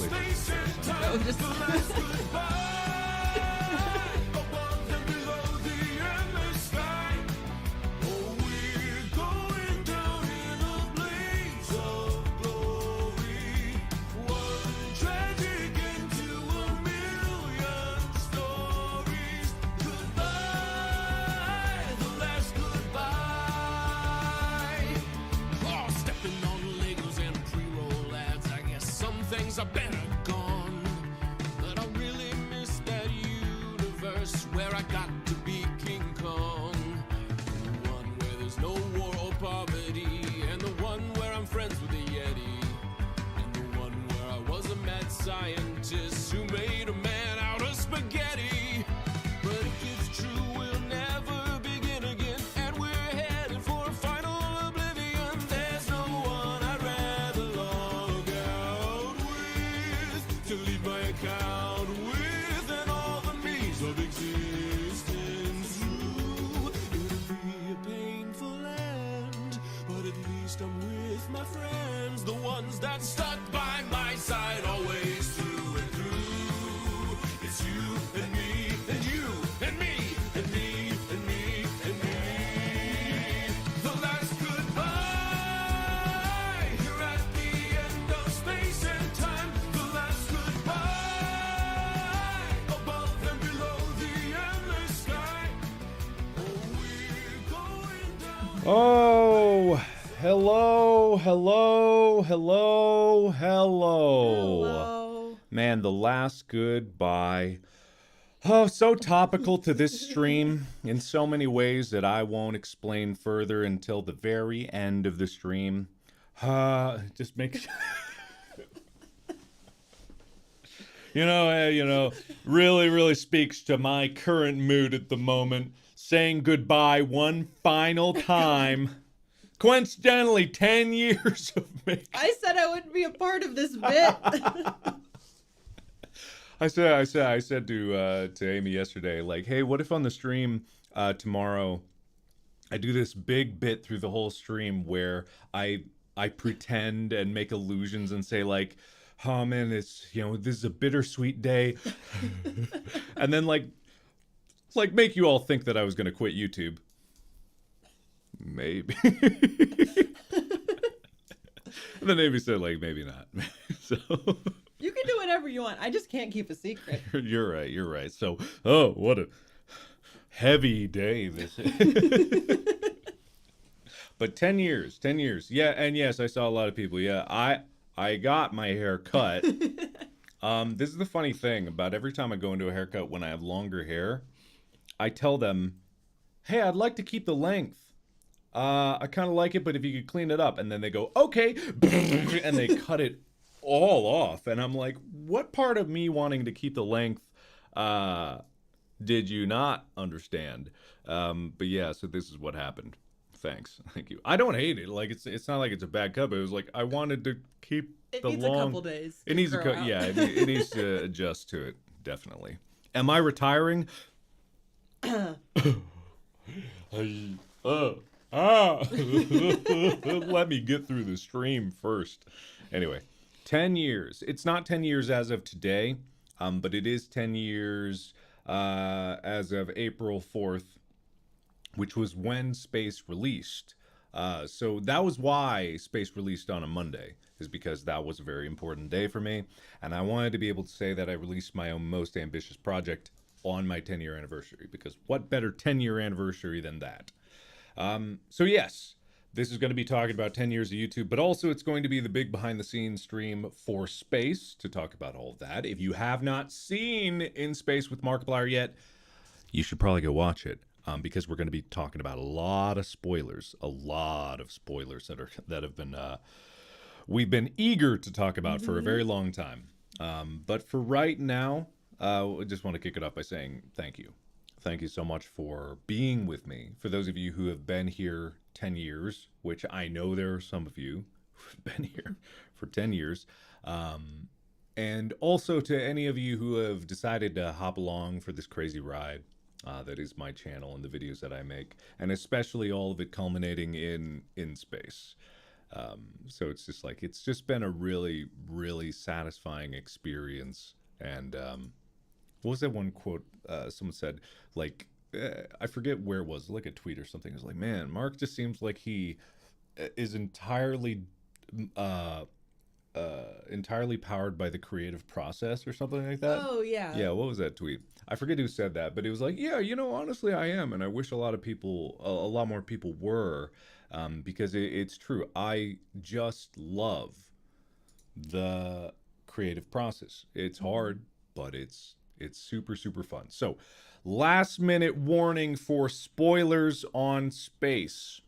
No, just things are better gone, but I really miss that universe where I got to be King Kong. The one where there's no war or poverty, and the one where I'm friends with the Yeti, and the one where I was a mad scientist who made a man out of spaghetti. But if it's true, we'll never begin again, and we're headed for a final oblivion. There's no one I'd rather log out with, to leave my account with, and all the me's of existence. Ooh, it'll be a painful end, but at least I'm with my friends, the ones that stuck by my side always through and through. It's you and me and you and me and me and me and me. The last goodbye here at the end of space and time. The last goodbye above and below the endless sky. Oh, we're going down. Oh, hello, hello, hello, hello. hello. Man, the last goodbye. Oh, so topical to this stream in so many ways that I won't explain further until the very end of the stream. Just make really, really speaks to my current mood at the moment. Saying goodbye one final time. Coincidentally, 10 years of making. I said I wouldn't be a part of this bit. I said to Amy yesterday, like, hey, what if on the stream tomorrow I do this big bit through the whole stream where I pretend and make illusions and say like, oh man, this is a bittersweet day, and then like make you all think that I was gonna quit YouTube. Maybe. And then Amy said like, maybe not. So. You can do whatever you want. I just can't keep a secret. You're right. So, oh, what a heavy day this is. But 10 years. Yeah, and yes, I saw a lot of people. Yeah, I got my hair cut. This is the funny thing about every time I go into a haircut when I have longer hair, I tell them, hey, I'd like to keep the length. I kind of like it, but if you could clean it up. And then they go, okay. And they cut it all off. And I'm like, what part of me wanting to keep the length did you not understand? But yeah, so this is what happened. Thanks. Thank you. I don't hate it. Like it's not like it's a bad cut, but it was like I wanted to keep It the needs long. a couple days. It needs grow out. yeah, it needs to adjust to it, definitely. Am I retiring? Let me get through the stream first. Anyway, 10 years. It's not 10 years as of today, but it is 10 years as of April 4th, which was when Space released. So that was why Space released on a Monday, is because that was a very important day for me. And I wanted to be able to say that I released my own most ambitious project on my 10-year anniversary, because what better 10-year anniversary than that? So yes, this is going to be talking about 10 years of YouTube, but also it's going to be the big behind-the-scenes stream for Space to talk about all of that. If you have not seen In Space with Markiplier yet, you should probably go watch it, because we're going to be talking about a lot of spoilers that have been we've been eager to talk about for a very long time. But for right now, I just want to kick it off by saying thank you. Thank you so much for being with me. For those of you who have been here 10 years, which I know there are some of you who've been here for 10 years. And also to any of you who have decided to hop along for this crazy ride that is my channel and the videos that I make. And especially all of it culminating in Space. So it's just like, it's just been a really, really satisfying experience. And what was that one quote someone said? Like, I forget where it was, like a tweet or something. It was like, man, Mark just seems like he is uh, entirely powered by the creative process or something like that. Oh yeah. Yeah, what was that tweet? I forget who said that, but it was like, yeah, honestly, I am, and I wish a lot of people, a lot more people were, because it's true. I just love the creative process. It's hard, but it's super super fun. So, last minute warning for spoilers on Space,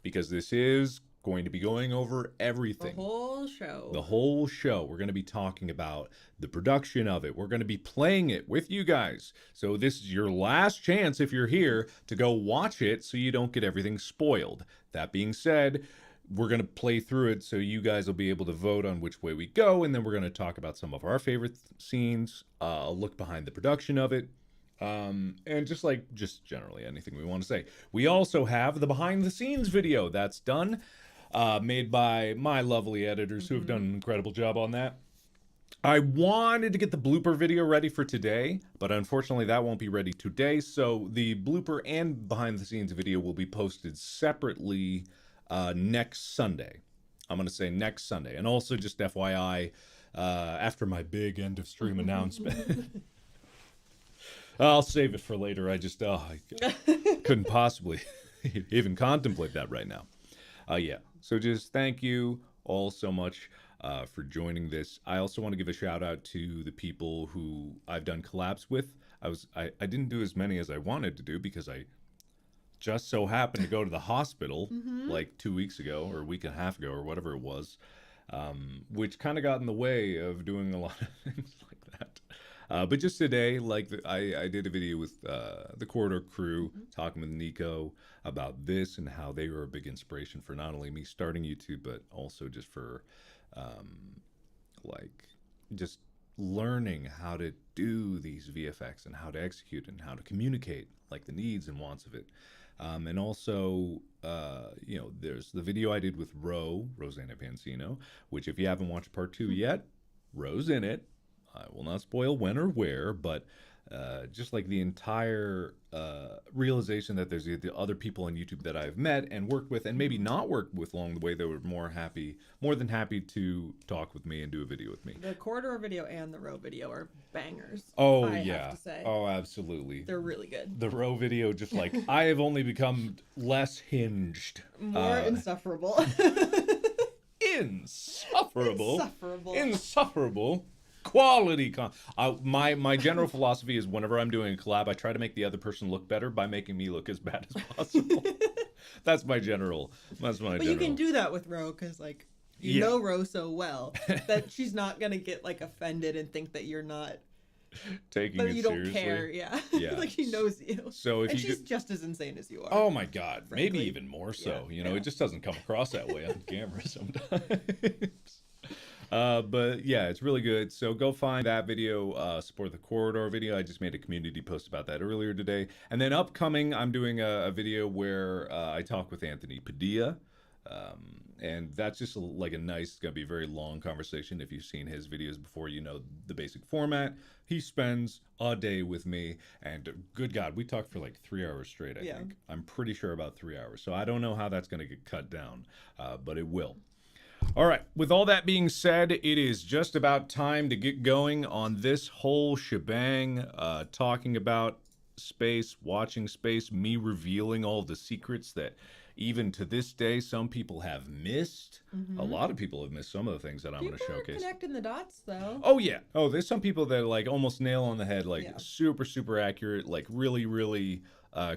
because this is going to be going over everything. The whole show. The whole show. We're going to be talking about the production of it. We're going to be playing it with you guys. So this is your last chance, if you're here, to go watch it so you don't get everything spoiled. That being said, we're going to play through it so you guys will be able to vote on which way we go, and then we're going to talk about some of our favorite scenes, a look behind the production of it, and just generally anything we want to say. We also have the behind the scenes video that's done, made by my lovely editors who have done an incredible job on that. I wanted to get the blooper video ready for today, but unfortunately that won't be ready today. So the blooper and behind the scenes video will be posted separately next Sunday. I'm going to say next Sunday. And also, just FYI, after my big end of stream announcement, I'll save it for later. I couldn't possibly even contemplate that right now. Yeah. So just thank you all so much for joining this. I also want to give a shout out to the people who I've done collabs with. I didn't do as many as I wanted to do because I just so happened to go to the hospital like 2 weeks ago or a week and a half ago or whatever it was, which kind of got in the way of doing a lot of things like that. But just today, I did a video with the Corridor crew, talking with Nico about this and how they were a big inspiration for not only me starting YouTube, but also just for just learning how to do these VFX and how to execute and how to communicate like the needs and wants of it. And also, there's the video I did with Rosanna Pansino, which if you haven't watched part 2 yet, Ro's in it. I will not spoil when or where, but just like the entire realization that there's the other people on YouTube that I've met and worked with and maybe not worked with along the way that were more than happy to talk with me and do a video with me. The Corridor video and the Row video are bangers. Oh, I yeah. have to say. Oh, absolutely. They're really good. The Row video, just like, I have only become less hinged. More insufferable. Insufferable. Quality my general philosophy is whenever I'm doing a collab, I try to make the other person look better by making me look as bad as possible. That's my general. But you can do that with Ro because you know Ro so well that she's not gonna get offended and think that you're not taking that it you seriously. Don't care. Yeah. Yeah. She knows you. So if she's just as insane as you are. Oh my God, frankly. maybe even more so. It just doesn't come across that way on camera sometimes. But yeah, it's really good. So go find that video, support the Corridor video. I just made a community post about that earlier today. And then upcoming, I'm doing a video where I talk with Anthony Padilla. And that's just it's going to be a very long conversation. If you've seen his videos before, you know the basic format. He spends a day with me, and good God, we talked for 3 hours straight, I think. I'm pretty sure about 3 hours. So I don't know how that's going to get cut down, but it will. All right, with all that being said, it is just about time to get going on this whole shebang, talking about Space, watching Space, me revealing all the secrets that even to this day some people have missed. A lot of people have missed some of the things that I'm going to showcase. People are connecting the dots, though. Oh, yeah. Oh, there's some people that almost nail on the head, super, super accurate, really, really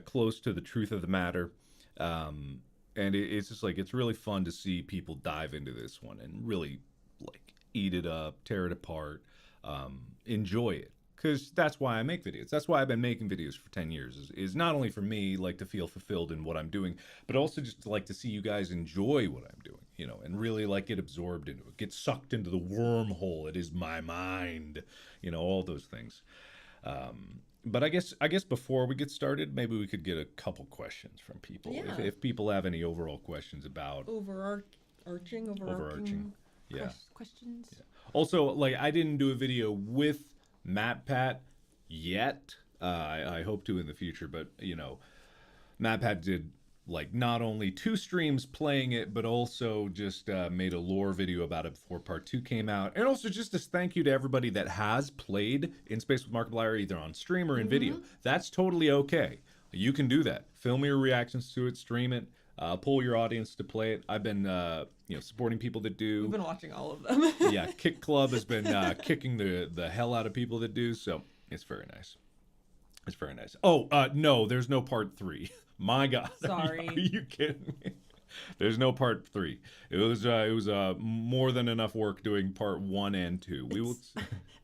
close to the truth of the matter. And it's just it's really fun to see people dive into this one and really eat it up, tear it apart, enjoy it. Because that's why I make videos. That's why I've been making videos for 10 years is not only for me to feel fulfilled in what I'm doing, but also just to see you guys enjoy what I'm doing, and really get absorbed into it, get sucked into the wormhole. It is my mind, all those things. But I guess before we get started, maybe we could get a couple questions from people. Yeah. If people have any overall questions about overarching. Yeah. Questions. Yeah. Also, like, I didn't do a video with MatPat yet. I hope to in the future, but you know, MatPat did like not only 2 streams playing it, but also just made a lore video about it before part 2 came out. And also just a thank you to everybody that has played In Space with Markiplier either on stream or in video. That's totally okay. You can do that. Film your reactions to it, stream it, pull your audience to play it. I've been supporting people that do. We've been watching all of them. Yeah, Kick Club has been kicking the hell out of people that do, so it's very nice. It's very nice. Oh, no, there's no part 3. My God. Sorry. Are you kidding me? There's no part 3. It was more than enough work doing part 1 and 2. It's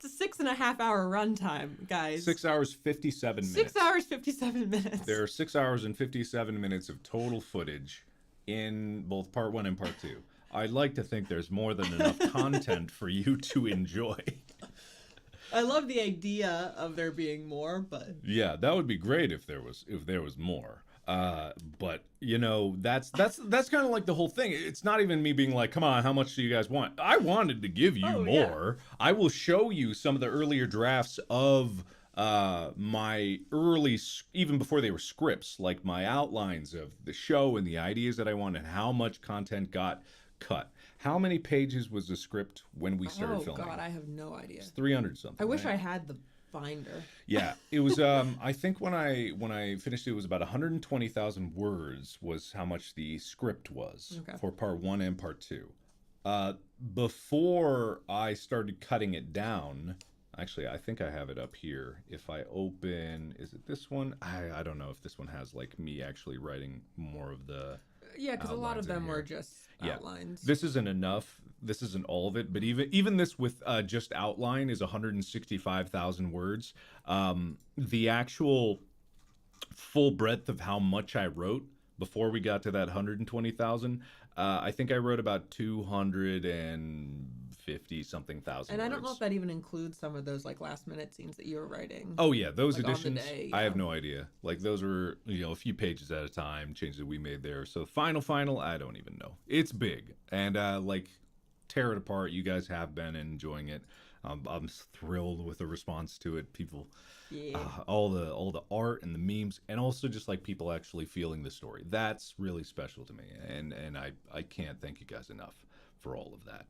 a 6.5 hour runtime, guys. 6 hours 57 minutes. 6 hours 57 minutes. There are 6 hours and 57 minutes of total footage in both part 1 and part 2. I'd like to think there's more than enough content for you to enjoy. I love the idea of there being more, but yeah, that would be great if there was more. But you know, that's kind of like the whole thing. It's not even me being like, come on, how much do you guys want? I wanted to give you more. Yeah. I will show you some of the earlier drafts of my early, even before they were scripts, like my outlines of the show and the ideas that I wanted, how much content got cut. How many pages was the script when we started filming? Oh God, I have no idea. It's 300 something. I wish I had the binder. Yeah, it was. I think when I finished it was about 120,000 words was how much the script was for part 1 and part 2. Before I started cutting it down, actually, I think I have it up here. If I open, is it this one? I don't know if this one has like me actually writing more of the. Yeah, because a lot of them were just outlines. This isn't enough. This isn't all of it, but even this with just outline is 165,000 words. The actual full breadth of how much I wrote before we got to that 120,000, I think I wrote about 250 something thousand. And I don't words. know if that even includes some of those like last minute scenes that you were writing. Oh yeah, those like additions. On the day, I have no idea. Like those were a few pages at a time, changes that we made there. So final, I don't even know. It's big and like tear it apart. You guys have been enjoying it. I'm thrilled with the response to it. People, all the art and the memes, and also just like people actually feeling the story. That's really special to me, and I can't thank you guys enough for all of that.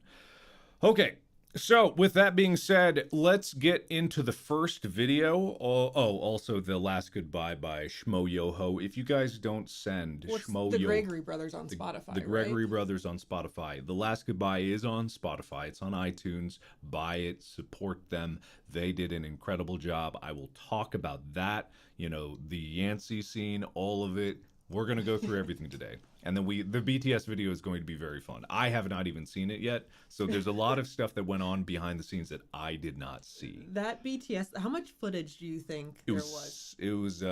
Okay, so with that being said, let's get into the first video. Oh, also The Last Goodbye by Schmo Yoho. If you guys don't send Schmo Yoho... The Gregory Brothers on Spotify, The Gregory Brothers on Spotify. The Last Goodbye is on Spotify. It's on iTunes. Buy it. Support them. They did an incredible job. I will talk about that. You know, the Yancey scene, all of it. We're going to go through everything today. And then the BTS video is going to be very fun. I have not even seen it yet. So there's a lot of stuff that went on behind the scenes that I did not see. That BTS, how much footage do you think there was? It was,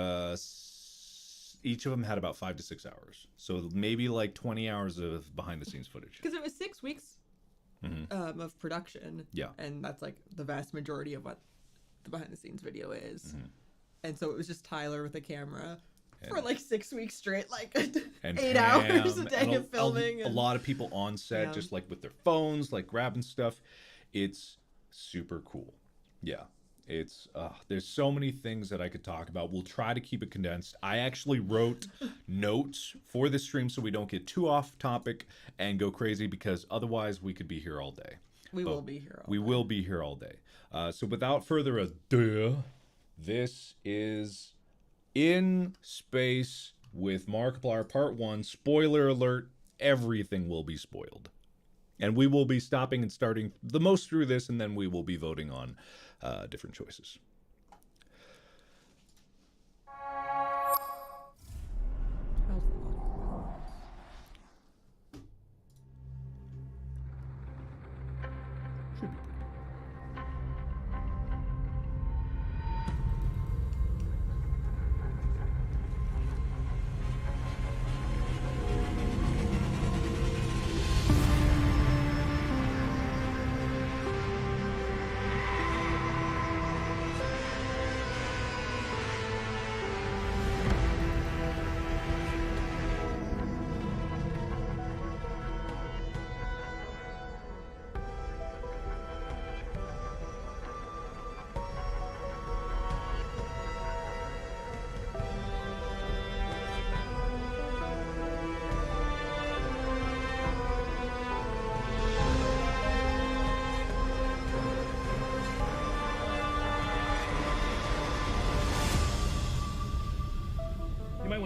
each of them had about 5 to 6 hours. So maybe like 20 hours of behind the scenes footage. Because it was 6 weeks of production. Yeah. And that's like the vast majority of what the behind the scenes video is. And so it was just Tyler with a camera. For like 6 weeks straight, like 8 hours a day of filming. A lot of people on set, just like with their phones, like grabbing stuff. It's super cool. Yeah, it's there's so many things that I could talk about. We'll try to keep it condensed. I actually wrote notes for this stream so we don't get too off topic and go crazy, because otherwise we could be here all day. We will be here all day. We will be here all day. So without further ado, this is In Space with Markiplier Part 1. Spoiler alert, everything will be spoiled. And we will be stopping and starting the most through this, and then we will be voting on different choices.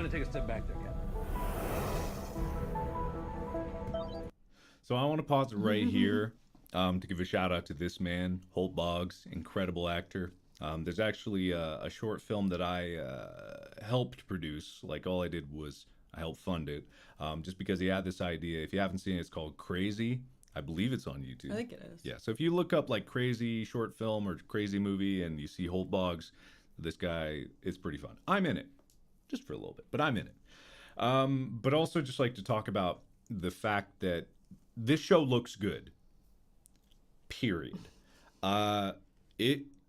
to take a step back there, Captain. So I want to pause it right here to give a shout out to this man, Holt Boggs, incredible actor. There's actually a short film that I helped produce. Like, all I did was I helped fund it, just because he had this idea. If you haven't seen it, it's called Crazy. I believe it's on YouTube. I think it is. Yeah, so if you look up like Crazy short film or Crazy movie and you see Holt Boggs, this guy, it's pretty fun. I'm in it, just for a little bit, but I'm in it. But also just like to talk about the fact that this show looks good. Period.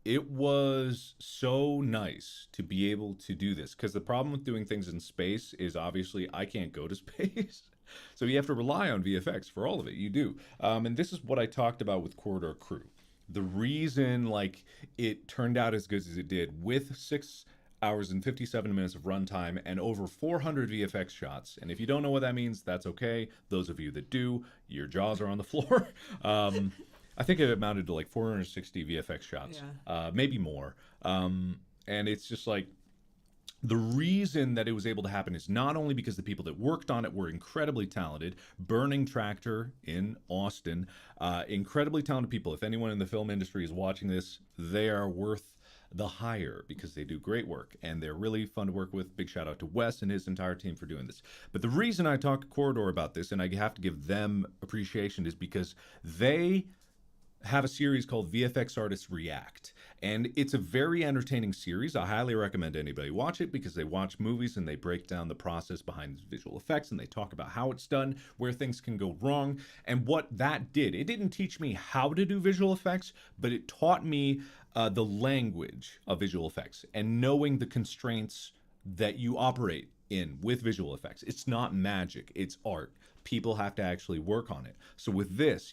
It was so nice to be able to do this, because the problem with doing things in space is obviously I can't go to space. So you have to rely on VFX for all of it. You do. And this is what I talked about with Corridor Crew. The reason like it turned out as good as it did, with 6 hours and 57 minutes of runtime and over 400 VFX shots. And if you don't know what that means, that's okay. Those of you that do, your jaws are on the floor. I think it amounted to like 460 VFX shots, maybe more. And it's just like, the reason that it was able to happen is not only because the people that worked on it were incredibly talented. Burning Tractor in Austin, incredibly talented people. If anyone in the film industry is watching this, they are worth the hire, because they do great work and they're really fun to work with. Big shout out to Wes and his entire team for doing this. But the reason I talk to Corridor about this, and I have to give them appreciation, is because they have a series called VFX Artists React, and it's a very entertaining series. I highly recommend anybody watch it, because they watch movies and they break down the process behind visual effects, and they talk about how it's done, where things can go wrong, and what that did. It didn't teach me how to do visual effects, but it taught me the language of visual effects and knowing the constraints that you operate in with visual effects. It's not magic, it's art. People have to actually work on it. So with this,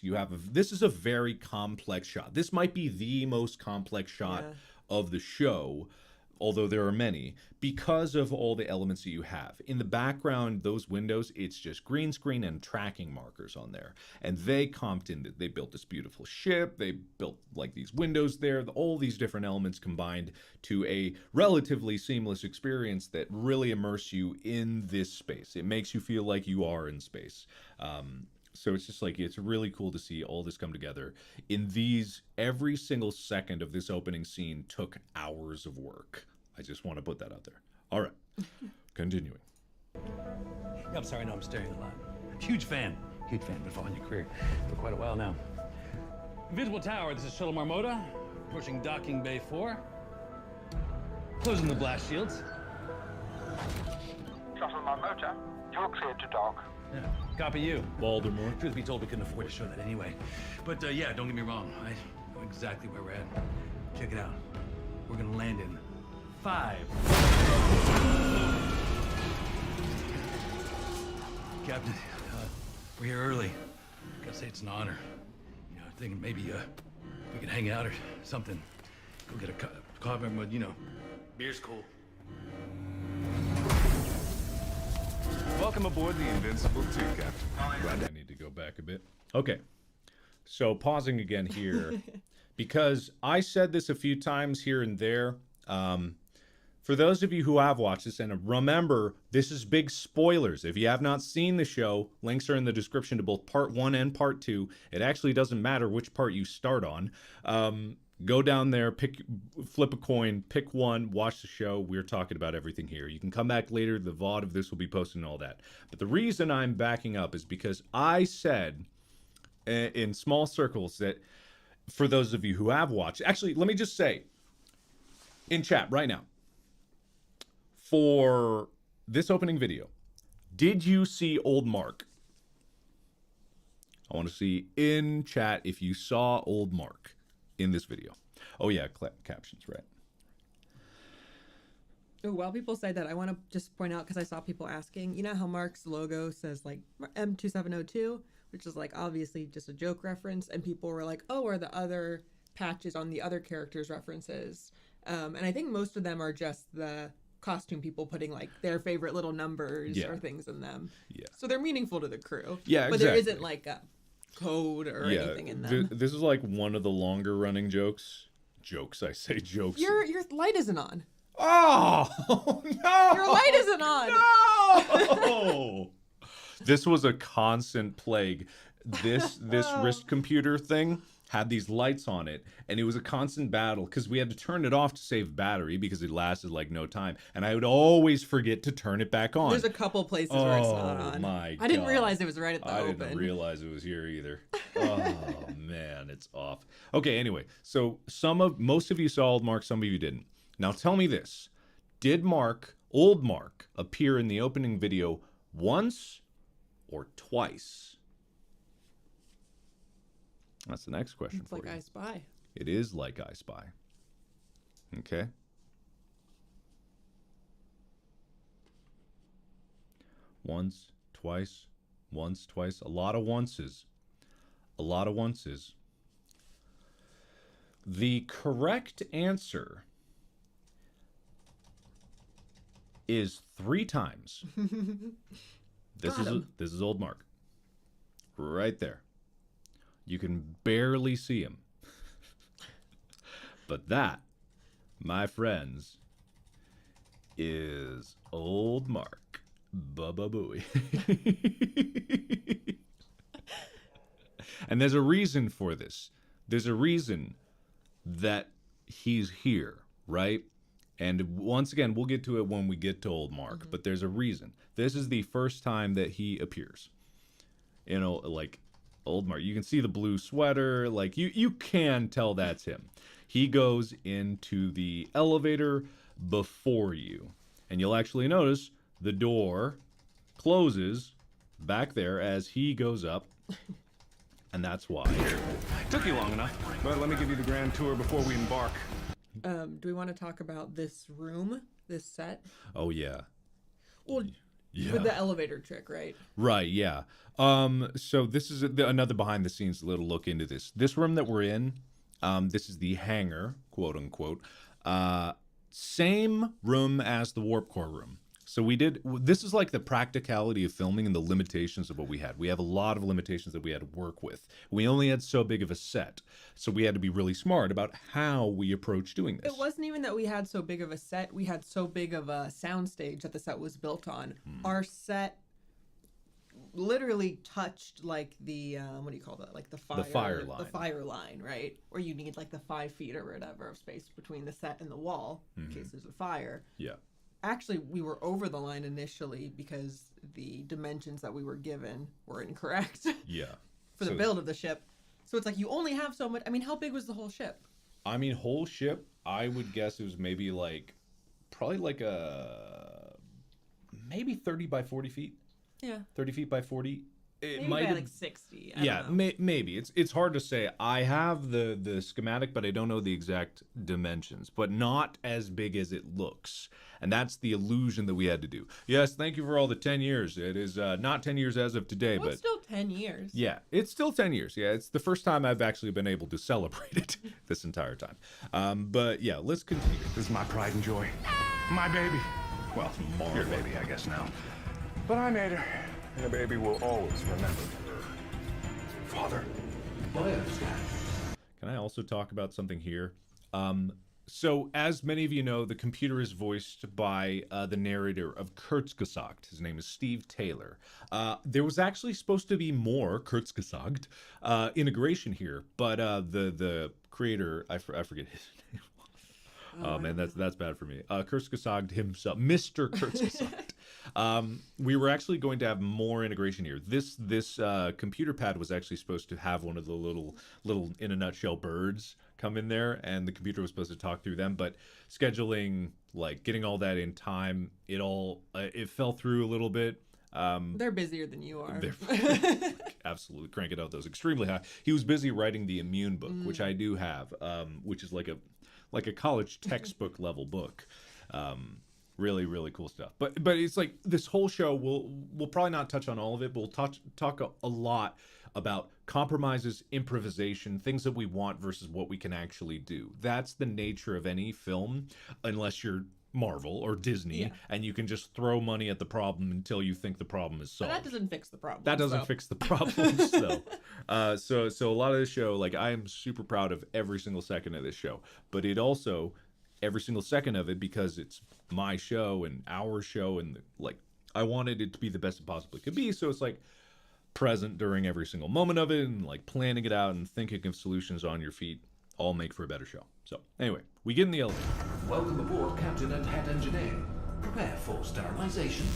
this is a very complex shot. This might be the most complex shot of the show, although there are many, because of all the elements that you have. In the background, those windows, it's just green screen and tracking markers on there. And they comped in that. They built this beautiful ship. They built like these windows there. All these different elements combined to a relatively seamless experience that really immerse you in this space. It makes you feel like you are in space. So it's just like, it's really cool to see all this come together. In these, every single second of this opening scene took hours of work. I just want to put that out there. All right, continuing. Yeah, I'm sorry, no, I'm staring a lot. Huge fan, been following your career for quite a while now. Invisible Tower, this is Shuttle Marmota, approaching docking bay 4. Closing the blast shields. Shuttle Marmota, you're cleared to dock. Yeah, copy you. Baltimore. Truth be told, we couldn't afford to show that anyway. But yeah, don't get me wrong. I know exactly where we're at. Check it out. We're gonna land in 5. Captain, we're here early. Gotta say it's an honor. You know, thinking maybe we could hang out or something. Go get a coffee, but you know, beer's cool. Welcome aboard the Invincible 2, Captain. I need to go back a bit. Okay, so pausing again here, because I said this a few times here and there. For those of you who have watched this, and remember, this is big spoilers. If you have not seen the show, links are in the description to both part 1 and part 2. It actually doesn't matter which part you start on. Go down there, flip a coin, pick one, watch the show. We're talking about everything here. You can come back later. The VOD of this will be posted and all that. But the reason I'm backing up is because I said in small circles that for those of you who have watched, actually, let me just say in chat right now, for this opening video, did you see Old Mark? I want to see in chat if you saw Old Mark in this video. Oh yeah, captions, right. Ooh, while people say that, I want to just point out, because I saw people asking, you know how Mark's logo says like M2702, which is like obviously just a joke reference, and people were like, oh, are the other patches on the other characters references? And I think most of them are just the costume people putting like their favorite little numbers or things in them. Yeah. So they're meaningful to the crew. Yeah, but there isn't like a code or anything in them. This is like one of the longer running jokes. I say jokes. Your light isn't on. Oh no! Your light isn't on. No! This was a constant plague. This wrist computer thing had these lights on it, and it was a constant battle because we had to turn it off to save battery because it lasted like no time, and I would always forget to turn it back on. There's a couple places where it's not on. My I didn't God. realize it was right at the I open. didn't realize it was here either. Oh man, it's off. Okay, anyway, so most of you saw old Mark, some of you didn't. Now tell me this: did old Mark, appear in the opening video once or twice? That's the next question It's for like you. I Spy. It is like I Spy. Okay. Once, twice, once, twice. A lot of onces. A lot of onces. The correct answer is 3 times. This is old Mark. Right there. You can barely see him. But that, my friends, is old Mark. Bubba Booey. And there's a reason for this. There's a reason that he's here, right? And once again, we'll get to it when we get to old Mark, but there's a reason. This is the first time that he appears. You know, like old Mark. You can see the blue sweater. Like you can tell that's him. He goes into the elevator before you. And you'll actually notice the door closes back there as he goes up. And that's why. Took you long enough, but let me give you the grand tour before we embark. Do we want to talk about this room, this set? Oh, yeah. Well, Yeah. with the elevator trick, right? Right, yeah. So this is another behind the scenes little look into this. This room that we're in, this is the hangar, quote unquote. Same room as the Warp Core room. So this is like the practicality of filming and the limitations of what we had. We have a lot of limitations that we had to work with. We only had so big of a set. So we had to be really smart about how we approach doing this. It wasn't even that we had so big of a set. We had so big of a soundstage that the set was built on. Our set literally touched like the, what do you call that? Like the fire line. The fire line, right? Where you need like the 5 feet or whatever of space between the set and the wall in case there's a fire. Yeah. Actually, we were over the line initially because the dimensions that we were given were incorrect Yeah. for the build of the ship. So it's like you only have so much. I mean, how big was the whole ship? I mean, whole ship, I would guess it was maybe probably maybe 30 by 40 feet. Yeah. 30 feet by 40. It Maybe might by have, like 60. I don't know. maybe. It's hard to say. I have the schematic, but I don't know the exact dimensions. But not as big as it looks. And that's the illusion that we had to do. Yes, thank you for all the 10 years. It is not 10 years as of today, Well, but... it's still 10 years. Yeah, it's still 10 years. Yeah, it's the first time I've actually been able to celebrate it this entire time. But yeah, let's continue. This is my pride and joy. My baby. Well, your baby, I guess now. But I made her, and a baby will always remember her father. Can I also talk about something here? So, as many of you know, the computer is voiced by the narrator of Kurzgesagt. His name is Steve Taylor. There was actually supposed to be more Kurzgesagt integration here, but the creator, I forget his name. Oh man, that's bad for me. Kurzgesagt himself, Mr. Kurzgesagt. We were actually going to have more integration here. This computer pad was actually supposed to have one of the little in a nutshell birds come in there, and the computer was supposed to talk through them. But scheduling, like getting all that in time, it fell through a little bit. They're busier than you are. Absolutely cranking out those extremely high. He was busy writing the Immune book, which I do have, which is like a college textbook level book. Really, really cool stuff. But it's like this whole show, we'll probably not touch on all of it, but we'll talk a lot about compromises, improvisation, things that we want versus what we can actually do. That's the nature of any film, unless you're Marvel or Disney, and you can just throw money at the problem until you think the problem is solved. But that doesn't fix the problem. That doesn't fix the problems, though. So a lot of this show, like I am super proud of every single second of this show, but it also every single second of it because it's my show and our show, and like I wanted it to be the best it possibly could be. So it's like present during every single moment of it and like planning it out and thinking of solutions on your feet all make for a better show. So anyway, we get in the elevator. Welcome aboard, Captain and Head Engineer. Prepare for sterilization.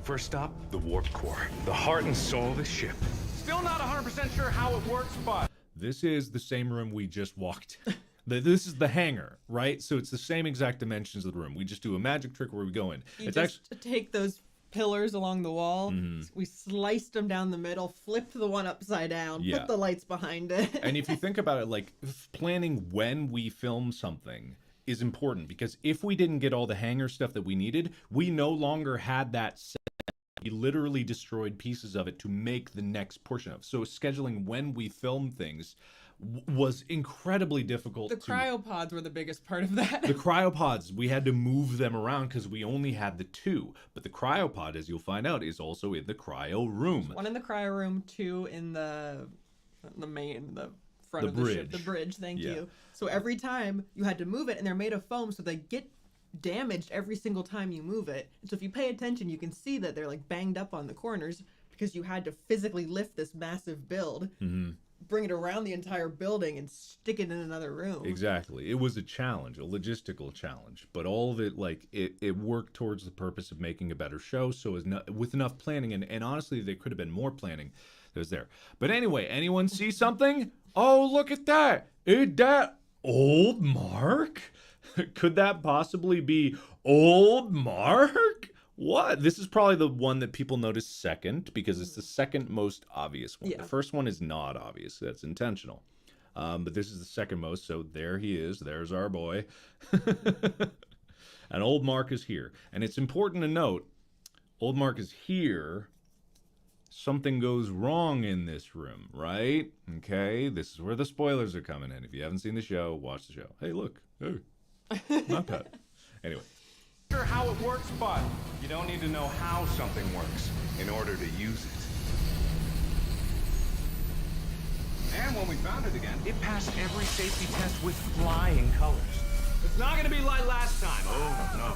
First stop, the warp core. The heart and soul of the ship. Still not 100% sure how it works, but... This is the same room we just walked. This is the hangar, right? So it's the same exact dimensions of the room. We just do a magic trick where we go in. You It's just actually take those pillars along the wall. We sliced them down the middle, flipped the one upside down, Yeah. put the lights behind it. And if you think about it, like planning when we film something is important, because if we didn't get all the hangar stuff that we needed, we no longer had that set. We literally destroyed pieces of it to make the next portion of. So scheduling when we film things was incredibly difficult. The cryopods were the biggest part of that. The cryopods, we had to move them around because we only had the 2. But the cryopod, as you'll find out, is also in the cryo room. One in the cryo room, 2 in the front The of the ship. bridge. The bridge, thank Yeah. you. So every time you had to move it, and they're made of foam, so they get damaged every single time you move it. And so if you pay attention, you can see that they're like banged up on the corners because you had to physically lift this massive build, bring it around the entire building, and stick it in another room. Exactly. It was a challenge, a logistical challenge, but all of it, like, it worked towards the purpose of making a better show. So as with enough planning, and honestly, there could have been more planning that was there. But anyway, anyone see something? Oh, look at that. Is that old Mark? Could that possibly be old Mark? What? This is probably the one that people notice second because it's the second most obvious one. Yeah. The first one is not obvious. That's intentional. But this is the second most, so there he is. There's our boy. And old Mark is here. And it's important to note, old Mark is here. Something goes wrong in this room, right? Okay, this is where the spoilers are coming in. If you haven't seen the show, watch the show. Hey, look. Hey. Not that. Anyway. Sure how it works, but... You don't need to know how something works in order to use it. And when we found it again, it passed every safety test with flying colors. It's not gonna be like last time. Oh, no.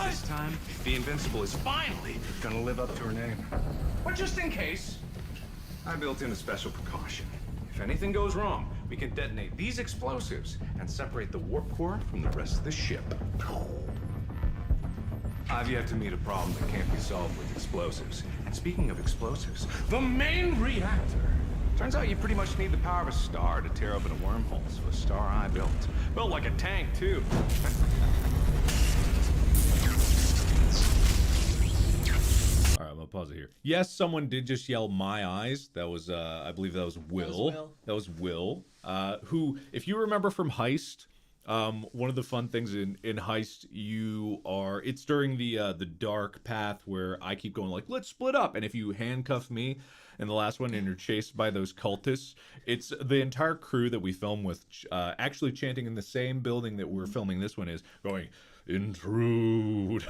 This time, the Invincible is finally gonna live up to her name. But just in case, I built in a special precaution. If anything goes wrong, we can detonate these explosives and separate the warp core from the rest of the ship. I've yet to meet a problem that can't be solved with explosives. And speaking of explosives, the main reactor. Turns out you pretty much need the power of a star to tear open a wormhole, so a star I built. Built like a tank, too. All right, I'm gonna pause it here. Yes, someone did just yell "my eyes." That was, I believe that was Will. That was Will. Who, if you remember from Heist, one of the fun things in Heist, it's during the dark path where I keep going like, let's split up, and if you handcuff me in the last one and you're chased by those cultists, it's the entire crew that we film with actually chanting in the same building that we're filming this one is going, intruders.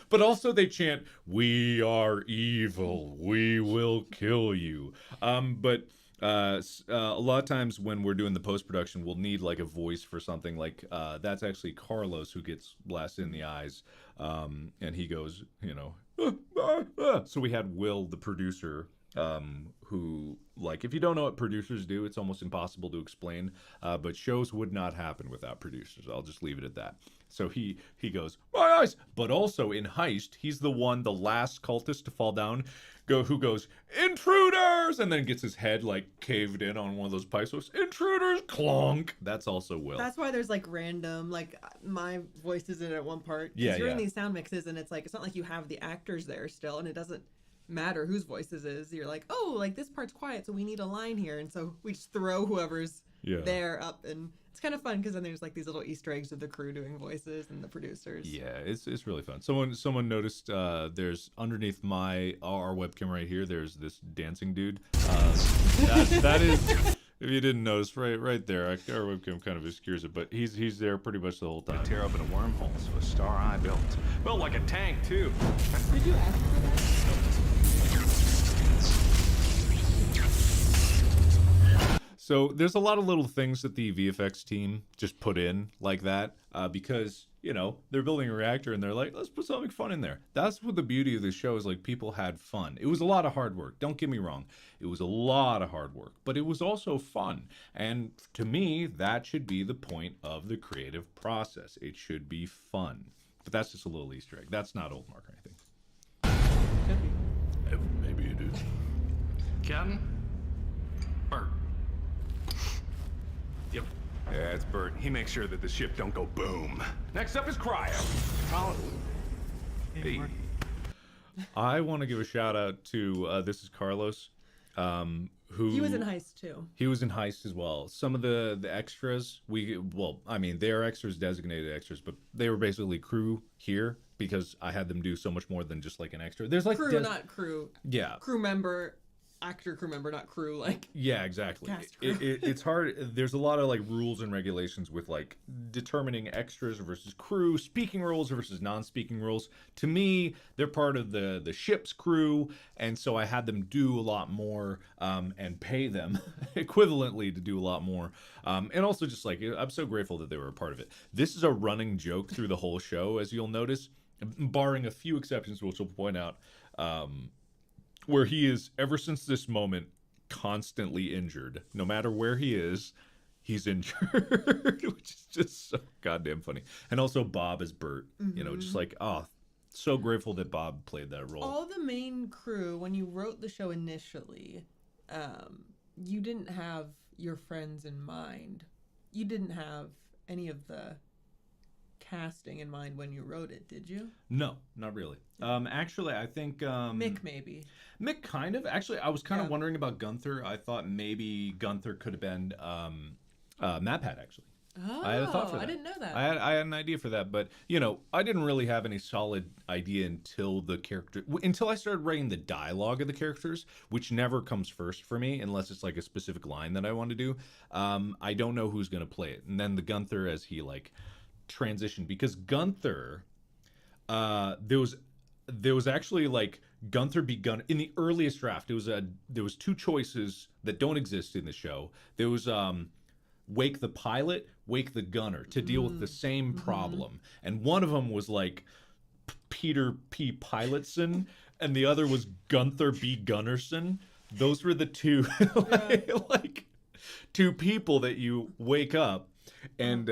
But also they chant, we are evil, we will kill you. But a lot of times when we're doing the post-production, we'll need like a voice for something like that's actually Carlos who gets blasted in the eyes, and he goes, so we had Will, the producer, who, like, if you don't know what producers do, it's almost impossible to explain, but shows would not happen without producers. I'll just leave it at that. So he goes, my eyes. But also in Heist, he's the last cultist to fall down, who goes, intruders, and then gets his head like caved in on one of those pipes. Intruders, clonk. That's also Will. That's why there's like random, like my voice is in it at one part. Yeah, you're in yeah. these sound mixes, and it's like it's not like you have the actors there still, and it doesn't matter whose voices is. You're like, oh, like this part's quiet, so we need a line here, and so we just throw whoever's there up, and it's kind of fun because then there's like these little Easter eggs of the crew doing voices and the producers. Yeah, it's really fun. Someone noticed there's underneath our webcam right here. There's this dancing dude. That is, if you didn't notice, right there. Our webcam kind of obscures it, but he's there pretty much the whole time. Tear open a wormhole, so a star I built. Built like a tank, too. Did you ask for that? So there's a lot of little things that the VFX team just put in like that because, you know, they're building a reactor and they're like, let's put something fun in there. That's what the beauty of this show is. Like, people had fun. It was a lot of hard work. Don't get me wrong. It was a lot of hard work, but it was also fun. And to me, that should be the point of the creative process. It should be fun. But that's just a little Easter egg. That's not old Mark or anything. Maybe it is. Captain? Bert. Yep. Yeah, it's Bert. He makes sure that the ship don't go boom. Next up is Cryo. Colin. Hey. I want to give a shout out to this is Carlos, who He was in Heist too. He was in Heist as well. Some of the extras they are extras, designated extras, but they were basically crew here because I had them do so much more than just like an extra. There's like Crew, not crew. Yeah. Crew member, actor crew member, not crew. Like Yeah, exactly. Cast crew. It's hard. There's a lot of like rules and regulations with like determining extras versus crew, speaking roles versus non-speaking roles. To me, they're part of the ship's crew, and so I had them do a lot more and pay them equivalently to do a lot more. And also just like, I'm so grateful that they were a part of it. This is a running joke through the whole show, as you'll notice, barring a few exceptions, which we'll point out. Where he is, ever since this moment, constantly injured. No matter where he is, he's injured, which is just so goddamn funny. And also Bob as Bert, you know, just like, so grateful that Bob played that role. all the main crew, when you wrote the show initially, you didn't have your friends in mind. You didn't have any of the casting in mind when you wrote it, did you? No, not really. Actually, I think Mick maybe. Mick kind of. Actually, I was kind of wondering about Gunther. I thought maybe Gunther could have been MatPat, actually. Oh, I had a thought for that. I didn't know that. I had an idea for that, but you know, I didn't really have any solid idea until I started writing the dialogue of the characters, which never comes first for me unless it's like a specific line that I want to do. I don't know who's going to play it, and then the Gunther as he like transitioned, because Gunther, there was actually like Gunther begun in the earliest draft. There was two choices that don't exist in the show. There was Wake the pilot, Wake the gunner, to deal with the same problem. And one of them was like Peter P. Pilotson, and the other was Gunther B. Gunnarsson. Those were the two like two people that you wake up. And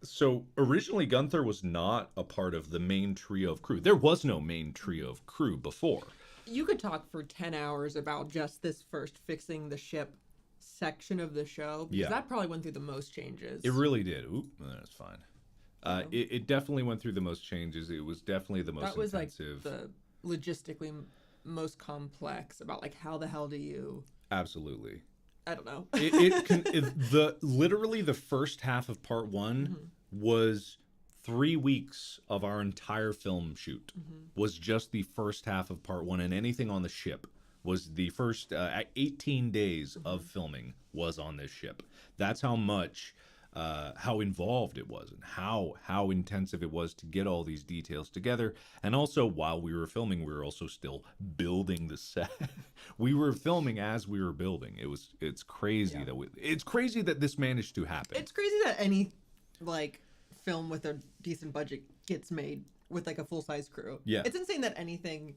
so originally Gunther was not a part of the main trio of crew. There was no main trio of crew before. You could talk for 10 hours about just this first fixing the ship section of the show, because that probably went through the most changes. It really did. Oop, that's fine. It definitely went through the most changes. It was definitely the most intensive. Like the logistically most complex about like how the hell do you... Absolutely. I don't know. Literally the first half of part one was 3 weeks of our entire film shoot was just the first half of part one, and anything on the ship was the first 18 days of filming was on this ship. That's how much, how involved it was and how intensive it was to get all these details together. And also, while we were filming, we were also still building the set. We were filming as we were building. It's crazy it's crazy that this managed to happen. It's crazy that any like film with a decent budget gets made with like a full-size crew. Yeah. It's insane that anything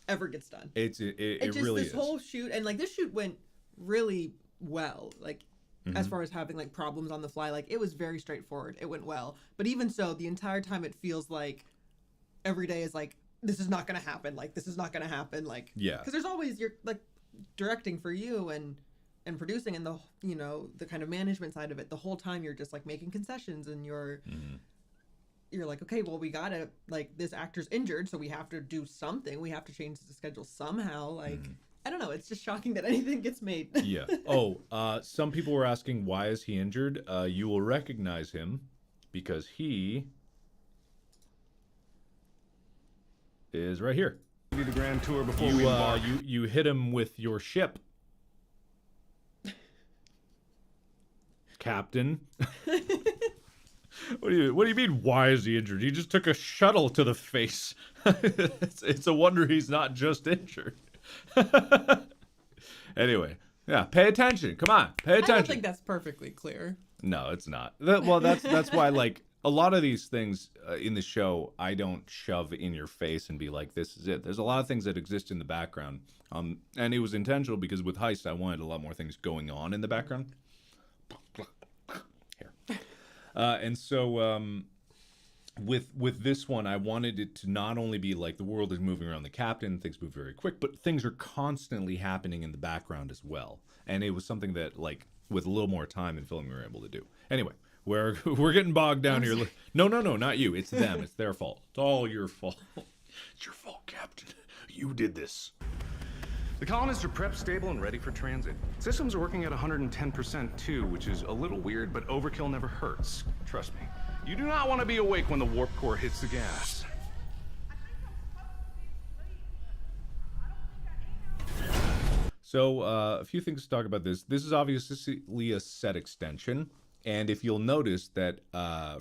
ever gets done. It just really this whole shoot, and like this shoot went really well. Like as far as having like problems on the fly, like it was very straightforward. It went well. But even so, the entire time it feels like every day is like, this is not going to happen. Like this is not going to happen. Like, because there's always, you're like directing for you and producing, and the, you know, the kind of management side of it. The whole time you're just like making concessions, and you're like, okay, well, we gotta, like, this actor's injured, so we have to do something. We have to change the schedule somehow. Like, I don't know. It's just shocking that anything gets made. Yeah. Oh, some people were asking, why is he injured? You will recognize him because he is right here. Do the grand tour before we embark. You hit him with your ship, Captain. What do you mean? Why is he injured? He just took a shuttle to the face. It's a wonder he's not just injured. Anyway, Yeah, pay attention. Come on, pay I attention. don't think that's perfectly clear. No, it's not. Well, that's why, like, a lot of these things in the show, I don't shove in your face and be like, this is it. There's a lot of things that exist in the background. And it was intentional because with Heist, I wanted a lot more things going on in the background. Here. And so with this one, I wanted it to not only be like the world is moving around the captain, things move very quick, but things are constantly happening in the background as well. And it was something that, like, with a little more time in filming, we were able to do. Anyway, we're getting bogged down here. No, not you. It's them. It's their fault. It's all your fault. It's your fault, Captain. You did this. The colonists are prepped, stable, and ready for transit. Systems are working at 110% too, which is a little weird, but overkill never hurts. Trust me. You do not want to be awake when the warp core hits the gas. So a few things to talk about this. This is obviously a set extension. And if you'll notice that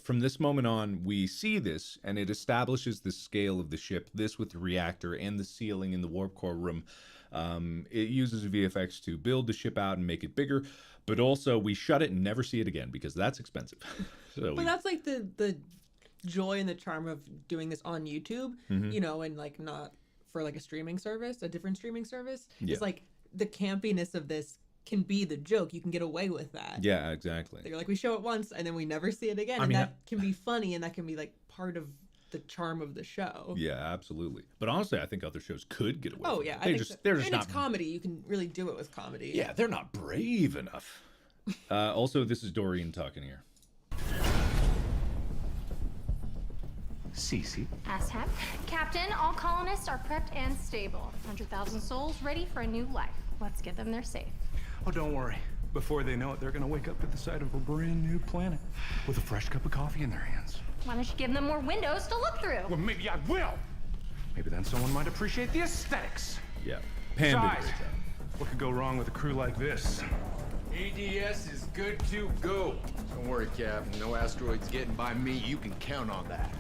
from this moment on, we see this, and it establishes the scale of the ship, this with the reactor and the ceiling in the warp core room. It uses VFX to build the ship out and make it bigger, but also we shut it and never see it again because that's expensive. But that's like the joy and the charm of doing this on YouTube, you know, and like not for like a streaming service, a different streaming service. Yeah. It's like the campiness of this can be the joke. You can get away with that. Yeah, exactly. You're like, we show it once and then we never see it again. That can be funny, and that can be like part of the charm of the show. Yeah, absolutely. But honestly, I think other shows could get away. Oh with yeah, it. I think They're just and not. It's comedy. You can really do it with comedy. Yeah, they're not brave enough. Also, this is Dorian talking here. Cece. Asshat. Captain, all colonists are prepped and stable. 100,000 souls ready for a new life. Let's get them there safe. Oh, don't worry. Before they know it, they're gonna wake up to the sight of a brand new planet with a fresh cup of coffee in their hands. Why don't you give them more windows to look through? Well, maybe I will. Maybe then someone might appreciate the aesthetics. Yeah, Panda. Besides, what could go wrong with a crew like this? ADS is good to go. Don't worry, Cap. No asteroids getting by me. You can count on that.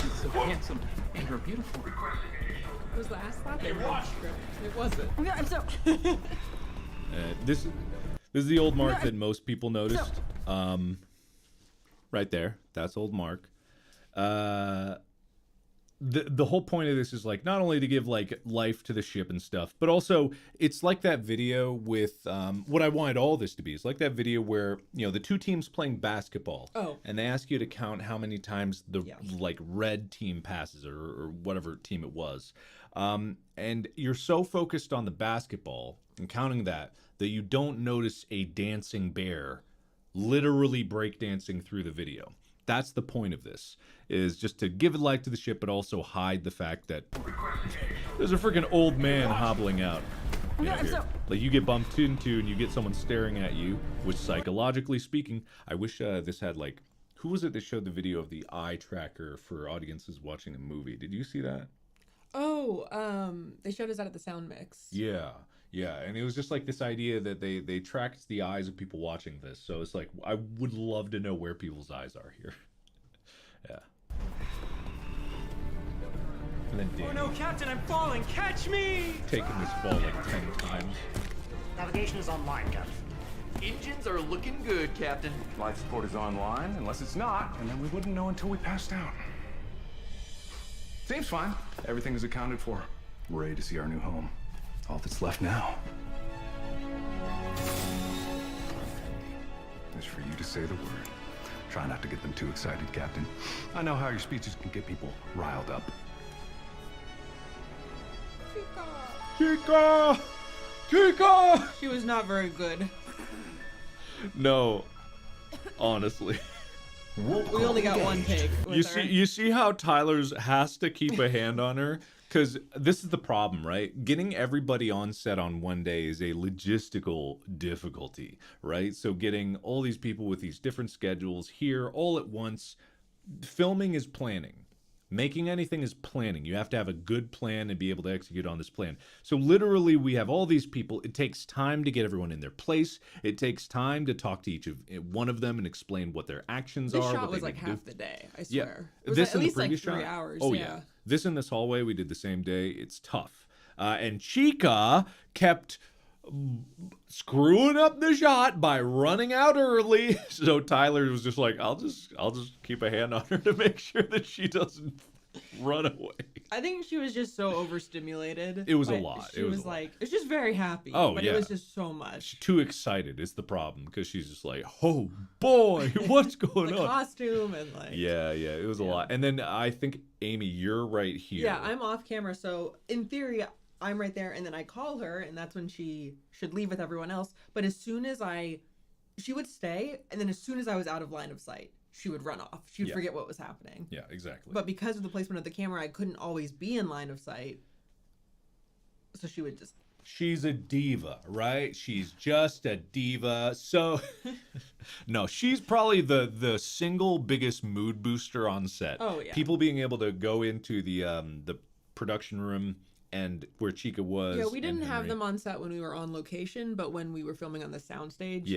She's so handsome and you're beautiful. It was the ass slap. It wasn't. I'm so. This is the old Mark that most people noticed. Right there, that's old Mark. The whole point of this is like not only to give like life to the ship and stuff, but also it's like that video with what I wanted all this to be. It's like that video where, you know, the two teams playing basketball, and they ask you to count how many times the like red team passes or whatever team it was, and you're so focused on the basketball and counting that you don't notice a dancing bear literally breakdancing through the video. That's the point of this, is just to give life to the ship, but also hide the fact that there's a freaking old man hobbling out. Like you get bumped into and you get someone staring at you, which psychologically speaking, I wish this had like, who was it that showed the video of the eye tracker for audiences watching a movie? Did you see that? Oh, they showed us that at the sound mix. Yeah. Yeah, and it was just like this idea that they tracked the eyes of people watching this. So it's like, I would love to know where people's eyes are here. Yeah. And then Danny, Oh no, Captain, I'm falling! Catch me! taking this fall like 10 times. Navigation is online, Captain. Engines are looking good, Captain. Life support is online, unless it's not, and then we wouldn't know until we passed out. Seems fine. Everything is accounted for. We're ready to see our new home. All that's left now is for you to say the word. Try not to get them too excited, Captain. I know how your speeches can get people riled up. Chica! Chica! She was not very good. No, honestly. We only got one take. You see how Tyler's has to keep a hand on her? Because this is the problem, right? Getting everybody on set on one day is a logistical difficulty, right? So getting all these people with these different schedules here all at once, filming is planning. Making anything is planning. You have to have a good plan and be able to execute on this plan. So literally we have all these people. It takes time to get everyone in their place. It takes time to talk to each of one of them and explain what their actions are. This shot what was they like need to half do. the day, I swear. Yeah. It was This at in the least like previous 3 shot? hours. Oh yeah. This in this hallway we did the same day. It's tough. And Chica kept screwing up the shot by running out early. So Tyler was just like, I'll just keep a hand on her to make sure that she doesn't run away. I think she was just so overstimulated. It was a lot. She was like, it's just very happy. Oh, but yeah. it was just so much. She's too excited is the problem, because she's just like, oh boy, what's going The on? costume and like. Yeah, it was a lot. And then I think, Amy, you're right here. Yeah, I'm off camera, so in theory, I'm right there, and then I call her, and that's when she should leave with everyone else. But as soon as she would stay, and then as soon as I was out of line of sight, she would run off. She would forget what was happening. Yeah, exactly. But because of the placement of the camera, I couldn't always be in line of sight. So she would just... She's a diva, right? She's just a diva. So, no, she's probably the single biggest mood booster on set. Oh, yeah. People being able to go into the production room and where Chica was. Yeah, we didn't have them on set when we were on location, but when we were filming on the soundstage,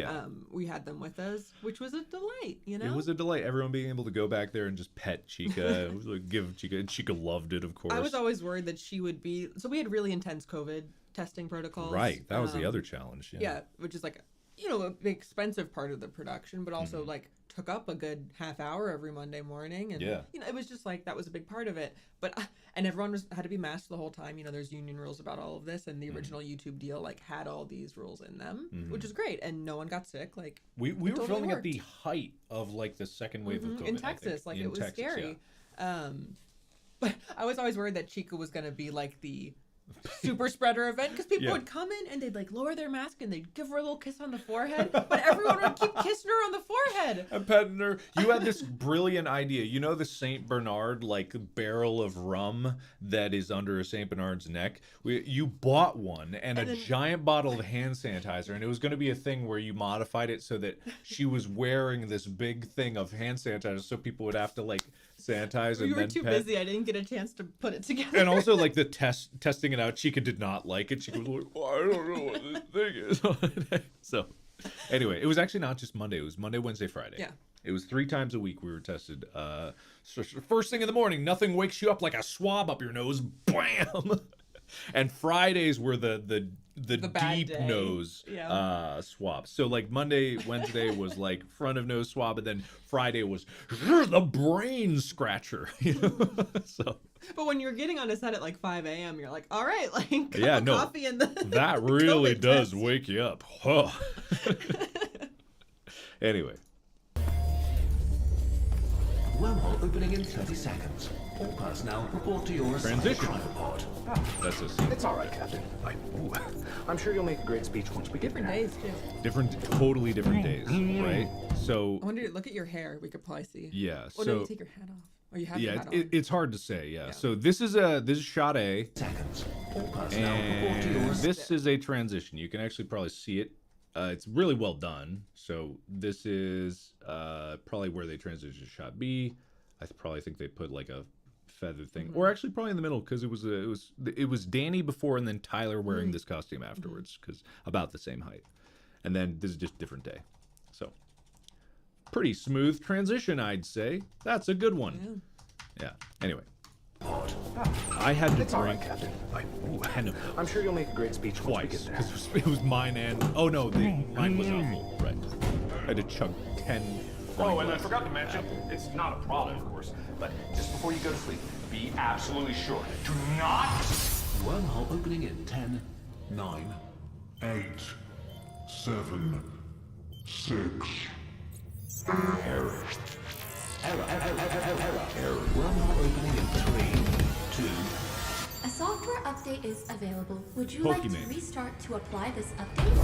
we had them with us, which was a delight, you know? It was a delight. Everyone being able to go back there and just pet Chica. It was like, give Chica, and Chica loved it, of course. I was always worried that she would be... So we had really intense COVID testing protocols. Right, that was the other challenge. Yeah, which is like, a big expensive part of the production, but also like took up a good half hour every Monday morning, and it was just like that was a big part of it. But and everyone had to be masked the whole time. There's union rules about all of this, and the original YouTube deal like had all these rules in them, which is great, and no one got sick. Like we were totally filming at the height of like the second wave of COVID in Texas, like it was scary. Yeah. But I was always worried that Chica was gonna be like the super spreader event, because people would come in and they'd like lower their mask and they'd give her a little kiss on the forehead, but everyone would keep kissing her on the forehead. I'm petting her. You had this brilliant idea. The Saint Bernard like barrel of rum that is under a Saint Bernard's neck? You bought one and a giant bottle of hand sanitizer, and it was going to be a thing where you modified it so that she was wearing this big thing of hand sanitizer, so people would have to like sanitize and you were then too pet. busy. I didn't get a chance to put it together. And also like the testing it out, Chica did not like it. She was like, I don't know what this thing is. So anyway, it was actually not just Monday. It was Monday, Wednesday, Friday. Yeah. It was 3 times a week we were tested. So first thing in the morning, nothing wakes you up like a swab up your nose. Bam! And Fridays were the deep day. nose swab. So like Monday, Wednesday was like front of nose swab, and then Friday was the brain scratcher. So. But when you're getting on a set at like 5 a.m., you're like, all right, like coffee and the that really does wake you up. Oh. Anyway. Wormhole opening in 30 seconds. All personnel report to your transition pod. That's a It's all right, Captain. I'm sure you'll make a great speech once we get different days too. Totally different days, right? So I wonder. Look at your hair. We could probably see. Yeah. Oh, no, you take your hat off. Or you have your hat on. It's hard to say. Yeah. So this is shot A. Seconds. All personnel report to your This is a transition. You can actually probably see it. It's really well done. So this is probably where they transition to shot B. I probably think they put like a feather thing, or actually probably in the middle, because it was Danny before and then Tyler wearing this costume afterwards, because about the same height. And then this is just different day. So pretty smooth transition, I'd say. That's a good one. Yeah. Anyway. I had to drink. Captain. I'm sure you'll make a great speech twice, because it was mine and mine was awful. Right. I had to chug 10. Oh, and I forgot to mention, it's not a problem, of course, but just before you go to sleep, be absolutely sure. Do not. Wormhole opening in 10, 9, 8, 7, 6. Error. Wormhole opening in 3, 2. A software update is available. Would you Pokemon. like to restart to apply this update?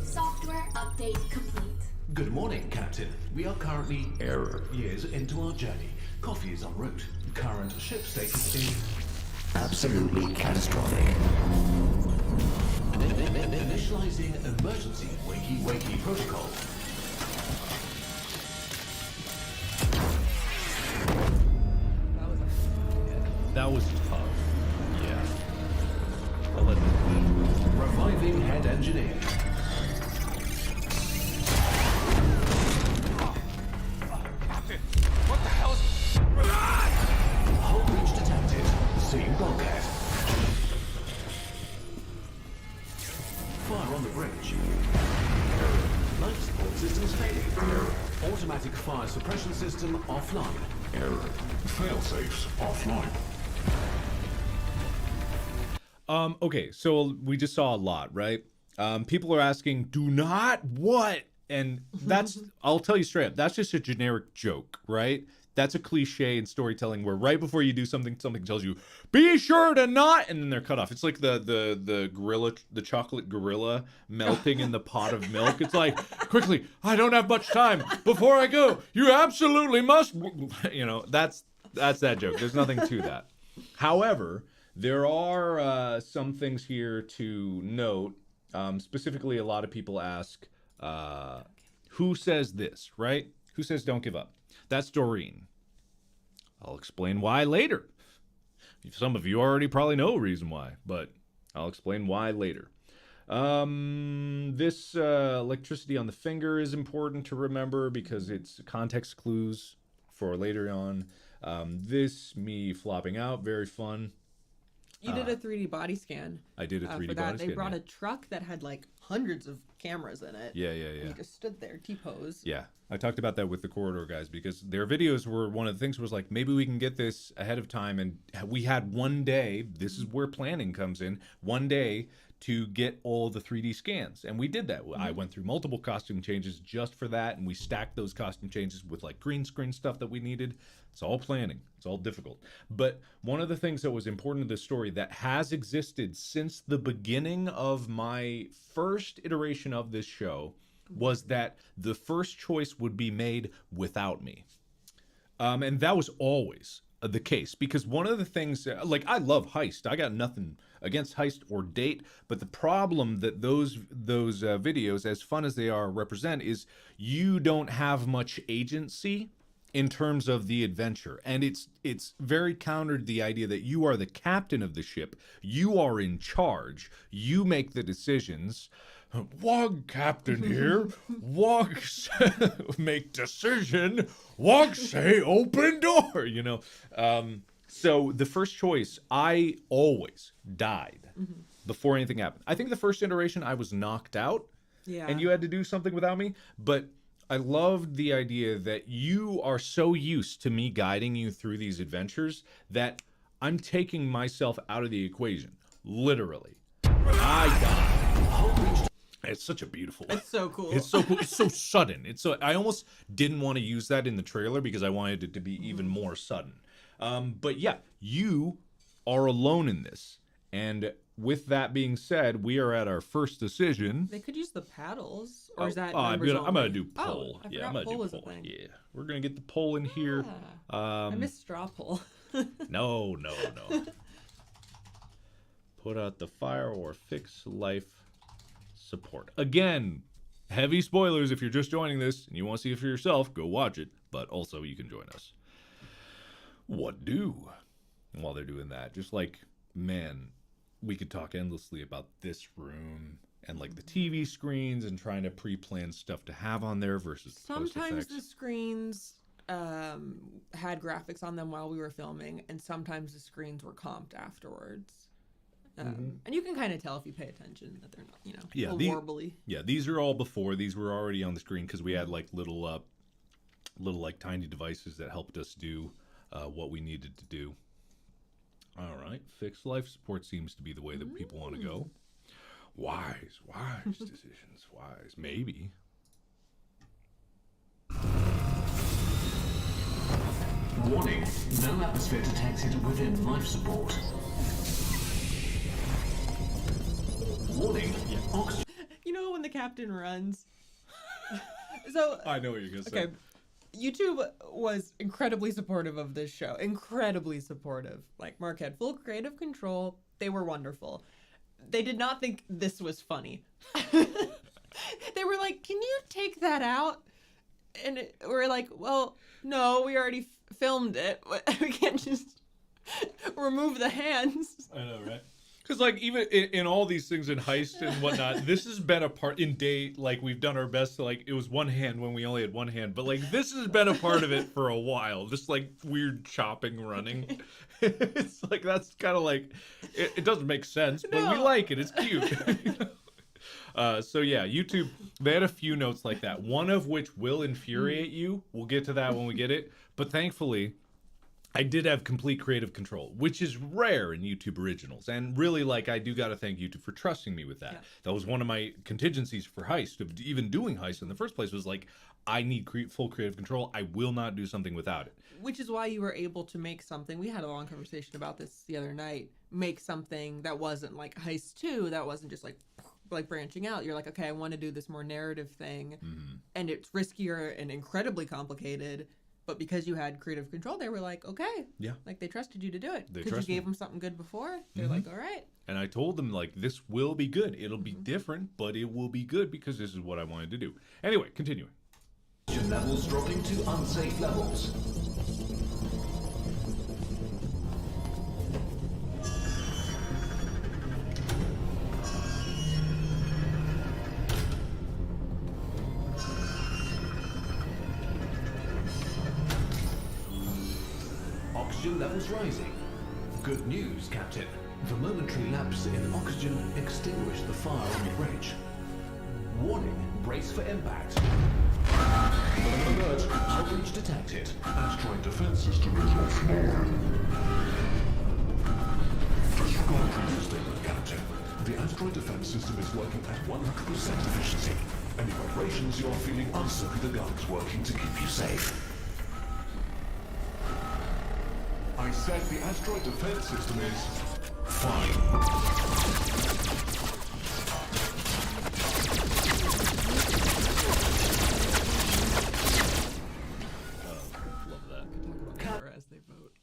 Software update complete. Good morning, Captain. We are currently years into our journey. Coffee is en route. Current ship status is absolutely catastrophic. Initializing emergency wakey protocol. That was tough. Yeah. Reviving head engineer. on the bridge. Life support systems failing. Automatic fire suppression system offline. Failsafes offline. Okay, so we just saw a lot, right? People are asking, do not what? And that's, I'll tell you straight up, that's just a generic joke, right? That's a cliche in storytelling where right before you do something, something tells you, be sure to not, and then they're cut off. It's like the gorilla, the chocolate gorilla melting in the pot of milk. It's like, quickly, I don't have much time. Before I go, you absolutely must, you know, that's that joke. There's nothing to that. However, there are some things here to note. Specifically, a lot of people ask, who says this, right? Who says don't give up? That's Doreen. I'll explain why later. Some of you already probably know a reason why, but I'll explain why later. This electricity on the finger is important to remember because it's context clues for later on. This, me flopping out, very fun. You did a 3D body scan. I did a 3D for that. body scan. They brought yeah. a truck that had like hundreds of cameras in it. Yeah. And you just stood there, T-pose. Yeah, I talked about that with the Corridor guys because their videos were, one of the things was like, maybe we can get this ahead of time. And we had one day, this is where planning comes in, one day to get all the 3D scans. And we did that. I went through multiple costume changes just for that. And we stacked those costume changes with like green screen stuff that we needed. It's all planning. It's all difficult. But one of the things that was important to this story that has existed since the beginning of my first iteration of this show was that the first choice would be made without me. And that was always the case because one of the things, like I love Heist. I got nothing against Heist or Date, but the problem that those videos, as fun as they are, represent is you don't have much agency in terms of the adventure. And it's very counter to the idea that you are the captain of the ship. You are in charge. You make the decisions. Wog captain here. Wog make decision. Wog say open door, you know. So the first choice, I always died before anything happened. I think the first iteration I was knocked out. Yeah. And you had to do something without me. But I loved the idea that you are so used to me guiding you through these adventures that I'm taking myself out of the equation. Literally. I died. It's such a beautiful one. It's so cool. It's so cool. It's so sudden. I almost didn't want to use that in the trailer because I wanted it to be even more sudden. But yeah, you are alone in this. And with that being said, we are at our first decision. They could use the paddles, or is that I'm numbers gonna only? do pole. Oh, I Yeah, I'm forgot gonna pole do was a pole. thing. Yeah, we're gonna get the pole in here. I missed straw pole. No. Put out the fire or fix life support. Again, heavy spoilers if you're just joining this and you want to see it for yourself, go watch it. But also you can join us. What do? And while they're doing that, just like, man, we could talk endlessly about this room and like the TV screens and trying to pre-plan stuff to have on there versus Sometimes post the screens had graphics on them while we were filming, and sometimes the screens were comped afterwards. And you can kind of tell if you pay attention that they're not, a little warbly. Yeah, these are all before. These were already on the screen because we had like little like tiny devices that helped us do what we needed to do. All right, fixed life support seems to be the way that people want to go. Wise decisions, wise, maybe. Warning, no atmosphere detected within life support. Warning, oxygen. You know when the captain runs? So I know what you're gonna say. Okay, YouTube was incredibly supportive of this show. Incredibly supportive. Like, Mark had full creative control. They were wonderful. They did not think this was funny. They were like, can you take that out? And we're like, well, no, we already filmed it. We can't just remove the hands. I know, right? Because, like, even in all these things in Heist and whatnot, this has been a part in Date. Like, we've done our best to, like, it was one hand when we only had one hand. But, like, this has been a part of it for a while. This, like, weird chopping, running. It's like, that's kind of like, it doesn't make sense, but we like it. It's cute. So yeah, YouTube, they had a few notes like that, one of which will infuriate you. We'll get to that when we get it. But thankfully, I did have complete creative control, which is rare in YouTube originals. And really, like, I do got to thank YouTube for trusting me with that. Yeah. That was one of my contingencies for Heist, of even doing Heist in the first place, was like, I need full creative control. I will not do something without it. Which is why you were able to make something. We had a long conversation about this the other night. Make something that wasn't like Heist 2, that wasn't just like branching out. You're like, okay, I want to do this more narrative thing. And it's riskier and incredibly complicated. But because you had creative control, they were like, okay. Yeah. Like, they trusted you to do it. Because you gave them something good before. They're like, all right. And I told them, like, this will be good. It'll be different, but it will be good because this is what I wanted to do. Anyway, continuing. Levels dropping to unsafe levels. Oxygen levels rising. Good news, Captain. The momentary lapse in oxygen extinguished the fire on the bridge. Warning, brace for impact. Alert, outrage detected. Asteroid defense system is offline. Disregard previous statement, Captain. The asteroid defense system is working at 100% efficiency. Any vibrations you are feeling uncertain the gun's working to keep you safe. I said the asteroid defense system is fine.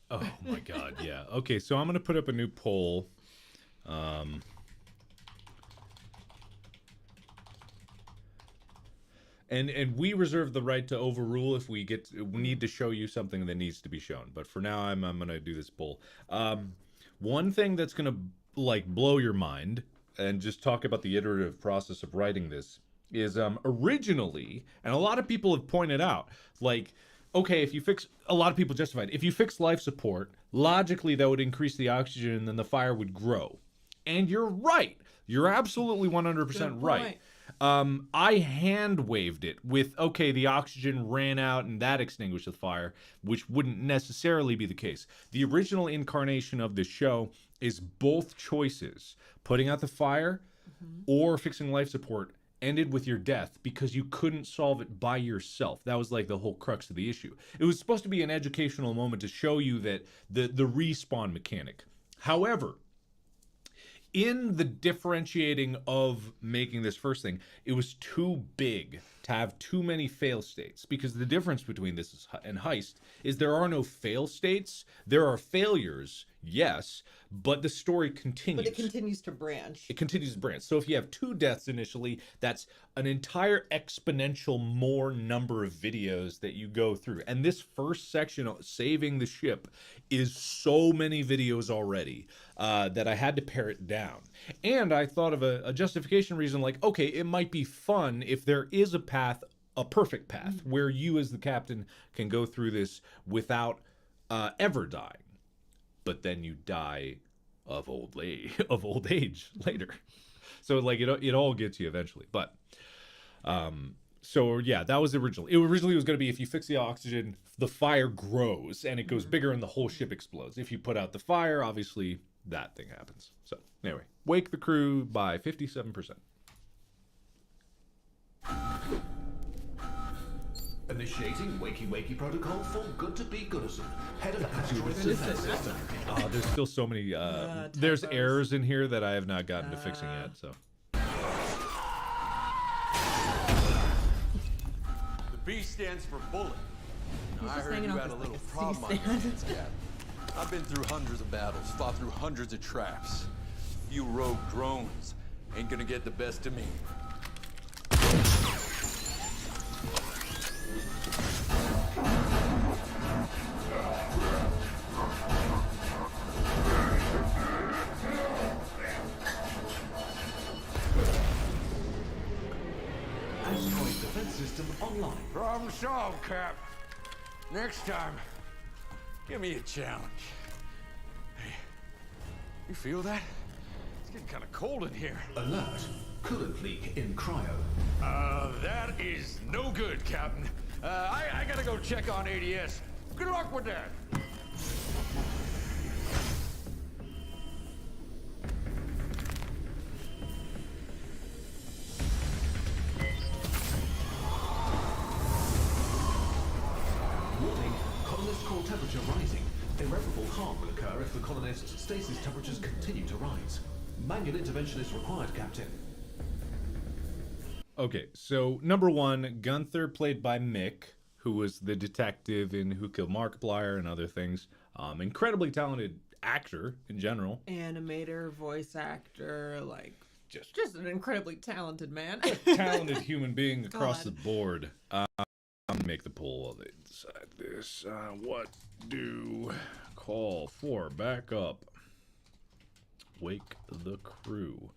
Oh my god, yeah. Okay, so I'm gonna put up a new poll. And we reserve the right to overrule if we need to show you something that needs to be shown. But for now, I'm gonna do this poll. One thing that's gonna like blow your mind and just talk about the iterative process of writing this is originally, and a lot of people have pointed out, like, okay, if you fix, a lot of people justified, if you fix life support, logically that would increase the oxygen and then the fire would grow. And you're right. You're absolutely 100% right. I hand waved it with, okay, the oxygen ran out and that extinguished the fire, which wouldn't necessarily be the case. The original incarnation of this show is both choices, putting out the fire or fixing life support, ended with your death because you couldn't solve it by yourself. That was like the whole crux of the issue. It was supposed to be an educational moment to show you that the respawn mechanic. However, in the differentiating of making this first thing, it was too big to have too many fail states, because the difference between this and Heist is there are no fail states. There are failures, yes, but the story continues. But it continues to branch. It continues to branch. So if you have 2 deaths initially, that's an entire exponential more number of videos that you go through. And this first section, saving the ship, is so many videos already that I had to pare it down. And I thought of a justification reason, like, okay, it might be fun if there is a path, a perfect path, where you as the captain can go through this without ever dying. But then you die of old age later. So like it all gets you eventually. But so yeah, that was original. It originally was going to be if you fix the oxygen, the fire grows and it goes bigger and the whole ship explodes. If you put out the fire, obviously that thing happens. So anyway, wake the crew by 57%. Initiating wakey protocol for good to be Goodison, head of asteroid defense system. Oh, there's still so many. There's errors in here that I have not gotten to fixing yet. So the B stands for bullet. Now, I heard you had a little problem on your hands, Cap. I've been through hundreds of battles, fought through hundreds of traps. You rogue drones ain't gonna get the best of me. Asteroid defense system online. Problem solved, Cap. Next time, give me a challenge. Hey, you feel that? It's getting kind of cold in here. Alert. Coolant leak in cryo. That is no good, Captain. I gotta go check on ADS. Good luck with that. Warning, colonist core temperature rising. Irreparable harm will occur if the colonist's stasis temperatures continue to rise. Manual intervention is required, Captain. Okay, so number one, Gunther, played by Mick, who was the detective in Who Killed Markiplier and other things. Incredibly talented actor in general. Animator, voice actor, like just an incredibly talented man. Talented human being across the board. I'm gonna make the poll inside this. What do call for backup? Wake the crew.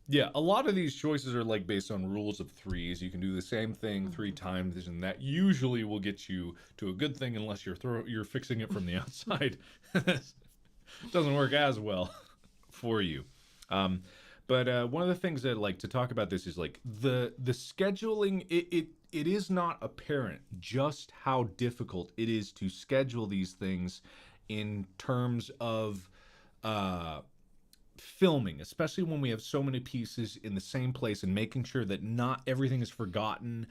Yeah, a lot of these choices are like based on rules of threes. You can do the same thing 3 times, and that usually will get you to a good thing, unless you're fixing it from the outside. Doesn't work as well for you. But one of the things that I like to talk about this is like the scheduling. It is not apparent just how difficult it is to schedule these things in terms of filming, especially when we have so many pieces in the same place, and making sure that not everything is forgotten.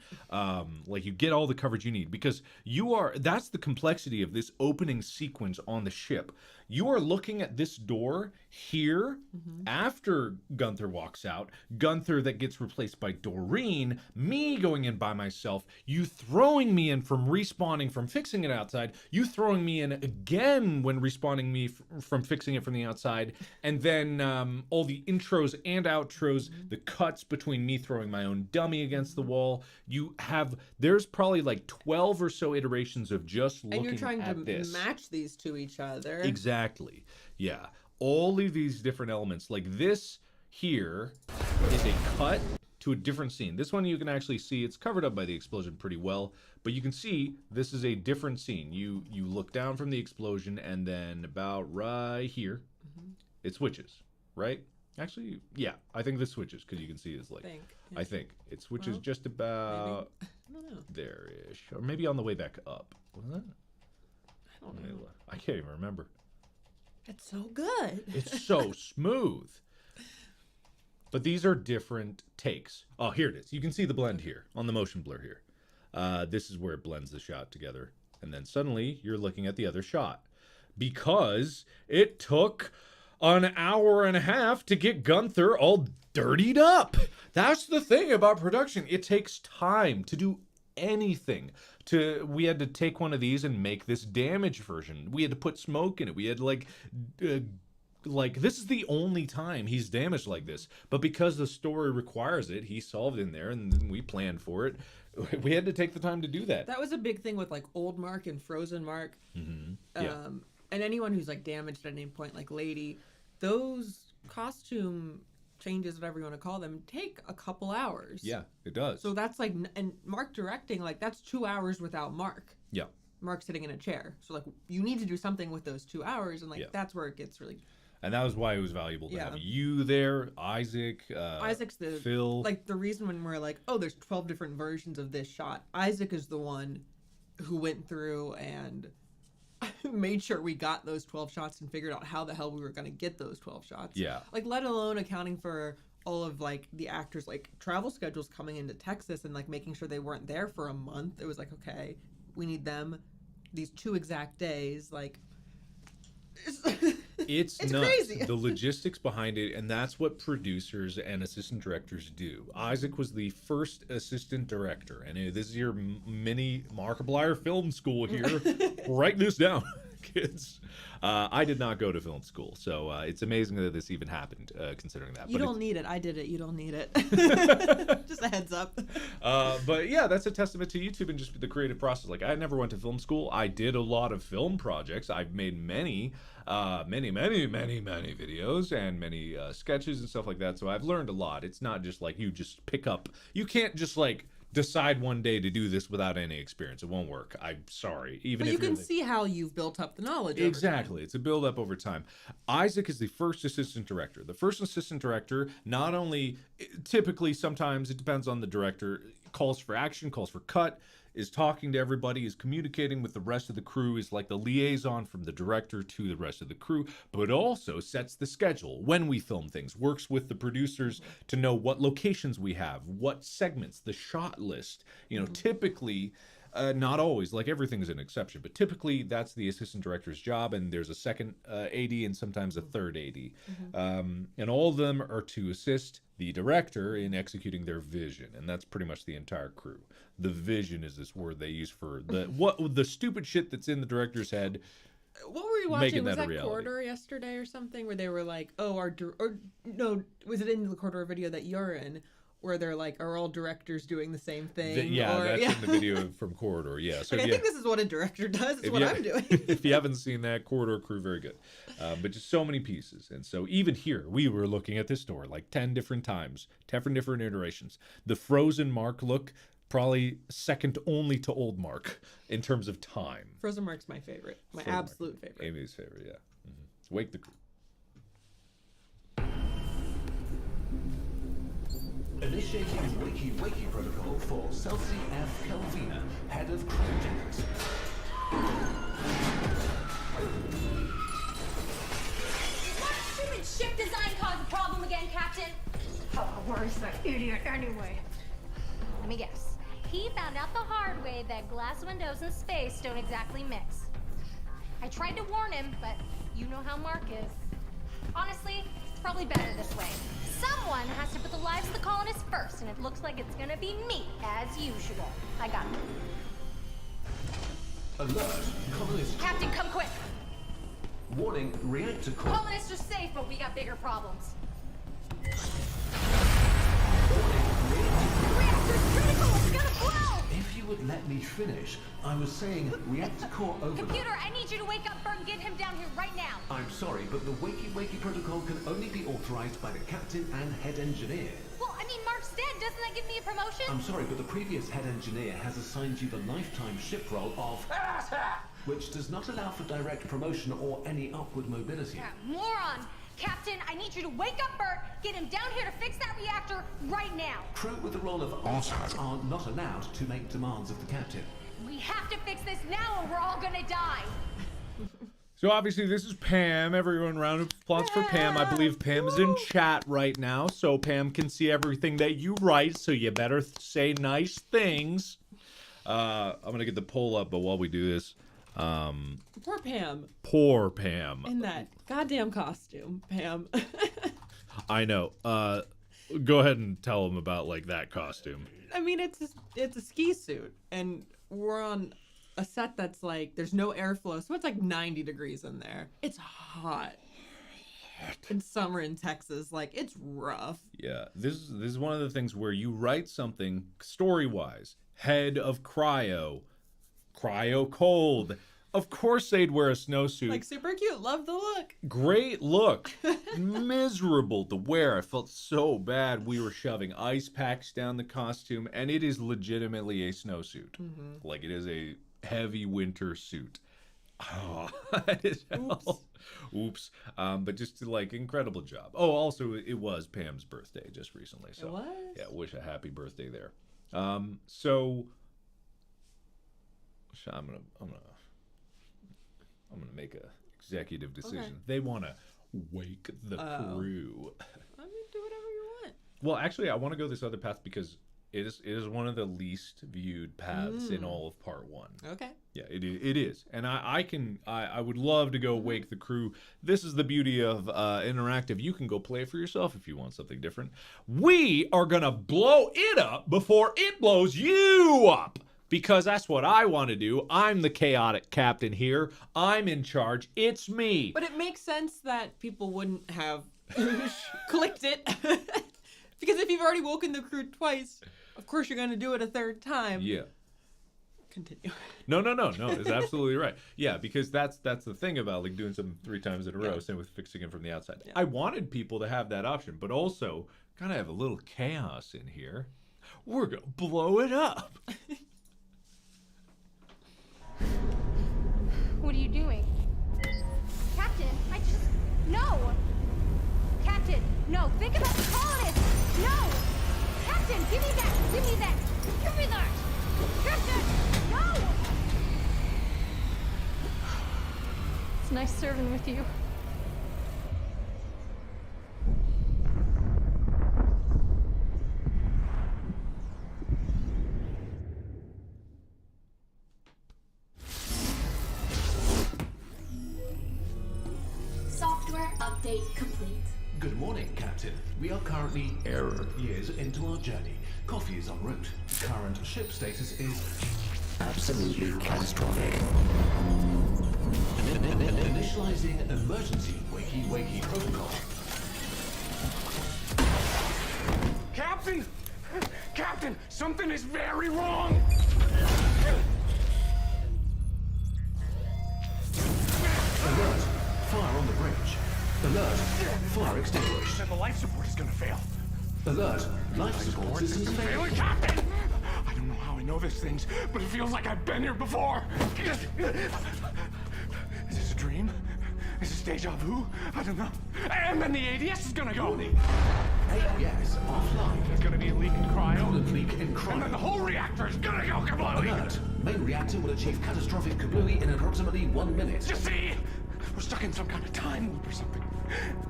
Like you get all the coverage you need, because that's the complexity of this opening sequence on the ship. You are looking at this door here after Gunther walks out, Gunther that gets replaced by Doreen, me going in by myself, you throwing me in from respawning from fixing it outside, you throwing me in again when respawning me from fixing it from the outside, and then all the intros and outros, the cuts between me throwing my own dummy against the wall. There's probably like 12 or so iterations of just looking at this. And you're trying to match these to each other. Exactly. Yeah. All of these different elements, like this here is a cut to a different scene. This one you can actually see, it's covered up by the explosion pretty well, but you can see this is a different scene. You look down from the explosion, and then about right here, it switches, right? Actually, yeah, I think this switches, because you can see it's like, I think it switches just about there-ish, or maybe on the way back up. Was that? I don't know. I can't even remember. It's so good. It's so smooth. But these are different takes. Oh, here it is. You can see the blend here on the motion blur here. This is where it blends the shot together. And then suddenly you're looking at the other shot, because it took an hour and a half to get Gunther all dirtied up. That's the thing about production. It takes time to do anything. We had to take one of these and make this damaged version. We had to put smoke in it. We had like this is the only time he's damaged like this. But because the story requires it, he solved in there, and then we planned for it. We had to take the time to do that. That was a big thing with like Old Mark and Frozen Mark. Yeah. And anyone who's like damaged at any point, like Lady, those costume changes, whatever you want to call them, take a couple hours. Yeah, it does. So that's like, and Mark directing, like that's 2 hours without Mark. Yeah. Mark sitting in a chair. So like you need to do something with those 2 hours, and like that's where it gets really. And that was why it was valuable to have you there, Isaac, Isaac's the Phil. Like the reason when we're like, oh, there's 12 different versions of this shot. Isaac is the one who went through and made sure we got those 12 shots and figured out how the hell we were going to get those 12 shots. Yeah. Like let alone accounting for all of like the actors like travel schedules coming into Texas and like making sure they weren't there for a month. It was like, okay, we need them these 2 exact days, like it's nuts. Crazy. The logistics behind it, and that's what producers and assistant directors do. Isaac was the first assistant director, and this is your mini Markiplier film school here. Write this down, kids. I did not go to film school, so it's amazing that this even happened, considering that. You don't need it. I did it. You don't need it. Just a heads up. But yeah, that's a testament to YouTube and just the creative process. Like, I never went to film school. I did a lot of film projects. I've made many videos and many sketches and stuff like that. So I've learned a lot. It's not just like you just pick up. You can't just like decide one day to do this without any experience. It won't work. I'm sorry. Even but if you can see how you've built up the knowledge. Over exactly. time. It's a build up over time. Isaac is the first assistant director. The first assistant director not only typically sometimes it depends on the director, calls for action, calls for cut, is talking to everybody, is communicating with the rest of the crew, is like the liaison from the director to the rest of the crew, but also sets the schedule when we film things, works with the producers to know what locations we have, what segments, the shot list. You know, typically, not always, like everything is an exception, but typically that's the assistant director's job, and there's a second AD and sometimes a third AD. And all of them are to assist the director in executing their vision, and that's pretty much the entire crew. The vision is this word they use for the stupid shit that's in the director's head. What were you watching? Was that Corridor yesterday or something where they were like, oh, or no, was it in the Corridor video that you're in? Where they're like, are all directors doing the same thing? That's in the video from Corridor. Yeah, so I think this is what a director does. It's what I'm doing. If you haven't seen that, Corridor crew, very good. But just so many pieces. And so even here, we were looking at this store like 10 different times, 10 different iterations. The frozen Mark look, probably second only to old Mark in terms of time. Frozen Mark's my favorite. My absolute favorite. Amy's favorite, yeah. Wake the crew. Initiating wakey protocol for Celsi F. Kelvina, head of cryogenics. What stupid ship design caused the problem again, Captain? Oh, where's that idiot anyway? Let me guess. He found out the hard way that glass windows in space don't exactly mix. I tried to warn him, but you know how Mark is. Honestly, it's probably better this way. Someone has to put the lives of the colonists first, and it looks like it's gonna be me, as usual. I got it. Alert, colonists. Captain, come quick! Warning, reactor core. Colonists are safe, but we got bigger problems. Reactor's critical! It's gonna blow! If you would let me finish, I was saying reactor core over. Computer, I need you to wake up Bert and get him down here right now. I'm sorry, but the wakey protocol can only be authorized by the captain and head engineer. Well, I mean, Mark's dead. Doesn't that give me a promotion? I'm sorry, but the previous head engineer has assigned you the lifetime ship role of... which does not allow for direct promotion or any upward mobility. Yeah, moron! Captain, I need you to wake up Bert, get him down here to fix that reactor right now. Crew with the role of officers are not allowed to make demands of the captain. We have to fix this now or we're all gonna die. So obviously this is Pam. Everyone round of applause for Pam. I believe Pam is in chat right now, so Pam can see everything that you write, so you better say nice things. I'm gonna get the poll up, but while we do this, poor Pam. Poor Pam. In that goddamn costume, Pam. I know. Go ahead and tell them about like that costume. I mean, it's a ski suit, and we're on a set that's like there's no airflow, so it's like 90 degrees in there. It's hot. In summer in Texas, like it's rough. Yeah, this is one of the things where you write something story-wise. Head of cryo cold. Of course they'd wear a snowsuit. Like super cute. Love the look. Great look. Miserable to wear. I felt so bad. We were shoving ice packs down the costume, and it is legitimately a snowsuit. Like it is a heavy winter suit. Oh, that is hell. Oops. But just like incredible job. Oh, also it was Pam's birthday just recently. So it was? Yeah, wish a happy birthday there. So I'm gonna make a executive decision. Okay. They want to wake the crew. I mean, do whatever you want. Well, actually, I want to go this other path because it is one of the least viewed paths in all of part one. Okay. Yeah, it is, and I would love to go wake the crew. This is the beauty of interactive. You can go play it for yourself if you want something different. We are gonna blow it up before it blows you up. Because that's what I want to do. I'm the chaotic captain here. I'm in charge. It's me. But it makes sense that people wouldn't have clicked it. Because if you've already woken the crew twice, of course you're going to do it a third time. Yeah. Continue. No. It's absolutely right. Yeah, because that's the thing about like doing something 3 times in a row, same with fixing it from the outside. Yeah. I wanted people to have that option, but also kind of have a little chaos in here. We're gonna blow it up. What are you doing? Captain, no! Captain, no, think about the colonists! No! Captain, give me that! Give me that! Give me that! Captain, no! It's nice serving with you. Software update complete. Good morning, Captain. We are currently years into our journey. Coffee is en route. Current ship status is Absolutely catastrophic. Initializing emergency wakey protocol. Captain! Captain, something is very wrong! Alert! Fire on the bridge. Alert! Fire extinguished. The life support is gonna fail. Alert! Life support systems failing. Captain! I don't know how I know these things, but it feels like I've been here before. Is this a dream? Is this deja vu? I don't know. And then the ADS is gonna go. Warning. ADS offline. There's gonna be a leak in cryo. Coolant leak in cryo. And then the whole reactor is gonna go kablooey. Alert! Main reactor will achieve catastrophic kablooey in approximately 1 minute. You see? We're stuck in some kind of time loop or something.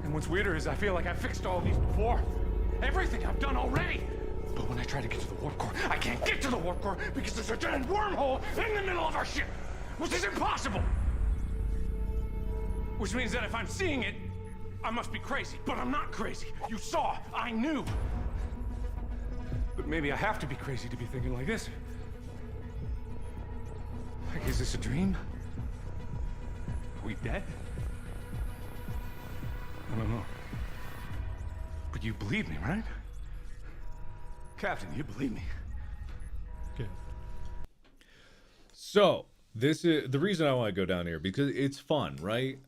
And what's weirder is I feel like I've fixed all these before. Everything I've done already. But when I try to get to the warp core, I can't get to the warp core because there's a giant wormhole in the middle of our ship, which is impossible. Which means that if I'm seeing it, I must be crazy. But I'm not crazy. You saw. I knew. But maybe I have to be crazy to be thinking like this. Like, is this a dream? Are we dead? I don't know. But you believe me, right? Captain, you believe me. Okay. So, this is the reason I want to go down here, because it's fun, right?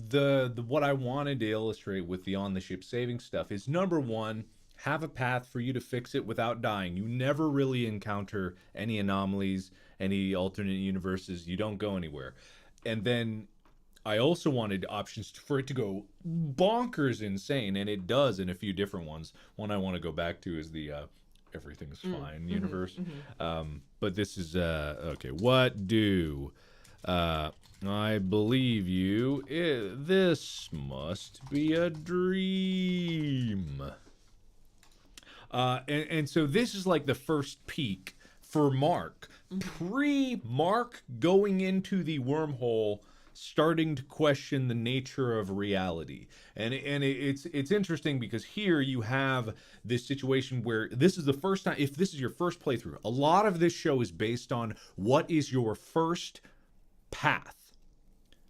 The what I wanted to illustrate with the on the ship saving stuff is, number one, have a path for you to fix it without dying. You never really encounter any anomalies, any alternate universes. You don't go anywhere. And then I also wanted options for it to go bonkers insane, and it does in a few different ones. One I want to go back to is the everything's fine universe. But this is okay. What do I believe you? This must be a dream. And so this is like the first peek for Mark, pre-Mark going into the wormhole, starting to question the nature of reality. And it's interesting because here you have this situation where this is the first time, if this is your first playthrough, a lot of this show is based on what is your first path.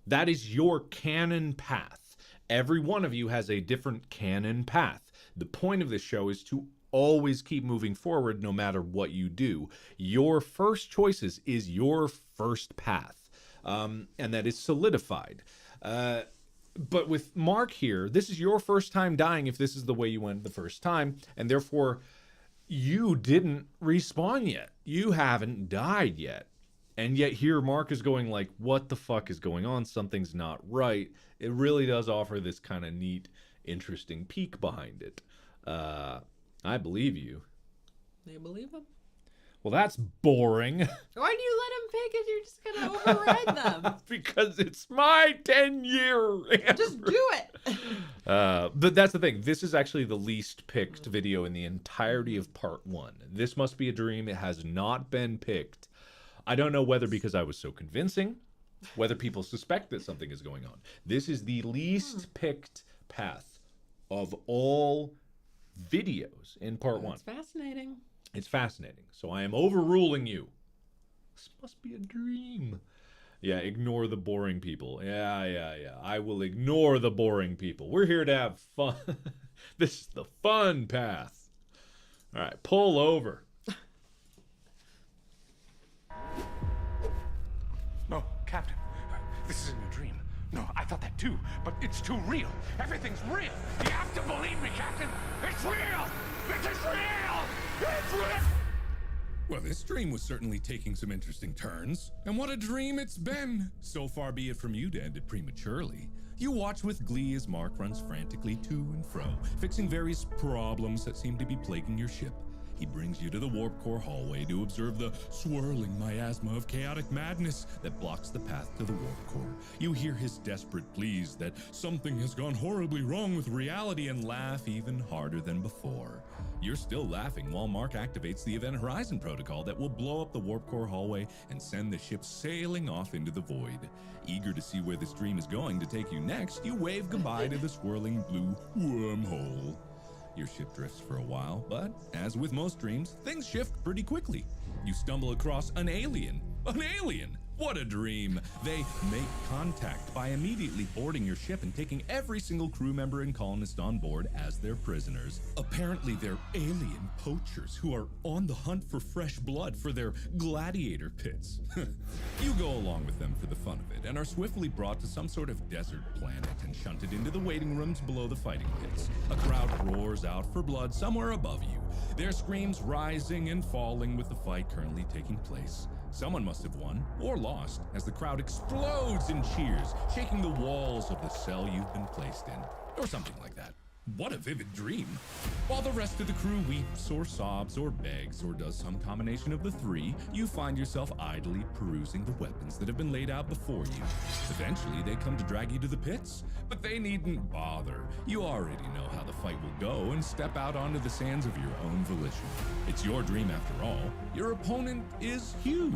That is your canon path. Every one of you has a different canon path. The point of this show is to always keep moving forward no matter what you do. Your first choices is your first path. And that is solidified. But with Mark here, this is your first time dying if this is the way you went the first time, and therefore you didn't respawn yet. You haven't died yet. And yet here Mark is going like, what the fuck is going on? Something's not right. It really does offer this kind of neat, interesting peek behind it. I believe you. They believe him? Well, that's boring. Why do you let him pick if you're just going to override them? Because it's my 10-year. Just do it. But that's the thing. This is actually the least picked video in the entirety of part 1. This must be a dream. It has not been picked. I don't know whether because I was so convincing, whether people suspect that something is going on. This is the least picked path of all videos in part 1. It's fascinating. It's fascinating. So I am overruling you. This must be a dream. Yeah, ignore the boring people. Yeah. I will ignore the boring people. We're here to have fun. This is the fun path. All right, pull over. No, Captain. This isn't a dream. No, I thought that too, but it's too real. Everything's real. You have to believe me, Captain. It's real. This is real. It's real. This dream was certainly taking some interesting turns. And what a dream it's been! So far be it from you to end it prematurely. You watch with glee as Mark runs frantically to and fro, fixing various problems that seem to be plaguing your ship. He brings you to the warp core hallway to observe the swirling miasma of chaotic madness that blocks the path to the warp core. You hear his desperate pleas that something has gone horribly wrong with reality and laugh even harder than before. You're still laughing while Mark activates the Event Horizon protocol that will blow up the warp core hallway and send the ship sailing off into the void. Eager to see where this dream is going to take you next, you wave goodbye to the swirling blue wormhole. Your ship drifts for a while, but as with most dreams, things shift pretty quickly. You stumble across an alien. An alien! What a dream! They make contact by immediately boarding your ship and taking every single crew member and colonist on board as their prisoners. Apparently, they're alien poachers who are on the hunt for fresh blood for their gladiator pits. You go along with them for the fun of it and are swiftly brought to some sort of desert planet and shunted into the waiting rooms below the fighting pits. A crowd roars out for blood somewhere above you, their screams rising and falling with the fight currently taking place. Someone must have won, or lost, as the crowd explodes in cheers, shaking the walls of the cell you've been placed in, or something like that. What a vivid dream. While the rest of the crew weeps or sobs or begs or does some combination of the three, you find yourself idly perusing the weapons that have been laid out before you. Eventually, they come to drag you to the pits, but they needn't bother. You already know how the fight will go and step out onto the sands of your own volition. It's your dream after all. Your opponent is huge.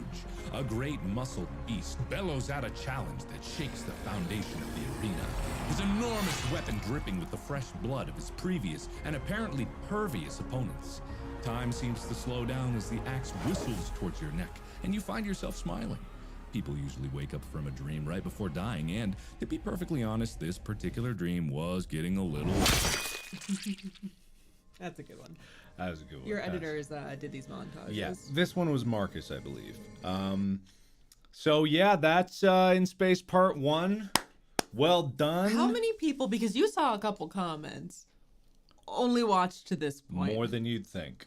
A great muscled beast bellows out a challenge that shakes the foundation of the arena. His enormous weapon dripping with the fresh blood of his previous and apparently pervious opponents. Time seems to slow down as the axe whistles towards your neck, and you find yourself smiling. People usually wake up from a dream right before dying, and to be perfectly honest, this particular dream was getting a little... That's a good one. That was a good one. Your editors did these montages. Yeah, this one was Marcus, I believe. So yeah, that's In Space Part 1. Well done. How many people, because you saw a couple comments, only watched to this point? More than you'd think.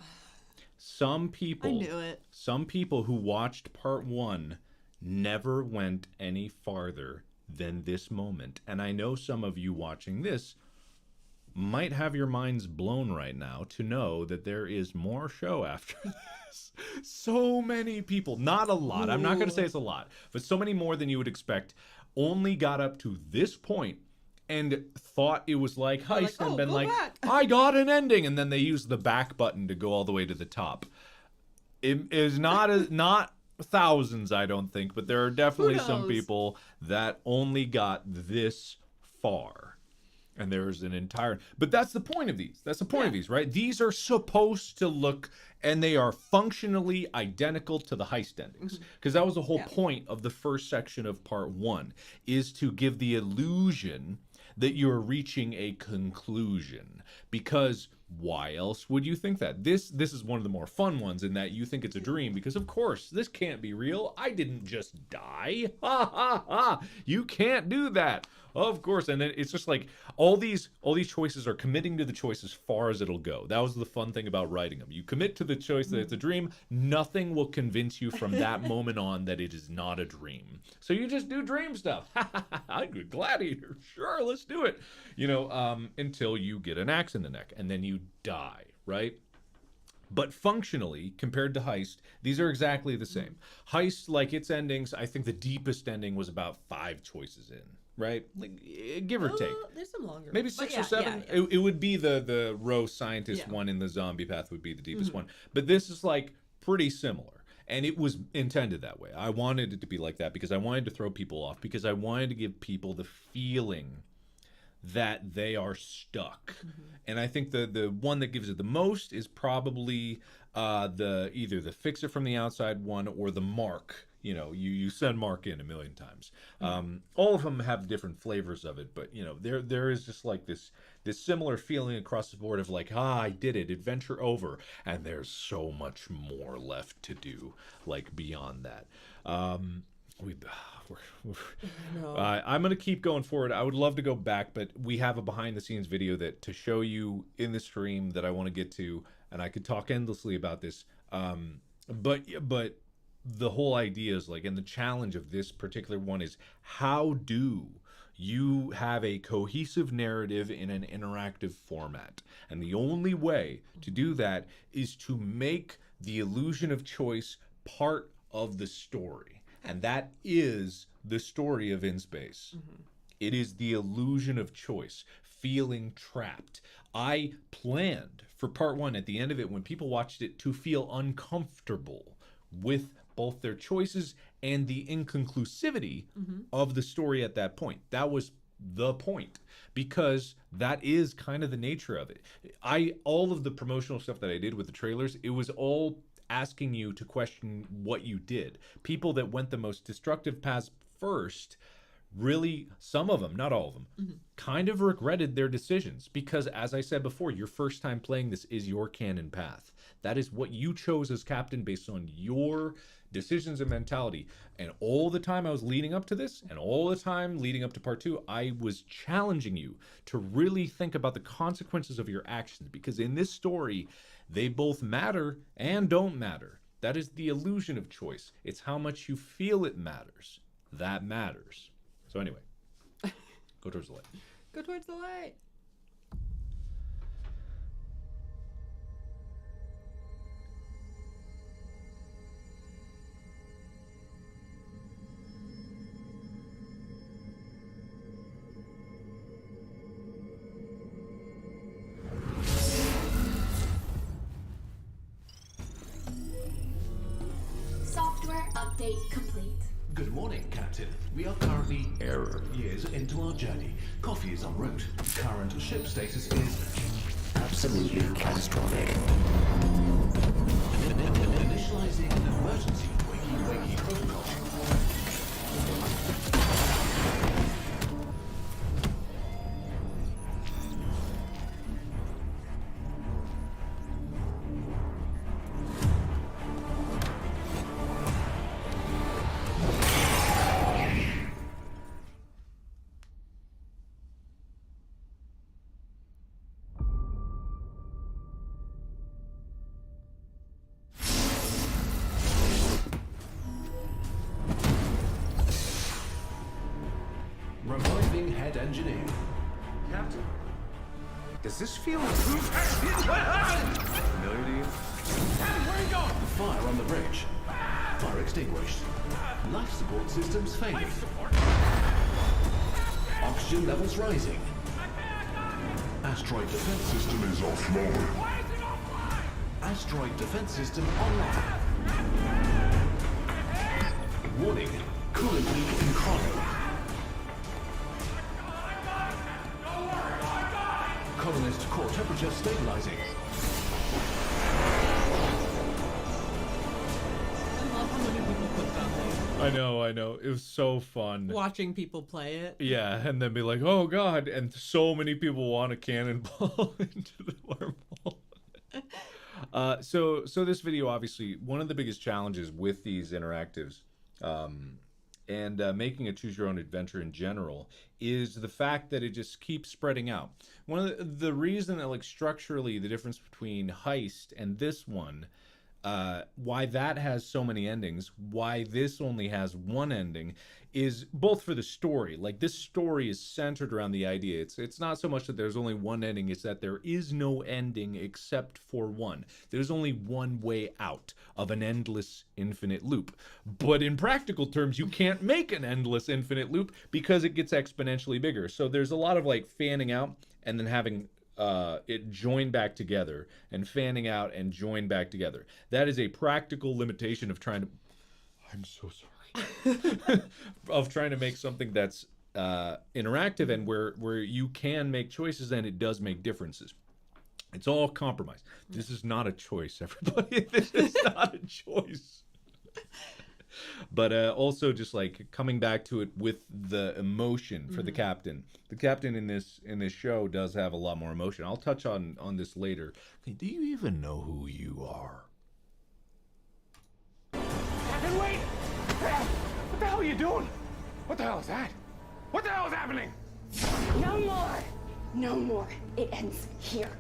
Some people... I knew it. Some people who watched Part 1 never went any farther than this moment. And I know some of you watching this might have your minds blown right now to know that there is more show after this. So many people, not a lot, I'm not going to say it's a lot, but so many more than you would expect only got up to this point and thought it was like Heist and been like, I got an ending, and then they used the back button to go all the way to the top. It is not thousands, I don't think, but there are definitely some people that only got this far. And there's an entire... But that's the point of these. That's the point of these, right? These are supposed to look... And they are functionally identical to the heist endings. Because that was the whole point of the first section of Part 1, is to give the illusion that you're reaching a conclusion. Because why else would you think that? This is one of the more fun ones in that you think it's a dream. Because, of course, this can't be real. I didn't just die. Ha, ha, ha. You can't do that. Of course. And then it's just like all these choices are committing to the choice as far as it'll go. That was the fun thing about writing them. You commit to the choice that it's a dream. Nothing will convince you from that moment on that it is not a dream. So you just do dream stuff. I'm a gladiator. Sure, let's do it. You know, until you get an axe in the neck and then you die, right? But functionally, compared to Heist, these are exactly the same. Heist, like its endings, I think the deepest ending was about 5 choices in. Right, like, give or take. There's some longer. Maybe 6 or 7. It would be the row scientist one in the zombie path would be the deepest one. But this is like pretty similar, and it was intended that way. I wanted it to be like that because I wanted to throw people off, because I wanted to give people the feeling that they are stuck. And I think the one that gives it the most is probably either the Fix It From the Outside one or the Mark. You know, you send Mark in a million times. All of them have different flavors of it, but you know, there is just like this similar feeling across the board of like, I did it, adventure over, and there's so much more left to do, like beyond that. I'm gonna keep going forward. I would love to go back, but we have a behind the scenes video that to show you in the stream that I want to get to, and I could talk endlessly about this. But the whole idea is like, and the challenge of this particular one is, how do you have a cohesive narrative in an interactive format? And the only way to do that is to make the illusion of choice part of the story. And that is the story of In Space. It is the illusion of choice, feeling trapped. I planned for part one, at the end of it, when people watched it, to feel uncomfortable with both their choices and the inconclusivity of the story at that point. That was the point, because that is kind of the nature of it. All of the promotional stuff that I did with the trailers, it was all asking you to question what you did. People that went the most destructive paths first, really, some of them, not all of them, kind of regretted their decisions, because, as I said before, your first time playing this is your canon path. That is what you chose as captain based on your decisions and mentality. And all the time I was leading up to this, and all the time leading up to part two, I was challenging you to really think about the consequences of your actions, because in this story, they both matter and don't matter. That is the illusion of choice. It's how much you feel it matters. That matters. So anyway, go towards the light. Go towards the light. Software update complete. Good morning, Captain. We are currently years into our journey. Coffee is en route. Current ship status is Absolutely catastrophic. initializing an emergency wakey protocol. Reviving head engineer. Captain, does this feel familiar to you? Where are you going? Fire on the bridge. Fire extinguished. Life support systems failing. Oxygen levels rising. Asteroid defense system is offline. Asteroid defense system online. Warning, coolant leak in chrono. Colonist core temperature stabilizing. I know. It was so fun. Watching people play it. Yeah, and then be like, oh god, and so many people want a cannonball into the wormhole. So this video, obviously, one of the biggest challenges with these interactives, and making a choose your own adventure in general, is the fact that it just keeps spreading out. One of the reason that, like, structurally the difference between Heist and this one, why that has so many endings, why this only has one ending, is both for the story. Like, this story is centered around the idea. It's not so much that there's only one ending, it's that there is no ending except for one. There's only one way out of an endless infinite loop. But in practical terms, you can't make an endless infinite loop because it gets exponentially bigger. So there's a lot of, like, fanning out and then having it join back together, and fanning out and join back together. That is a practical limitation of trying to... I'm so sorry. of trying to make something that's interactive and where you can make choices and it does make differences. It's all compromise. This is not a choice, everybody. This is not a choice. But also just like coming back to it with the emotion for the captain. The captain in this show does have a lot more emotion. I'll touch on this later. Okay, do you even know who you are? Captain, wait! What the hell are you doing? What the hell is that? What the hell is happening? No more. No more. It ends here.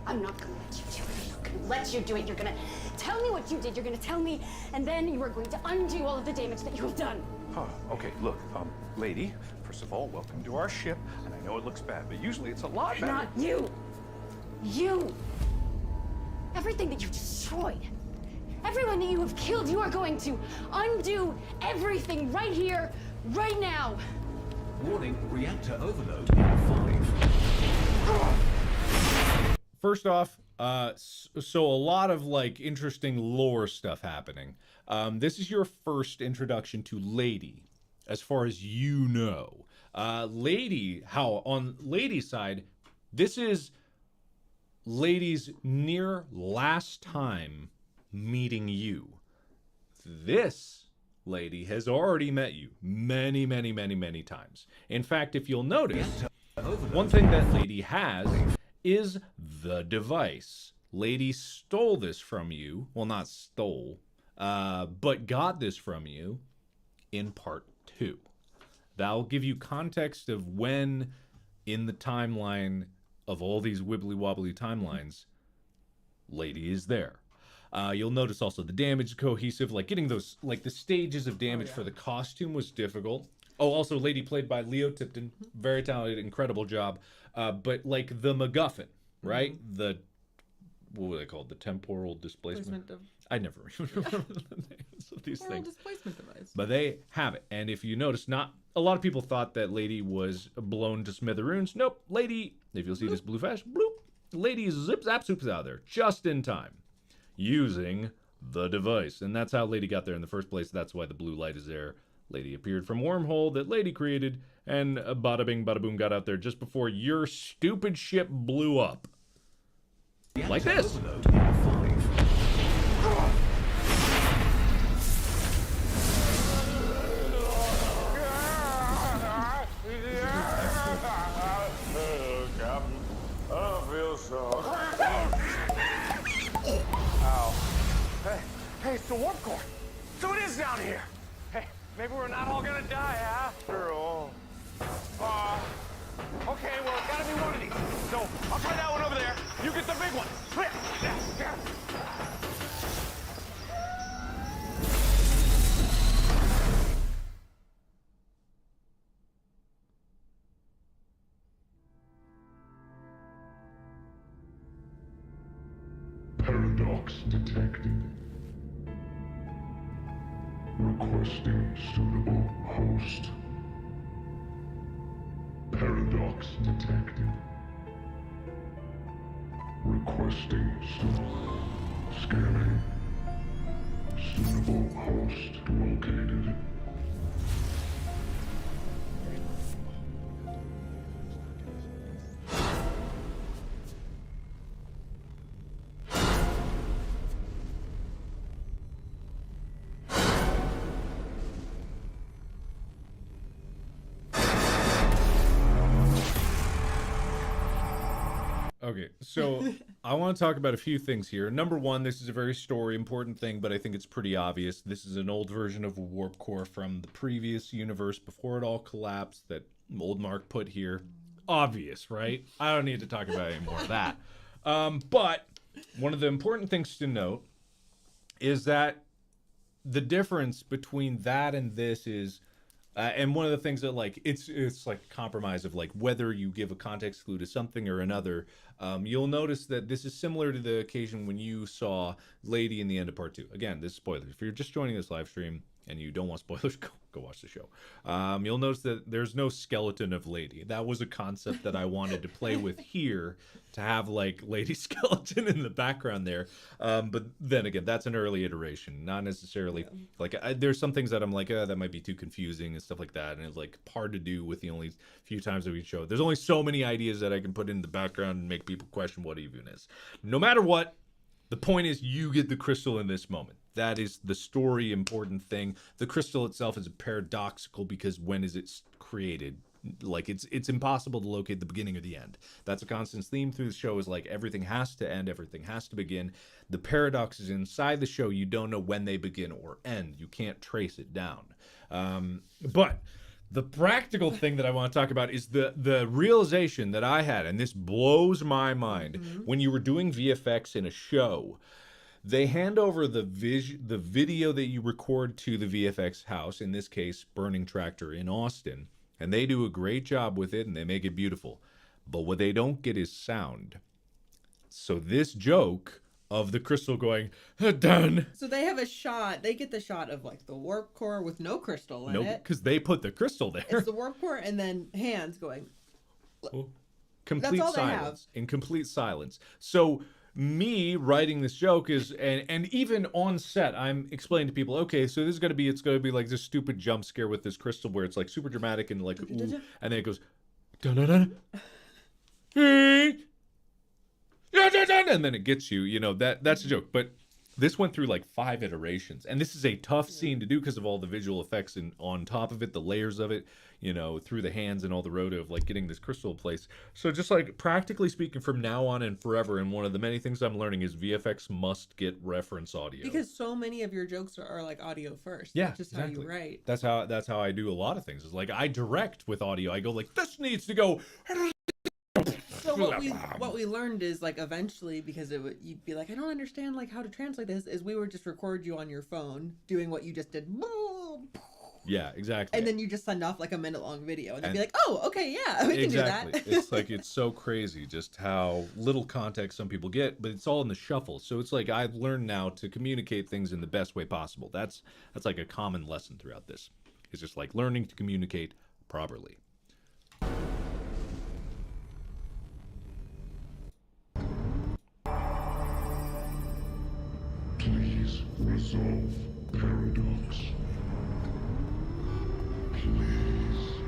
I'm not gonna let you do it. I'm not gonna let you do it. You're gonna Tell me what you did. You're gonna tell me, and then you are going to undo all of the damage that you have done. Okay, look, lady, first of all, welcome to our ship, and I know it looks bad, but usually it's a lot better. Not you. You. Everything that you destroyed. Everyone that you have killed, you are going to undo everything right here, right now. Warning, reactor overload in 5. First off, so a lot of like interesting lore stuff happening. This is your first introduction to Lady, as far as you know. Lady, how on Lady's side, this is Lady's near last time meeting you. This lady has already met you many, many, many, many times. In fact, if you'll notice, one thing that Lady has is the device. Lady stole this from you. Well, not stole, but got this from you in part 2. That'll give you context of when in the timeline of all these wibbly-wobbly timelines, Lady is there. You'll notice also the damage cohesive, like getting those, like the stages of damage for the costume was difficult. Oh, also Lady played by Leo Tipton, very talented, incredible job. But like the MacGuffin, right? The, what were they called? The temporal displacement? I never remember the names of these things. Displacement device. But they have it. And if you notice, not a lot of people thought that Lady was blown to smithereens. Nope. Lady, if you'll see this blue flash, bloop. Lady zip zap soups out of there just in time using the device. And that's how Lady got there in the first place. That's why the blue light is there. Lady appeared from wormhole that Lady created, and bada bing, bada boom got out there just before your stupid ship blew up. Like this. I feel so. Ow. Hey, it's the warp core. So it is down here. Hey, maybe we're not all gonna die after all. Okay, well, it's gotta be one of these. So I'll try that one over there. You get the big one. Yeah. Paradox detected. Requesting suitable host. Paradox detected. Requesting scanning. Suitable host located. Okay, so I want to talk about a few things here. Number one, this is a very important thing, but I think it's pretty obvious. This is an old version of a warp core from the previous universe before it all collapsed that old Mark put here. Obvious, right? I don't need to talk about any more of that. But one of the important things to note is that the difference between that and this is and one of the things that like it's like a compromise of like whether you give a context clue to something or another. You'll notice that this is similar to the occasion when you saw Lady in the end of part 2. Again, this is spoilers. If you're just joining this live stream and you don't want spoilers, go watch the show. You'll notice that there's no skeleton of Lady. That was a concept that I wanted to play with here, to have like Lady skeleton in the background there. But then again, that's an early iteration, not necessarily like there's some things that I'm like, that might be too confusing and stuff like that, and it's like hard to do with the only few times that we show it. There's only so many ideas that I can put in the background and make people question what even is. No matter what, the point is you get the crystal in this moment. That is the story important thing. The crystal itself is paradoxical because when is it created? Like it's impossible to locate the beginning or the end. That's a constant theme through the show, is like everything has to end, everything has to begin. The paradox is inside the show. You don't know when they begin or end. You can't trace it down. But the practical thing that I want to talk about is the realization that I had, and this blows my mind, when you were doing VFX in a show, They hand over the video that you record to the VFX house, in this case, Burning Tractor in Austin, and they do a great job with it and they make it beautiful. But what they don't get is sound. So this joke of the crystal going, done. So they have a shot. They get the shot of like the warp core with no crystal in Nope, it. because they put the crystal there. It's the warp core and then hands going. Complete That's all silence. In complete silence. So me writing this joke is, and even on set, I'm explaining to people, okay, so this is it's gonna be like this stupid jump scare with this crystal where it's like super dramatic and like, ooh, and then it goes, dun dun dun. And then it gets you, you know, that's a joke. But this went through like 5 iterations, and this is a tough scene to do because of all the visual effects and on top of it, the layers of it, you know, through the hands and all the rota of like getting this crystal in place. So just like practically speaking, from now on and forever, and one of the many things I'm learning is VFX must get reference audio, Because so many of your jokes are like audio first. yeah, That's just exactly. how you write. That's how I do a lot of things. It's like I direct with audio. I go like, this needs to go. So what we learned is like eventually, because you'd be like, I don't understand like how to translate this, is we would just record you on your phone doing what you just did. Yeah, exactly. And then you just send off like a minute-long video, and they'd be like, "Oh, okay, yeah, we can do that." It's like, it's so crazy just how little context some people get, but it's all in the shuffle. So it's like I've learned now to communicate things in the best way possible. That's like a common lesson throughout this. It's just like learning to communicate properly. Please resolve paradox. Please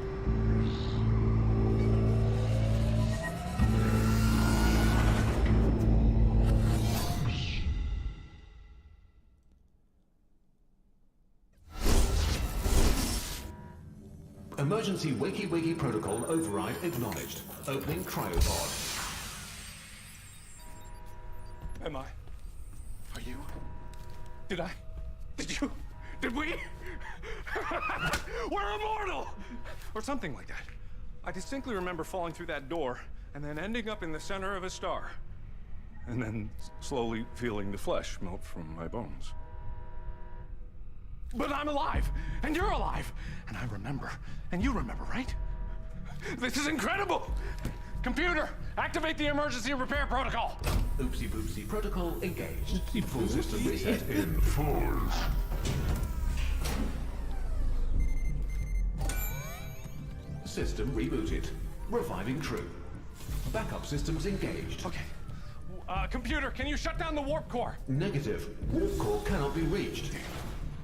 Emergency wakey protocol override acknowledged. Opening cryopod. Am I? Are you? Did I? Did you? Did we? We're immortal! Or something like that. I distinctly remember falling through that door and then ending up in the center of a star. And then slowly feeling the flesh melt from my bones. But I'm alive! And you're alive! And I remember. And you remember, right? This is incredible! Computer, activate the emergency repair protocol! Oopsie boopsie protocol engaged. Full system reset in 4. System rebooted. Reviving crew. Backup systems engaged. Okay. Computer, can you shut down the warp core? Negative. Warp core cannot be reached.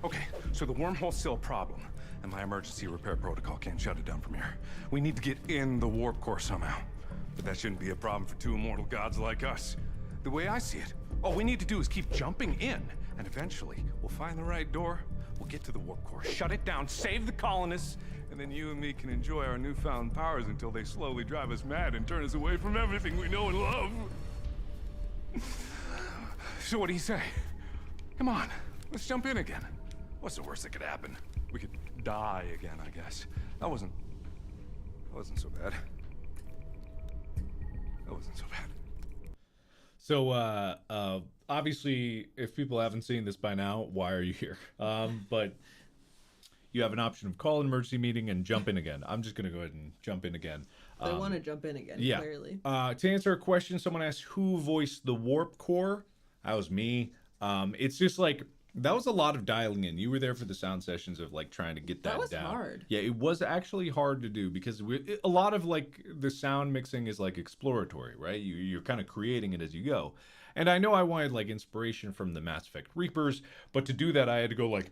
Okay, so the wormhole's still a problem, and my emergency repair protocol can't shut it down from here. We need to get in the warp core somehow. But that shouldn't be a problem for 2 immortal gods like us. The way I see it, all we need to do is keep jumping in, and eventually we'll find the right door, we'll get to the warp core, shut it down, save the colonists, and then you and me can enjoy our newfound powers until they slowly drive us mad and turn us away from everything we know and love. So what do you say? Come on, let's jump in again. What's the worst that could happen? We could die again, I guess. That wasn't so bad. That wasn't so bad. So, obviously, if people haven't seen this by now, why are you here? But you have an option of call an emergency meeting and jump in again. I'm just going to go ahead and jump in again. They want to jump in again, yeah. clearly. To answer a question, someone asked who voiced the warp core. That was me. It's just like, that was a lot of dialing in. You were there for the sound sessions of like trying to get that down. That was hard. Yeah, it was actually hard to do because a lot of like the sound mixing is like exploratory, right? You're kind of creating it as you go. And I know I wanted like inspiration from the Mass Effect Reapers, but to do that I had to go like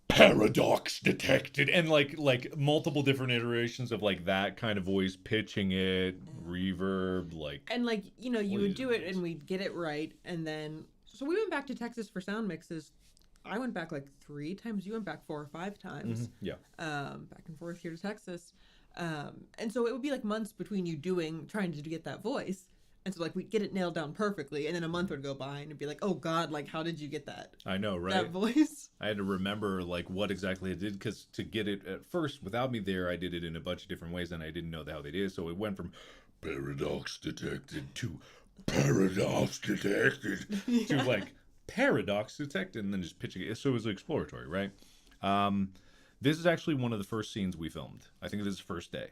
paradox detected and like multiple different iterations of like that kind of voice, pitching it, reverb, like. And like, you know, you would do it and we'd get it right, and then so we went back to Texas for sound mixes. I went back like 3 times. You went back 4 or 5 times. Mm-hmm. Yeah. Back and forth here to Texas. And so it would be like months between you trying to get that voice. And so like we'd get it nailed down perfectly, and then a month would go by and it'd be like, oh God, like how did you get that? I know, right? That voice. I had to remember like what exactly I did, because to get it at first without me there, I did it in a bunch of different ways and I didn't know how they did. So it went from paradox detected to paradox detected to like paradox detected, and then just pitching it. So it was exploratory, right? This is actually one of the first scenes we filmed. I think this is the first day.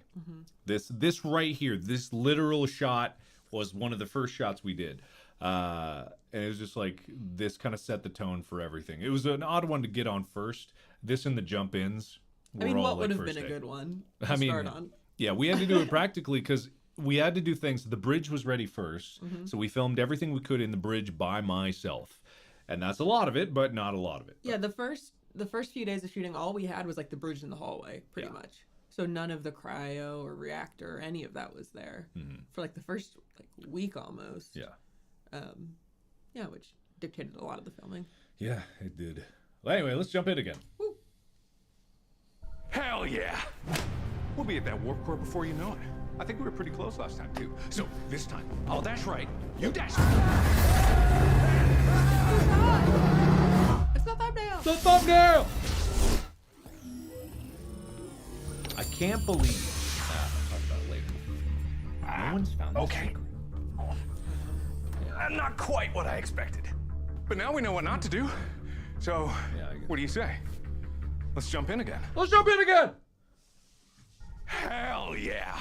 This right here, this literal shot was one of the first shots we did. And it was just like, this kind of set the tone for everything. It was an odd one to get on first. This and the jump ins. I mean, what would have been a good one to start on? Yeah, we had to do it practically because we had to do things. The bridge was ready first. So we filmed everything we could in the bridge by myself. And that's a lot of it, but not a lot of it. Yeah, the first few days of shooting, all we had was like the bridge in the hallway, pretty much. So none of the cryo or reactor or any of that was there for like the first like week almost. Yeah. Yeah, which dictated a lot of the filming. Yeah, it did. Well, anyway, let's jump in again. Woo. Hell yeah! We'll be at that warp core before you know it. I think we were pretty close last time, too. So, this time, I'll dash right, you dash It's the thumbnail! The thumbnail! I can't believe... I'll talk about it later. No one's found this okay. secret. Not quite what I expected. But now we know what not to do. So, what do you say? Let's jump in again. Let's jump in again! Hell yeah!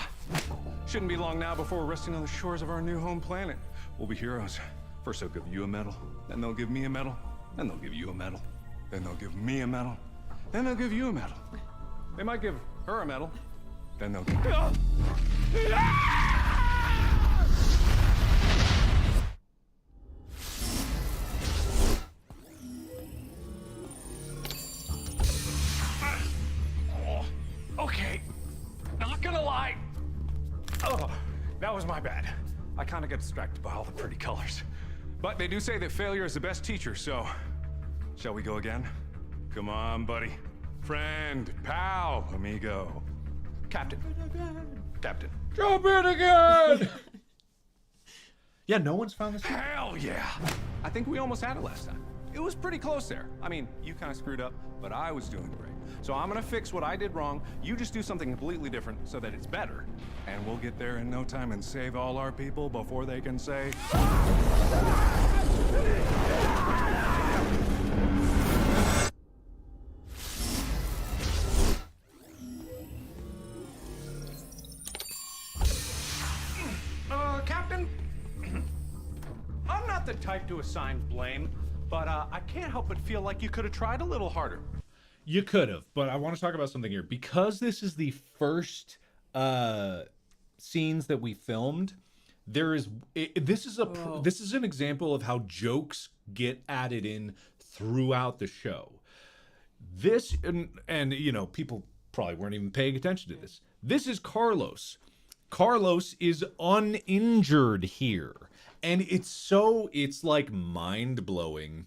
Shouldn't be long now before we're resting on the shores of our new home planet. We'll be heroes. First they'll give you a medal, then they'll give me a medal, then they'll give you a medal, then they'll give me a medal, then they'll give you a medal. They might give her a medal, then they'll give... Okay, not gonna lie. Oh, that was my bad. I kind of get distracted by all the pretty colors. But they do say that failure is the best teacher, so shall we go again? Come on, buddy. Friend, pal, amigo. Captain. Captain. Jump in again! Yeah, no one's found this. Hell yeah! I think we almost had it last time. It was pretty close there. I mean, you kind of screwed up, but I was doing great. So I'm gonna fix what I did wrong. You just do something completely different so that it's better. And we'll get there in no time and save all our people before they can say... Captain? I'm not the type to assign blame, but I can't help but feel like you could have tried a little harder. You could have, but I want to talk about something here. Because this is the first scenes that we filmed, this is an example of how jokes get added in throughout the show. This, and you know, people probably weren't even paying attention to this. This is Carlos. Carlos is uninjured here. And it's like mind-blowing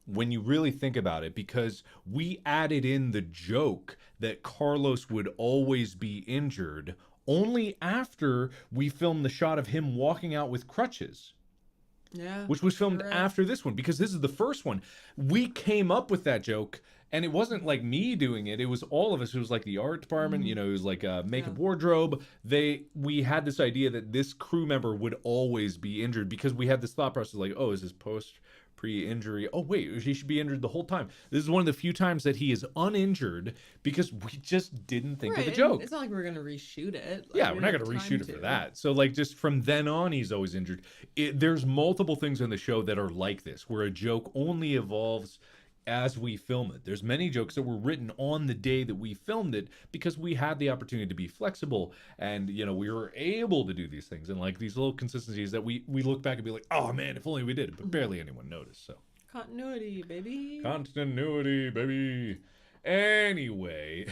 when you really think about it, because we added in the joke that Carlos would always be injured only after we filmed the shot of him walking out with crutches. Yeah. Which was filmed after this one, because this is the first one. We came up with that joke, and it wasn't like me doing it. It was all of us. It was like the art department, you know, it was like makeup, wardrobe. We had this idea that this crew member would always be injured, because we had this thought process like, oh, is this pre-injury? Oh, wait, he should be injured the whole time. This is one of the few times that he is uninjured because we just didn't think of the joke. It's not like we're going to reshoot it. Yeah, we're not going to reshoot it for that. So, like, just from then on, he's always injured. There's multiple things in the show that are like this, where a joke only evolves as we film it. There's many jokes that were written on the day that we filmed it because we had the opportunity to be flexible, and you know, we were able to do these things, and like these little consistencies that we look back and be like, oh man, if only we did, but barely anyone noticed. So continuity, baby. Continuity, baby. Anyway,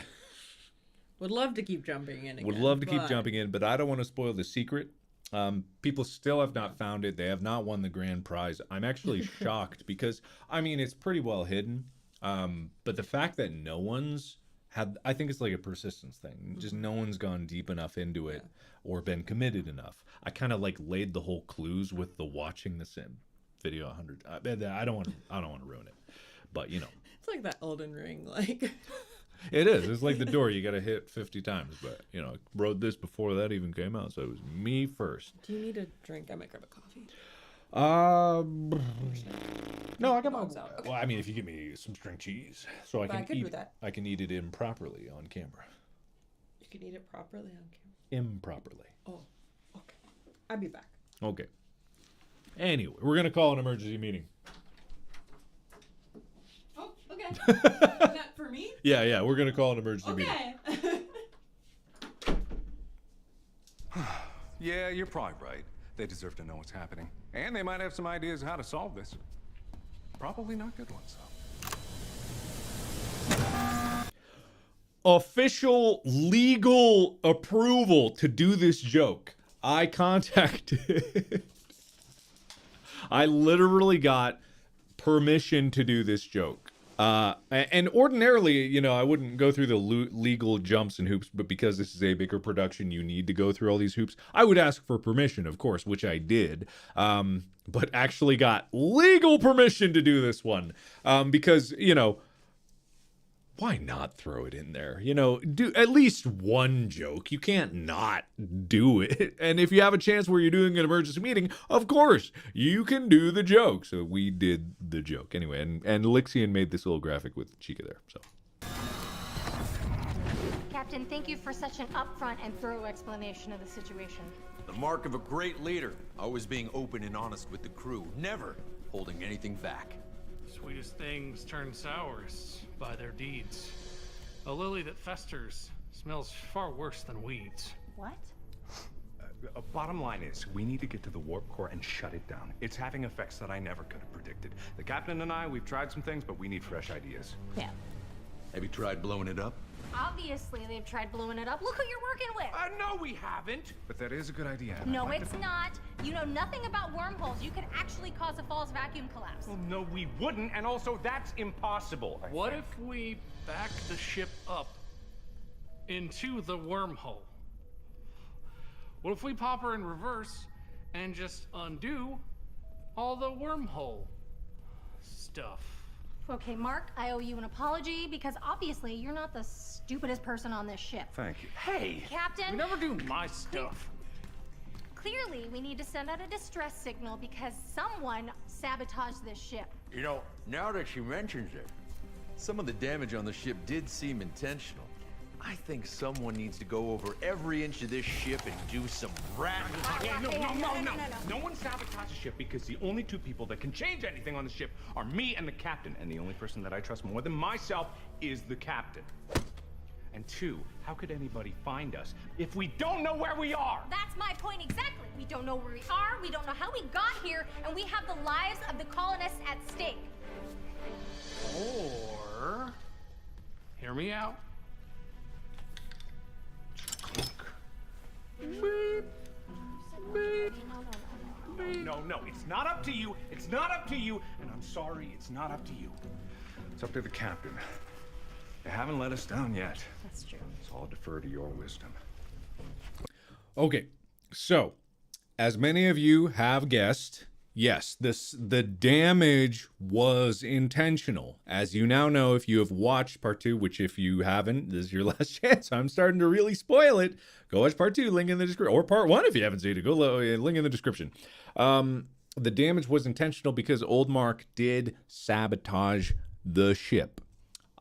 would love to keep jumping in again. Would love to keep jumping in, but I don't want to spoil the secret. People still have not found it. They have not won the grand prize. I'm actually shocked because, I mean, it's pretty well hidden. But the fact that no one's had, I think it's like a persistence thing. Just no one's gone deep enough into it or been committed enough. I kind of like laid the whole clues with the watching the Sim video 100. I don't want to ruin it, but you know. It's like that Elden Ring, like. It is. It's like the door you got to hit 50 times. But, you know, I wrote this before that even came out, so it was me first. Do you need a drink? I might grab a coffee. No, I got my. Dogs out. Okay. Well, I mean, if you give me some string cheese, so I But can could eat do that. I can eat it improperly on camera. You can eat it properly on camera. Improperly. Oh, okay. I'll be back. Okay. Anyway, we're gonna call an emergency meeting. Oh, okay. Is that for me? Yeah, we're gonna call an emergency meeting. Okay. Yeah, you're probably right. They deserve to know what's happening. And they might have some ideas how to solve this. Probably not good ones, though. Official legal approval to do this joke. I contacted. I literally got permission to do this joke. And ordinarily, you know, I wouldn't go through the legal jumps and hoops, but because this is a bigger production, you need to go through all these hoops. I would ask for permission, of course, which I did, but actually got legal permission to do this one, because, you know, why not throw it in there? You know, do at least one joke. You can't not do it. And if you have a chance where you're doing an emergency meeting, of course, you can do the joke. So we did the joke. Anyway, and Lixian made this little graphic with Chica there. So. Captain, thank you for such an upfront and thorough explanation of the situation. The mark of a great leader, always being open and honest with the crew, never holding anything back. Sweetest things turn sours by their deeds. A lily that festers smells far worse than weeds. What? Bottom line is, we need to get to the warp core and shut it down. It's having effects that I never could have predicted. The captain and I, we've tried some things, but we need fresh ideas. Yeah. Have you tried blowing it up? Obviously, they've tried blowing it up. Look who you're working with. No, we haven't. But that is a good idea. No, it's not. You know nothing about wormholes. You could actually cause a false vacuum collapse. Well, no, we wouldn't, and also that's impossible. What if we back the ship up into the wormhole? What if we pop her in reverse and just undo all the wormhole stuff? Okay, Mark, I owe you an apology because obviously you're not the stupidest person on this ship. Thank you. Hey! Captain! You never do my stuff. Clearly, we need to send out a distress signal because someone sabotaged this ship. You know, now that she mentions it, some of the damage on the ship did seem intentional. I think someone needs to go over every inch of this ship and do some rat. No one sabotages the ship because the only two people that can change anything on the ship are me and the captain. And the only person that I trust more than myself is the captain. And two, how could anybody find us if we don't know where we are? That's my point exactly. We don't know where we are, we don't know how we got here, and we have the lives of the colonists at stake. Or, hear me out. Beep. Beep. No, it's not up to you. It's not up to you. And I'm sorry, it's not up to you. It's up to the captain. They haven't let us down yet. That's true. So I'll defer to your wisdom. Okay, so as many of you have guessed, yes, the damage was intentional. As you now know, if you have watched part 2, which if you haven't, this is your last chance. I'm starting to really spoil it. Go watch part 2, link in the description, or part 1 if you haven't seen it. Go link in the description. The damage was intentional because Old Mark did sabotage the ship.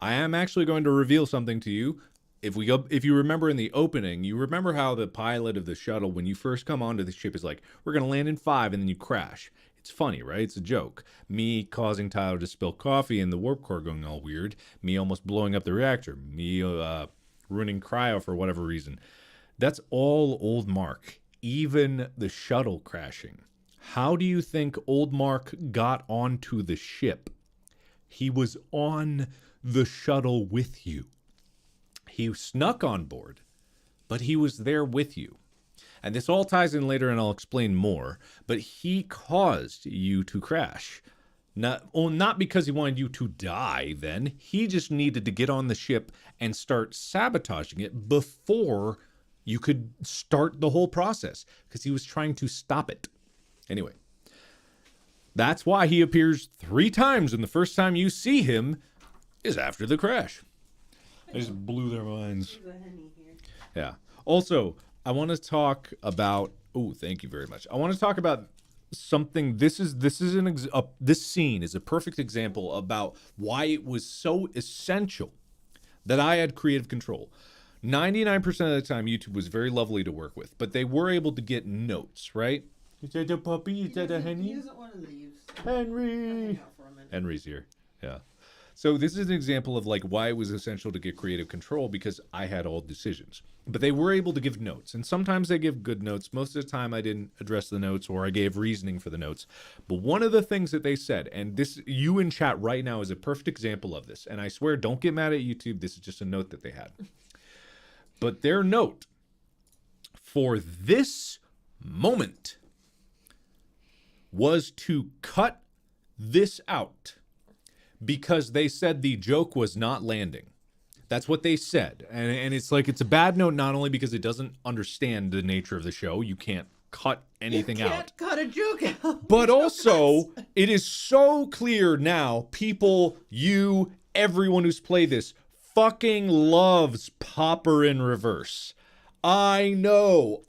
I am actually going to reveal something to you. If you remember in the opening, you remember how the pilot of the shuttle, when you first come onto the ship, is like, we're going to land in 5, and then you crash. It's funny, right? It's a joke. Me causing Tyler to spill coffee and the warp core going all weird. Me almost blowing up the reactor. Me ruining cryo for whatever reason. That's all Old Mark. Even the shuttle crashing. How do you think Old Mark got onto the ship? He was on the shuttle with you. He snuck on board, but he was there with you. And this all ties in later, and I'll explain more, but he caused you to crash. Not because he wanted you to die then. He just needed to get on the ship and start sabotaging it before you could start the whole process, because he was trying to stop it. Anyway, that's why he appears 3 times, and the first time you see him is after the crash. I just blew their minds. Yeah. Also, I want to talk about. Oh, thank you very much. I want to talk about something. This scene is a perfect example about why it was so essential that I had creative control. 99% of the time, YouTube was very lovely to work with, but they were able to get notes, right? Is that a puppy? Is that a Henry? He doesn't want to leave. Henry. Henry's here. Yeah. So this is an example of like why it was essential to get creative control, because I had all decisions. But they were able to give notes, and sometimes they give good notes. Most of the time I didn't address the notes, or I gave reasoning for the notes. But one of the things that they said, and this, you in chat right now is a perfect example of this, and I swear, don't get mad at YouTube, this is just a note that they had. But their note for this moment was to cut this out, because they said the joke was not landing. That's what they said. And it's like, it's a bad note, not only because it doesn't understand the nature of the show. You can't cut anything out. You can't cut a joke out. But also, it is so clear now, people, you, everyone who's played this, fucking loves Popper in Reverse. I know.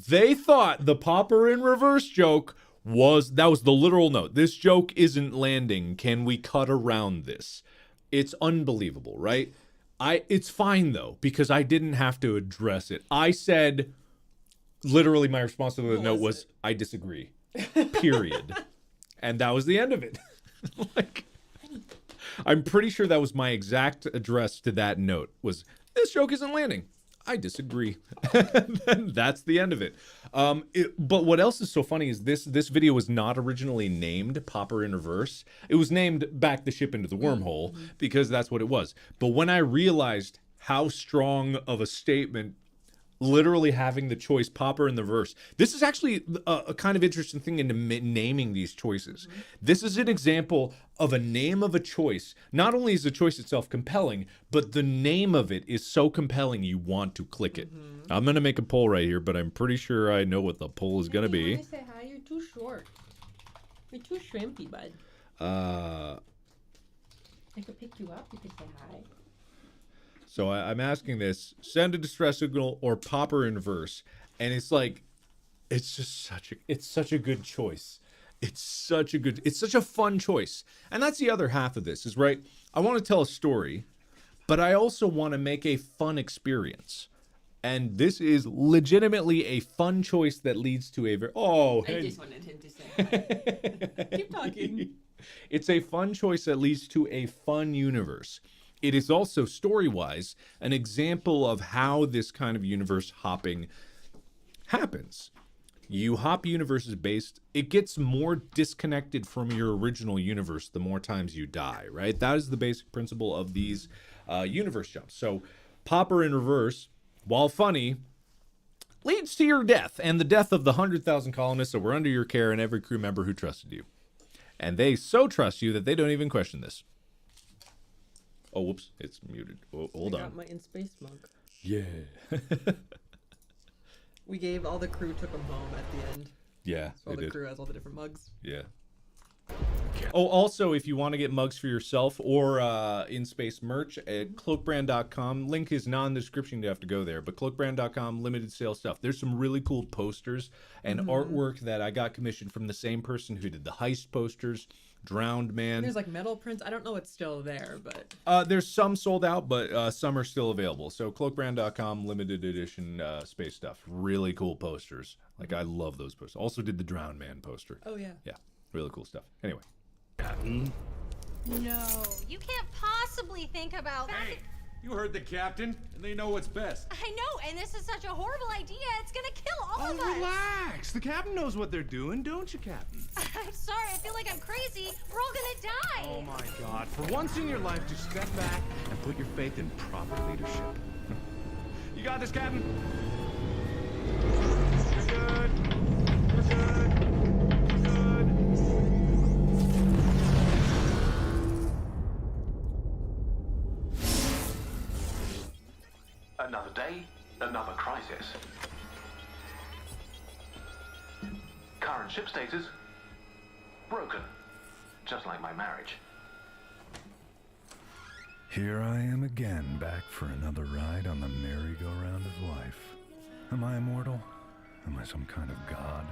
They thought the Popper in Reverse joke that was the literal note. This joke isn't landing. Can we cut around this? It's unbelievable, right? It's fine though, because I didn't have to address it. I said, literally my response to the note was, I disagree, period. And that was the end of it. Like, I'm pretty sure that was my exact address to that note was, this joke isn't landing. I disagree. And that's the end of it. But what else is so funny is this video was not originally named Popper in Reverse. It was named Back the Ship into the Wormhole, because that's what it was. But when I realized how strong of a statement literally having the choice Popper in the Verse, this is actually a kind of interesting thing into naming these choices. This is an example of a name of a choice. Not only is the choice itself compelling, but the name of it is so compelling you want to click it. I'm going to make a poll right here, but I'm pretty sure I know what the poll is going to be. You want to say hi? You're too short. You're too shrimpy, bud. I could pick you up. You could say hi. So I'm asking this, send a distress signal or Popper in Verse. And it's like, it's such a good choice. It's such a fun choice. And that's the other half of this is, right, I want to tell a story, but I also want to make a fun experience. And this is legitimately a fun choice that leads to a I just wanted him to say hi. Keep talking. It's a fun choice that leads to a fun universe. It is also, story-wise, an example of how this kind of universe hopping happens. You hop universes based, it gets more disconnected from your original universe the more times you die, right? That is the basic principle of these universe jumps. So, Popper in Reverse, while funny, leads to your death and the death of the 100,000 colonists that were under your care and every crew member who trusted you. And they so trust you that they don't even question this. Oh, whoops, it's muted. Oh, hold on. I got my in space mug. Yeah. We gave all the crew, took them home at the end. Yeah, so all the crew has all the different mugs. Yeah. Oh, also, if you want to get mugs for yourself or in space merch at cloakbrand.com, link is not in the description. You have to go there, but cloakbrand.com, limited sale stuff. There's some really cool posters and artwork that I got commissioned from the same person who did the heist posters. Drowned Man. There's like metal prints. I don't know what's still there, but there's some sold out, but some are still available. So cloakbrand.com, limited edition space stuff. Really cool posters. Like, I love those posters. Also did the Drowned Man poster. Oh yeah. Yeah, really cool stuff. Anyway. No, you can't possibly think about. Hey, you heard the captain, and they know what's best. I know, and this is such a horrible idea. It's gonna kill all of us. Relax. The captain knows what they're doing, don't you, Captain? I'm sorry. I feel like I'm crazy. We're all gonna die. Oh my God! For once in your life, just step back and put your faith in proper leadership. You got this, Captain. You're good. You're good. Another day, another crisis. Current ship status, broken. just like my marriage. Here I am again, back for another ride on the merry-go-round of life. Am I immortal? Am I some kind of god?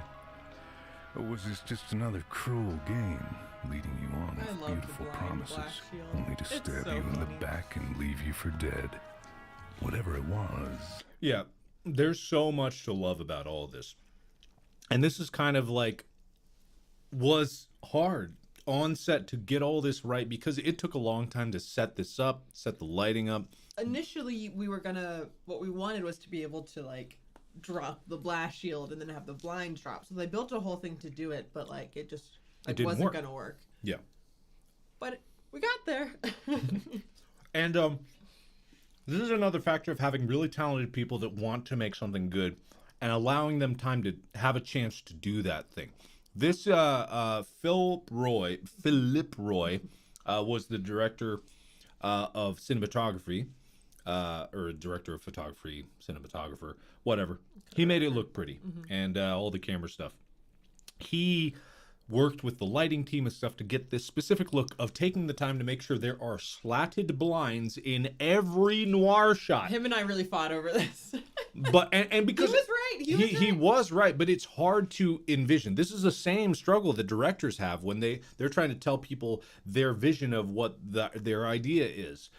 Or was this just another cruel game, leading you on with beautiful promises, only to stab you in the back and leave you for dead? Whatever it was. Yeah, there's so much to love about all of this. And this is kind of like, was hard on set to get all this right, because it took a long time to set this up, set the lighting up. Initially, what we wanted was to be able to, like, drop the blast shield and then have the blinds drop. So they built a whole thing to do it, but, like, it just wasn't going to work. Yeah. But we got there. And this is another factor of having really talented people that want to make something good and allowing them time to have a chance to do that thing. This Philip Roy was the director of cinematography, or director of photography, cinematographer, whatever. He made it look pretty, and all the camera stuff. He worked with the lighting team and stuff to get this specific look of taking the time to make sure there are slatted blinds in every noir shot. Him and I really fought over this. But and because he was right. He was right, but it's hard to envision. This is the same struggle that directors have when they're trying to tell people their vision of what their idea is.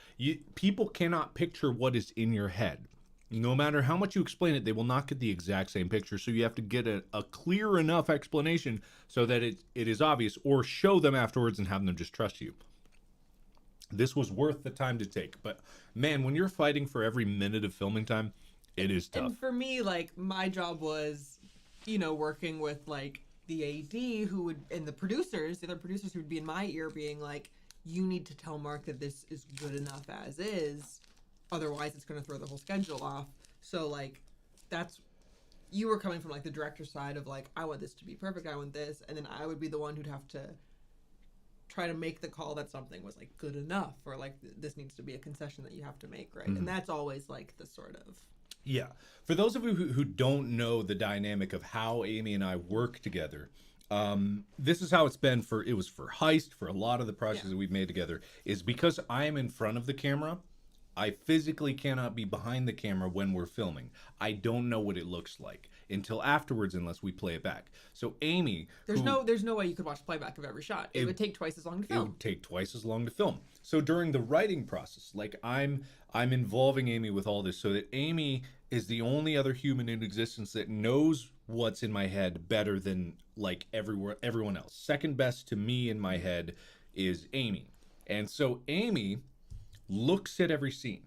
People cannot picture what is in your head. No matter how much you explain it, they will not get the exact same picture. So you have to get a clear enough explanation so that it is obvious, or show them afterwards and have them just trust you. This was worth the time to take. But man, when you're fighting for every minute of filming time, it is tough. And for me, like, my job was, working with, like, the AD who would, and the other producers who would be in my ear being like, you need to tell Mark that this is good enough as is. Otherwise, it's going to throw the whole schedule off. So, like, you were coming from, like, the director's side of, like, I want this to be perfect, I want this. And then I would be the one who'd have to try to make the call that something was, like, good enough. Or, like, this needs to be a concession that you have to make, right? And that's always, like, the sort of... Yeah. For those of you who don't know the dynamic of how Amy and I work together, this is how it's been it was for Heist, for a lot of the projects that we've made together, is because I am in front of the camera, I physically cannot be behind the camera when we're filming. I don't know what it looks like until afterwards, unless we play it back. So Amy... There's no way you could watch playback of every shot. It would take twice as long to film. It would take twice as long to film. So during the writing process, like, I'm involving Amy with all this so that Amy is the only other human in existence that knows what's in my head better than, like, everyone else. Second best to me in my head is Amy. And so Amy looks at every scene,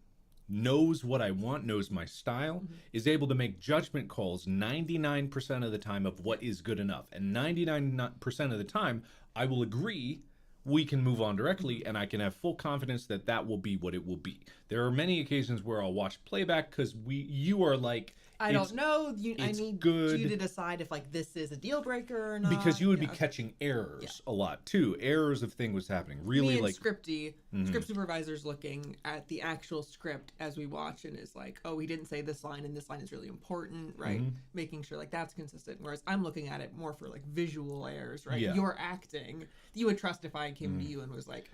knows what I want, knows my style, is able to make judgment calls 99% of the time of what is good enough. And 99% of the time, I will agree we can move on directly, and I can have full confidence that that will be what it will be. There are many occasions where I'll watch playback because you are like, I don't know. I need good. you to decide if, like, this is a deal breaker or not. Because you would be catching errors a lot too. Errors of things was happening. Really, me and like Scripty, script supervisor's looking at the actual script as we watch and is like, oh, he didn't say this line and this line is really important, right? Making sure, like, that's consistent. Whereas I'm looking at it more for, like, visual errors, right? Yeah. You're acting. You would trust if I came to you and was like,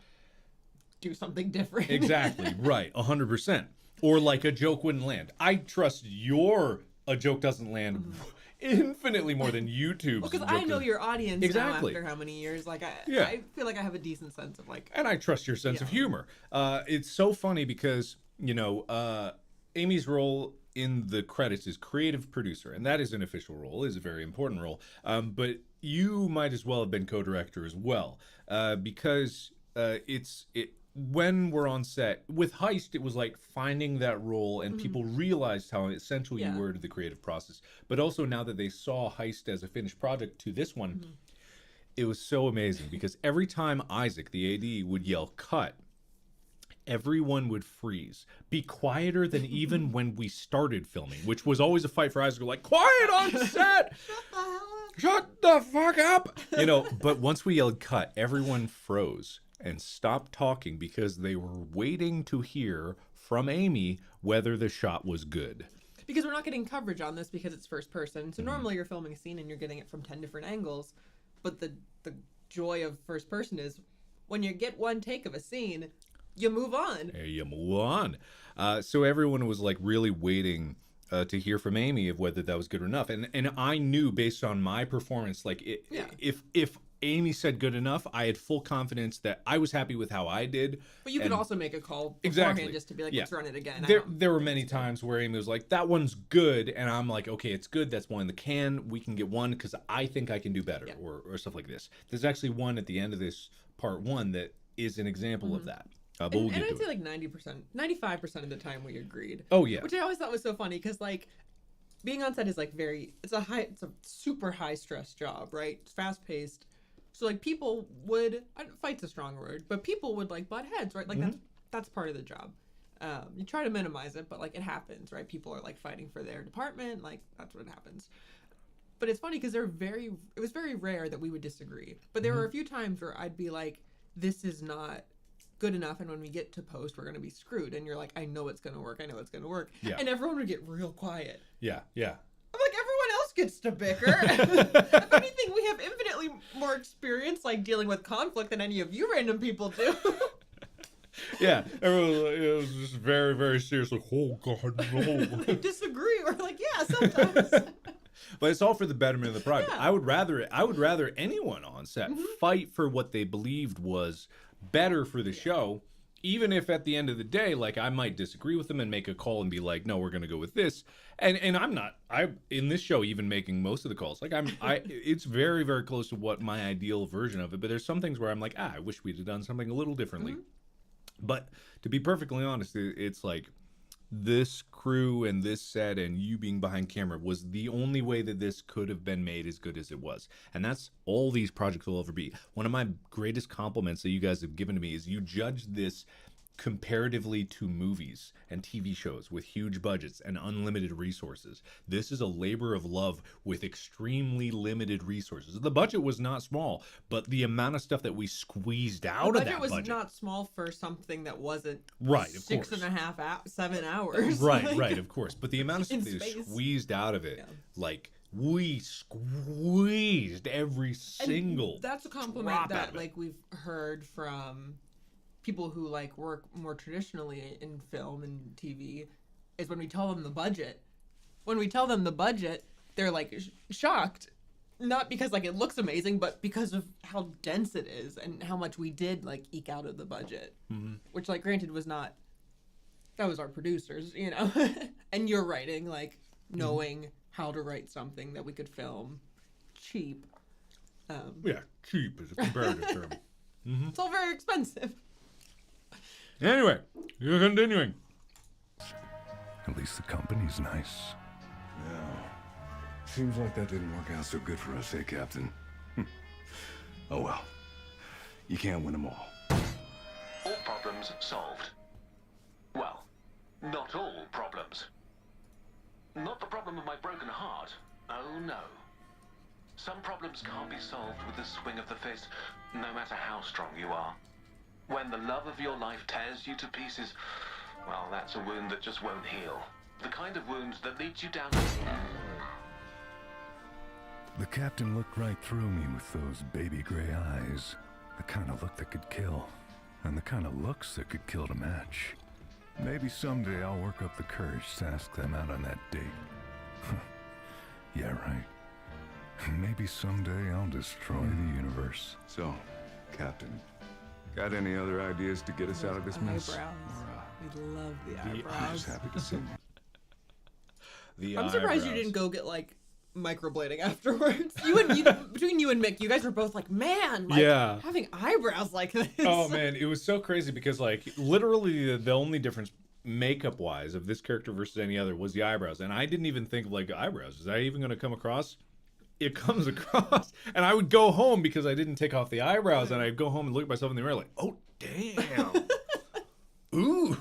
do something different. Exactly, right, 100%. Or like a joke wouldn't land. I trust a joke doesn't land infinitely more than YouTube's. Well, because I know your audience exactly. now after how many years. Like, I feel like I have a decent sense of, like... And I trust your sense of humor. It's so funny because, Amy's role in the credits is creative producer, and that is an official role, is a very important role. But you might as well have been co-director as well, because when we're on set with Heist, it was like finding that role, and people realized how essential you were to the creative process. But also now that they saw Heist as a finished project to this one, it was so amazing because every time Isaac, the AD, would yell "cut," everyone would freeze, be quieter than even when we started filming, which was always a fight for Isaac. Like, quiet on set. Shut the fuck up. But once we yelled "cut," everyone froze and stopped talking because they were waiting to hear from Amy whether the shot was good. Because we're not getting coverage on this because it's first person. So normally you're filming a scene and you're getting it from 10 different angles, but the joy of first person is when you get one take of a scene, you move on. Hey, you move on. So everyone was like really waiting to hear from Amy of whether that was good enough, and I knew based on my performance, like if Amy said good enough, I had full confidence that I was happy with how I did. But you could also make a call beforehand exactly just to be like, let's run it again. There were many times where Amy was like, that one's good, and I'm like, okay, it's good. That's one in the can. We can get one because I think I can do better, or stuff like this. There's actually one at the end of this part one that is an example of that. But we'll get and to I'd say it. like 90%, 95% of the time we agreed. Oh, yeah. Which I always thought was so funny because like being on set is like it's a super high stress job, right? It's fast paced. So like people would, fight's a strong word, but people would like butt heads, right? Like that's part of the job. You try to minimize it, but like it happens, right? People are like fighting for their department, like that's what happens. But it's funny because it was very rare that we would disagree. But there were a few times where I'd be like, this is not good enough, and when we get to post, we're gonna be screwed. And you're like, I know it's gonna work. Yeah. And everyone would get real quiet. Yeah. I'm like, everyone else gets to bicker. If anything, we have infinitely more experience like dealing with conflict than any of you random people do. Yeah, it was just very, very serious. Like, oh God, no. They disagree. We're like, yeah, sometimes. But it's all for the betterment of the project. Yeah. I would rather anyone on set fight for what they believed was better for the show, even if at the end of the day, like I might disagree with them and make a call and be like, no, we're gonna go with this. And I'm in this show even making most of the calls. Like it's very, very close to what my ideal version of it. But there's some things where I'm like, I wish we'd have done something a little differently. But to be perfectly honest, it's like this crew and this set and you being behind camera was the only way that this could have been made as good as it was. And that's all these projects will ever be. One of my greatest compliments that you guys have given to me is you judge this comparatively to movies and TV shows with huge budgets and unlimited resources. This is a labor of love with extremely limited resources. The budget was not small, but the amount of stuff that we squeezed out of that budget. The budget was not small for something that wasn't right, of 7 hours. Right, of course. But the amount of stuff that is squeezed out of it, like we squeezed every single. And that's a compliment that like we've heard from people who like work more traditionally in film and TV, is when we tell them the budget. When we tell them the budget, they're like shocked, not because like it looks amazing, but because of how dense it is and how much we did like eke out of the budget. Which like granted was not. That was our producers, you know, and your writing, like knowing how to write something that we could film cheap. Yeah, cheap is a comparative term. It's all very expensive. Anyway, you're continuing. At least the company's nice. Yeah. Seems like that didn't work out so good for us, eh, Captain? Oh well. You can't win them all. All problems solved. Well, not all problems. Not the problem of my broken heart. Oh no. Some problems can't be solved with the swing of the fist, no matter how strong you are. When the love of your life tears you to pieces, well, that's a wound that just won't heal. The kind of wound that leads you down. The captain looked right through me with those baby gray eyes. The kind of look that could kill, and the kind of looks that could kill to match. Maybe someday I'll work up the courage to ask them out on that date. Yeah, right. Maybe someday I'll destroy the universe. So, Captain, got any other ideas to get us out of this mess? Eyebrows. We love the I'm eyebrows. just happy to see you. I'm surprised you didn't go get like microblading afterwards. Between you and Mick, you guys were both like, man, like, Yeah. having eyebrows like this. Oh man, it was so crazy because like literally the only difference makeup wise of this character versus any other was the eyebrows, and I didn't even think of like eyebrows. Is that even going to come across? It comes across, and I would go home because I didn't take off the eyebrows, and I'd go home and look at myself in the mirror like, oh damn, ooh,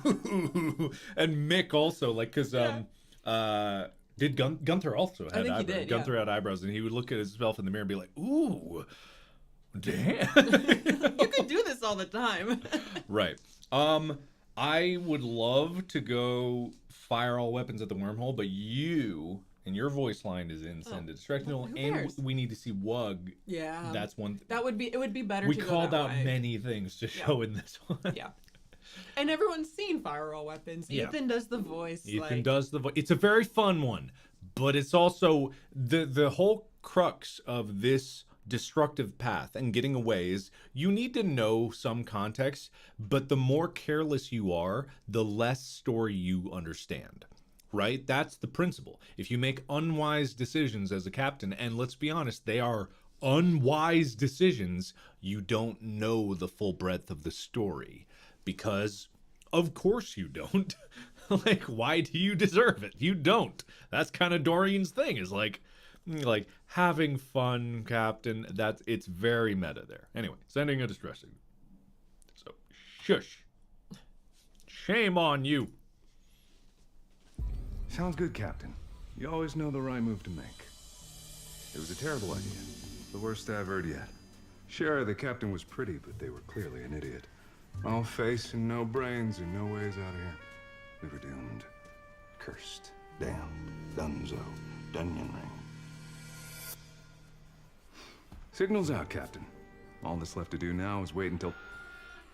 and Mick also like because did Gunther also had eyebrows? Did, Gunther had eyebrows, and he would look at himself in the mirror and be like, ooh, damn. You could do this all the time. Right. I would love to go fire all weapons at the wormhole, but you and your voice line is in Send a Distress Signal, who and cares? we need to see Wug. Yeah. That's one. That would be. It would be better. We to go called that out way. many things to show in this one. Yeah. And everyone's seen Fire All Weapons. Yeah. Ethan does the voice. Ethan does the voice. It's a very fun one, but it's also the whole crux of this destructive path and getting away is you need to know some context, but the more careless you are, the less story you understand. Right? That's the principle. If you make unwise decisions as a captain, and let's be honest, they are unwise decisions, you don't know the full breadth of the story. Because of course you don't. Like, why do you deserve it? You don't. That's kind of Dorian's thing, is like having fun, Captain. It's very meta there. Anyway, sending a distress signal. So, shush. Shame on you. Sounds good, Captain. You always know the right move to make. It was a terrible idea. The worst I've heard yet. Sure, the captain was pretty, but they were clearly an idiot. All face and no brains and no ways out of here. We were doomed. Cursed. Damned. Dunzo. Dunyan ring. Signal's out, Captain. All that's left to do now is wait until...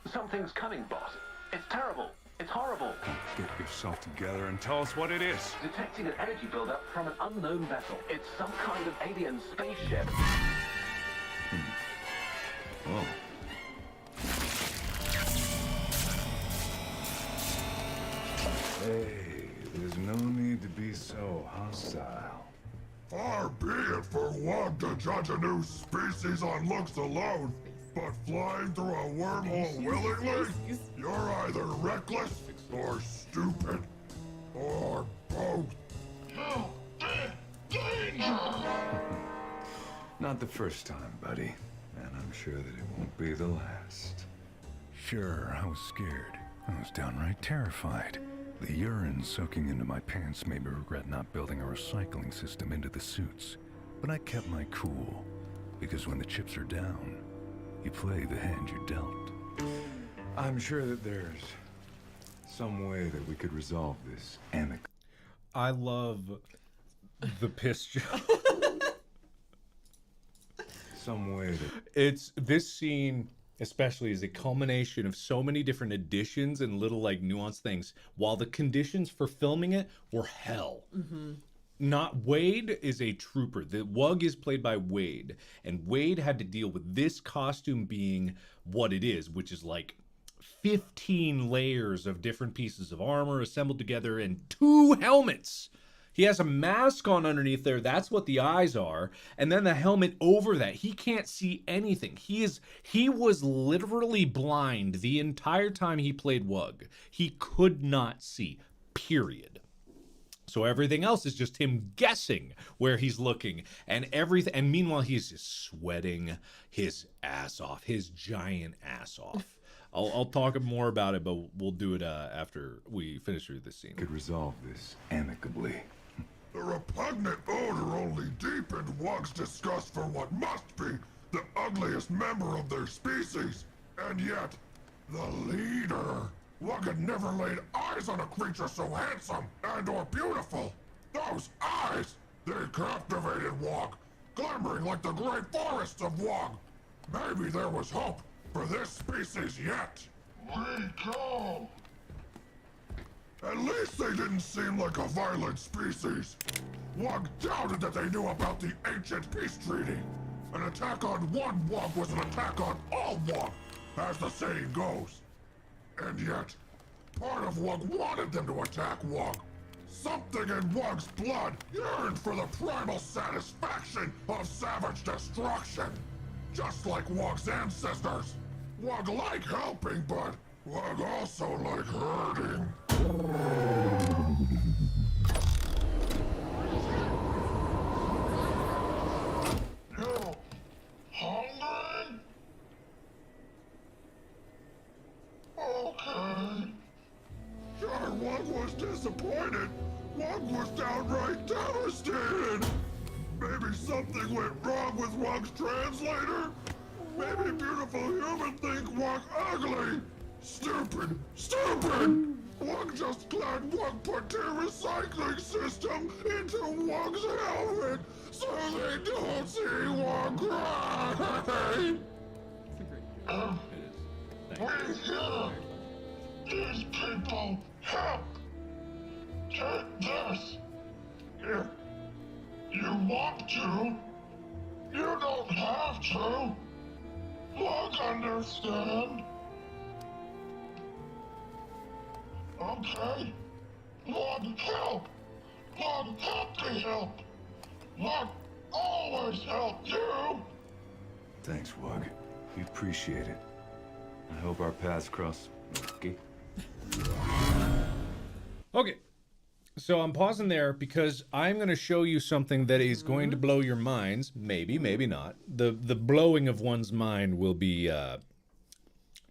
Something's coming, boss. It's terrible. It's horrible. Get yourself together and tell us what it is. Detecting an energy buildup from an unknown vessel. It's some kind of alien spaceship. Whoa. Hey, there's no need to be so hostile. Far be it for one to judge a new species on looks alone, but flying through a wormhole willingly? You're either reckless or stupid, or both. Not the first time, buddy. And I'm sure that it won't be the last. Sure, I was scared. I was downright terrified. The urine soaking into my pants made me regret not building a recycling system into the suits. But I kept my cool, because when the chips are down, you play the hand you're dealt. I'm sure that there's some way that we could resolve this amicably. I love the piss joke. Some way that... It's this scene especially is a culmination of so many different additions and little like nuanced things, while the conditions for filming it were hell. Not Wade is a trooper. The Wug is played by Wade, and Wade had to deal with this costume being what it is, which is like 15 layers of different pieces of armor assembled together and 2 helmets. He has a mask on underneath there. That's what the eyes are. And then the helmet over that. He can't see anything. He was literally blind the entire time he played Wug. He could not see, period. So everything else is just him guessing where he's looking and everything. And meanwhile, he's just sweating his ass off, his giant ass off. I'll talk more about it, but we'll do it after we finish through this scene. Could resolve this amicably. The repugnant odor only deepened Wug's disgust for what must be the ugliest member of their species. And yet, the leader. Wug had never laid eyes on a creature so handsome and or beautiful. Those eyes, they captivated Wug, glimmering like the great forests of Wug. Maybe there was hope for this species yet. We go. At least they didn't seem like a violent species. Wug doubted that they knew about the ancient peace treaty. An attack on one Wug was an attack on all Wug, as the saying goes. And yet, part of Wug wanted them to attack Wug. Something in Wug's blood yearned for the primal satisfaction of savage destruction. Just like Wug's ancestors. Wug like helping, but Wug also like hurting. You hungry? Okay. Sure, Wug was disappointed. Wug was downright devastated. Maybe something went wrong with Wug's translator? Maybe beautiful humans think Wug ugly. Stupid! Stupid! Wug just glad Wug put their recycling system into Wug's helmet so they don't see Wug cry. We hear these people help. Take this. If you want to, you don't have to. Wug understand. Okay? Wug help. Wug happy help. Wug always help you. Thanks, Wug. We appreciate it. I hope our paths cross. Okay. Okay. So I'm pausing there because I'm going to show you something that is going to blow your minds. Maybe, maybe not. The blowing of one's mind will be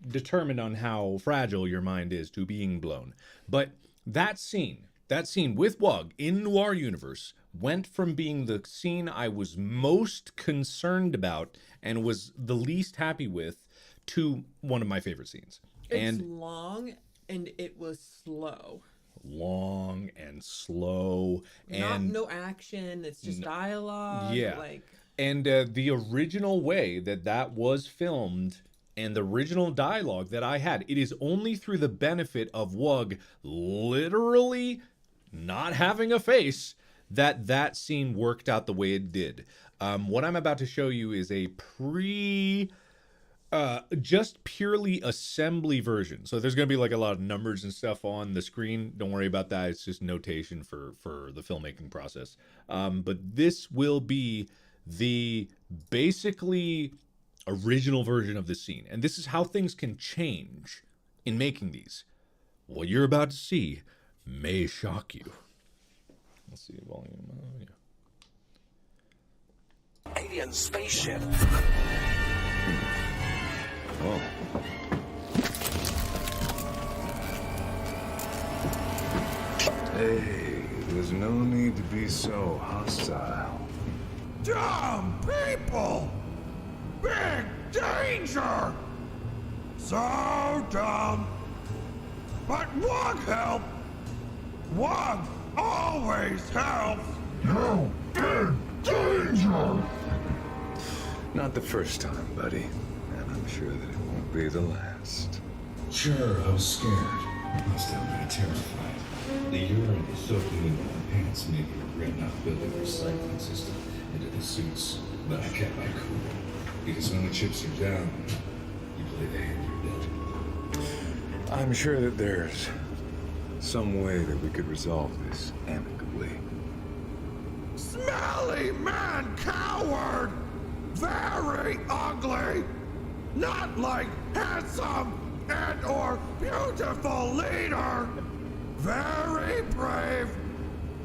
determined on how fragile your mind is to being blown. But that scene with Wug in Noir Universe went from being the scene I was most concerned about and was the least happy with to one of my favorite scenes. It's long and it was slow. Long and slow and no action. It's just dialogue. Yeah. And the original way that was filmed and the original dialogue that I had, it is only through the benefit of Wug literally not having a face that scene worked out the way it did. What I'm about to show you is a just purely assembly version. So there's going to be like a lot of numbers and stuff on the screen. Don't worry about that. It's just notation for the filmmaking process. But this will be the basically original version of the scene. And this is how things can change in making these. What you're about to see may shock you. Let's see, volume. Yeah. Alien spaceship. Oh. Hey, there's no need to be so hostile. Dumb people! Big danger! So dumb! But Wug help! Wug always helps! You big danger! Not the first time, buddy. And I'm sure that it won't be the last. Sure, I was scared. Must have been terrified. The urine was soaking into my pants, making me regret not building a recycling system into the suits. But I kept my cool. Because when the chips are down, you play the hand you're dealt. I'm sure that there's some way that we could resolve this amicably. Smelly man coward! Very ugly! Not like handsome and or beautiful leader! Very brave!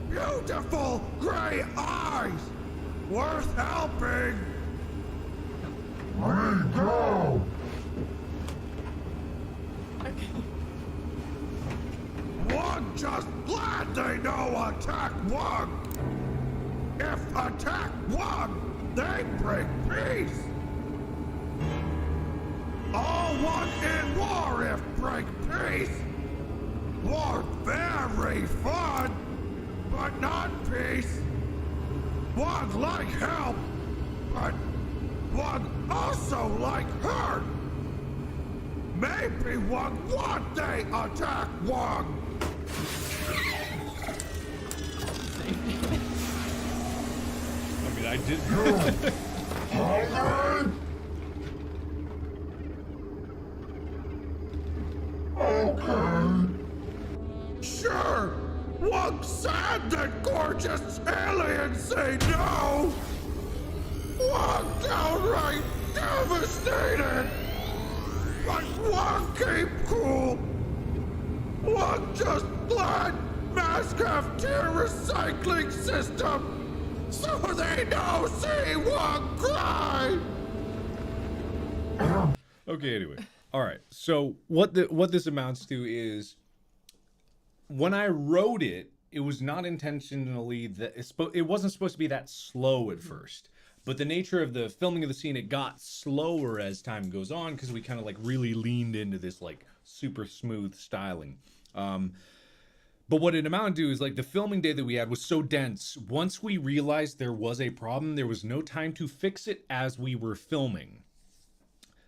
Beautiful gray eyes! Worth helping! Way to go! Wug just glad they know attack Wug! If attack Wug, they bring peace! All Wug in war if break peace! War very fun, but not peace! Wug like help, but Wug also like hurt! Maybe Wug want they attack Wug! I mean, I did. Okay. Sure, Wug sad that gorgeous aliens say no. Wug downright devastated. But Wug keep cool. Wug just glad Mask have tier recycling system, so they don't see Wug cry. Okay, anyway. All right. So what this amounts to is when I wrote it, it was not intentionally that it wasn't supposed to be that slow at first. But the nature of the filming of the scene, it got slower as time goes on because we kind of like really leaned into this like super smooth styling. But what it amounted to is like the filming day that we had was so dense. Once we realized there was a problem, there was no time to fix it as we were filming.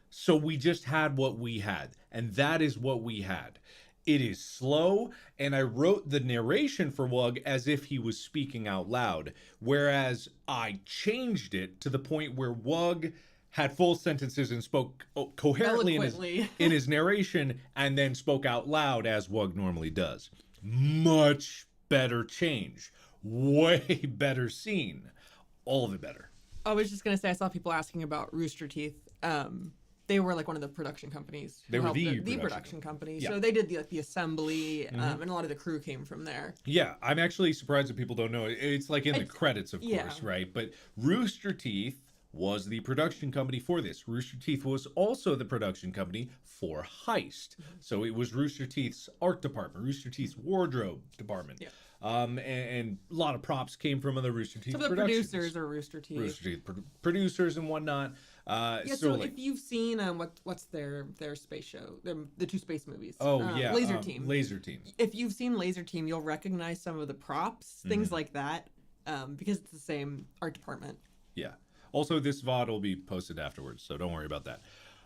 So we just had what we had, and that is what we had. It is slow, and I wrote the narration for Wug as if he was speaking out loud, whereas I changed it to the point where Wug had full sentences and spoke coherently in his narration, and then spoke out loud as Wug normally does. Much better change. Way better scene. All of it better. I was just going to say, I saw people asking about Rooster Teeth. They were like one of the production companies. They were the production company. Yeah. So they did the assembly, and a lot of the crew came from there. Yeah, I'm actually surprised that people don't know it. It's like in the credits, of course, right? But Rooster Teeth was the production company for this. Rooster Teeth was also the production company for Heist. So it was Rooster Teeth's art department, Rooster Teeth's wardrobe department. Yeah. And a lot of props came from other Rooster Teeth Some of the productions. producers are Rooster Teeth. Rooster Teeth producers and whatnot. So like, if you've seen what's their space show, the two space movies. Laser Team. Laser Team. If you've seen Laser Team, you'll recognize some of the props, things like that, because it's the same art department. Yeah. Also, this VOD will be posted afterwards, so don't worry about that.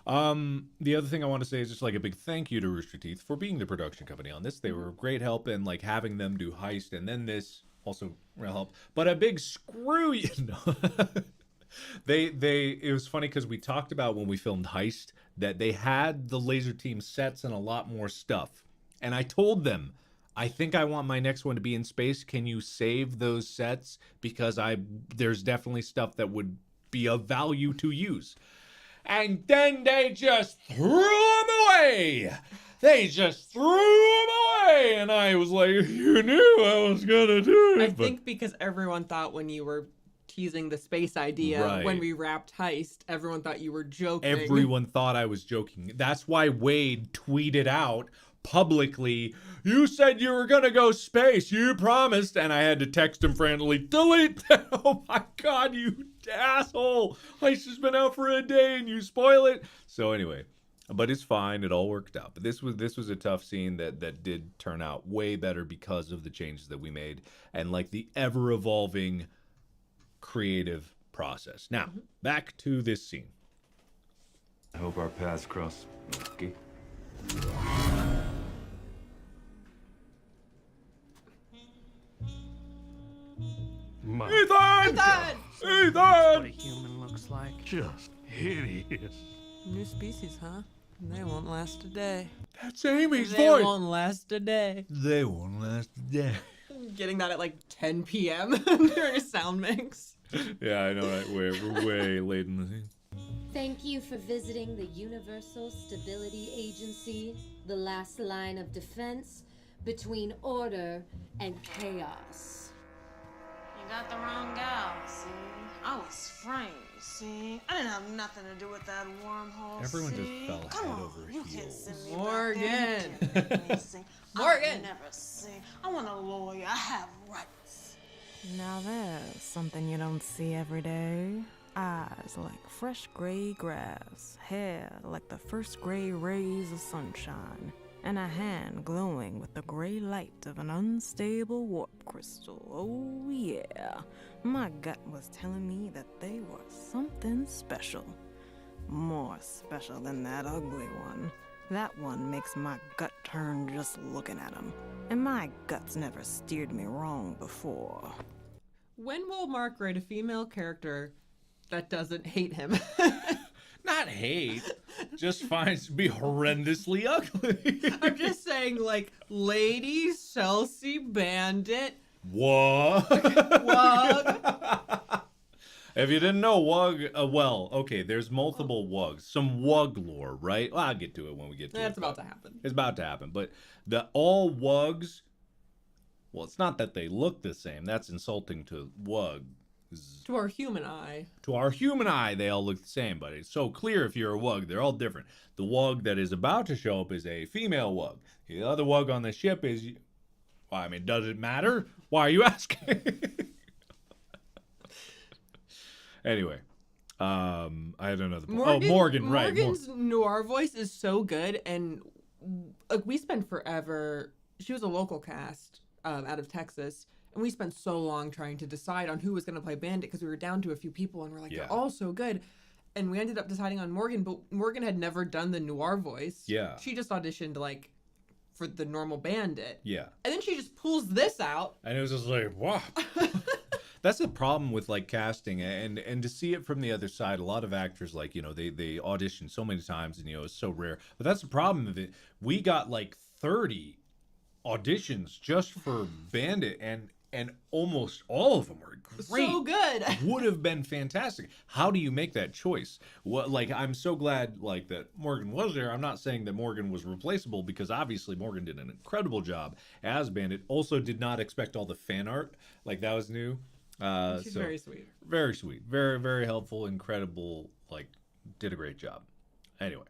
The other thing I want to say is just like a big thank you to Rooster Teeth for being the production company on this. They were a great help, and like having them do Heist and then this also real help. But a big screw you. No. It was funny because we talked about when we filmed Heist that they had the Laser Team sets and a lot more stuff. And I told them, I think I want my next one to be in space. Can you save those sets? Because there's definitely stuff that would be of value to use. And then they just threw them away. They just threw them away. And I was like, you knew I was going to do it. I think because everyone thought when you were teasing the space idea, when we wrapped Heist, everyone thought you were joking. Everyone thought I was joking. That's why Wade tweeted out publicly, you said you were gonna go space, you promised, and I had to text him frantically, delete that. Oh my god, you asshole, Heist has been out for a day and you spoil it. So anyway, but it's fine, it all worked out. But this was a tough scene that did turn out way better because of the changes that we made and like the ever evolving creative process. Now back to this scene. I hope our paths cross. Okay. Ethan! That's what a human looks like. Just hideous. New species, huh? They won't last a day. That's Amy's They voice. won't last a day. They won't last a day. Getting that at like 10 p.m. during a sound mix. Yeah, I know, right? We're way late in the scene. Thank you for visiting the Universal Stability Agency, the last line of defense between order and chaos. You got the wrong gal, see? I was framed, see? I didn't have nothing to do with that wormhole, Everyone just see? fell Come head on, over you heels. can't send me Morgan. back there. You can't make me sing. Morgan. I'll never sing. I want a lawyer. I have rights. Now there's something you don't see every day. Eyes like fresh gray grass, hair like the first gray rays of sunshine, and a hand glowing with the gray light of an unstable warp crystal. Oh yeah, my gut was telling me that they were something special. More special than that ugly one. That one makes my gut turn just looking at him. And my gut's never steered me wrong before. When will Mark write a female character that doesn't hate him? Not hate, just finds to be horrendously ugly. I'm just saying, like, Lady Chelsea Bandit. Wug. Wug. If you didn't know, Wug, well, okay, there's multiple Wugs. Some Wug lore, right? Well, I'll get to it when we get to it. That's about to happen. It's about to happen. But all Wugs, well, it's not that they look the same. That's insulting to Wug. To our human eye. To our human eye, they all look the same, but it's so clear if you're a Wug, they're all different. The Wug that is about to show up is a female Wug. The other Wug on the ship is, well, I mean, does it matter? Why are you asking? Anyway, I had another point. Morgan, right. Morgan's noir voice is so good, and like we spent forever she was a local cast out of Texas, and we spent so long trying to decide on who was going to play Bandit because we were down to a few people, and we're like, they're all so good. And we ended up deciding on Morgan, but Morgan had never done the noir voice. Yeah. She just auditioned like for the normal Bandit. Yeah. And then she just pulls this out. And it was just like, wow. That's the problem with like casting, and to see it from the other side. A lot of actors, like, you know, they audition so many times, and, you know, it's so rare. But that's the problem of it. We got like 30 auditions just for Bandit, and almost all of them were great. So good. Would have been fantastic. How do you make that choice? Well, like, I'm so glad like that Morgan was there. I'm not saying that Morgan was replaceable, because obviously Morgan did an incredible job as Bandit. Also did not expect all the fan art. Like, that was new. She's very sweet. Very sweet. Very, very helpful, incredible, like, did a great job. Anyway,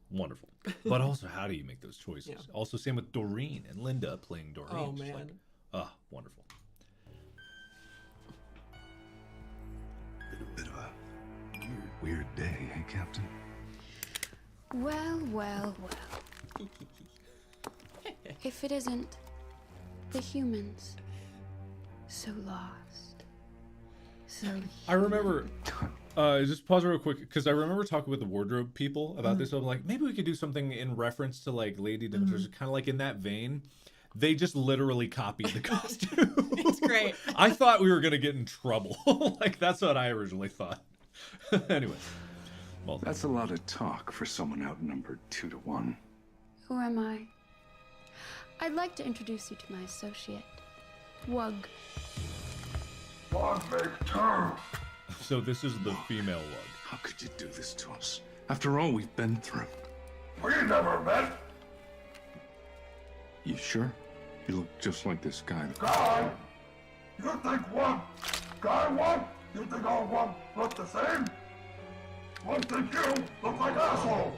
wonderful. But also, how do you make those choices? Yeah. Also, same with Doreen and Linda playing Doreen. Oh, Just man. like, wonderful. Bit of a weird day, eh, Captain? Well, well, well. If it isn't the humans, so lost, so I remember, just pause real quick, because I remember talking with the wardrobe people about this. I'm like, maybe we could do something in reference to like Lady Demeter's, kind of like in that vein. They just literally copied the costume. It's great. I thought we were going to get in trouble. Like, that's what I originally thought. Anyway. Well, that's a lot of talk for someone outnumbered 2-1. Who am I? I'd like to introduce you to my associate, Wug. Wug make turn. So this is the female Wug. How could you do this to us? After all we've been through. We never met. You sure? You look just like this guy. Guy? You think one guy one? You think all one look the same? One think you look like asshole.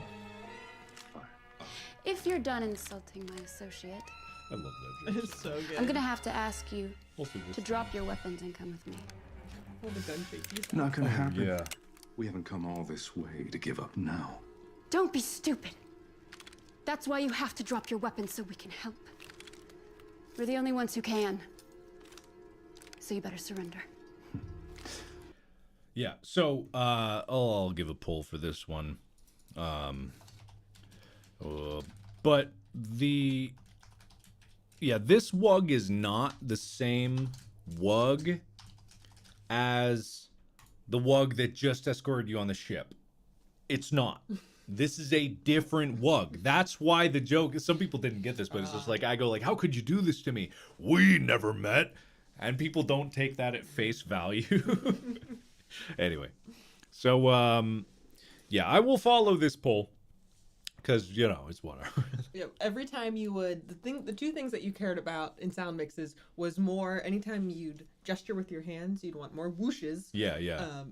If you're done insulting my associate, I love that joke. It's so good. I'm gonna have to ask you Also just- to drop your weapons and come with me. Hold the gun face. Not gonna happen. Yeah. We haven't come all this way to give up now. Don't be stupid. That's why you have to drop your weapons so we can help. We're the only ones who can. So you better surrender. Yeah, so I'll give a pull for this one. But this Wug is not the same Wug as the Wug that just escorted you on the ship. It's not. This is a different Wug. That's why the joke, some people didn't get this, but it's just like, I go like, how could you do this to me? We never met. And people don't take that at face value. Anyway, so yeah, I will follow this poll because, you know, it's whatever. Yeah, every time you would, the two things that you cared about in sound mixes was more, anytime you'd gesture with your hands, you'd want more whooshes. Yeah.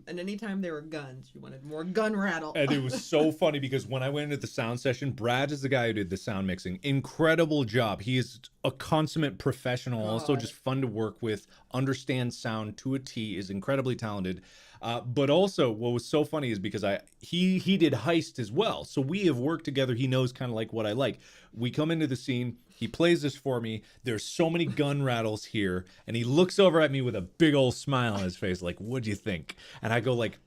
And anytime there were guns, you wanted more gun rattle. And it was so funny because when I went into the sound session, Brad is the guy who did the sound mixing. Incredible job. He is a consummate professional, also just fun to work with, understands sound to a T, is incredibly talented. But also what was so funny is because he did Heist as well. So we have worked together. He knows kind of like what I like. We come into the scene. He plays this for me. There's so many gun rattles here. And he looks over at me with a big old smile on his face. Like, what'd you think? And I go like,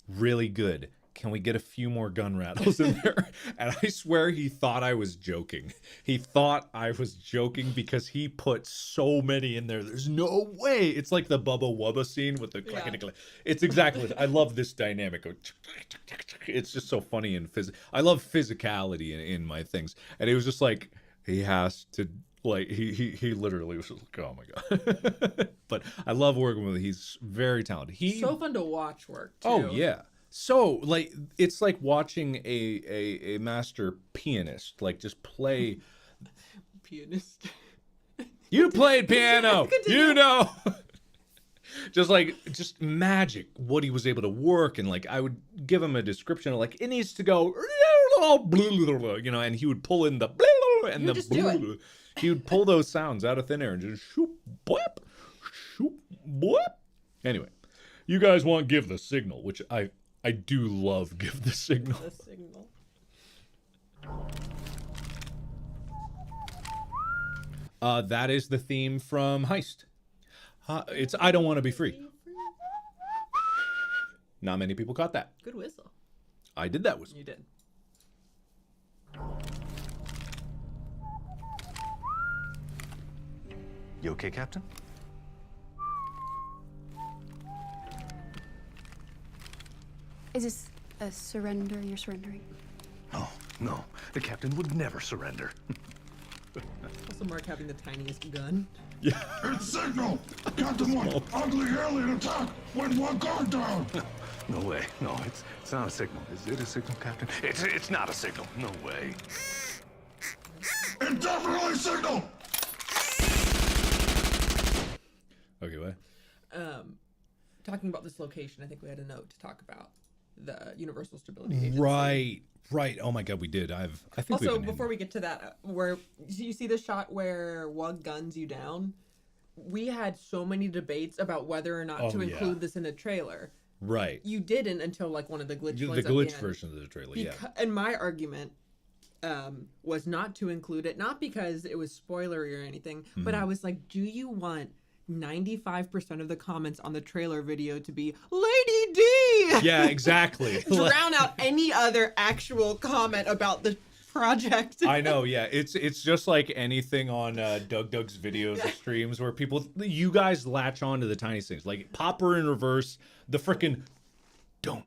really good. Can we get a few more gun rattles in there? And I swear he thought I was joking. He thought I was joking because he put so many in there. There's no way. It's like the Bubba Wubba scene with the click. It's exactly. I love this dynamic. It's just so funny and I love physicality in my things. And it was just like, he has to, like, he literally was like, oh my God. But I love working with him. He's very talented. So fun to watch work too. Oh yeah. So, like, it's like watching a master pianist, like, just play. Pianist. You played piano. You know. just magic what he was able to work. And, like, I would give him a description of, like, it needs to go, you know, and he would pull in the and the just do it. He would pull those sounds out of thin air and just shoop, blip, shoop, blip. Anyway, you guys want Give the Signal, which I do love Give the Signal. The signal. That is the theme from Heist. It's I Don't Want to Be Free. Not many people caught that. Good whistle. I did that whistle. You did. You okay, Captain? Is this a surrender you're surrendering? No, no. The captain would never surrender. Also, Mark having the tiniest gun. Yeah. It's signal! Captain One, ugly alien attack! Went one guard down! No way. No, it's not a signal. Is it a signal, Captain? It's not a signal. No way. It definitely signal! Okay, what? Talking about this location, I think we had a note to talk about the Universal Stability Agency. Right. Oh my God, we did. I think also, before we get to that, where you see the shot where Wug guns you down, we had so many debates about whether or not to include this in a trailer. Right. You didn't until like one of the glitch ones the at glitch the end. version of the trailer, yeah. And my argument was not to include it, not because it was spoilery or anything, but I was like, do you want 95% of the comments on the trailer video to be Lady D? Yeah, exactly. Drown out any other actual comment about the project. I know, yeah. It's just like anything on Doug's videos or streams where you guys latch on to the tiniest things. Like Popper in reverse, the frickin' don't.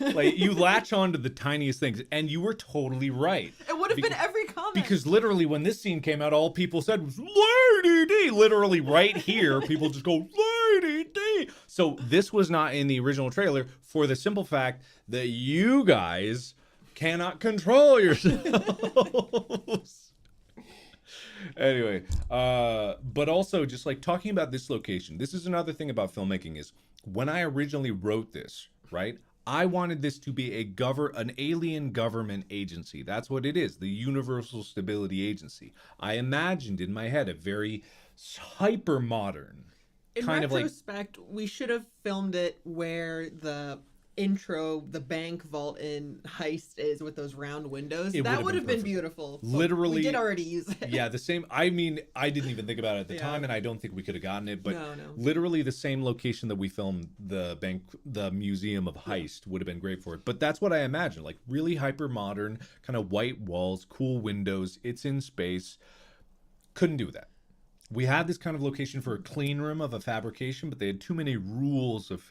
Like you latch on to the tiniest things, and you were totally right. It would have been every comment. Because literally when this scene came out, all people said was Lady D. Literally right here, people just go, Lady D. So this was not in the original trailer for the simple fact that you guys cannot control yourselves. Anyway, but also just like talking about this location, this is another thing about filmmaking is when I originally wrote this, right? I wanted this to be an alien government agency. That's what it is, the Universal Stability Agency. I imagined in my head a very hyper modern kind of like. In retrospect, we should have filmed it where the intro, the bank vault in Heist is with those round windows. That would have been beautiful. Literally, we did already use it. Yeah, the same. I mean, I didn't even think about it at the time, and I don't think we could have gotten it. But literally, the same location that we filmed the museum of Heist would have been great for it. But that's what I imagined, like really hyper modern, kind of white walls, cool windows. It's in space. Couldn't do that. We had this kind of location for a clean room of a fabrication, but they had too many rules of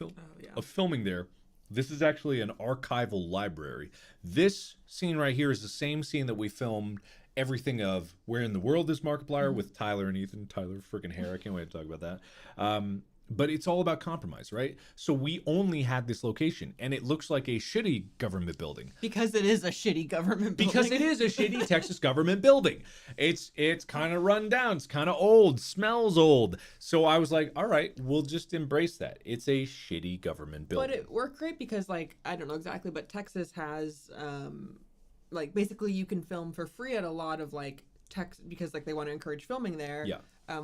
filming there. This is actually an archival library. This scene right here is the same scene that we filmed everything of Where in the World is Markiplier with Tyler and Ethan. Tyler freaking hair. I can't wait to talk about that. But it's all about compromise, right? So we only had this location, and it looks like a shitty government building. Because it is a shitty government building. Because it is a shitty Texas government building. It's kind of run down. It's kind of old. Smells old. So I was like, all right, we'll just embrace that. It's a shitty government building. But it worked great because, like, I don't know exactly, but Texas has, like, basically you can film for free at a lot of, like, because, like, they want to encourage filming there. Yeah.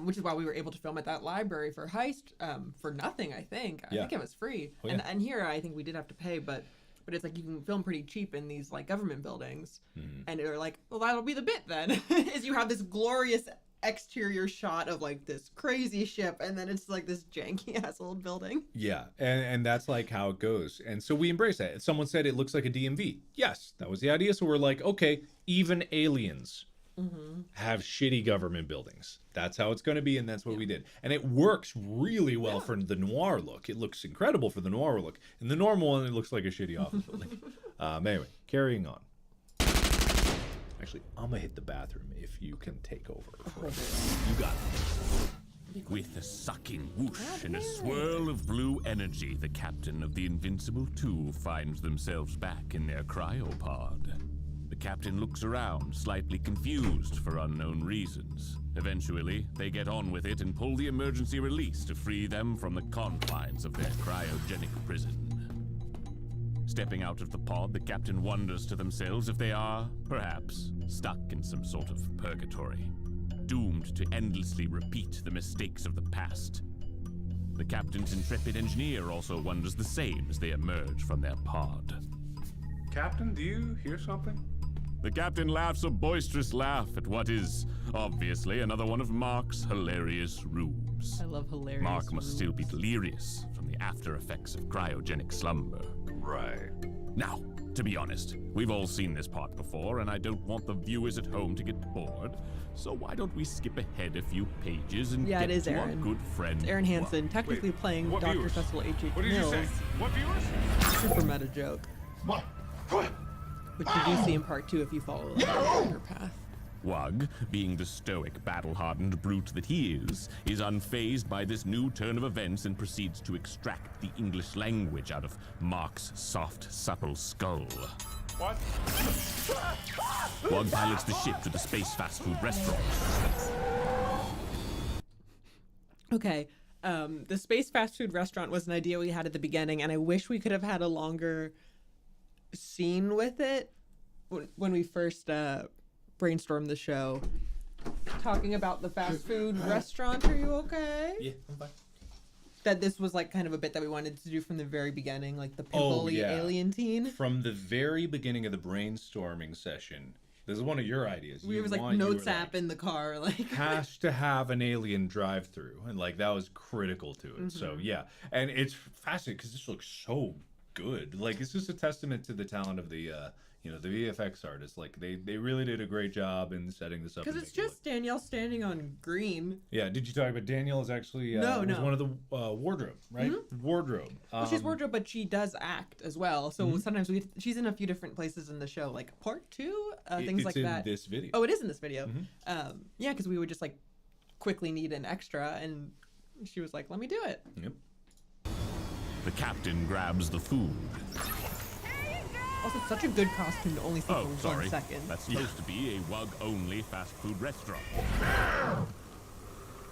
Which is why we were able to film at that library for Heist for nothing, I think. I think it was free. Oh, yeah. And here I think we did have to pay, but it's like you can film pretty cheap in these like government buildings. And they're like, well, that'll be the bit then, is you have this glorious exterior shot of like this crazy ship, and then it's like this janky ass old building. Yeah, and that's like how it goes. And so we embrace that. Someone said it looks like a DMV. Yes, that was the idea. So we're like, okay, even aliens have shitty government buildings. That's how it's going to be, and that's what we did. And it works really well for the noir look. It looks incredible for the noir look. In the normal one, it looks like a shitty office building. Anyway, carrying on. Actually, I'm going to hit the bathroom if you can take over. You got it. With a sucking whoosh and a swirl of blue energy, the captain of the Invincible 2 finds themselves back in their cryopod. The captain looks around, slightly confused for unknown reasons. Eventually, they get on with it and pull the emergency release to free them from the confines of their cryogenic prison. Stepping out of the pod, the captain wonders to themselves if they are, perhaps, stuck in some sort of purgatory, doomed to endlessly repeat the mistakes of the past. The captain's intrepid engineer also wonders the same as they emerge from their pod. Captain, do you hear something? The captain laughs a boisterous laugh at what is, obviously, another one of Mark's hilarious rubes. I love hilarious. Mark must still be delirious from the after effects of cryogenic slumber. Right. Now, to be honest, we've all seen this part before, and I don't want the viewers at home to get bored. So why don't we skip ahead a few pages and Yeah, get it is to Aaron. our good friend It's Aaron Hansen, Wug. technically playing what Dr. viewers? Cecil H.H. What did you Mills. say? What viewers? Super meta joke. Which you do see in part 2 if you follow the longer path. Wug, being the stoic, battle-hardened brute that he is unfazed by this new turn of events and proceeds to extract the English language out of Mark's soft, supple skull. What? Wug pilots the ship to the space fast food restaurant. Okay, the space fast food restaurant was an idea we had at the beginning, and I wish we could have had a longer scene with it when we first brainstormed the show. Talking about the fast food restaurant, are you okay? Yeah, I'm fine. That this was like kind of a bit that we wanted to do from the very beginning, like the pimply alien teen. From the very beginning of the brainstorming session, this is one of your ideas. We was like notes app in the car, like has to have an alien drive-through, and like that was critical to it. So yeah, and it's fascinating because this looks so good. Like it's just a testament to the talent of the the VFX artists. Like they really did a great job in setting this up. because it's just Danielle standing on green. Yeah, did you talk about Danielle is actually No. was one of the wardrobe, right? Wardrobe. Well, she's wardrobe, but she does act as well. So sometimes she's in a few different places in the show, like part 2, things it's like in that. this video. Oh, it is in this video. Yeah, because we would just like quickly need an extra, and she was like, "Let me do it." Yep. The captain grabs the food. Also, it's such a good costume to only see Oh, for sorry. 1 second. That's supposed to be a Wug-only fast food restaurant.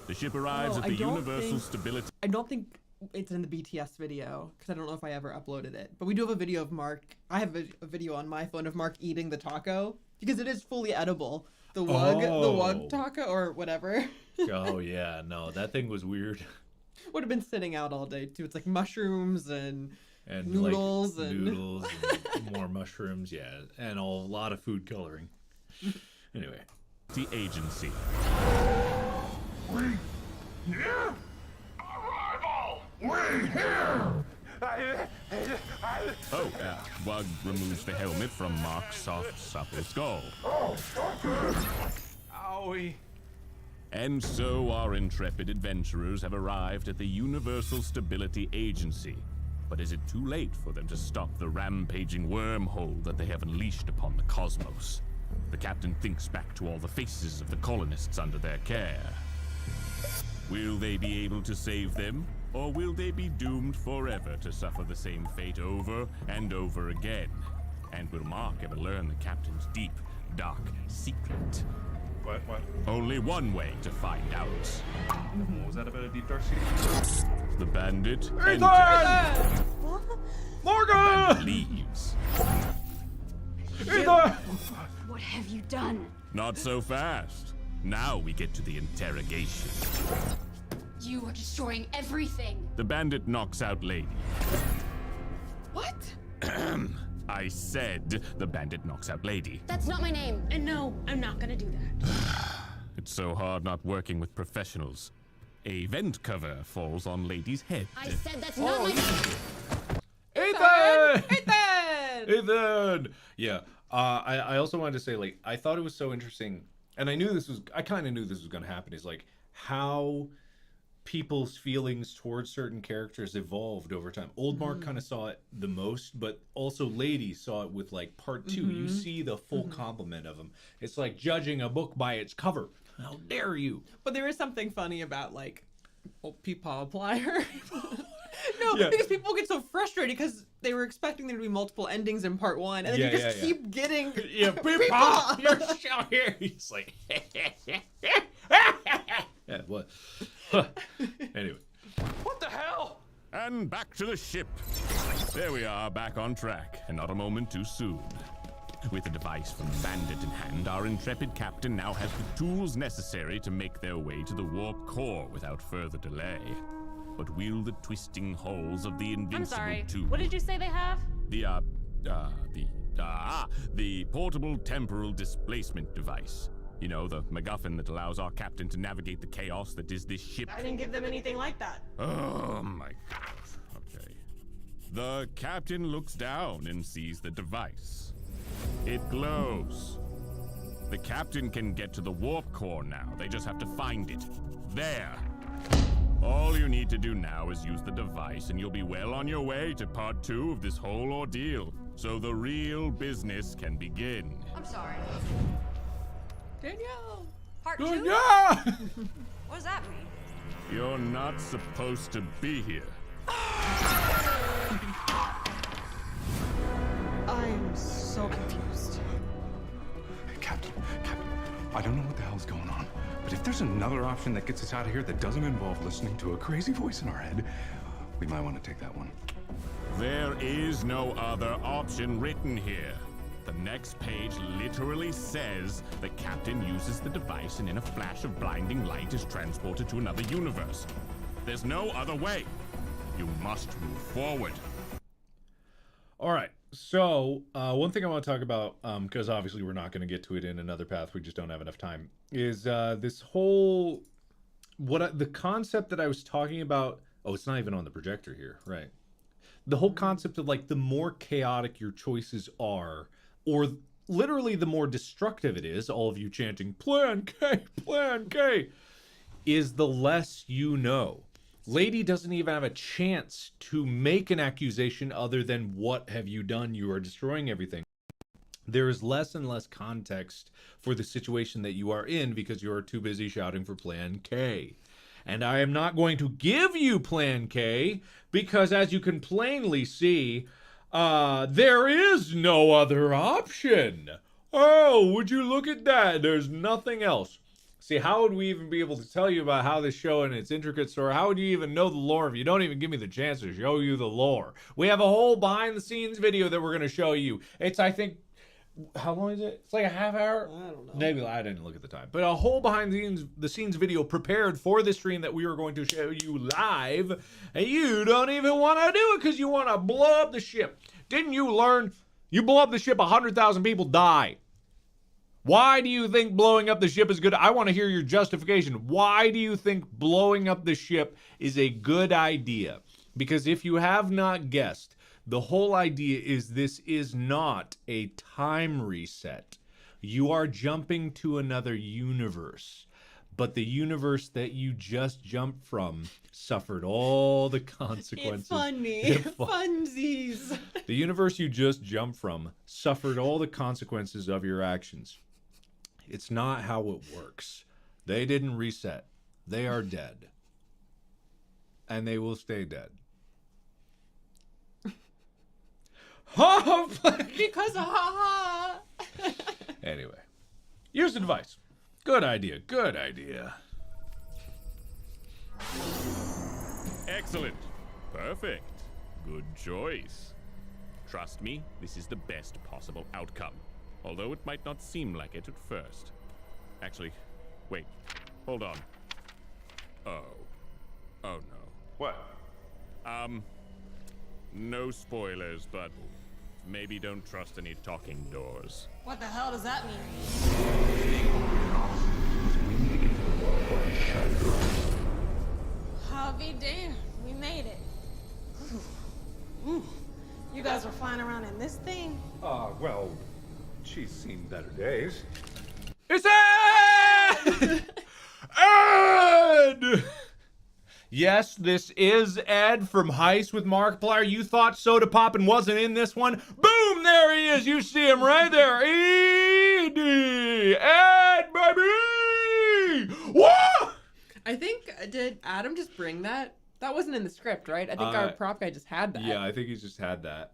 The ship arrives at the Universal Stability... I don't think it's in the BTS video, because I don't know if I ever uploaded it. But we do have a video of Mark. I have a video on my phone of Mark eating the taco, because it is fully edible. The Wug taco, or whatever. Oh yeah, no, that thing was weird. Would have been sitting out all day, too. It's like mushrooms and And noodles like, and noodles and more mushrooms, yeah, and a lot of food coloring. Anyway, the agency. We here? Arrival! We here! Oh, Wug removes the helmet from Mark's soft, supple skull. Owie. And so our intrepid adventurers have arrived at the Universal Stability Agency. But is it too late for them to stop the rampaging wormhole that they have unleashed upon the cosmos? The captain thinks back to all the faces of the colonists under their care. Will they be able to save them? Or will they be doomed forever to suffer the same fate over and over again? And will Mark ever learn the captain's deep, dark secret? What? Only one way to find out. What was that about a deep dark secret? The bandit Ethan! enters. Morgan! The bandit leaves. Ethan! What have you done? Not so fast. Now we get to the interrogation. You are destroying everything. The bandit knocks out Lady. What? I said the bandit knocks out Lady. That's not my name. And no, I'm not gonna do that. It's so hard not working with professionals. A vent cover falls on Lady's head. I said that's not my name. Ethan! Yeah. I also wanted to say, like, I thought it was so interesting, and I kind of knew this was going to happen, is like how people's feelings towards certain characters evolved over time. Old Mark kind of saw it the most, but also Lady saw it with like part 2. You see the full complement of them. It's like judging a book by its cover. How dare you? But there is something funny about like Markiplier. Because people get so frustrated because they were expecting there to be multiple endings in part 1, and then you just keep getting Peepaw, you're still here. He's like, yeah, what? Anyway. What the hell? And back to the ship. There we are, back on track, and not a moment too soon. With a device from the bandit in hand, our intrepid captain now has the tools necessary to make their way to the warp core without further delay. But will the twisting halls of the invincible I'm sorry. tube... What did you say they have? The The portable temporal displacement device. You know, the MacGuffin that allows our captain to navigate the chaos that is this ship. I didn't give them anything like that. Oh my god. Okay. The captain looks down and sees the device. It glows. The captain can get to the warp core now. They just have to find it. There. All you need to do now is use the device, and you'll be well on your way to part 2 of this whole ordeal. So the real business can begin. I'm sorry. Danielle. Part Good 2? yeah! What does that mean? You're not supposed to be here. I'm so confused. Captain, I don't know what the hell's going on, but if there's another option that gets us out of here that doesn't involve listening to a crazy voice in our head, we might want to take that one. There is no other option written here. The next page literally says the captain uses the device and in a flash of blinding light is transported to another universe. There's no other way. You must move forward. All right. So one thing I want to talk about, because obviously we're not going to get to it in another path, we just don't have enough time, is this whole, the concept that I was talking about. Oh, it's not even on the projector here, right? The whole concept of like the more chaotic your choices are, or literally the more destructive it is, all of you chanting Plan K, is the less you know. Lady doesn't even have a chance to make an accusation other than what have you done? You are destroying everything. There is less and less context for the situation that you are in because you are too busy shouting for Plan K. And I am not going to give you Plan K because, as you can plainly see, there is no other option. Oh, would you look at that? There's nothing else. See, how would we even be able to tell you about how this show and its intricate story, how would you even know the lore if you don't even give me the chance to show you the lore? We have a whole behind-the-scenes video that we're going to show you. It's, I think, how long is it? It's like a half hour? I don't know. Maybe, I didn't look at the time. But a whole behind-the-scenes video prepared for the stream that we are going to show you live, and you don't even want to do it because you want to blow up the ship. Didn't you learn? You blow up the ship, 100,000 people die. Why do you think blowing up the ship is good? I want to hear your justification. Why do you think blowing up the ship is a good idea? Because if you have not guessed, the whole idea is this is not a time reset. You are jumping to another universe. But the universe that you just jumped from suffered all the consequences. It's funny. Funsies. The universe you just jumped from suffered all the consequences of your actions. It's not how it works. They didn't reset. They are dead. And they will stay dead. Because of ha ha. Anyway, here's the device. Good idea. Good idea. Excellent. Perfect. Good choice. Trust me, this is the best possible outcome. Although it might not seem like it at first. Actually, wait. Hold on. Oh. Oh no. What? No spoilers, but maybe don't trust any talking doors. What the hell does that mean? I'll be damned. We made it. Ooh. You guys were flying around in this thing? Well, she's seen better days. It's Ed! Ed! Yes, this is Ed from Heist with Markiplier. You thought Soda Poppin' wasn't in this one? Boom! There he is. You see him right there. E.D. Ed, baby! Whoa! I think, did Adam just bring that? That wasn't in the script, right? I think our prop guy just had that. Yeah, I think he's just had that,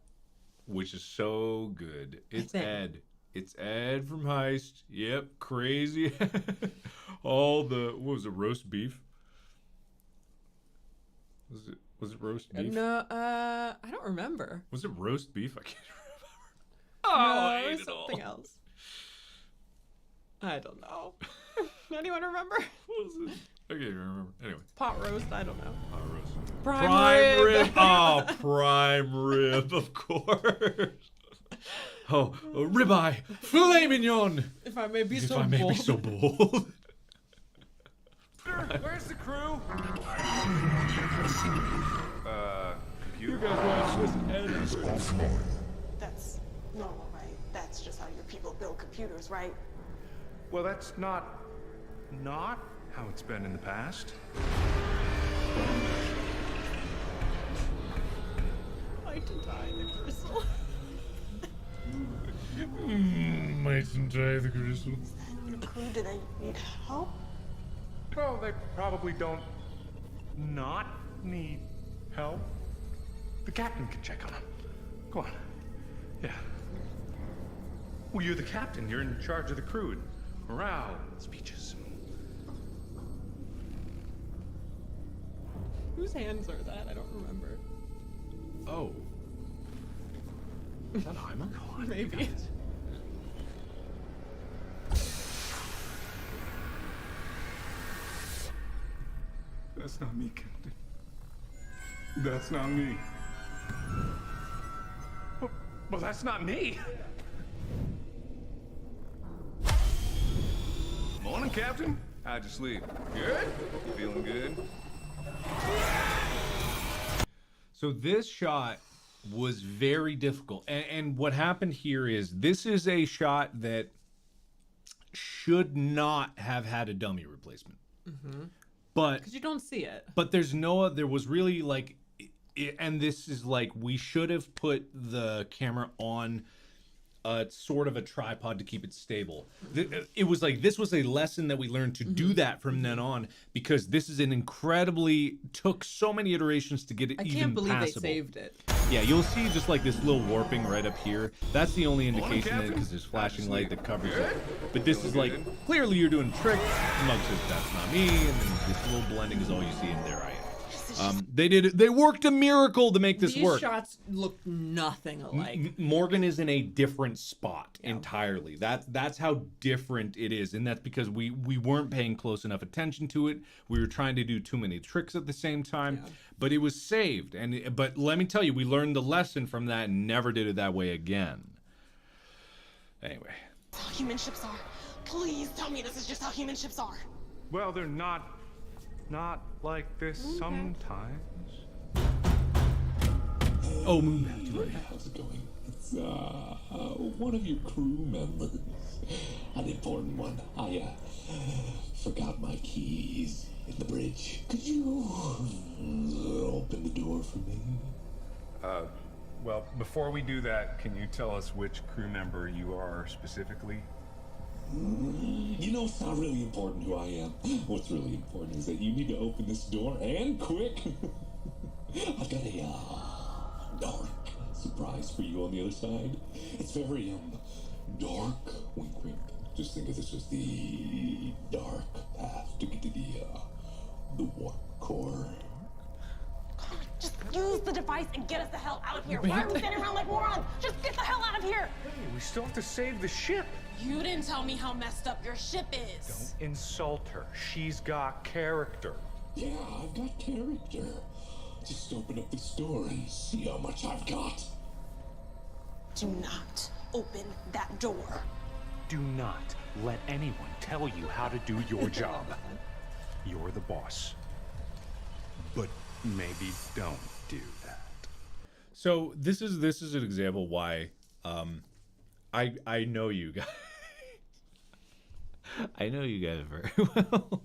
which is so good. It's Ed. It's Ed from Heist. Yep, crazy. All the, what was it, roast beef? Was it roast beef? No, I don't remember. Was it roast beef? I can't remember. No, I it ate was it all. something else. I don't know. Anyone remember? What was it? I can't even remember. Anyway. Pot roast? I don't know. Pot roast. Prime rib. Oh, prime rib, of course. Oh, ribeye, filet mignon. If I may be If so I may bold. be so bold. Where's the crew? You guys watch this That's normal, right? That's just how your people build computers, right? Well, that's not how it's been in the past. Might die the crystal. Mightn't die the crystal. Your crew, do they need help? Well, they probably don't not need help. The captain can check on them. Go on. Yeah. Well, you're the captain. You're in charge of the crew. And morale, speeches. Whose hands are that? I don't remember. Oh. Is that Ima? Maybe. That's not me, Captain. That's not me. Well, that's not me. Morning, Captain. How'd you sleep? Good? Feeling good? So this shot was very difficult. And what happened here is this is a shot that should not have had a dummy replacement. Mm-hmm. But because you don't see it. But there was really like, and this is like, we should have put the camera on sort of a tripod to keep it stable. It was like, this was a lesson that we learned to do that from then on, because this is an incredibly, took so many iterations to get it I even can't believe passable. they saved it. Yeah, you'll see just like this little warping right up here. That's the only indication that because there's flashing light that covers it. But this is like, clearly you're doing tricks. Mug says that's not me, and then this little blending is all you see, and there I am. They worked a miracle to make this These work. shots look nothing alike. Morgan is in a different spot entirely. That's how different it is, and that's because we weren't paying close enough attention to it. We were trying to do too many tricks at the same time, but it was saved. But let me tell you, we learned the lesson from that and never did it that way again. Anyway, That's how human ships are. Please tell me this is just how human ships are. Well, they're not like this sometimes. Oh, Moon. How's it going? It's one of your crew members. An important one. I forgot my keys in the bridge. Could you open the door for me? Well, before we do that, can you tell us which crew member you are specifically? You know, it's not really important who I am. What's really important is that you need to open this door, and quick. I've got a dark surprise for you on the other side. It's very dark. Wink, wink. Just think of this as the dark path to get to the warp core. Just use the device and get us the hell out of here. Why are we standing around like morons? Just get the hell out of here. Hey, we still have to save the ship. You didn't tell me how messed up your ship is. Don't insult her. She's got character. Yeah, I've got character. Just open up this door and see how much I've got. Do not open that door. Do not let anyone tell you how to do your job. You're the boss. But maybe don't do that. So this is an example why I know you guys. I know you guys very well.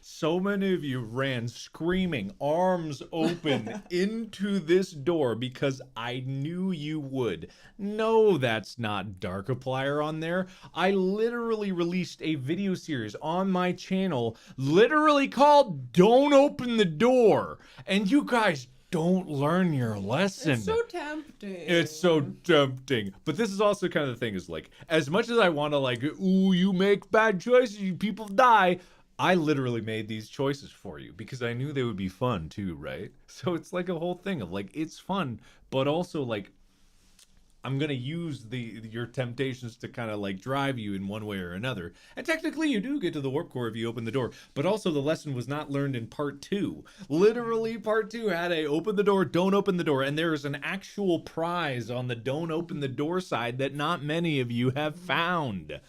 So many of you ran screaming, arms open, into this door because I knew you would. No, that's not Darkiplier on there. I literally released a video series on my channel literally called Don't Open the Door. And you guys don't learn your lesson. It's so tempting. It's so tempting. But this is also kind of the thing is like, as much as I want to like, ooh, you make bad choices, you people die. I literally made these choices for you because I knew they would be fun too, right? So it's like a whole thing of like, it's fun, but also like, I'm gonna use your temptations to kind of like drive you in one way or another. And technically, you do get to the warp core if you open the door. But also, the lesson was not learned in part 2. Literally, part 2 had a open the door, don't open the door, and there is an actual prize on the don't open the door side that not many of you have found.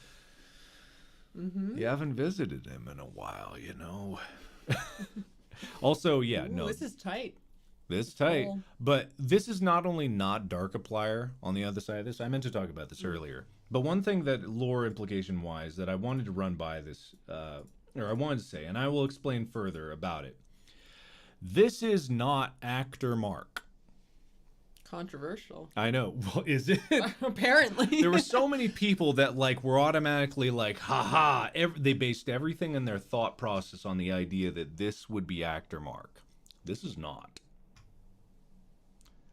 Mm-hmm. You haven't visited him in a while, you know. Also, yeah, Ooh, no. this is tight. This is tight. Cool. But this is not only not Darkiplier on the other side of this. I meant to talk about this earlier. But one thing that lore implication wise that I wanted to run by this, or I wanted to say, and I will explain further about it. This is not Actor Mark. Controversial. I know. Well, is it? Apparently. There were so many people that like were automatically like, haha. They based everything in their thought process on the idea that this would be Actor Mark. This is not.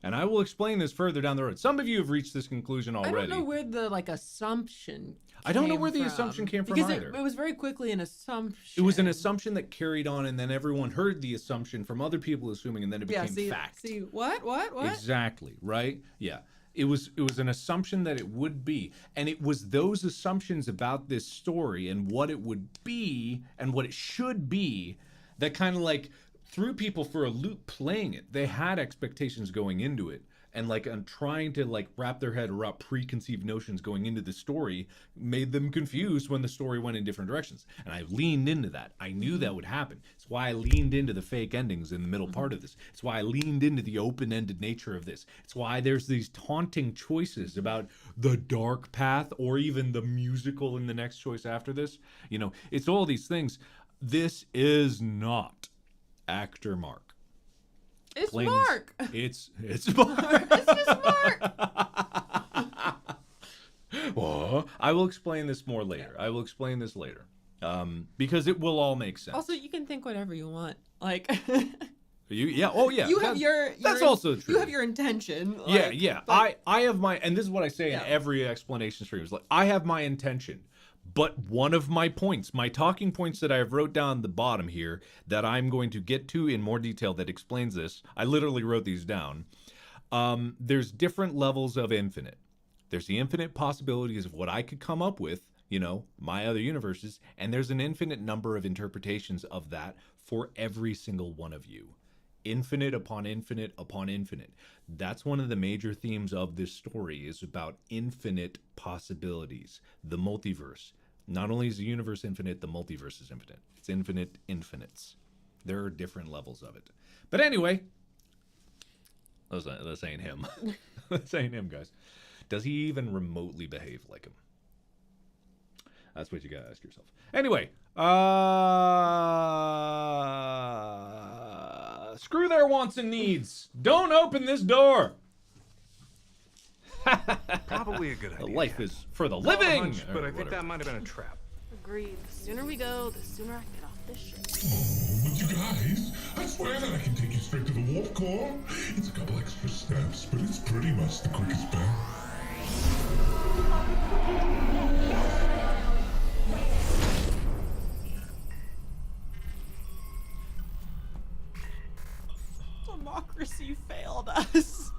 And I will explain this further down the road. Some of you have reached this conclusion already. I don't know where the assumption. I don't know where the assumption came from because either. it was very quickly an assumption. It was an assumption that carried on, and then everyone heard the assumption from other people assuming, and then it became fact. See what? Exactly, right? Yeah. It was an assumption that it would be. And it was those assumptions about this story and what it would be and what it should be that kind of like threw people for a loop playing it. They had expectations going into it. And like trying to like wrap their head around preconceived notions going into the story made them confused when the story went in different directions. And I leaned into that. I knew that would happen. It's why I leaned into the fake endings in the middle part of this. It's why I leaned into the open-ended nature of this. It's why there's these taunting choices about the dark path or even the musical in the next choice after this. You know, it's all these things. This is not Actor Mark. It's Mark. It's Mark. It's just Mark. Well, I will explain this more later. I will explain this later. Because it will all make sense. Also, you can think whatever you want. Like yeah. You have that's also true. You have your intention. Yeah. But I have my, and this is what I say in every explanation stream, is like I have my intention. But one of my points, my talking points that I have wrote down at the bottom here that I'm going to get to in more detail that explains this, I literally wrote these down. There's different levels of infinite. There's the infinite possibilities of what I could come up with, you know, my other universes, and there's an infinite number of interpretations of that for every single one of you. Infinite upon infinite upon infinite. That's one of the major themes of this story, is about infinite possibilities. The multiverse. Not only is the universe infinite, the multiverse is infinite. It's infinite infinites. There are different levels of it. But anyway, that's ain't him. That's ain't him, guys. Does he even remotely behave like him? That's what you gotta ask yourself. Anyway, screw their wants and needs. Don't open this door. Probably a good idea. Life is for the Call it a living. hunch, but I think that might have been a trap. Agreed. The sooner we go, the sooner I get off this ship. Oh, but you guys, I swear that I can take you straight to the warp core. It's a couple extra steps, but it's pretty much the quickest bet. Democracy failed us.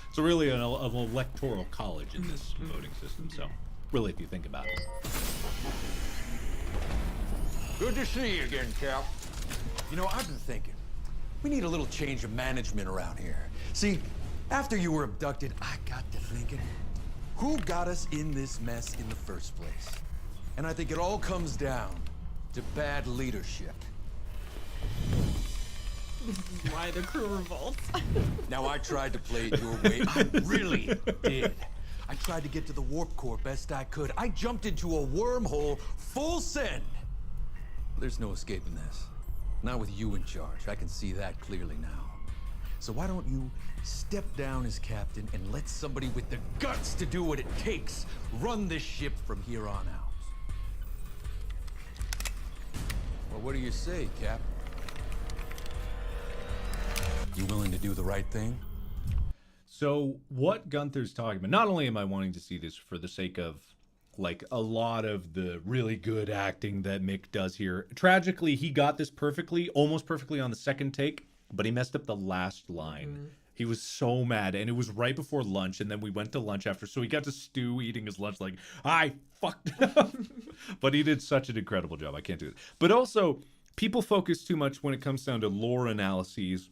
It's really an electoral college in this voting system, so really if you think about it. Good to see you again, Cap. You know, I've been thinking, we need a little change of management around here. See, after you were abducted, I got to thinking, who got us in this mess in the first place? And I think it all comes down to bad leadership. This is why the crew revolts. Now, I tried to play it your way. I really did. I tried to get to the warp core best I could. I jumped into a wormhole full send. There's no escaping this. Not with you in charge. I can see that clearly now. So why don't you step down as captain and let somebody with the guts to do what it takes run this ship from here on out? Well, what do you say, Cap? You willing to do the right thing? So what Gunther's talking about, not only am I wanting to see this for the sake of like a lot of the really good acting that Mick does here. Tragically, he got this perfectly, almost perfectly on the second take, but he messed up the last line He was so mad, and it was right before lunch, and then we went to lunch after, so he got to stew eating his lunch like, I fucked up. But he did such an incredible job. I can't do it. But also, people focus too much when it comes down to lore analyses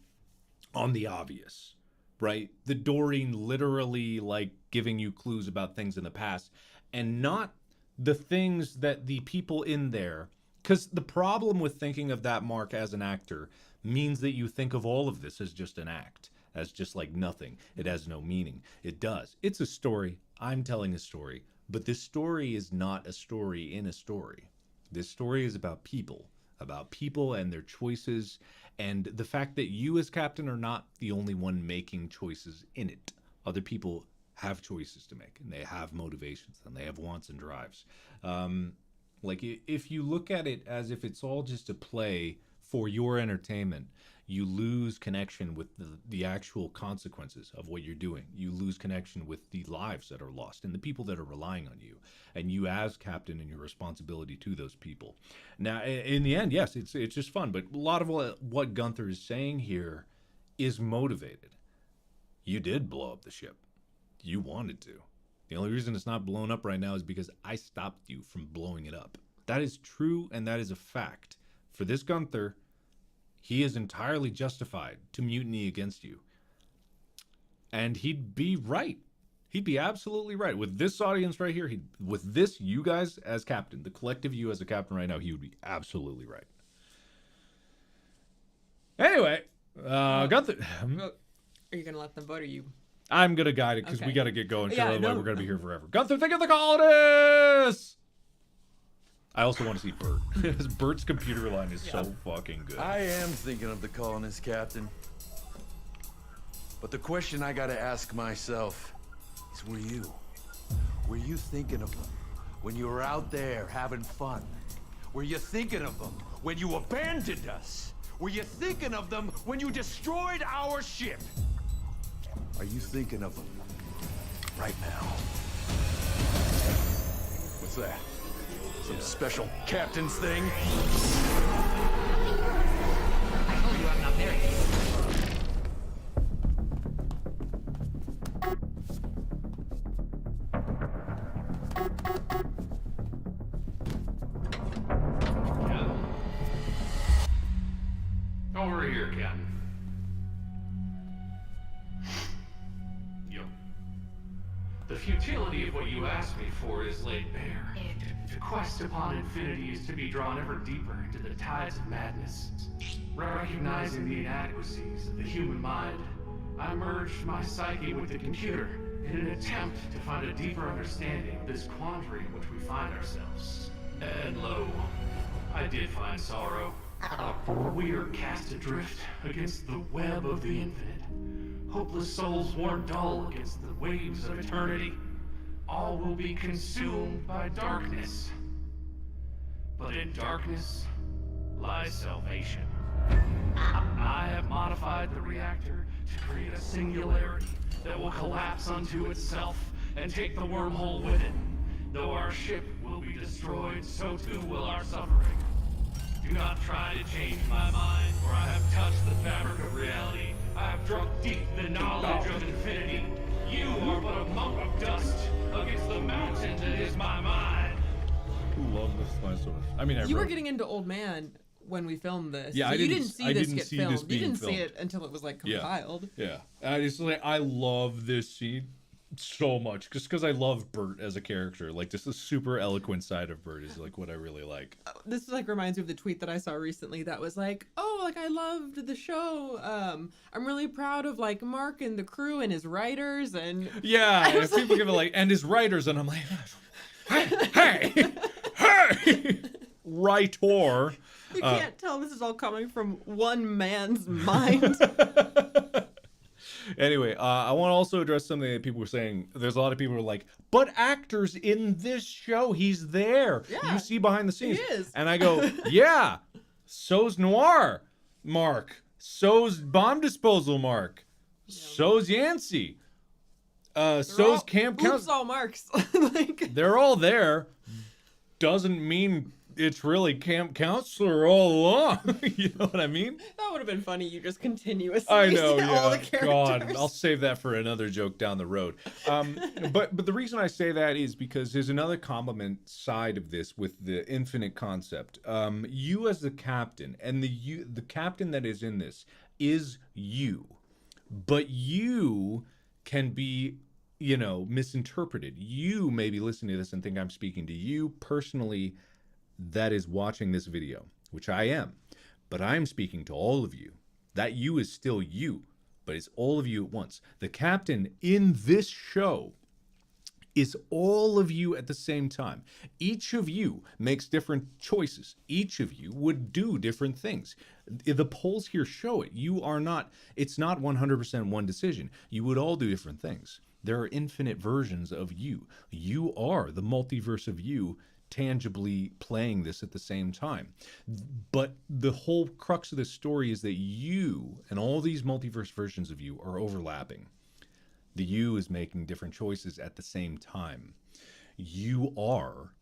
on the obvious, right? The Doreen literally, like, giving you clues about things in the past, and not the things that the people in there... Because the problem with thinking of that Mark as an actor means that you think of all of this as just an act. As just like nothing. It has no meaning. It does. It's a story. I'm telling a story. But this story is not a story in a story. This story is about people and their choices, and the fact that you as captain are not the only one making choices in it. Other people have choices to make, and they have motivations, and they have wants and drives. Like, if you look at it as if it's all just a play for your entertainment, you lose connection with the actual consequences of what you're doing. You lose connection with the lives that are lost and the people that are relying on you, and you as captain and your responsibility to those people. Now, in the end, yes, it's just fun, but a lot of what Gunther is saying here is motivated. You did blow up the ship. You wanted to. The only reason it's not blown up right now is because I stopped you from blowing it up. That is true, and that is a fact. For this Gunther, he is entirely justified to mutiny against you. And he'd be right. He'd be absolutely right. With this audience right here, with this, you guys as captain, the collective you as a captain right now, he would be absolutely right. Anyway, Gunther... Are you going to let them vote, or you... I'm going to guide it because we got to get going. Yeah, otherwise we're going to be here forever. Gunther, think of the colonists! I also want to see Bert. Bert's computer line is so fucking good. I am thinking of the colonists, Captain. But the question I gotta ask myself is, were you? Were you thinking of them when you were out there having fun? Were you thinking of them when you abandoned us? Were you thinking of them when you destroyed our ship? Are you thinking of them right now? What's that? Some special captain's thing? I told you I'm not there yet. Over here, Captain. Yup. The futility of what you asked me for is laid bare. To quest upon infinity is to be drawn ever deeper into the tides of madness. Recognizing the inadequacies of the human mind, I merged my psyche with the computer in an attempt to find a deeper understanding of this quandary in which we find ourselves. And lo, I did find sorrow. We are cast adrift against the web of the infinite. Hopeless souls worn dull against the waves of eternity. All will be consumed by darkness. But in darkness lies salvation. I have modified the reactor to create a singularity that will collapse unto itself and take the wormhole with it. Though our ship will be destroyed, so too will our suffering. Do not try to change my mind, for I have touched the fabric of reality. I have drunk deep the knowledge of infinity. You are but a mote of dust against the mountain that is my mind. Who loves this line so much? I mean, you were getting into Old Man when we filmed this. Yeah, so I you didn't see this get filmed. You didn't filmed. see it until it was like compiled. Yeah. I love this scene so much just because I love Bert as a character. Like, just the super eloquent side of Bert is like what I really like. This like reminds me of the tweet that I saw recently that was like, oh, like I loved the show. I'm really proud of like Mark and the crew and his writers and yeah, and people give it like and his writers and I'm like, hey, writer. You can't tell this is all coming from one man's mind. Anyway, I want to also address something that people were saying. There's a lot of people who are like, but actors in this show, he's there. Yeah, you see behind the scenes. He is. And I go, yeah, so's Noir, Mark. So's Bomb Disposal, Mark. So's Yancey. So's Camp Council. Oops, all marks. They're all there. Doesn't mean it's really camp counselor all along. You know what I mean? That would have been funny. You just continuously. I know, say all the yeah. characters. God, I'll save that for another joke down the road. But the reason I say that is because there's another compliment side of this with the infinite concept. You as the captain, and the captain that is in this is you, but you can be, you know, misinterpreted. You may be listening to this and think I'm speaking to you personally that is watching this video, which I am, but I'm speaking to all of you. That you is still you, but it's all of you at once. The captain in this show is all of you at the same time. Each of you makes different choices. Each of you would do different things. The polls here show it. It's not 100% one decision. You would all do different things. There are infinite versions of you. You are the multiverse of you tangibly playing this at the same time. But the whole crux of this story is that you and all these multiverse versions of you are overlapping. The you is making different choices at the same time. You are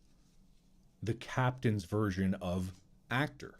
the captain's version of actor.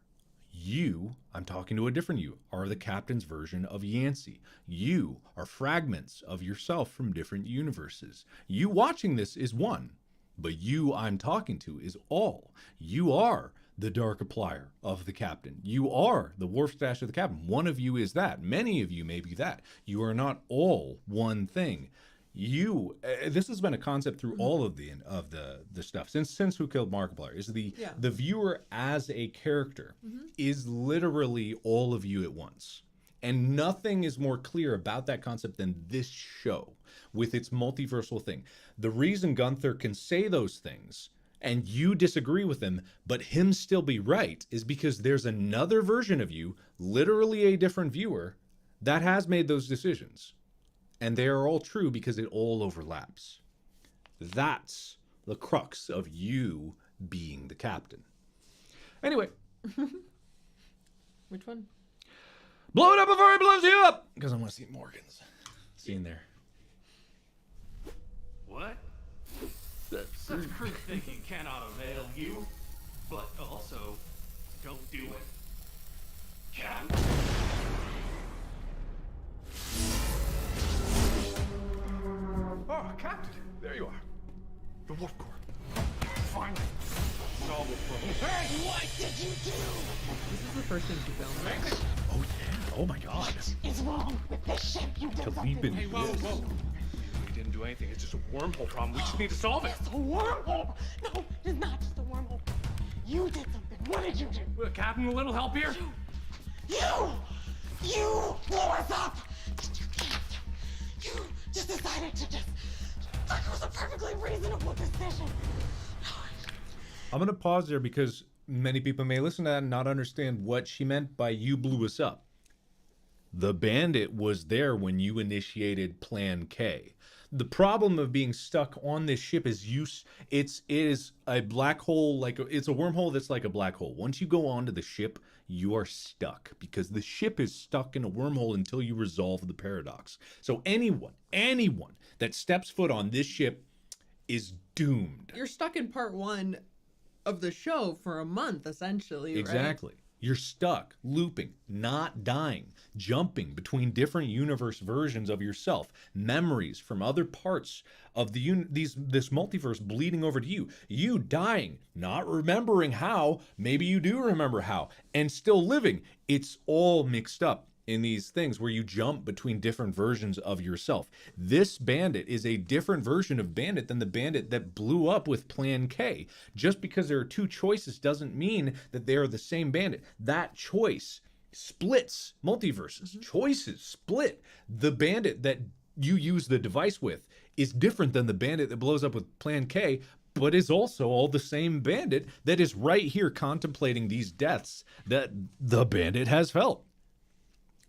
You, I'm talking to a different you, are the captain's version of Yancey. You are fragments of yourself from different universes. You watching this is one. But you I'm talking to is all. You are the Darkiplier of the captain. You are the Wharfstash of the captain. One of you is that. Many of you may be that. You are not all one thing. You, this has been a concept through all of the stuff since Who Killed Markiplier. Is the viewer as a character is literally all of you at once. And nothing is more clear about that concept than this show with its multiversal thing. The reason Gunther can say those things and you disagree with him, but him still be right, is because there's another version of you, literally a different viewer, that has made those decisions. And they are all true because it all overlaps. That's the crux of you being the captain. Anyway. Which one? Blow it up before he blows you up! Because I want to see Morgan's scene there. What? Such crude thinking cannot avail you, but also don't do it. Can. Oh, Captain, there you are. The Warp Core. Finally. Solve the problem. Hey, what did you do? This is the first thing she filmed. Oh yeah. Oh my God. What is wrong with this ship? You did something. Hey, whoa. We didn't do anything. It's just a wormhole problem. We just need to solve it. It's a wormhole. No, it is not just a wormhole. You did something. What did you do? Captain, a little help here? You blew us up. You just decided to just. It was a perfectly reasonable decision. I'm going to pause there because many people may listen to that and not understand what she meant by you blew us up. The bandit was there when you initiated Plan K. The problem of being stuck on this ship is it is a black hole, it's a wormhole that's like a black hole. Once you go onto the ship, you are stuck because the ship is stuck in a wormhole until you resolve the paradox. So anyone that steps foot on this ship is doomed. You're stuck in part 1 of the show for a month, essentially. Exactly. Right? You're stuck, looping, not dying, jumping between different universe versions of yourself, memories from other parts of this multiverse bleeding over to you. You dying, not remembering how, maybe you do remember how, and still living. It's all mixed up in these things where you jump between different versions of yourself. This bandit is a different version of bandit than the bandit that blew up with Plan K. Just because there are two choices doesn't mean that they are the same bandit. That choice splits multiverses. Choices split. The bandit that you use the device with is different than the bandit that blows up with Plan K, but is also all the same bandit that is right here contemplating these deaths that the bandit has felt.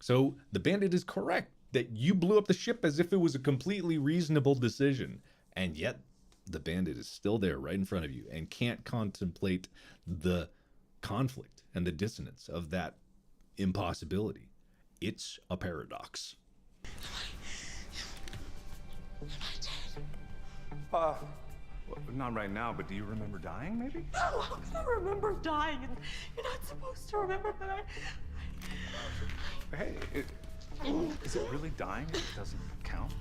So the bandit is correct that you blew up the ship as if it was a completely reasonable decision. And yet the bandit is still there right in front of you and can't contemplate the conflict and the dissonance of that impossibility. It's a paradox. Well, not right now, but do you remember dying, maybe? No, how can I remember dying? And you're not supposed to remember that. Hey, is it really dying if it doesn't count?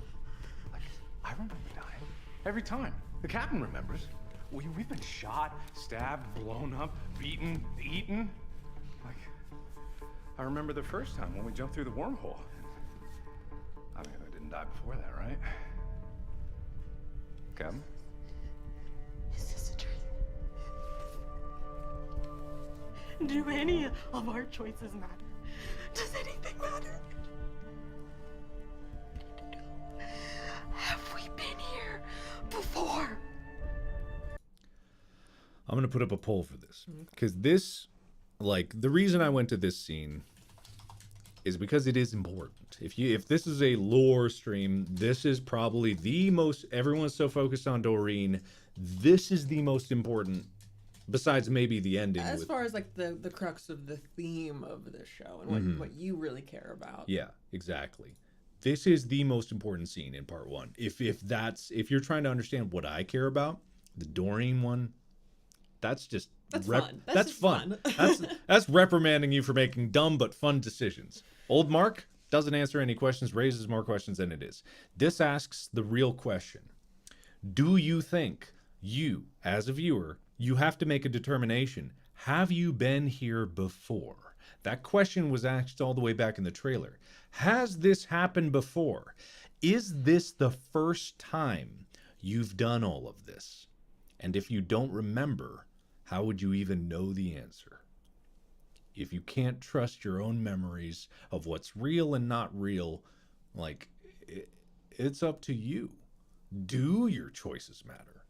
Like, I remember dying. Every time. The captain remembers. We've been shot, stabbed, blown up, beaten, eaten. Like, I remember the first time when we jumped through the wormhole. I mean, I didn't die before that, right? Captain? Is this a dream? Do any of our choices matter? Does anything matter? Have we been here before? I'm gonna put up a poll for this because this, like, the reason I went to this scene is because it is important. If this is a lore stream, this is probably the most. Everyone's so focused on Doreen. This is the most important, besides maybe the ending. As far as like the crux of the theme of the show and what you really care about. Yeah, exactly. This is the most important scene in part one. If you're trying to understand what I care about, the Doreen one, that's fun. That's fun. That's reprimanding you for making dumb but fun decisions. Old Mark doesn't answer any questions, raises more questions than it is. This asks the real question. Do you think you, as a viewer, you have to make a determination? Have you been here before? That question was asked all the way back in the trailer. Has this happened before? Is this the first time you've done all of this? And if you don't remember, how would you even know the answer? If you can't trust your own memories of what's real and not real, like, it's up to you. Do your choices matter?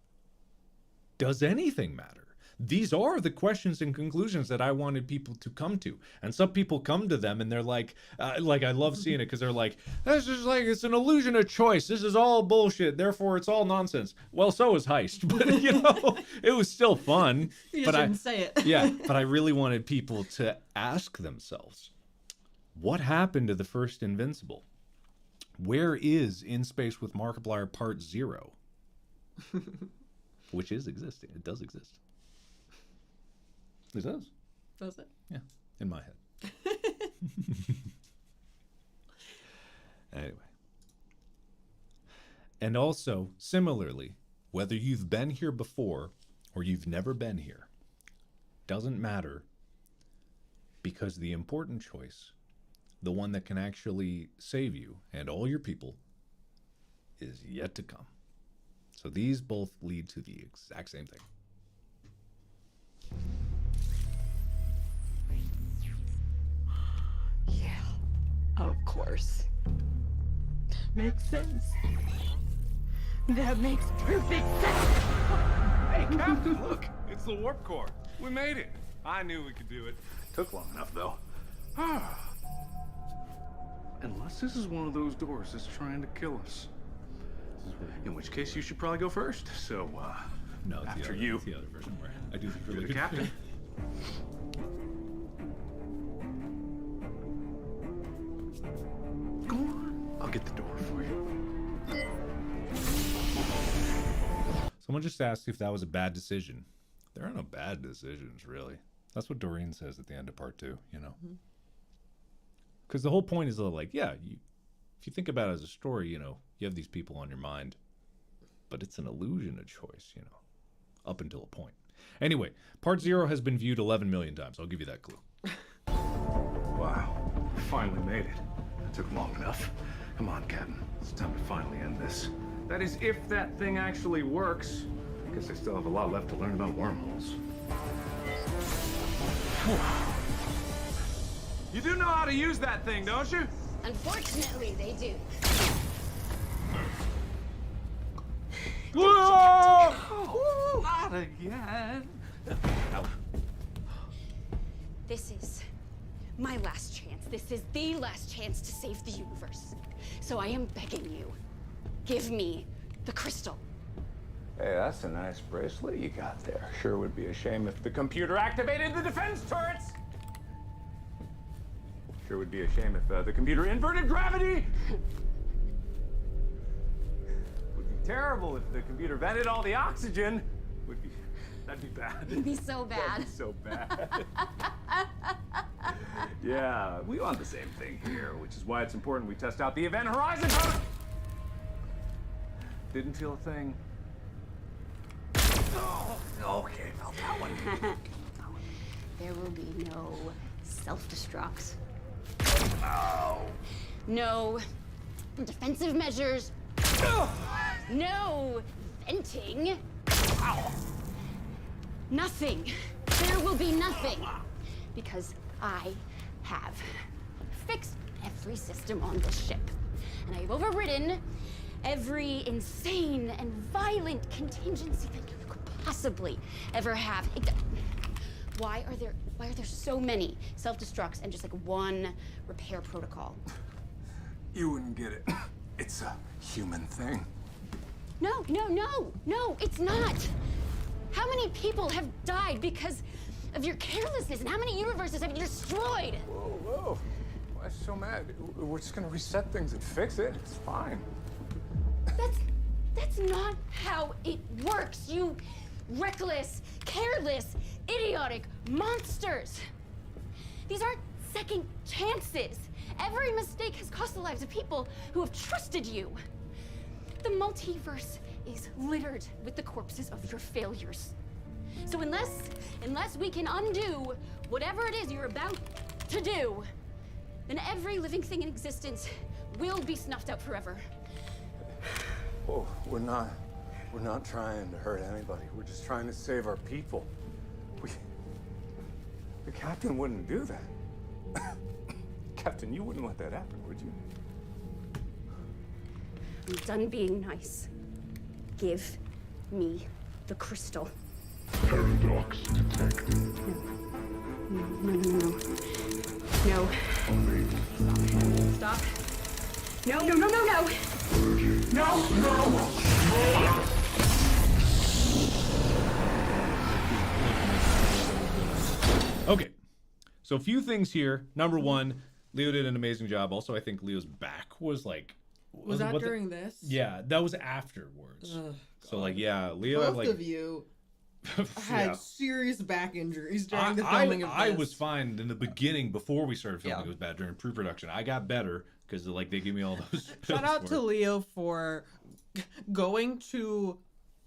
Does anything matter? These are the questions and conclusions that I wanted people to come to. And some people come to them and they're like I love seeing it because they're like, that's just like, it's an illusion of choice. This is all bullshit. Therefore, it's all nonsense. Well, so is Heist. But, you know, it was still fun. You just didn't say it. Yeah, but I really wanted people to ask themselves, what happened to the first Invincible? Where is In Space with Markiplier Part 0? Which is existing. It does exist. It does. Does it? Yeah, in my head. Anyway. And also, similarly, whether you've been here before or you've never been here, doesn't matter, because the important choice, the one that can actually save you and all your people, is yet to come. So these both lead to the exact same thing. Yeah, of course. Makes sense. That makes perfect sense. Hey, Captain, look! It's the warp core. We made it. I knew we could do it. Took long enough, though. Unless this is one of those doors that's trying to kill us. In which case, you should probably go first. So, no, it's after the other, you. It's the other version where I do think You're really the captain. Go on. I'll get the door for you. Someone just asked if that was a bad decision. There are no bad decisions, really. That's what Doreen says at the end of part 2, you know? Because the whole point is like, yeah, if you think about it as a story, you know, you have these people on your mind, but it's an illusion of choice, you know, up until a point. Anyway, part 0 has been viewed 11 million times. I'll give you that clue. Wow. We finally made it. That took long enough. Come on, Captain. It's time to finally end this. That is, if that thing actually works. Guess I still have a lot left to learn about wormholes. You do know how to use that thing, don't you? Unfortunately, they do. Whoa! Oh, not again. This is my last chance. This is the last chance to save the universe. So I am begging you, give me the crystal. Hey, that's a nice bracelet you got there. Sure would be a shame if the computer activated the defense turrets. Sure would be a shame if the computer inverted gravity. terrible if the computer vented all the oxygen. That'd be bad. It'd be so bad. That'd be so bad. Yeah, we want the same thing here, which is why it's important we test out the event horizon. Didn't feel a thing. Oh, okay, felt that one. There will be no self-destructs. Oh. No defensive measures. No venting. Nothing. There will be nothing. Because I have fixed every system on this ship. And I've overridden every insane and violent contingency that you could possibly ever have. Why are there so many self-destructs and just like one repair protocol? You wouldn't get it. It's a human thing. No, it's not. How many people have died because of your carelessness, and how many universes have you destroyed? Whoa. Why so mad? We're just gonna reset things and fix it. It's fine. That's not how it works, you reckless, careless, idiotic monsters. These aren't second chances. Every mistake has cost the lives of people who have trusted you. The multiverse is littered with the corpses of your failures. So unless we can undo whatever it is you're about to do, then every living thing in existence will be snuffed out forever. Whoa, we're not trying to hurt anybody. We're just trying to save our people. The captain wouldn't do that. Captain, you wouldn't let that happen, would you? I'm done being nice. Give me the crystal. Paradox detected. No. Stop. No. Okay, so a few things here. Number one, Leo did an amazing job. Also, I think Leo's back was like... Was that during this? Yeah, that was afterwards. Ugh, so like, yeah, Leo both had like... of you had Yeah. serious back injuries during the filming of this. I was fine in the beginning before we started filming. It was bad during pre-production. I got better because like they gave me all those. Shout out to Leo for going to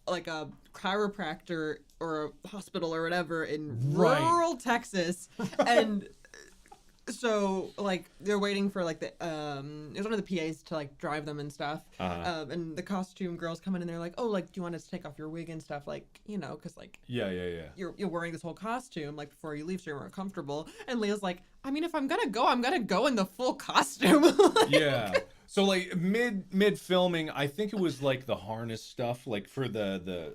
like a chiropractor or a hospital or whatever in rural Texas, and so like they're waiting for like the it was one of the PAs to like drive them and stuff, and the costume girls come in and they're like, oh, like, do you want us to take off your wig and stuff, like, you know, because like yeah you're wearing this whole costume like before you leave, so you're more comfortable. And Leo's like, I mean, if I'm gonna go in the full costume. Like, yeah. So like mid filming, I think it was like the harness stuff, like for the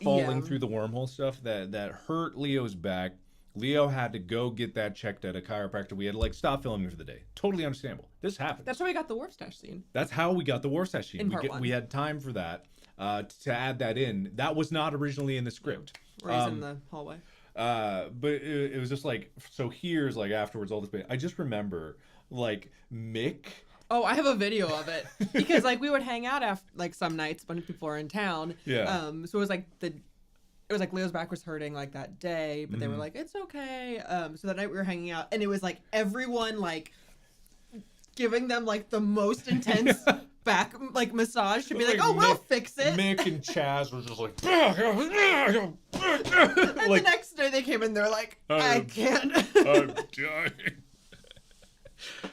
falling through the wormhole stuff that hurt Leo's back. Leo had to go get that checked at a chiropractor. We had to like stop filming for the day. Totally understandable. This happens. That's how we got the warp stash scene. That's how we got the war scene. In part one. We had time for that to add that in. That was not originally in the script. Where he's in the hallway. But it was just like, so here's like afterwards all this. I just remember like Mick. Oh, I have a video of it because like we would hang out after like some nights when people were in town. Yeah. So it was like Leo's back was hurting like that day, but they were like, it's okay. So that night we were hanging out, and it was like everyone like giving them like the most intense back like massage to be like, oh, we'll fix it. Mick and Chaz were just like, and the next day they came in, they're like, I can't. I'm dying.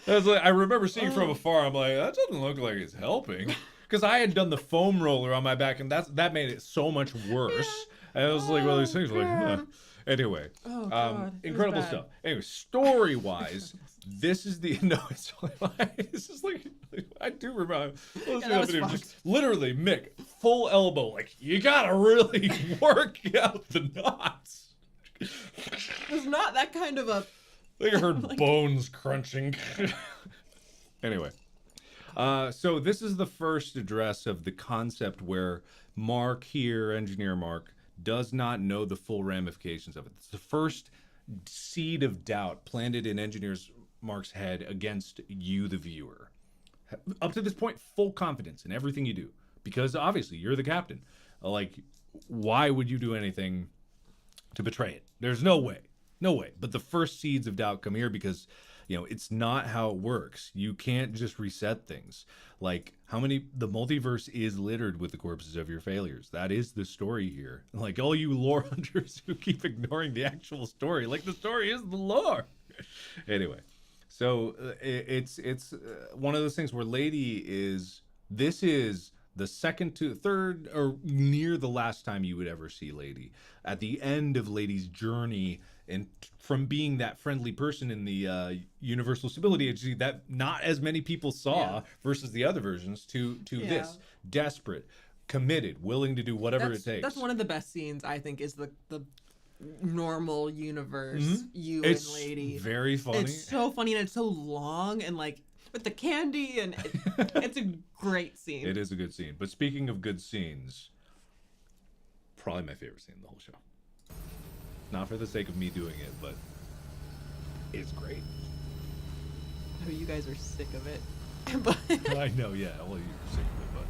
I remember seeing from afar. I'm like, that doesn't look like it's helping, because I had done the foam roller on my back, and that made it so much worse. And I was like, well, these things were like, huh. Anyway, incredible stuff. Anyway, story wise, this is the it's like I do remember. Just literally Mick full elbow, like you gotta really work out the knots. There's not that kind of a. I heard bones crunching. Anyway, so this is the first address of the concept where Mark here, engineer Mark, does not know the full ramifications of it. It's the first seed of doubt planted in engineer's Mark's head against you, the viewer. Up to this point, full confidence in everything you do. because obviously you're the captain. Like, why would you do anything to betray it? There's no way. No way. But the first seeds of doubt come here because, you know, it's not how it works. You can't just reset things. Like, the multiverse is littered with the corpses of your failures. That is the story here. Like, all you lore hunters who keep ignoring the actual story, like, the story is the lore. Anyway, so it's one of those things where this is the second to third or near the last time you would ever see Lady. At the end of Lady's journey, and from being that friendly person in the Universal Stability Agency that not as many people saw versus the other versions, to this, desperate, committed, willing to do whatever it takes. That's one of the best scenes, I think, is the normal universe, you It's and Lady. very funny. It's so funny, and it's so long, and like with the candy, and it's a great scene. It is a good scene. But speaking of good scenes, probably my favorite scene in the whole show. Not for the sake of me doing it, but it's great. Oh, you guys are sick of it. I know, yeah. Well, you're sick of it, but.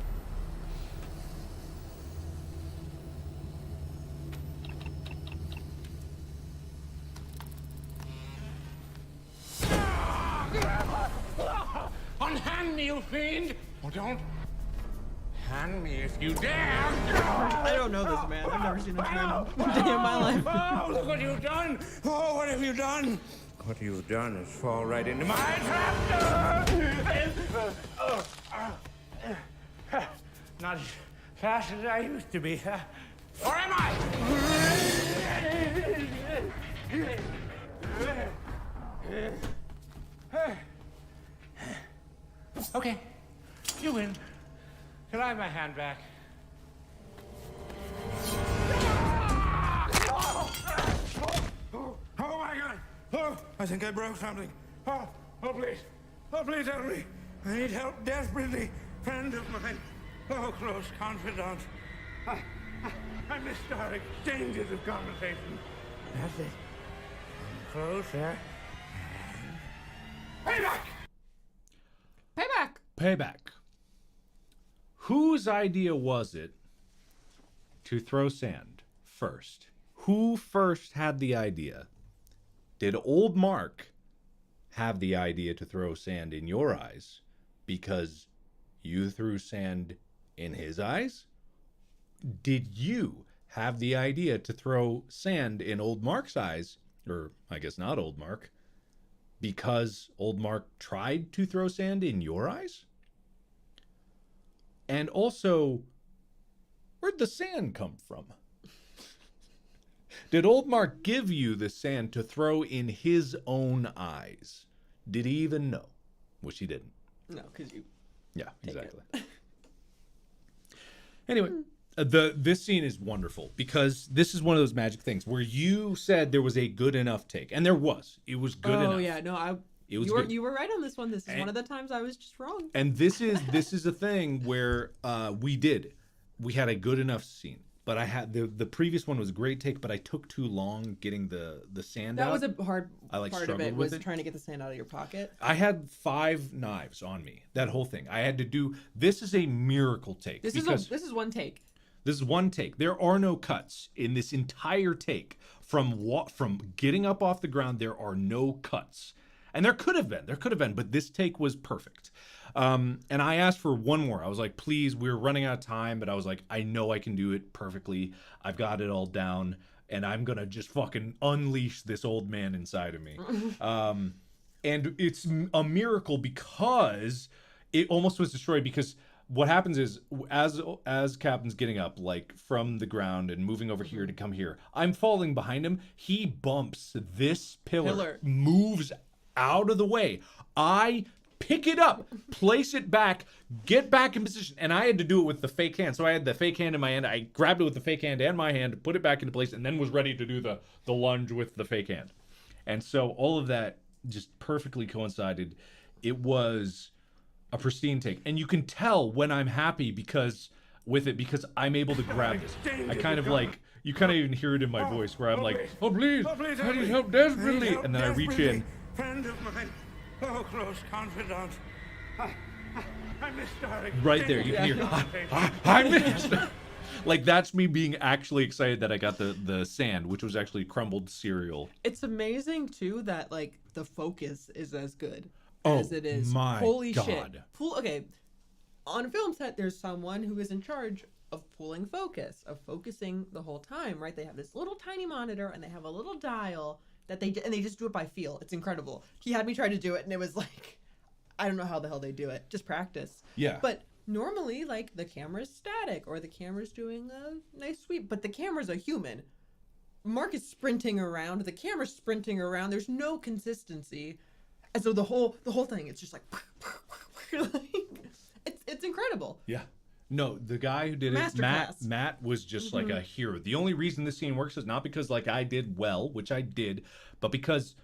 Unhand me, you fiend! Oh, don't hand me if you dare! I don't know this man. I've never seen him swim a day in my life. Oh, look what you've done! Oh, what have you done? What you've done is fall right into my trap! Not as fast as I used to be, huh? Or am I? Okay, you win. Can I have my hand back? Oh my God! Oh, I think I broke something. Oh, please. Oh, please help me. I need help desperately. Friend of mine. Oh, close confidant. I missed our exchanges of conversation. That's it. Closer. Payback! Payback. Whose idea was it to throw sand first? Who first had the idea? Did old Mark have the idea to throw sand in your eyes because you threw sand in his eyes? Did you have the idea to throw sand in old Mark's eyes, or I guess not old Mark, because old Mark tried to throw sand in your eyes? And also, where'd the sand come from? Did old Mark give you the sand to throw in his own eyes? Did he even know? Which he didn't. No, because you. Yeah, exactly. Anyway, this scene is wonderful because this is one of those magic things where you said there was a good enough take, and there was. It was good enough. Oh yeah, no, you were right on this one. This is one of the times I was just wrong. And this is a thing where we had a good enough scene. But I had the previous one was a great take, but I took too long getting the sand out. That was a hard part of it, was it. trying to get the sand out of your pocket. I had 5 knives on me, that whole thing. I had to do, this is a miracle take. This is one take. This is one take. There are no cuts in this entire take. From getting up off the ground, there are no cuts. And there could have been, but this take was perfect. And I asked for one more. I was like, please, we're running out of time, but I was like, I know I can do it perfectly. I've got it all down, and I'm gonna just fucking unleash this old man inside of me. And it's a miracle because it almost was destroyed, because what happens is as Captain's getting up, like from the ground and moving over here to come here, I'm falling behind him. He bumps this pillar. Moves out of the way. I pick it up, place it back, get back in position. And I had to do it with the fake hand. So I had the fake hand in my hand. I grabbed it with the fake hand and my hand, put it back into place, and then was ready to do the lunge with the fake hand. And so all of that just perfectly coincided. It was a pristine take. And you can tell when I'm happy because I'm able to grab this. I kind of like, you kind of even hear it in my voice where I'm like, oh please, I need help desperately. And then I reach in. Friend of mine, oh close confidant. I miss darling. Right there, you can hear, I missed. Like, that's me being actually excited that I got the sand, which was actually crumbled cereal. It's amazing too that like the focus is as good Oh, as it is. my Holy God. shit! Okay, on a film set, there's someone who is in charge of pulling focus, of focusing the whole time. Right? They have this little tiny monitor and they have a little dial that they just do it by feel. It's incredible. He had me try to do it, and it was like, I don't know how the hell they do it. Just practice. Yeah. But normally, like, the camera's static or the camera's doing a nice sweep, but the camera's a human. Mark is sprinting around, the camera's sprinting around, there's no consistency. And so the whole thing, it's just like, it's incredible. Yeah. No, the guy who did it, Matt was just like a hero. The only reason this scene works is not because like I did well, which I did, but because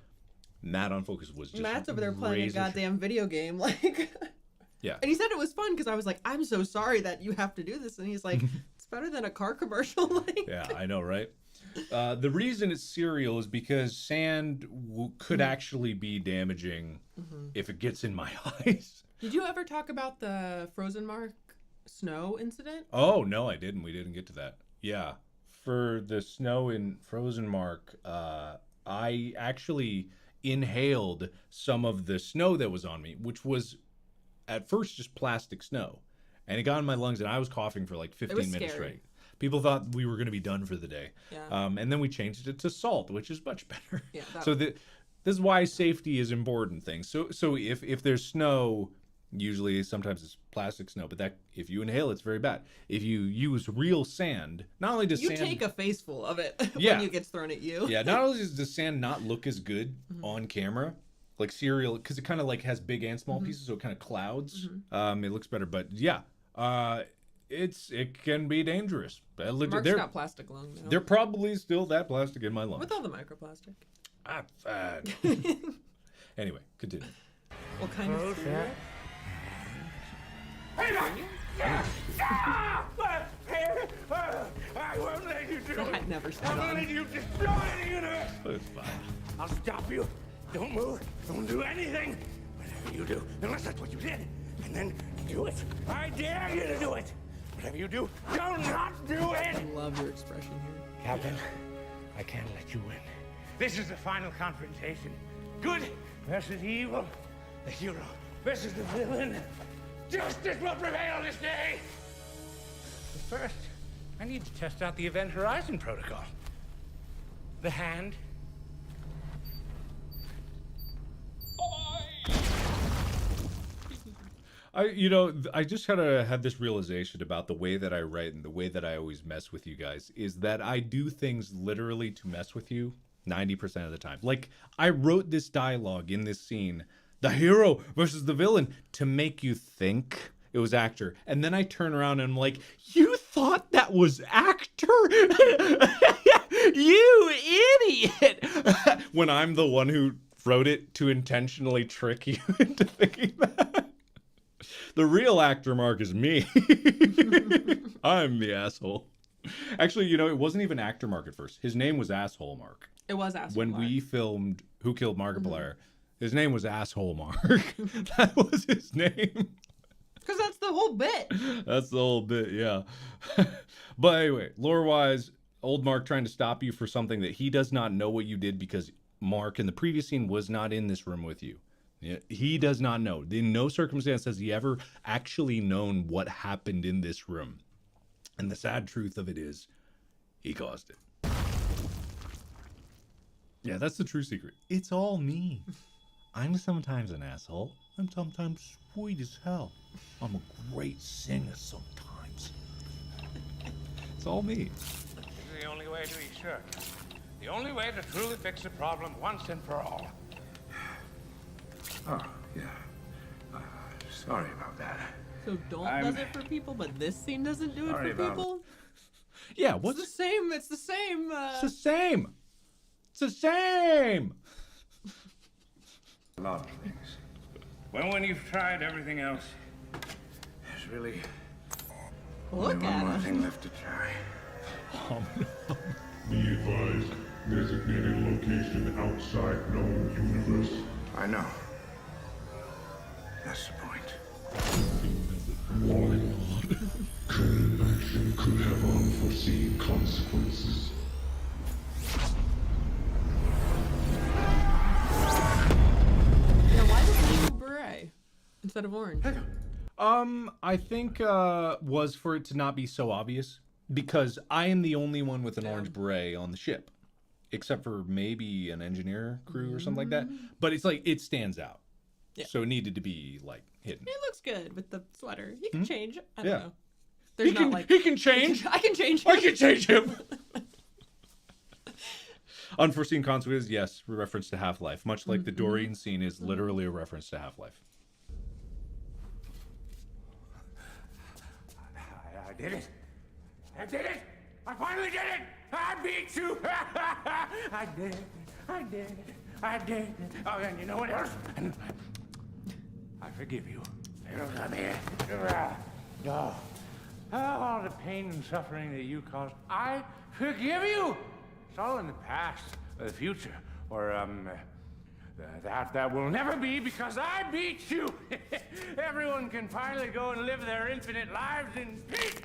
Matt on focus was just Matt's over there playing a goddamn video game, like. Yeah. And he said it was fun because I was like, I'm so sorry that you have to do this. And he's like, it's better than a car commercial. Like. Yeah, I know, right? The reason it's cereal is because sand could actually be damaging if it gets in my eyes. Did you ever talk about the Frozen Mark snow incident? Oh, no, I didn't. We didn't get to that. Yeah. For the snow in Frozen Mark, I actually inhaled some of the snow that was on me, which was at first just plastic snow, and it got in my lungs and I was coughing for like 15 minutes straight. People thought we were going to be done for the day. Yeah. And then we changed it to salt, which is much better. Yeah, so this is why safety is important thing. So if there's snow, usually sometimes it's plastic snow, but that if you inhale, it's very bad. If you use real sand, not only does you sand take a face full of it Yeah. when it gets thrown at you. Yeah, not only does the sand not look as good on camera, like cereal, because it kind of like has big and small pieces, so it kind of clouds. It looks better, but yeah, it can be dangerous. Mark's got plastic lung now. They're probably still that plastic in my lungs. With all the microplastic. Anyway, continue. What kind of cereal? I won't let you do That it. never I'm stopped. gonna let you destroy the universe. It's fine. I'll stop you. Don't move. Don't do anything. Whatever you do, unless that's what you did, and then do it. I dare you to do it. Whatever you do, do not do it. I love your expression here. Captain, I can't let you win. This is the final confrontation. Good versus evil. The hero versus the villain. Justice will prevail this day. But first, I need to test out the Event Horizon protocol. The hand. I just kind of had this realization about the way that I write and the way that I always mess with you guys is that I do things literally to mess with you 90% of the time. Like, I wrote this dialogue in this scene, the hero versus the villain, to make you think it was actor. And then I turn around and I'm like, you thought that was actor? You idiot! When I'm the one who wrote it to intentionally trick you into thinking that. The real actor Mark is me. I'm the asshole. Actually, it wasn't even actor Mark at first. His name was Asshole Mark. It was Asshole when Mark. we filmed Who Killed Markiplier, his name was Asshole Mark. That was his name. Because that's the whole bit. That's the whole bit, yeah. But anyway, lore-wise, old Mark trying to stop you for something that he does not know what you did because Mark in the previous scene was not in this room with you. Yeah, he does not know. In no circumstance has he ever actually known what happened in this room. And the sad truth of it is, he caused it. Yeah, that's the true secret. It's all me. I'm sometimes an asshole. I'm sometimes sweet as hell. I'm a great singer sometimes. It's all me. This is the only way to be sure. The only way to truly fix a problem once and for all. Oh, yeah. Sorry about that. So does it for people, but this scene doesn't do it Sorry for about- people? Yeah, It's the same. It's the same. It's the same. It's the same. A lot of things. Well, when you've tried everything else, there's really Look only at one more him. thing left to try. Be advised, designated location outside known universe. I know. That's the point. Current action could have unforeseen consequences. Yeah, why the blue beret instead of orange? I think was for it to not be so obvious, because I am the only one with an orange beret on the ship, except for maybe an engineer crew or something like that. But it's like it stands out, so it needed to be like hidden. It looks good with the sweater. He can change. I don't Yeah. know. There's He can- not like he can change. I can change him. I can change him. Unforeseen consequences, yes, reference to Half-Life. Much like the Doreen scene is literally a reference to Half-Life. I did it. I did it. I finally did it. I beat you. I did it. I did it. I did it. Oh, and you know what else? I forgive you. Come here. Oh, all the pain and suffering that you caused, I forgive you. It's all in the past, or the future, or that will never be because I beat you. Everyone can finally go and live their infinite lives in peace.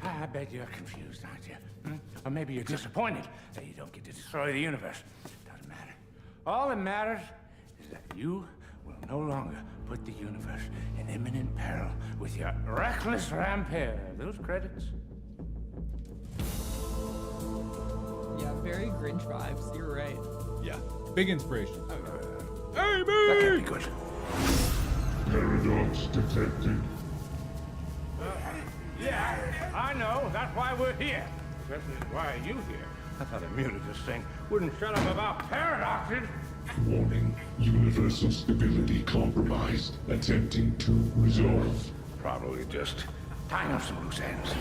I bet you're confused, aren't you? Or maybe you're disappointed that you don't get to destroy the universe. Doesn't matter. All that matters is that you will no longer put the universe in imminent peril with your reckless rampage. Those credits? Yeah, very Grinch vibes. You're right. Yeah, big inspiration. Hey, that can't be good. Paradox detected. Yeah, I know. That's why we're here. Especially why are you here? I thought Immunitus thing wouldn't shut up about paradoxes. Warning. Universal stability compromised. Attempting to resolve. Probably just tying up some loose ends.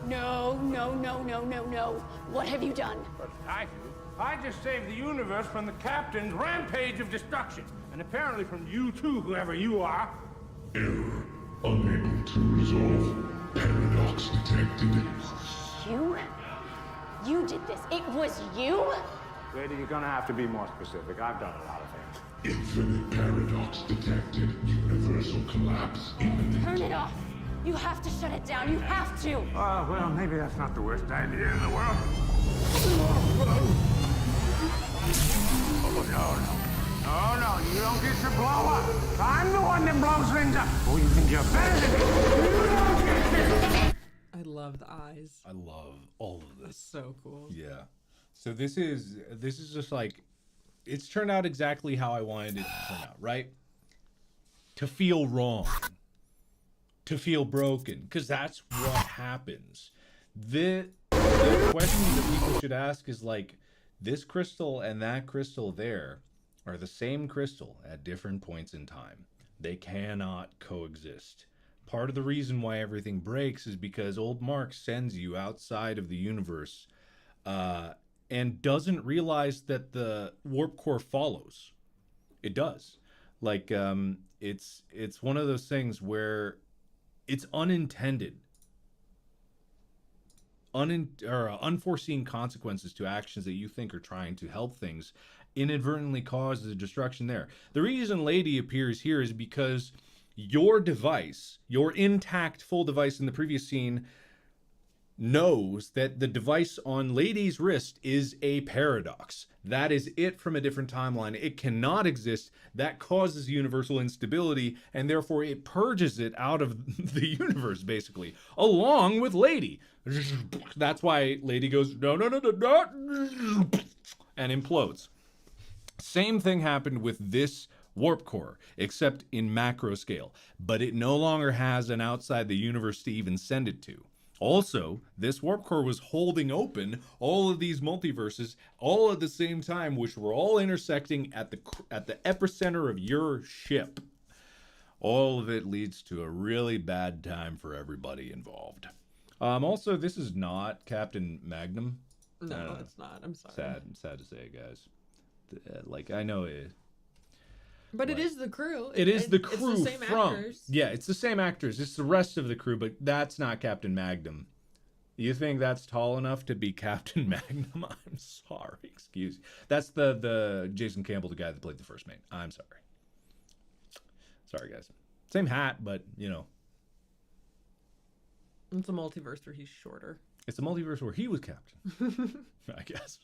No. What have you done? What did I do? I just saved the universe from the captain's rampage of destruction. And apparently from you too, whoever you are. Error. Unable to resolve. Paradox detected. You? You did this. It was you? Lady, you're gonna have to be more specific. I've done a lot of things. Infinite paradox detected. Universal collapse imminent. Turn it off. You have to shut it down. You have to. Well, maybe that's not the worst idea in the world. Oh, no, you don't get to blow up. I'm the one that blows things up. Oh, you think you're better than me? I love the eyes. I love all of this. So cool. Yeah. So this is just like, it's turned out exactly how I wanted it to turn out, right? To feel wrong. To feel broken. Because that's what happens. The question that people should ask is like, this crystal and that crystal there are the same crystal at different points in time. They cannot coexist. Part of the reason why everything breaks is because old Mark sends you outside of the universe and doesn't realize that the warp core follows. It does. Like, it's one of those things where it's unintended. Unforeseen consequences to actions that you think are trying to help things inadvertently causes a destruction there. The reason Lady appears here is because your device, your intact full device in the previous scene, knows that the device on Lady's wrist is a paradox. That is it from a different timeline. It cannot exist. That causes universal instability, and therefore it purges it out of the universe, basically, along with Lady. That's why Lady goes, no, and implodes. Same thing happened with this warp core, except in macro scale, but it no longer has an outside the universe to even send it to. Also, this warp core was holding open all of these multiverses all at the same time, which were all intersecting at the epicenter of your ship. All of it leads to a really bad time for everybody involved. Also, this is not Captain Magnum. No, it's not. I'm sorry. Sad to say, guys. Like, I know it. But it is the crew. It is the crew it's the same from. actors. Yeah, it's the same actors. It's the rest of the crew, but that's not Captain Magnum. You think that's tall enough to be Captain Magnum? I'm sorry. Excuse me. That's the Jason Campbell, the guy that played the first mate. I'm sorry. Sorry, guys. Same hat, but, you know. It's a multiverse where he's shorter. It's a multiverse where he was Captain. I guess.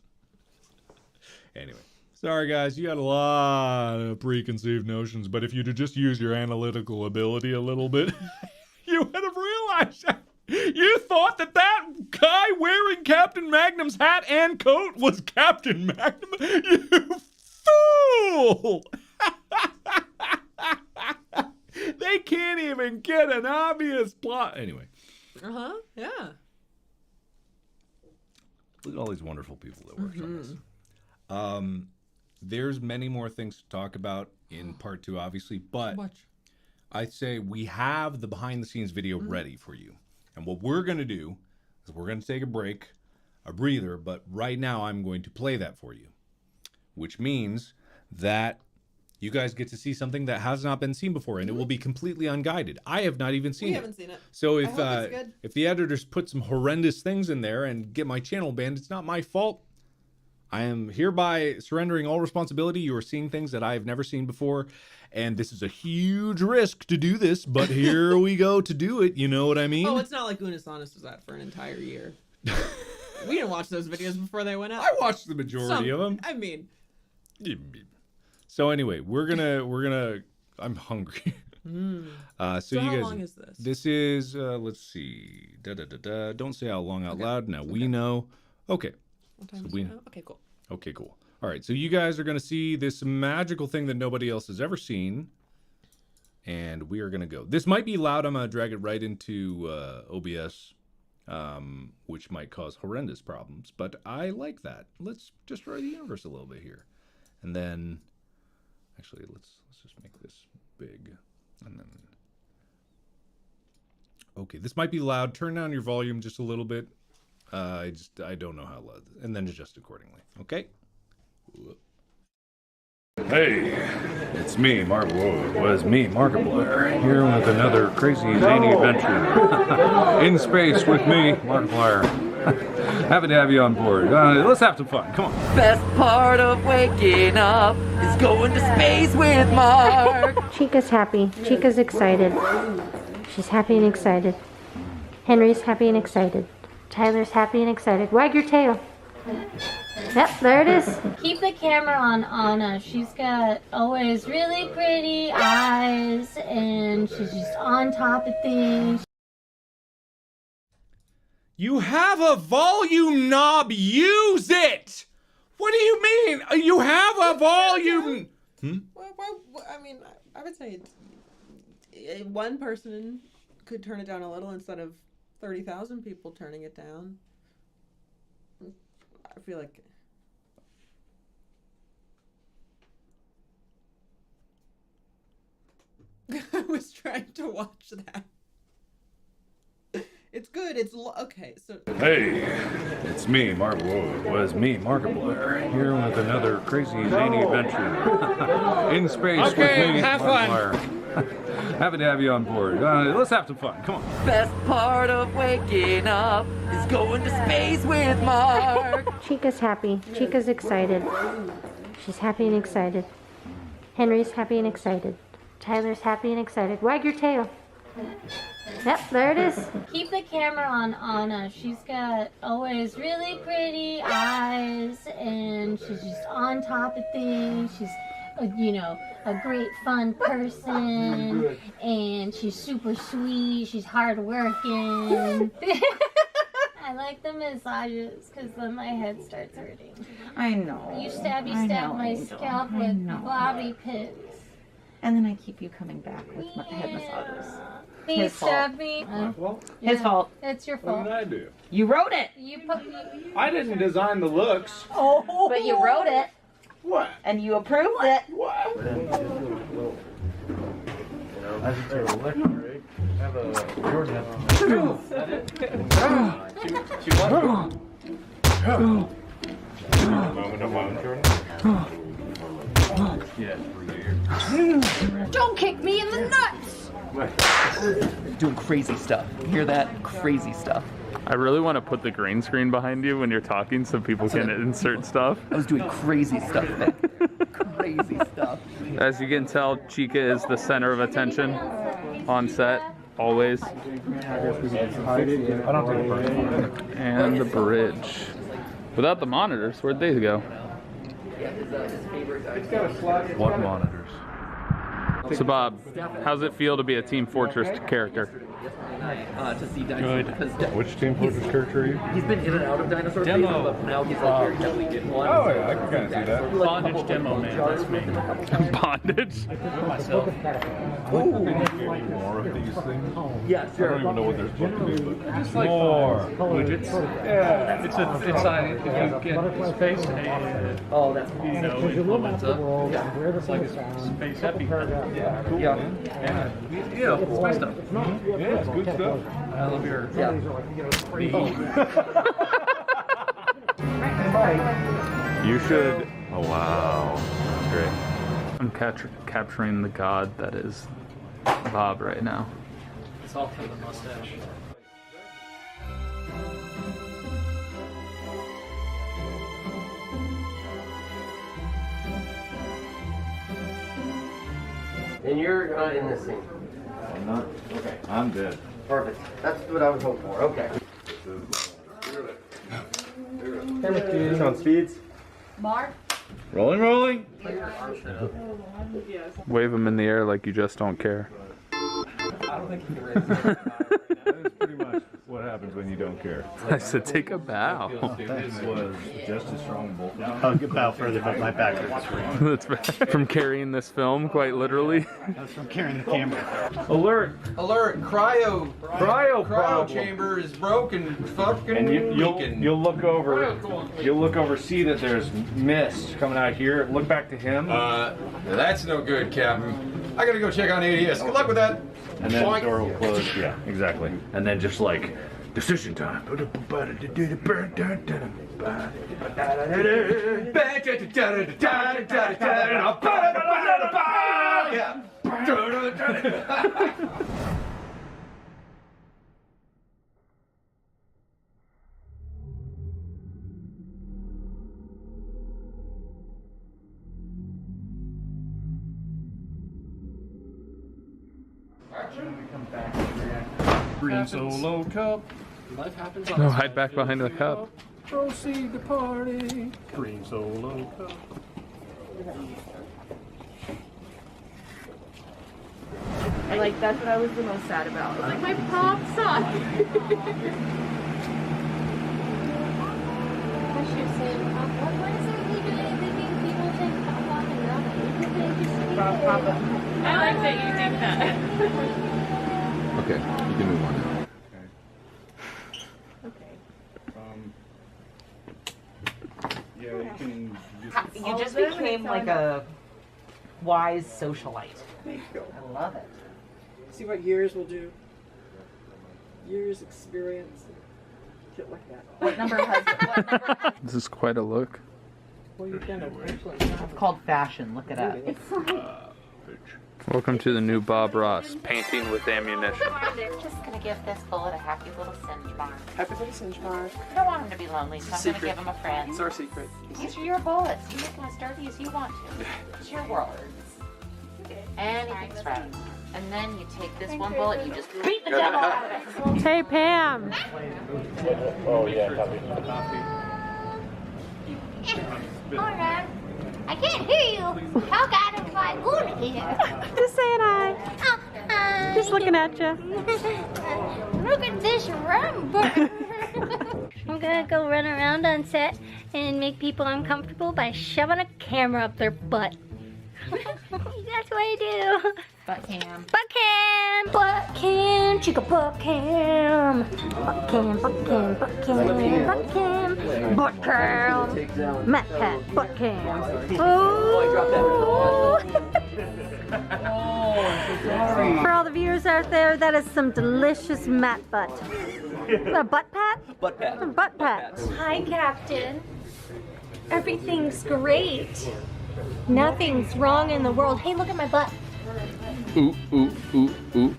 Anyway. Sorry, guys. You had a lot of preconceived notions, but if you'd have just used your analytical ability a little bit, you would have realized that. You thought that guy wearing Captain Magnum's hat and coat was Captain Magnum? You fool! They can't even get an obvious plot. Anyway. Yeah. Look at all these wonderful people that worked on this. There's many more things to talk about in part 2, obviously, but I'd say we have the behind-the-scenes video ready for you. And what we're going to do is we're going to take a break, a breather, but right now I'm going to play that for you, which means that you guys get to see something that has not been seen before, and it will be completely unguided. I have not even seen it. We haven't seen it. So I hope it's good. if the editors put some horrendous things in there and get my channel banned, it's not my fault. I am hereby surrendering all responsibility. You are seeing things that I have never seen before, and this is a huge risk to do this, but here we go to do it. You know what I mean? Oh, it's not like Unisonus was that for an entire year. We didn't watch those videos before they went out. I watched the majority of them. I mean. So anyway, we're gonna. I'm hungry. So you how guys, long is this? This is let's see. Don't say how long out loud. Now we know. Okay. What time So is we it now? Okay, cool. Okay, cool. All right, so you guys are going to see this magical thing that nobody else has ever seen, and we are going to go. This might be loud. I'm going to drag it right into OBS, which might cause horrendous problems, but I like that. Let's destroy the universe a little bit here. And then, actually, let's just make this big, and then... Okay, this might be loud. Turn down your volume just a little bit. I don't know how loud, and then adjust accordingly. Okay. Hey, it's me, Markiplier, here with another crazy zany adventure in space with me, Markiplier. Happy to have you on board. Let's have some fun. Come on. Best part of waking up is going to space with Mark. Chica's happy. Chica's excited. She's happy and excited. Henry's happy and excited. Tyler's happy and excited. Wag your tail. Yep, there it is. Keep the camera on Anna. She's got always really pretty eyes and she's just on top of things. You have a volume knob. Use it. What do you mean? You have a volume. Well, I mean, I would say one person could turn it down a little instead of 30,000 people turning it down. I feel like I was trying to watch that. It's good. It's okay. So hey, it's me, Markiplier, here with another crazy zany adventure in space with me, have fun. Markiplier. Happy to have you on board. Let's have some fun. Come on. Best part of waking up is going to space with Mark. Chica's happy. Chica's excited. She's happy and excited. Henry's happy and excited. Tyler's happy and excited. Wag your tail. Yep, there it is. Keep the camera on Anna. She's got always really pretty eyes and she's just on top of things. She's a great fun person and she's super sweet. She's hardworking. I like the massages because then my head starts hurting. I know. You stab my scalp with bobby pins. And then I keep you coming back with my head massages. He stabbed me. His fault. It's your fault. What did I do? You wrote it. I didn't design the looks. Oh, but you wrote it. What? And you approved it. What? Don't kick me in the nuts! Doing crazy stuff. You hear that? Crazy stuff. I really want to put the green screen behind you when you're talking so people can insert stuff. I was doing crazy stuff, man. Crazy stuff. As you can tell, Chica is the center of attention on set, always. And the bridge. Without the monitors, where'd they go? What monitors? So Bob, how's it feel to be a Team Fortress character? To see Good. Which Team Fortress character are you? He's been in and out of dinosaur Demo. phases, but now he's like very heavily in one. Oh yeah, I can kind of see that. Bondage demo man, that's me. Bondage? Myself. More of these things? Yeah, sure. I don't even know what they're supposed to be, but Just like more. widgets. Yeah. It's a if you get space and Oh, that's you know implements up. It's like a space epi. Yeah, cool. Yeah. Yeah, space stuff. Yeah, it's good stuff. I love your You should. Oh wow, that's great. I'm capturing the god that is Bob right now. It's all for the mustache. And you're not in this scene. I'm not. Okay. I'm dead. Perfect. That's what I would hope for. Okay. Just on speeds. Mark? Rolling. Wave him in the air like you just don't care. I don't think he can raise it. That is pretty much what happens when you don't care. I said take a bow. That was just as strong both of them. I'll get bow further, but my back hurts. That's from carrying this film, quite literally. That's from carrying the camera. Alert! Alert! Cryo Problem. chamber is broken. Fucking And leaking. you'll look over. You'll look over. See that there's mist coming out here. Look back to him. That's no good, Captain. I gotta go check on ADS. Good luck with that. And then Boink. the door will close. Yeah, exactly. And then just like decision time. Green Solo Cup. Life happens on No, hide back behind the cup. Proceed to party. Green Solo Cup. Like, that's what I was the most sad about. I was like, my prom sucked. I like that you think that. Okay, you can move on now. Yeah, you can just. You just became like a wise socialite. Thank you. I love it. See what years will do. Years experience, shit like that. What number has This is quite a look. Well, you've done it. It's called fashion. Look it up. Welcome to the new Bob Ross, painting with ammunition. They're just gonna give this bullet a happy little singe mark. Happy little singe mark. I don't want him to be lonely, so I'm Secret. gonna give him a friend. It's our secret. These are your bullets. You make them as dirty as you want to. It's your world. Anything's right. And then you take this one bullet, you just beat the devil out of it. Hey, Pam. Oh yeah, Alright. I can't hear you. Talk out of my good here. Just saying hi. Just looking at you. Look at this rumble. I'm gonna go run around on set and make people uncomfortable by shoving a camera up their butt. That's what I do. Butt cam. Butt cam. Butt cam. Chica butt cam. Butt cam. Butt cam. Butt cam. Butt cam. Butt cam. Matt Pat. Butt cam. Oh. For all the viewers out there, that is some delicious Matt butt. A butt pat? Butt pat. Butt pat. Hi, Captain. Everything's great. Nothing's wrong in the world. Hey, look at my butt. Ooh, ooh, ooh, ooh.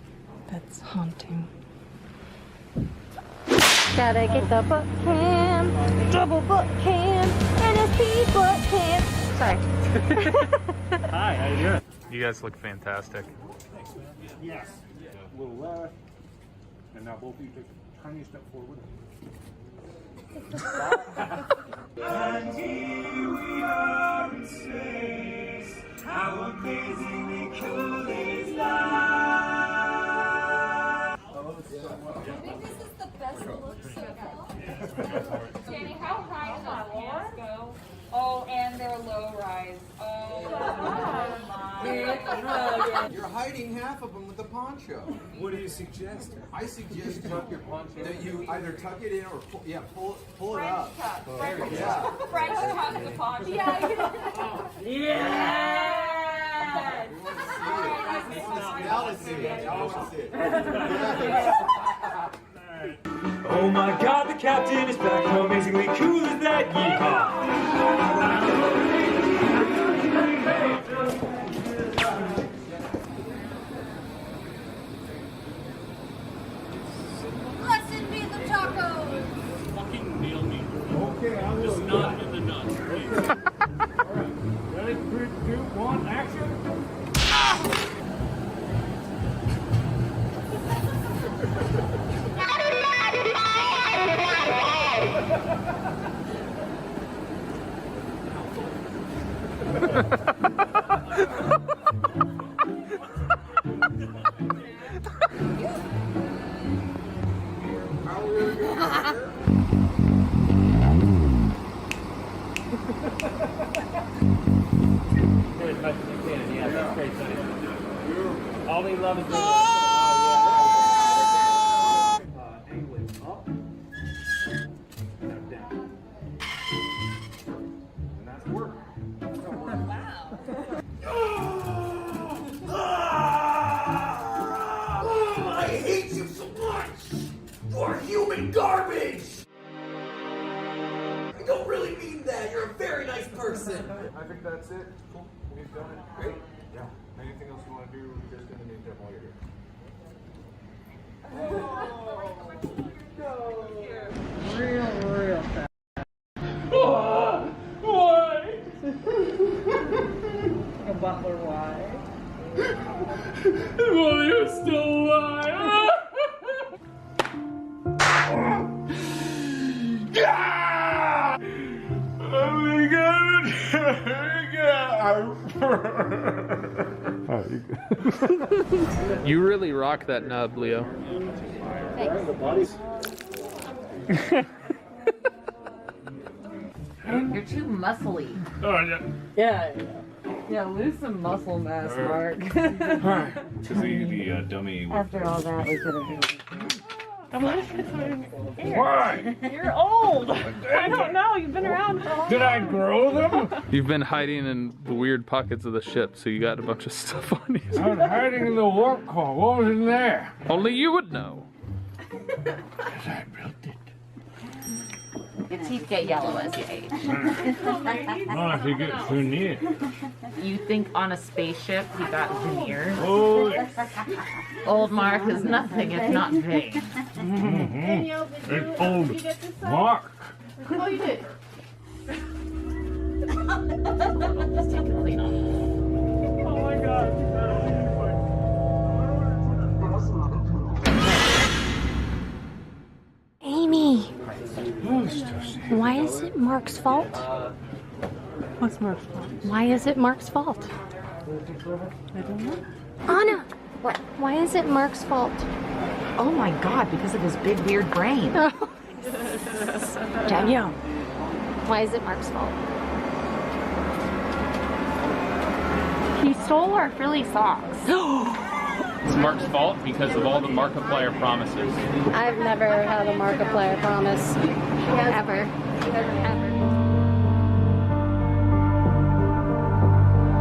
That's haunting. Gotta get the book cam, double book cam, NSP book cam. Sorry. Hi, how you doing? You guys look fantastic. Yes. A little left. And now both of you take a tiny step forward. And here we are in space. How amazingly cool is life? I think this is the best look so far. Danny, how high does our pants go? Oh, and they're low rise. Oh, my. You're hiding half of them with the poncho. What do you suggest? I suggest Tuck your poncho. that you either tuck it in or pull it up. French Yeah. tuck. French tuck the poncho. Yeah. Now let's see it. Oh my god, the captain is back. How amazingly cool is that? Yeehaw! Blessed be the tacos. Fucking nail me. Okay, I will. Just not in the nuts, please. Ready? 3, 2, 1, action. Yeah, that's great, buddy. All we love is Angle it up. Now down. And that's work. I hate you so much! You're human garbage! I don't really mean that. You're a very nice person. I think that's it. Cool. We've done it. Great. Yeah. Anything else you want to do just in the meantime while you're here? Real fast. Why? A butler, why? Well, you're still alive! Oh my god! You really rock that nub, Leo. You're too muscly. Oh, yeah. Yeah, lose some muscle mass, Mark. The dummy. After all that, we could have Why? You're old. I don't know. You've been around for a long Did I grow them? You've been hiding in the weird pockets of the ship, so you got a bunch of stuff on you. I was hiding in the warp core. What was in there? Only you would know. I built it. Your teeth get yellow as you age. Not if you get too near. You think on a spaceship you got veneers? Oh, Old Mark is nothing if not vain. it's old Mark. Oh, you did? Just take the clean off. Oh my god. Amy, why is it Mark's fault? What's Mark's fault? Why is it Mark's fault? I don't know. Anna, what? Why is it Mark's fault? Oh my god, because of his big weird brain. Danielle, why is it Mark's fault? He stole our frilly socks. It's Mark's fault because of all the Markiplier promises. I've never had a Markiplier promise. Ever.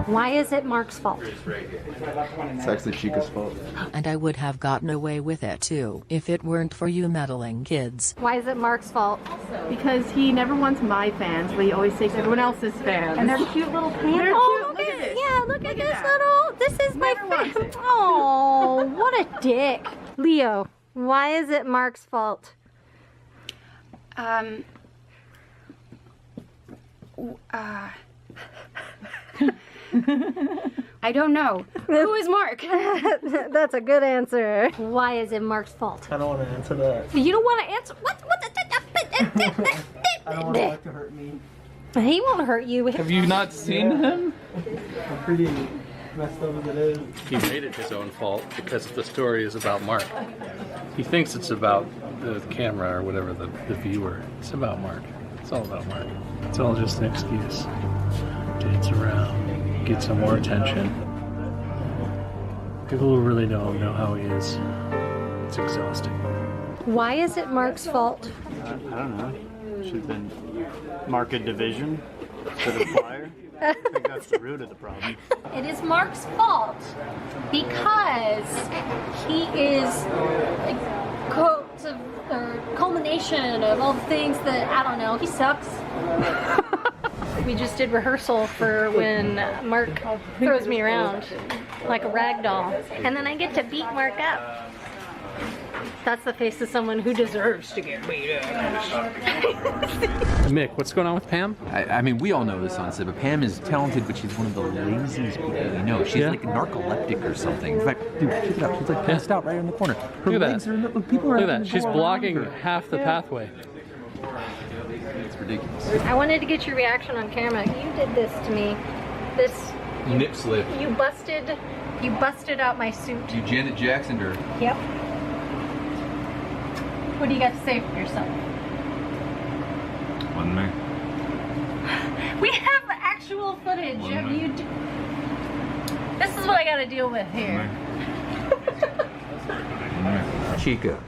Why is it Mark's fault? It's actually Chica's fault. And I would have gotten away with it too if it weren't for you meddling kids. Why is it Mark's fault? Because he never wants my fans, but he always takes everyone else's fans. And they're cute little pants. They're Oh, cute. Look at this. Yeah, look at this that. little. This is my favorite. Oh, what a dick. Leo, why is it Mark's fault? I don't know. Who is Mark? That's a good answer. Why is it Mark's fault? I don't want to answer that. You don't want to answer? What I don't want Mark to hurt me. He won't hurt you. Have you not seen him? I'm pretty messed up as it is. He made it his own fault because the story is about Mark. He thinks it's about the camera or whatever, the viewer. It's about Mark. It's all about Mark. It's all just an excuse to dance around, get some more attention. People who really don't know how he is. It's exhausting. Why is it Mark's fault? I don't know. Should have been market division instead of flyer. I think that's the root of the problem. It is Mark's fault because he is a culmination of all the things that, I don't know, he sucks. We just did rehearsal for when Mark throws me around like a rag doll. And then I get to beat Mark up. That's the face of someone who deserves to get beat up. Mick, what's going on with Pam? I mean, we all know this on set, but Pam is talented, but she's one of the laziest people we know. She's like narcoleptic or something. In fact, dude, check it out. She's like passed out right in the corner. Her Look at legs that. are in the, people are Look at that. She's blocking her. half the pathway. It's ridiculous. I wanted to get your reaction on camera. You did this to me. This Nip slip. you busted out my suit. You Janet Jacksoned her. Yep. What do you got to say for yourself? Wasn't me. We have actual footage of you. This is what I got to deal with here. Chica,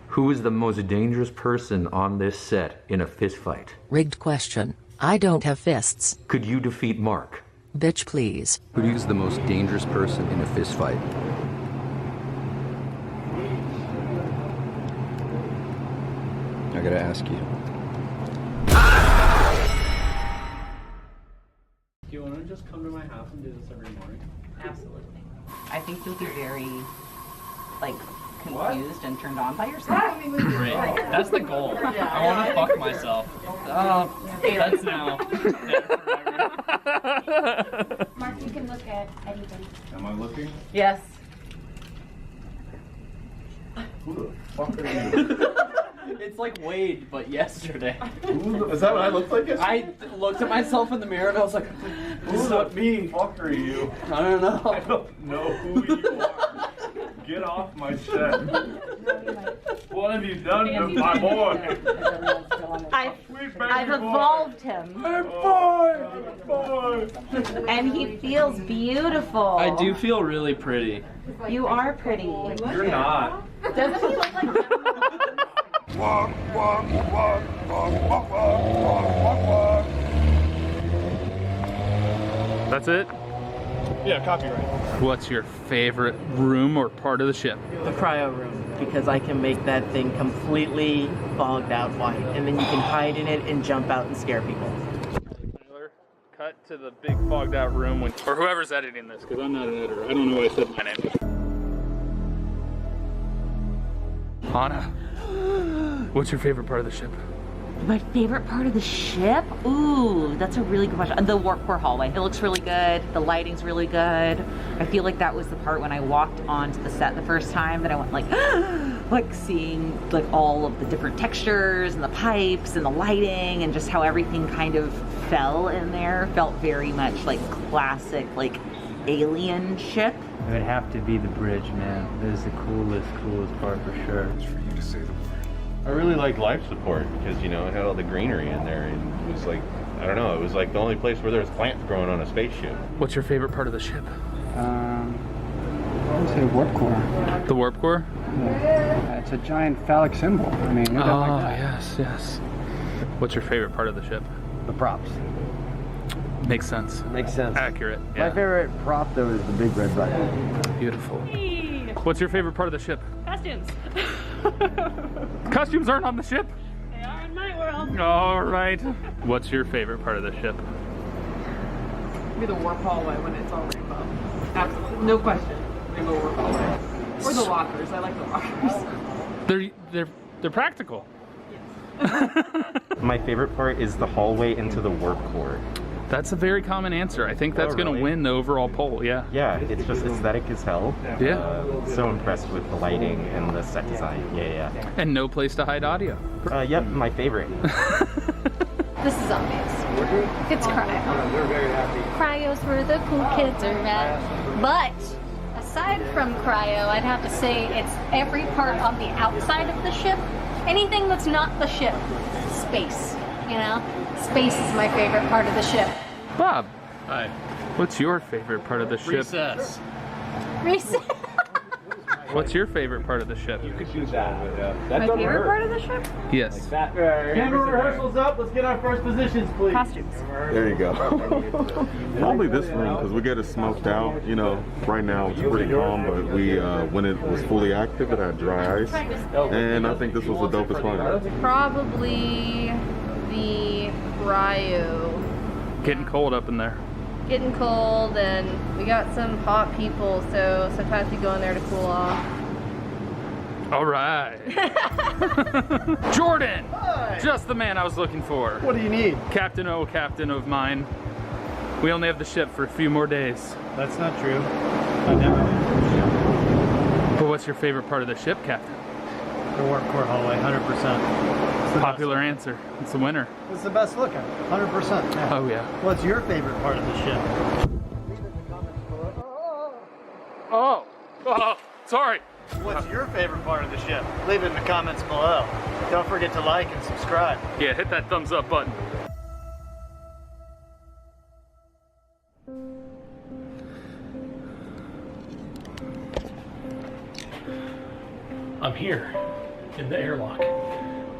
who is the most dangerous person on this set in a fist fight? Rigged question. I don't have fists. Could you defeat Mark? Bitch, please. Who is the most dangerous person in a fist fight? I gotta ask you. Do you want to just come to my house and do this every morning? Absolutely. I think you'll be very, like, confused and turned on by yourself. Great. That's the goal. I want to fuck myself. That's now. Mark, you can look at anything. Am I looking? Yes. Who the fuck are you? It's like Wade, but yesterday. Is that what I look like? I looked at myself in the mirror and I was like, this is not me. Fuck are you? I don't know. I don't know who you are. Get off my set. What have you done to my boy? I've evolved him. My boy! And he feels beautiful. I do feel really pretty. You are pretty. You're not. Doesn't he look like him? That's it? Yeah, copyright. What's your favorite room or part of the ship? The cryo room, because I can make that thing completely fogged out white, and then you can hide in it and jump out and scare people. Tyler, cut to the big fogged out room when, or whoever's editing this, because I'm not an editor. I don't know what I said my name. Hannah, what's your favorite part of the ship? My favorite part of the ship? Ooh, that's a really good question. The warp core hallway. It looks really good. The lighting's really good. I feel like that was the part when I walked onto the set the first time that I went like, like seeing like all of the different textures and the pipes and the lighting and just how everything kind of fell in there. Felt very much like classic, like alien ship. It would have to be the bridge, man. That is the coolest part for sure. It's for you to say the word. I really liked life support because, you know, it had all the greenery in there and it was like, I don't know, it was like the only place where there was plants growing on a spaceship. What's your favorite part of the ship? I would say warp core. The warp core? Yeah. It's a giant phallic symbol. I mean, look Oh, like that. yes. What's your favorite part of the ship? The props. Makes sense. Makes sense. Accurate. My Yeah. favorite prop, though, is the big red button. Beautiful. What's your favorite part of the ship? Costumes. Costumes aren't on the ship? They are in my world. All right. What's your favorite part of the ship? Maybe the warp hallway when it's all rainbow. Absolutely. No question. Rainbow warp hallway. Or the lockers. I like the lockers. They're practical. My favorite part is the hallway into the warp core. That's a very common answer. I think that's gonna win the overall poll, yeah. Yeah, it's just aesthetic as hell. Yeah. So impressed with the lighting and the set design. Yeah. And no place to hide audio. Yep, my favorite. This is obvious. It's cryo. We're very happy. Cryo's where the cool kids are at. But aside from cryo, I'd have to say it's every part on the outside of the ship. Anything that's not the ship. Space, you know? Space is my favorite part of the ship. Bob. Hi. What's your favorite part of the ship? Recess. Recess. What's your favorite part of the ship? You could do that. My favorite part of the ship? Yes. Camera rehearsals up. Let's get our first positions, please. Costumes. There you go. Probably this room because we get it smoked out. You know, right now it's pretty calm, but we when it was fully active, it had dry ice, and I think this was the dopest one. Probably the cryo. Getting cold up in there. Getting cold, and we got some hot people, so sometimes we go in there to cool off. All right. Jordan! Hi. Just the man I was looking for. What do you need? Captain of mine. We only have the ship for a few more days. That's not true. I never leave the ship. But what's your favorite part of the ship, Captain? The warp core hallway, 100%. Popular answer. It's the winner. It's the best looking, 100%. Yeah. Oh yeah. What's your favorite part of the ship? Oh, sorry. What's your favorite part of the ship? Leave it in the comments below. Don't forget to like and subscribe. Yeah, hit that thumbs up button. I'm here in the airlock.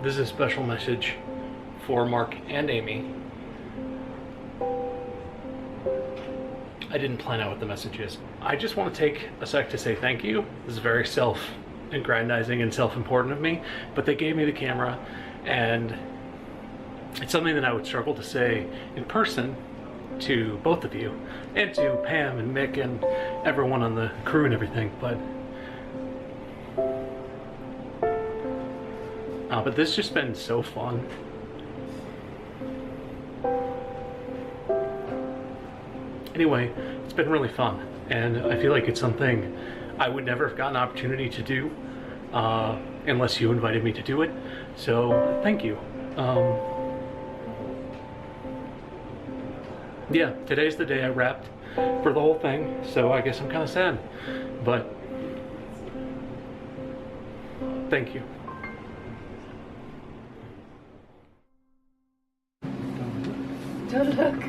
This is a special message for Mark and Amy. I didn't plan out what the message is. I just want to take a sec to say thank you. This is very self-aggrandizing and self-important of me, but they gave me the camera, and it's something that I would struggle to say in person to both of you, and to Pam and Mick and everyone on the crew and everything, but this has just been so fun. Anyway, it's been really fun, and I feel like it's something I would never have gotten an opportunity to do unless you invited me to do it, so thank you. Yeah, today's the day I wrapped for the whole thing, so I guess I'm kind of sad, but thank you. Don't look.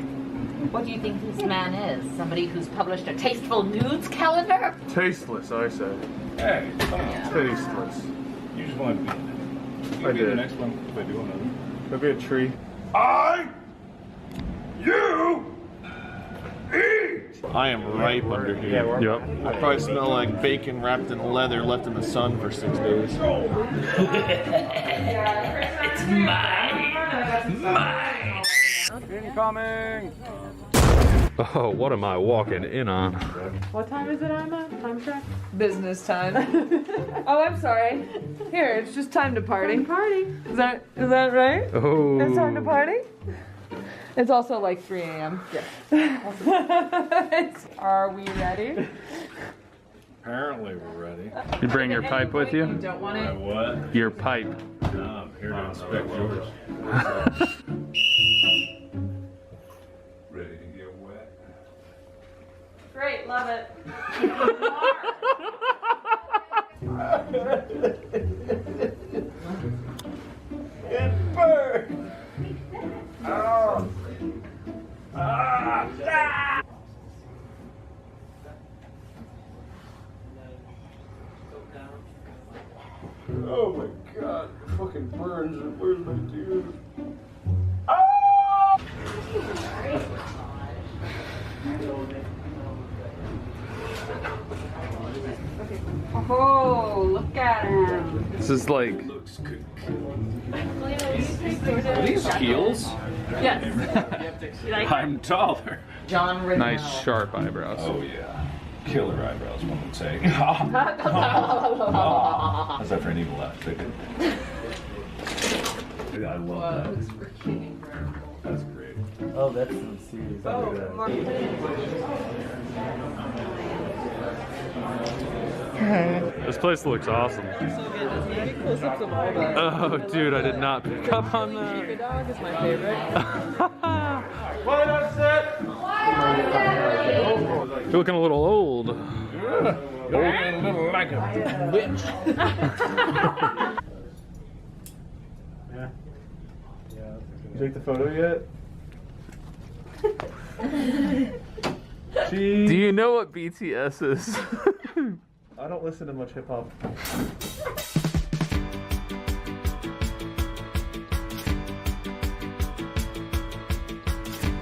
What do you think this man is? Somebody who's published a tasteful nudes calendar? Tasteless, I said. Hey, come on. Tasteless. You just want to be in it. You I can be the did. next one if I do another. Could be a tree. I am ripe under here. Yep. I probably smell like bacon wrapped in leather left in the sun for 6 days. It's mine! Mine! Incoming! Oh, what am I walking in on? What time is it, Emma? Time check? Business time. Oh, I'm sorry. Here, it's just time to party. Party. Is that right? Oh. It's time to party? It's also like 3 a.m. Yeah. Are we ready? Apparently we're ready. You bring your pipe with you? You don't want it? What? Your pipe. No, I'm here to inspect yours. Ready to get wet. Great, love it. It burns! Oh! Ah! Oh my god, it fucking burns. Where's my dude? Oh, look at him. This is like... Are these heels? Yes. You like I'm taller. John Riddle. Nice sharp eyebrows. Oh yeah. Killer eyebrows, one would say. it? How's that for an evil laugh? I love that. That's great. Oh, that's some serious. This place looks awesome. Oh, dude, I did not pick up on that. Chica dog is my favorite. You're looking a little old. You're looking a little like a bitch. Yeah. You take the photo yet? Do you know what BTS is? I don't listen to much hip hop.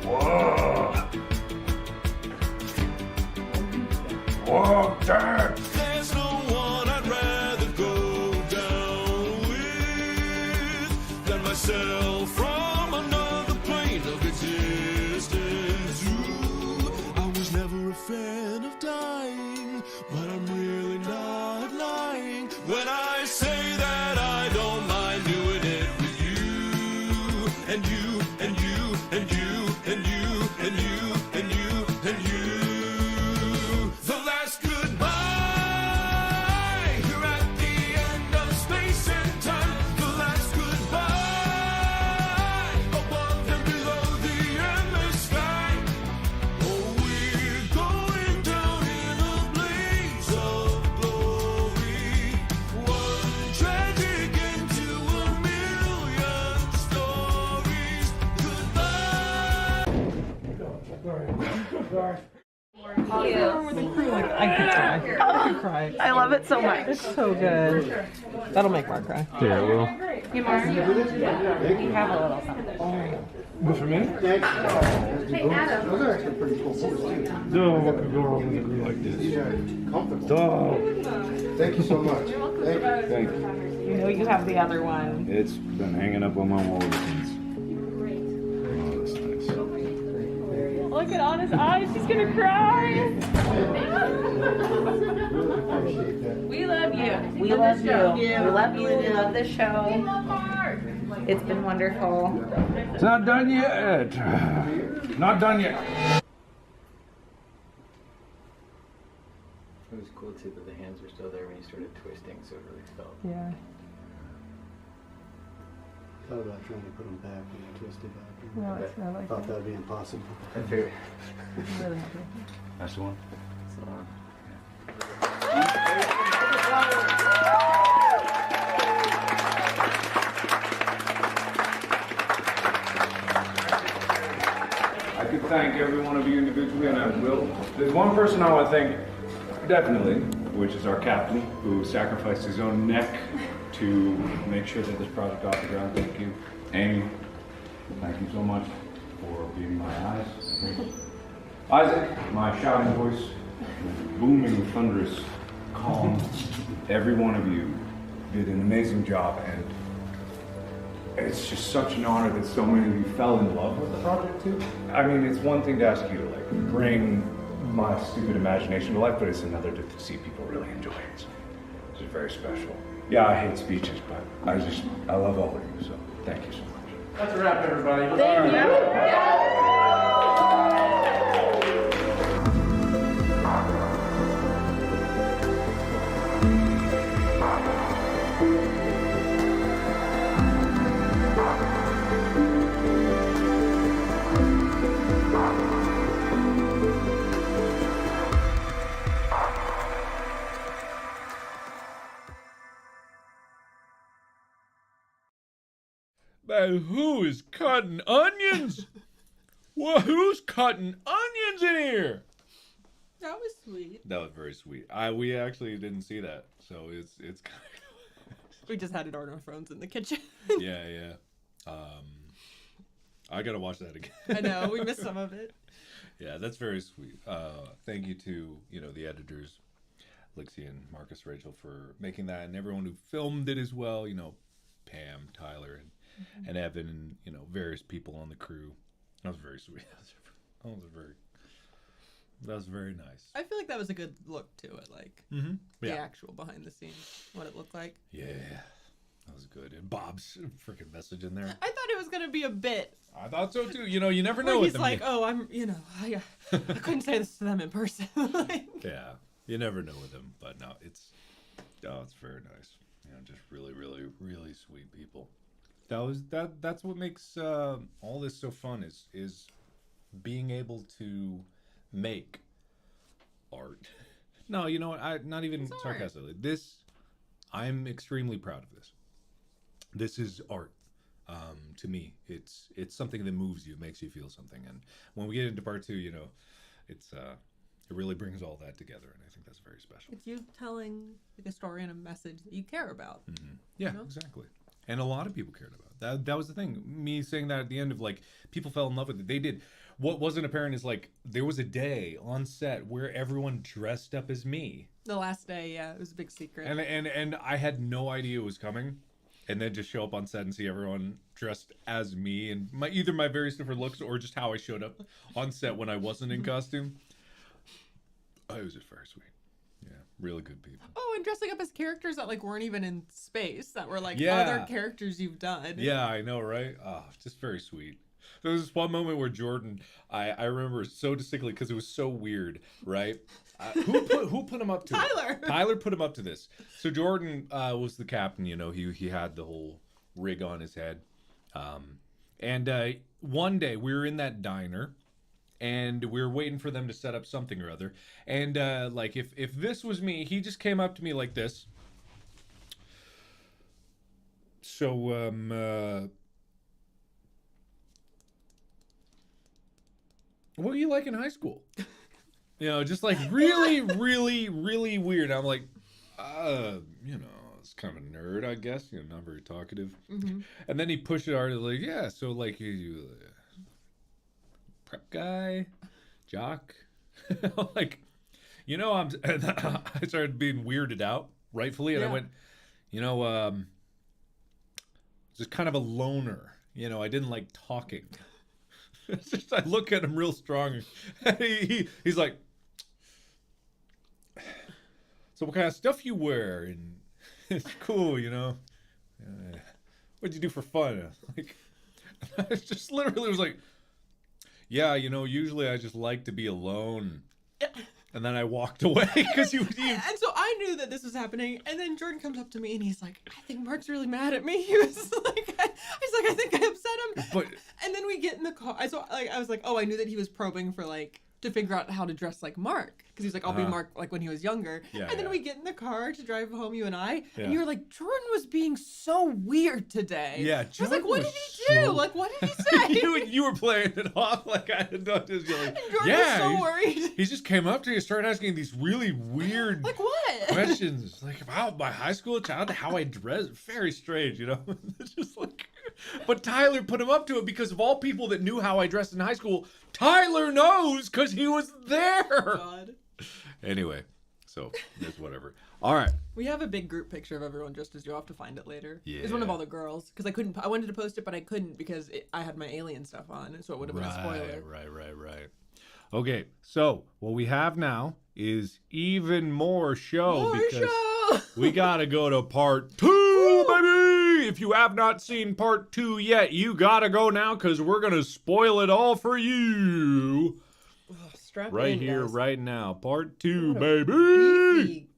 Whoa! Whoa, Dad! There's no one I'd rather go down with than myself from another plane of existence. Ooh, I was never a fan of dying, but I'm really not lying when I say that I don't mind doing it with you and you and you and you and you and you and you and you. The last goodbye here at the end of space and time. The last goodbye above and below the endless sky. Oh, we're going down in a blaze of glory. One tragic into a million stories. Goodbye. I could cry. I love it so much. It's so good. That'll make Mark cry. Yeah, it will. Hey, Mark. You have a little something. Good for me? Hey, Adam. Those are actually pretty cool photos too. No, what could go wrong with a group like this? Comfortable. Dog. Thank you so much. Thank you. You know you have the other one. It's been hanging up on my wall ever since. Look at on his eyes. He's gonna cry. We love you. We love you. We love you. We love the show. It's been wonderful. It's not done yet. Not done yet. It was cool too that the hands were still there when you started twisting, so it really felt. Yeah. Thought about trying to put them back when I twisted back. No, it's not like Thought that. that'd be impossible. That's very. Really happy. That's the one. That's the one. I could thank every one of you individually, and I will. There's one person I want to thank, definitely, which is our captain, who sacrificed his own neck to make sure that this project off the ground. Thank you. Amy, thank you so much for being my eyes. Isaac, my shouting voice, booming, thunderous, calm. Every one of you did an amazing job, and it's just such an honor that so many of you fell in love with the project too. I mean, it's one thing to ask you to like bring my stupid imagination to life, but it's another to see people really enjoy it. It's just very special. Yeah, I hate speeches, but I love all of you, so thank you so much. That's a wrap, everybody. Thank you. Man, who is cutting onions? Well, who's cutting onions in here? That was sweet. That was very sweet. We actually didn't see that, so it's kind of. We just had it on our phones in the kitchen. Yeah. I gotta watch that again. I know, we missed some of it. Yeah, that's very sweet. Thank you to the editors, Lixie and Marcus, Rachel, for making that, and everyone who filmed it as well. Pam, Tyler, and Evan, and various people on the crew. That was very sweet. That was very nice. I feel like that was a good look to it, like the actual behind the scenes, what it looked like. Yeah. That was good. And Bob's freaking message in there. I thought it was gonna be a bit. I thought so too. You know, you never know. Where with he's them. like, oh, I couldn't say this to them in person. Like, Yeah, you never know with him. But no, it's very nice. You know, just really, really, really sweet people. That's what makes all this so fun is being able to make art. No, you know what? Not even sarcastically. I'm extremely proud of this. This is art. To me, it's something that moves you, makes you feel something. And when we get into part 2, you know, it really brings all that together, and I think that's very special. it's you telling like a story and a message that you care about. Yeah, you know? exactly. And a lot of people cared about it. That was the thing. Me saying that at the end of like people fell in love with it. They did. What wasn't apparent is like there was a day on set where everyone dressed up as me. The last day, yeah, it was a big secret. And I had no idea it was coming. And then just show up on set and see everyone dressed as me and either my various different looks or just how I showed up on set when I wasn't in costume. Oh, it was just very sweet. Yeah, really good people. Oh, and dressing up as characters that like weren't even in space, that were like Yeah. other characters you've done. Yeah, I know, right? Oh, just very sweet. There was this one moment where Jordan, I remember so distinctly because it was so weird, right? Who put him up to Tyler. it? Tyler put him up to this. So Jordan was the captain, you know, he had the whole rig on his head. And one day we were in that diner and we were waiting for them to set up something or other. And like if this was me, he just came up to me like this. So what were you like in high school? You know, just like really, really, really weird. I'm like, you know, it's kind of a nerd, I guess. You know, not very talkative. Mhm. And then he pushed it hard. Like, yeah, so like you prep guy, jock. Like, you know, I started being weirded out, rightfully, and I Yeah. went, you know, just kind of a loner. You know, I didn't like talking. It's just, I look at him real strong. And he's like, so what kind of stuff you wear? And it's cool, you know. What'd you do for fun? Like, I just literally was like, yeah, you know, usually I just like to be alone. And then I walked away because And so I knew that this was happening, and then Jordan comes up to me and he's like, I think Mark's really mad at me. He was like, I think I upset him. But and then we get in the car. I was like, oh, I knew that he was probing for like to figure out how to dress like Mark, because he was like, I'll be Mark like when he was younger. Yeah, and then yeah. we get in the car to drive home, you and I, Yeah. and you were like, Jordan was being so weird today. Yeah, I was Jordan like, what was did he do? so- Like, what did he say? you were playing it off like I had not just like, Jordan yeah, was so worried. he just came up to you and started asking these really weird Like what? questions, like about my high school childhood, how I dress. Very strange, you know. It's just like, but Tyler put him up to it because of all people that knew how I dressed in high school. Tyler knows because he was there. God. Anyway, so it's whatever. All right. We have a big group picture of everyone just as you'll have to find it later. Yeah. It's one of all the girls because I wanted to post it, but I couldn't because I had my alien stuff on, so it would have been a spoiler. Right. Okay, so what we have now is even more show because we gotta go to part 2, baby. If you have not seen part 2 yet, you gotta go now because we're gonna spoil it all for you. Strap Right in, here, guys. right now. Part 2, What a baby. Beefy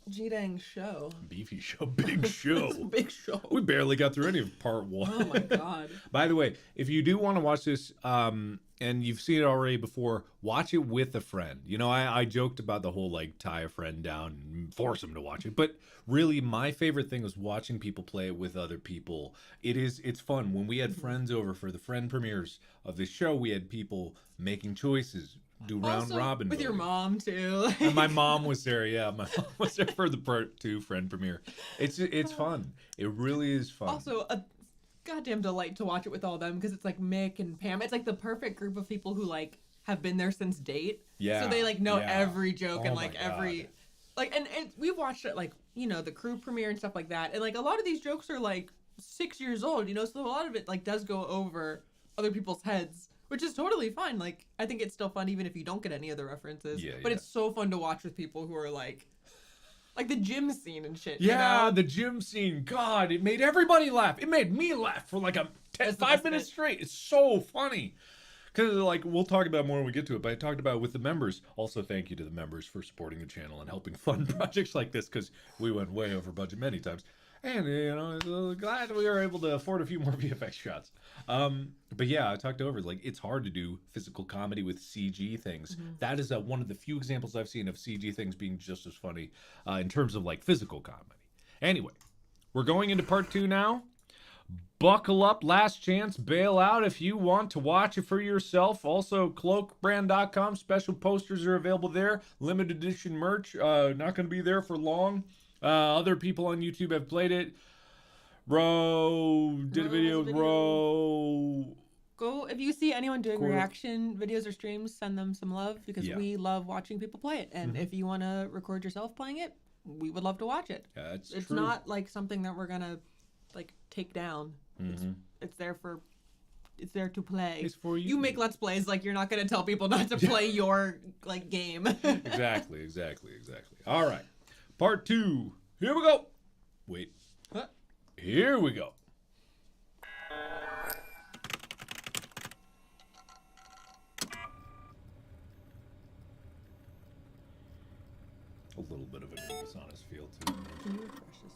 G-dang show. Beefy show, big show. It's a big show. We barely got through any of part 1. Oh my god. By the way, if you do want to watch this, and you've seen it already before, watch it with a friend. You know, I joked about the whole like tie a friend down and force them to watch it, but really my favorite thing was watching people play it with other people. It's fun. When we had friends over for the friend premieres of this show, we had people making choices, do round Also, robin with your voting. mom too. And my mom was there. Yeah, my mom was there for the part 2 friend premiere. It's fun. It really is fun. Also, a goddamn delight to watch it with all of them because it's like Mick and Pam. It's like the perfect group of people who like have been there since date. Yeah, So they like know yeah. every joke Oh and my like God. every like and we've watched it like, you know, the crew premiere and stuff like that. And like a lot of these jokes are like 6 years old, you know, so a lot of it like does go over other people's heads, which is totally fine. Like I think it's still fun even if you don't get any of the references. Yeah, but yeah. it's so fun to watch with people who are like Like the gym scene and shit. Yeah, you know? the gym scene. God, it made everybody laugh. It made me laugh for like 5 minutes straight. It's so funny. Because, like, we'll talk about more when we get to it, but I talked about it with the members. Also, thank you to the members for supporting the channel and helping fund projects like this, because we went way over budget many times. And, you know, glad we were able to afford a few more VFX shots. But yeah, I talked over, like, it's hard to do physical comedy with CG things. Mm-hmm. That is one of the few examples I've seen of CG things being just as funny in terms of, like, physical comedy. Anyway, we're going into part 2 now. Buckle up, last chance, bail out if you want to watch it for yourself. Also, cloakbrand.com, special posters are available there. Limited edition merch, not going to be there for long. Other people on YouTube have played it. Bro did a video. Bro. Go, if you see anyone doing reaction videos or streams, send them some love, because we love watching people play it. And if you want to record yourself playing it, we would love to watch it. Yeah, it's not like something that we're gonna like take down. It's there to play. It's for you. You make Let's Plays, like you're not gonna tell people not to play your like game. Exactly. All right, part 2. Here we go. Wait. What? Here we go. A little bit of a dishonest feel too. Can you refresh this?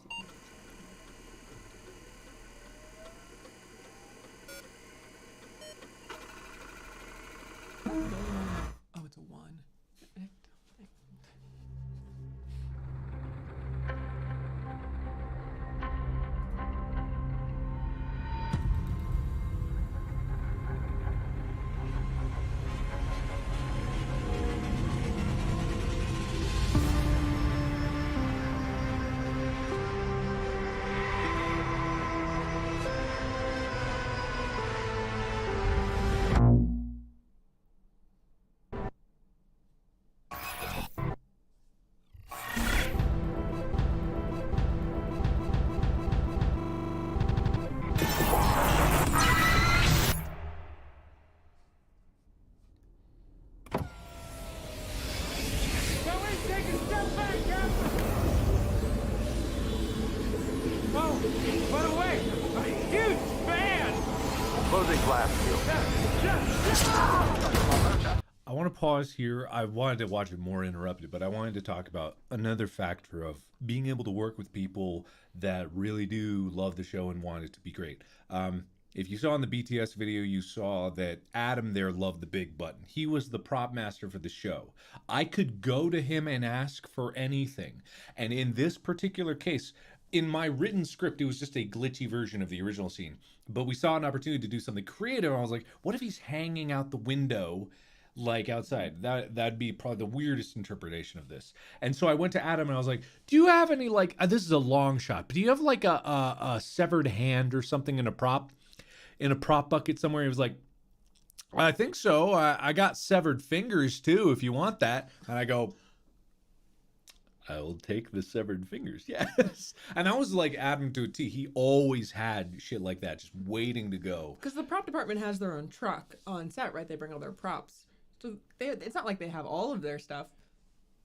Oh, it's a 1. I want to pause here. I wanted to watch it more interrupted, but I wanted to talk about another factor of being able to work with people that really do love the show and want it to be great. If you saw in the BTS video, you saw that Adam there loved the big button. He was the prop master for the show. I could go to him and ask for anything. And in this particular case, in my written script, it was just a glitchy version of the original scene. But we saw an opportunity to do something creative. And I was like, what if he's hanging out the window like outside? That'd be probably the weirdest interpretation of this. And so I went to Adam and I was like, do you have any, like, this is a long shot, but do you have like a severed hand or something in a prop bucket somewhere? He was like, I think so. I got severed fingers too, if you want that. And I go, I will take the severed fingers. Yes. And I was like Adam to a T. He always had shit like that just waiting to go. Because the prop department has their own truck on set, right? They bring all their props. So it's not like they have all of their stuff.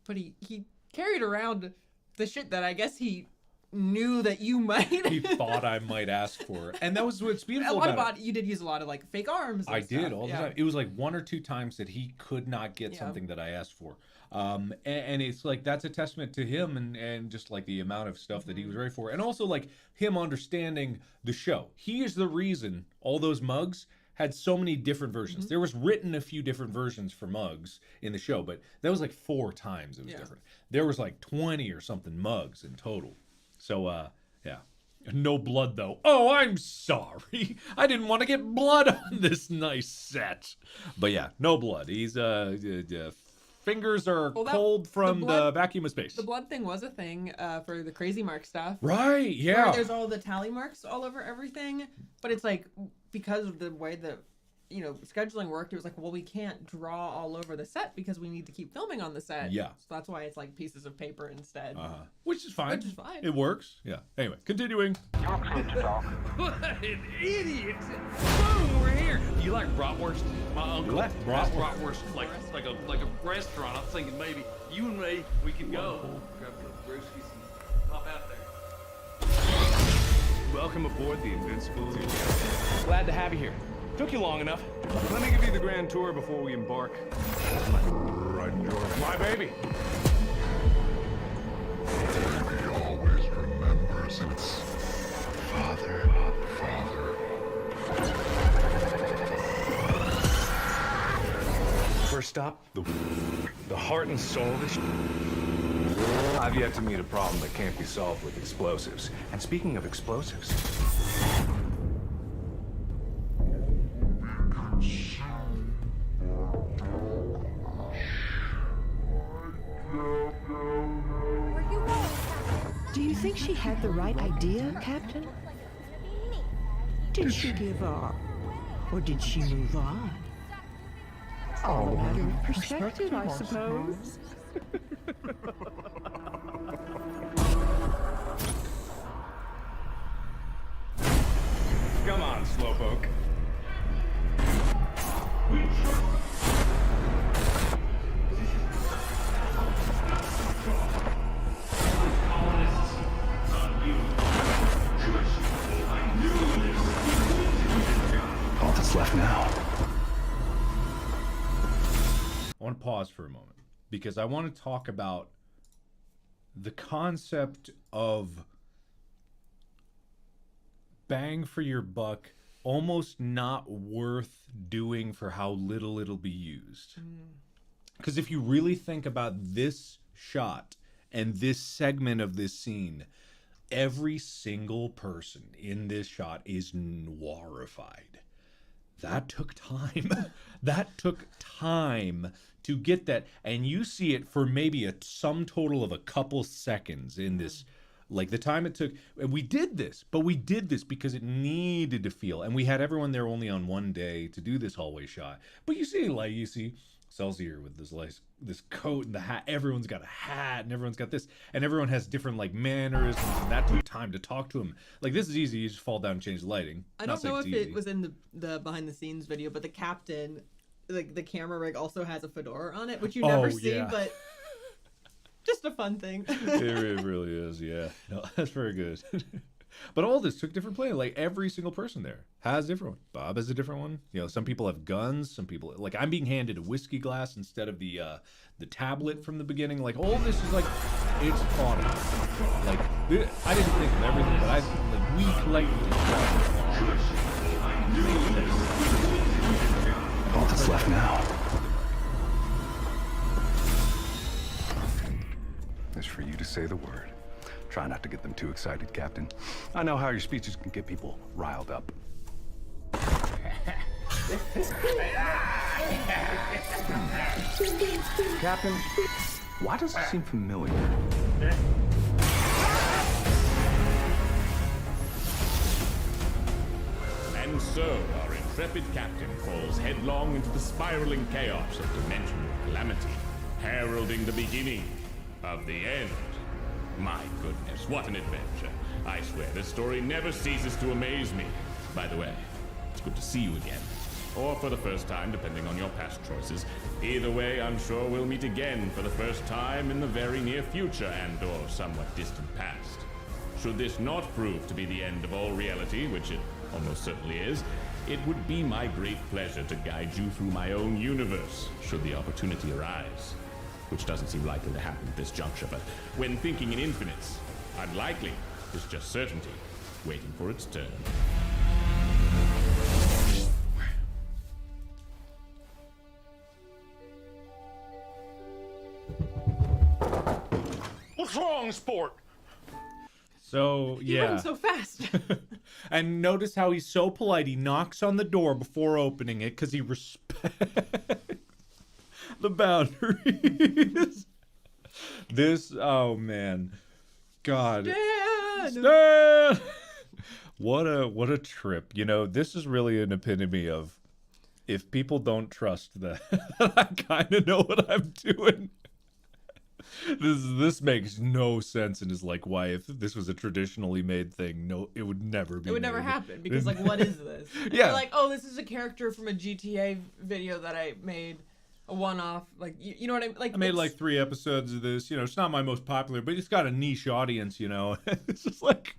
But he carried around the shit that I guess he knew that you might. He thought I might ask for. And that was what's beautiful about it. You did use a lot of like fake arms and I stuff. did all the time. It was like 1 or 2 times that he could not get something that I asked for. And it's like, that's a testament to him and just like the amount of stuff that he was ready for. And also like him understanding the show. He is the reason all those mugs had so many different versions. There was written a few different versions for mugs in the show, but that was like 4 times it was different. There was like 20 or something mugs in total. So, yeah. No blood, though. Oh, I'm sorry. I didn't want to get blood on this nice set. But yeah, no blood. He's, fingers are cold from the vacuum of space. The blood thing was a thing for the Crazy Mark stuff. Right, yeah. Where there's all the tally marks all over everything. But it's like, because of the way the scheduling worked, it was like, well, we can't draw all over the set because we need to keep filming on the set. Yeah. So that's why it's like pieces of paper instead. Which is fine. It works. Yeah. Anyway, continuing. What an idiot! Boom, we're here. You like bratwurst? My uncle left has bratwurst like a restaurant. I'm thinking maybe you and me, we could go. Grab the brewskis. Welcome aboard the Invincible. Glad to have you here. Took you long enough. Let me give you the grand tour before we embark. Right, George. My baby. Baby always remembers its father. First stop, the heart and soul of this. I've yet to meet a problem that can't be solved with explosives. And speaking of explosives, Do you think she had the right idea, Captain? Did she give up? Or did she move on? All a matter of perspective, I suppose. come on, Slowpoke. All that's left now. I want to pause for a moment because I want to talk about the concept of bang for your buck, almost not worth doing for how little it'll be used. Because if you really think about this shot and this segment of this scene, every single person in this shot is noirified. That took time. That took time to get that. And you see it for maybe a sum total of a couple seconds in this. Like the time it took. And we did this, but we did this because it needed to feel. And we had everyone there only on one day to do this hallway shot. But you see Celsius with this coat and the hat. Everyone's got a hat and everyone's got this. And everyone has different like mannerisms. And that took time to talk to him. Like this is easy. You just fall down and change the lighting. I don't know if it was in the behind the scenes video, but the captain, like the camera rig also has a fedora on it, which you never see, yeah. but just a fun thing. It really is, yeah. No, that's very good. But all this took different play. Like every single person there has different one. Bob has a different one. You know, some people have guns. Some people like I'm being handed a whiskey glass instead of the tablet from the beginning. Like all this is like it's thought of. Like I didn't think of everything, but we collectively thought of All that's left now is for you to say the word. Try not to get them too excited, Captain. I know how your speeches can get people riled up. Captain, why does it seem familiar? And so, our intrepid captain falls headlong into the spiraling chaos of dimensional calamity, heralding the beginning of the end. My goodness, what an adventure. I swear, this story never ceases to amaze me. By the way, it's good to see you again. Or for the first time, depending on your past choices. Either way, I'm sure we'll meet again for the first time in the very near future and/or somewhat distant past. Should this not prove to be the end of all reality, which it almost certainly is, it would be my great pleasure to guide you through my own universe, should the opportunity arise. Which doesn't seem likely to happen at this juncture, but when thinking in infinites, unlikely is just certainty, waiting for its turn. What's wrong, sport? So He yeah. runs so fast. And notice how he's so polite. He knocks on the door before opening it because he respects the boundaries. This, oh man, God, Stan! What a trip. You know, this is really an epitome of if people don't trust that, I kind of know what I'm doing. This makes no sense and is like why if this was a traditionally made thing, no, it would never be. It would never happen because like, what is this? And Yeah. you're like, oh, this is a character from a GTA video that I made. A one-off, like you know what I mean? Like I made like 3 episodes of this. You know, it's not my most popular, but it's got a niche audience. You know, it's just like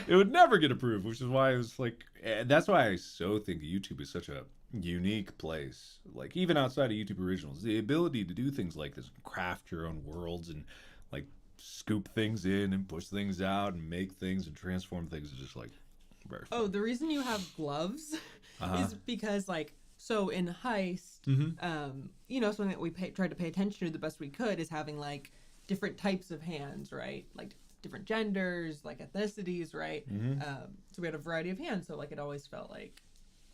It would never get approved, which is why I was like, that's why I so think YouTube is such a unique place. Like, even outside of YouTube Originals, the ability to do things like this, craft your own worlds and like scoop things in and push things out and make things and transform things is just like very fun. Oh, the reason you have gloves is because, like, so in Heist, you know, something that we tried to pay attention to the best we could is having like different types of hands, right? Like different genders, like ethnicities, right? So we had a variety of hands, so like it always felt like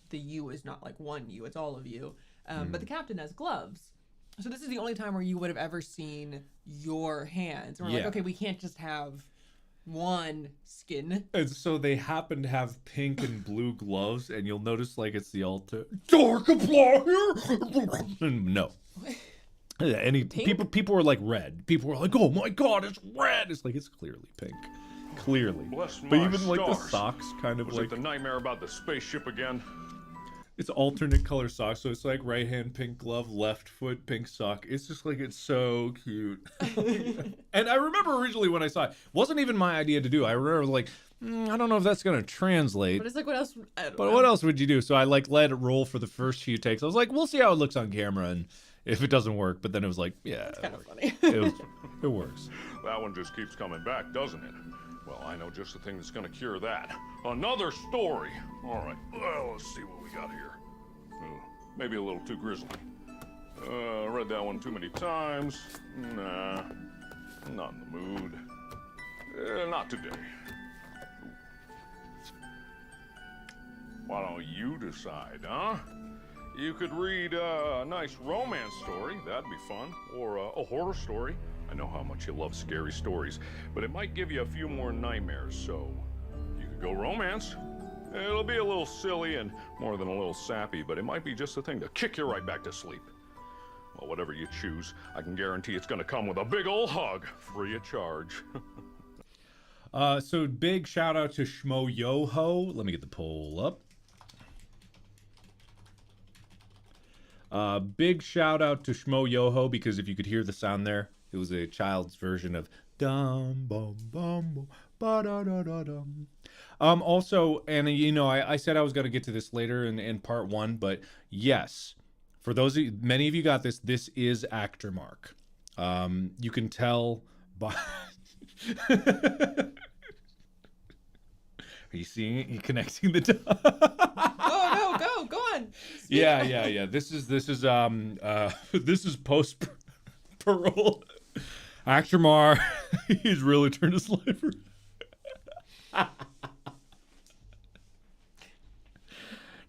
the you is not like one you, it's all of you. But the captain has gloves. So this is the only time where you would have ever seen your hands. And we're like, okay, we can't just have one skin. And so they happen to have pink and blue gloves, and you'll notice like it's the Markiplier. No. People were like red. People were like, oh my god, it's red. It's like, it's clearly pink. Clearly. Bless But my even like the stars. socks kind of Was like it the nightmare about the spaceship again? it's alternate color socks, so it's like right hand pink glove, left foot pink sock. It's just like, it's so cute. And I remember originally when I saw it, wasn't even my idea to do. I remember like, I don't know if that's gonna translate. But it's like, what else? But what else would you do? So I like let it roll for the first few takes. I was like, we'll see how it looks on camera, and if it doesn't work. But then it was like, yeah, it's kind of funny. It works. That one just keeps coming back, doesn't it? Well, I know just the thing that's gonna cure that. Another story. All right, well, let's see what we got here. Maybe a little too grisly. Read that one too many times. Nah, not in the mood. Not today. Why don't you decide, huh? You could read a nice romance story, that'd be fun, or a horror story. I know how much you love scary stories, but it might give you a few more nightmares, so you could go romance. It'll be a little silly and more than a little sappy, but it might be just the thing to kick you right back to sleep. Well, whatever you choose, I can guarantee it's gonna come with a big ol' hug, free of charge. So big shout out to Schmo Yoho. Let me get the poll up. Big shout out to Schmo Yoho, because if you could hear the sound there, it was a child's version of dum bum bum ba da da da dum. Also, and you know, I said I was going to get to this later in part one, but yes, for those of you, many of you got this. This is actor mark. You can tell by. Are you seeing it? You connecting the dots? Oh no, go on. Yeah. This is post parole. Actor Mar, he's really turned his life around.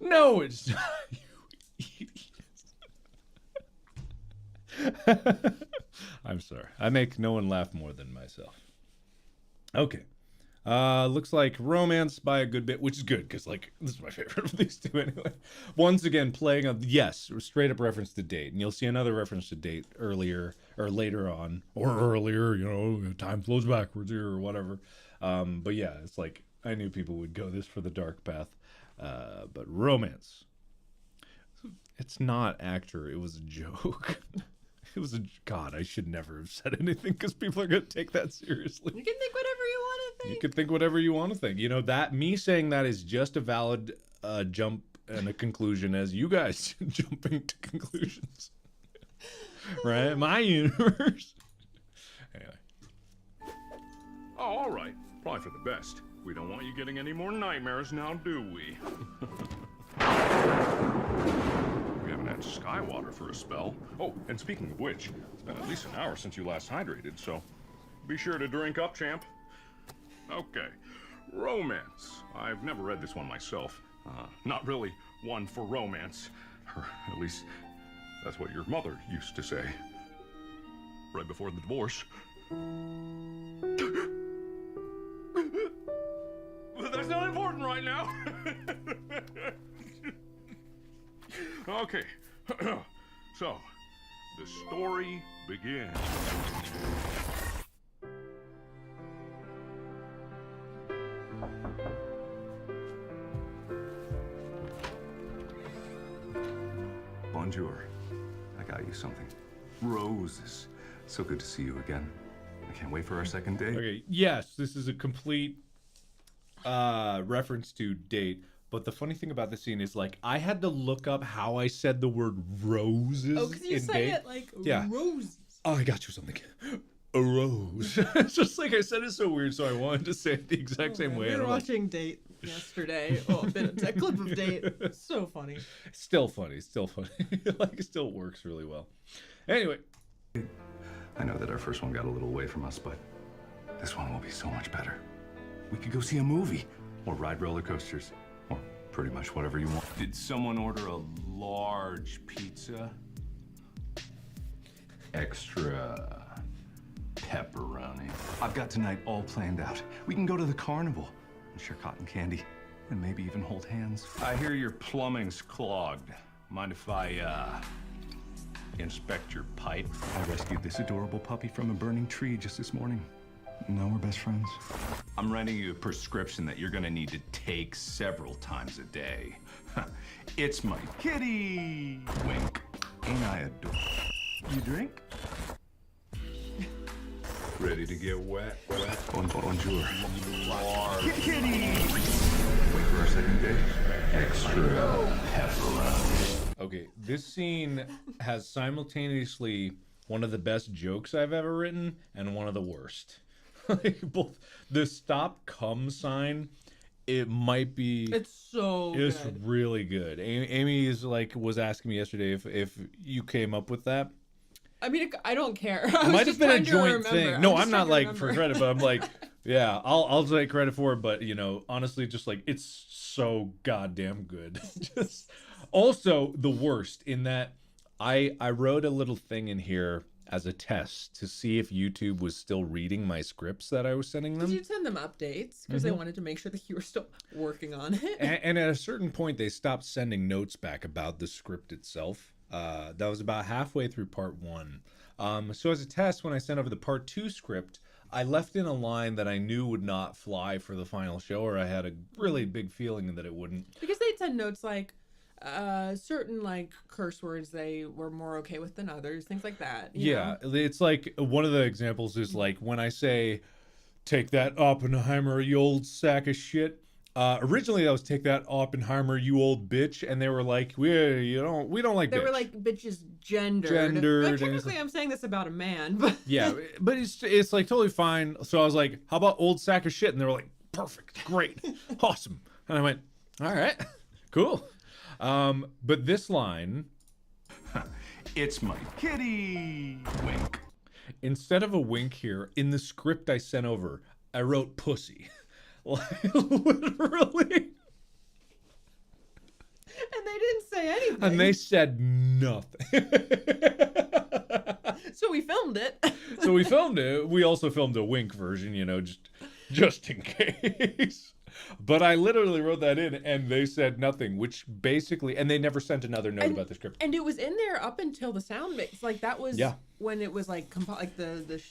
No, it's not, you idiots. I'm sorry. I make no one laugh more than myself. Okay. Looks like romance by a good bit, which is good, because, like, this is my favorite of these two anyway. Once again, playing a, yes, straight up reference to date. And you'll see another reference to date earlier, or later on, or earlier, you know, time flows backwards here, or whatever. But yeah, it's like, I knew people would go this for the dark path. But romance. It's not actor, it was a joke. It was a, God, I should never have said anything, because people are going to take that seriously. You can think whatever you want to think. You can think whatever you want to think. You know, that me saying that is just a valid jump and a conclusion as you guys jumping to conclusions. Right? My universe. Anyway. Oh, all right. Probably for the best. We don't want you getting any more nightmares now, do we? We haven't had sky water for a spell. Oh, and speaking of which, it's been at least an hour since you last hydrated, so be sure to drink up, champ. Okay, romance. I've never read this one myself. Not really one for romance. Or at least, that's what your mother used to say. Right before the divorce. But that's not important right now. Okay, so the story begins. Bonjour. I got you something. Roses. So good to see you again. I can't wait for our second date. Okay, yes, this is a complete reference to date. But the funny thing about the scene is, like, I had to look up how I said the word roses. Oh, because you in say date. it like Yeah. roses. Oh, I got you something. A rose. It's just like I said it so weird, so I wanted to say it the exact same way. We and were I'm like, watching Date yesterday. Oh, a clip of Date. So funny. still funny. Like, it still works really well. Anyway. I know that our first one got a little away from us, but this one will be so much better. We could go see a movie, or ride roller coasters, or pretty much whatever you want. Did someone order a large pizza? Extra pepperoni. I've got tonight all planned out. We can go to the carnival and share cotton candy, and maybe even hold hands. I hear your plumbing's clogged. Mind if I, inspect your pipe? I rescued this adorable puppy from a burning tree just this morning. Now we're best friends. I'm writing you a prescription that you're gonna need to take several times a day. It's my kitty! Wink. Ain't I adorable? You drink? Ready to get wet? Bonjour. Kitty! Wait for our second date. Extra pepperoni. Okay, this scene has simultaneously one of the best jokes I've ever written and one of the worst. Like, both the stop cum sign, it might be. It's so It's good. really good. Amy is like was asking me yesterday if you came up with that. I mean, I don't care. It I was might have just been a trying to joint remember. thing. No, just I'm not trying like to for remember. credit, but I'm like, yeah, I'll take credit for it. But you know, honestly, just like it's so goddamn good. Just also the worst in that I wrote a little thing in here as a test to see if YouTube was still reading my scripts that I was sending them. Did you send them updates because they wanted to make sure that you were still working on it? And at a certain point, they stopped sending notes back about the script itself. That was about halfway through part 1. So as a test, when I sent over the part 2 script, I left in a line that I knew would not fly for the final show, or I had a really big feeling that it wouldn't. Because they'd send notes like certain like curse words they were more okay with than others, things like that. you Yeah, know? it's like one of the examples is like when I say, "Take that Oppenheimer, you old sack of shit." Originally, that was "Take that Oppenheimer, you old bitch," and they were like, "We don't like." They bitch. were like bitches gendered. Gendered, Like, and it's technically, I'm saying this about a man, but Yeah, but it's like totally fine. So I was like, "How about old sack of shit?" And they were like, "Perfect, great, awesome." And I went, "All right, cool." But this line, It's my kitty! Wink. instead of a wink here, in the script I sent over, I wrote pussy. Like, literally. and they didn't say anything. And they said nothing. So we filmed it. So we filmed it. We also filmed a wink version, you know, just in case. But I literally wrote that in, and they said nothing, which basically, and they never sent another note about the script. And it was in there up until the sound mix. Like that was Yeah. when it was like like the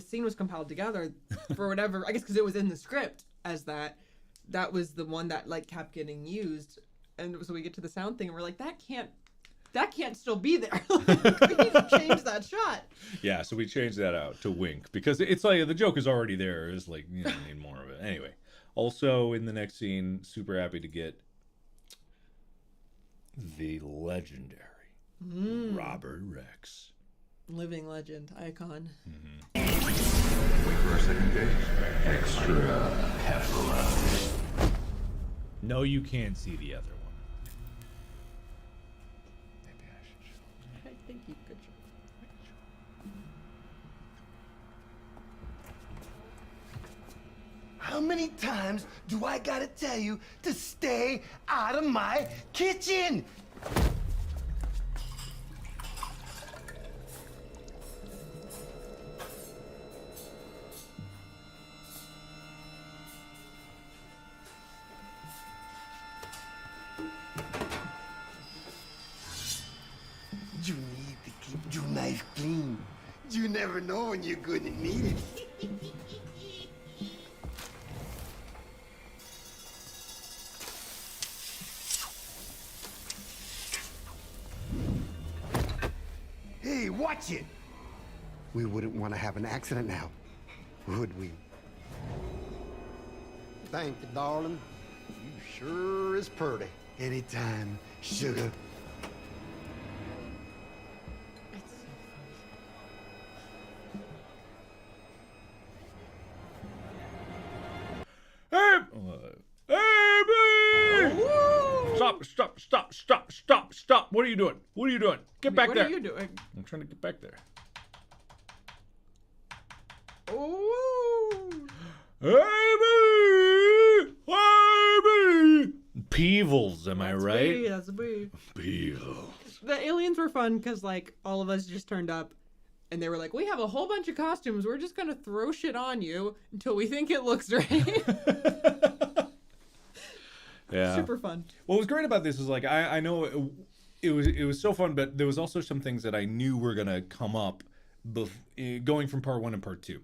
scene was compiled together for whatever. I guess because it was in the script as that was the one that like kept getting used. And so we get to the sound thing, and we're like, that can't still be there. We need to change that shot. Yeah, so we changed that out to wink because it's like the joke is already there. It's like, you know, need more of it. Anyway, also in the next scene, super happy to get the legendary Robert Rex. Living legend, icon. Wait for our second date. Extra pepperoni. No, you can't see the other one. I think you could. How many times do I gotta tell you to stay out of my kitchen? You need to keep your knife clean. You never know when you're gonna need it. Hey, watch it! We wouldn't want to have an accident now, would we? Thank you, darling. You sure is pretty. Anytime, sugar. Hey! Amy! Stop. What are you doing? Get back there. What are you doing? I'm trying to get back there. Oh. Amy! Peebles, am I right? That's me. Peebles. The aliens were fun because, like, all of us just turned up and they were like, we have a whole bunch of costumes. We're just going to throw shit on you until we think it looks right. Yeah. Super fun. What was great about this is, like, I know it was so fun, but there was also some things that I knew were going to come up going from part 1 and part 2.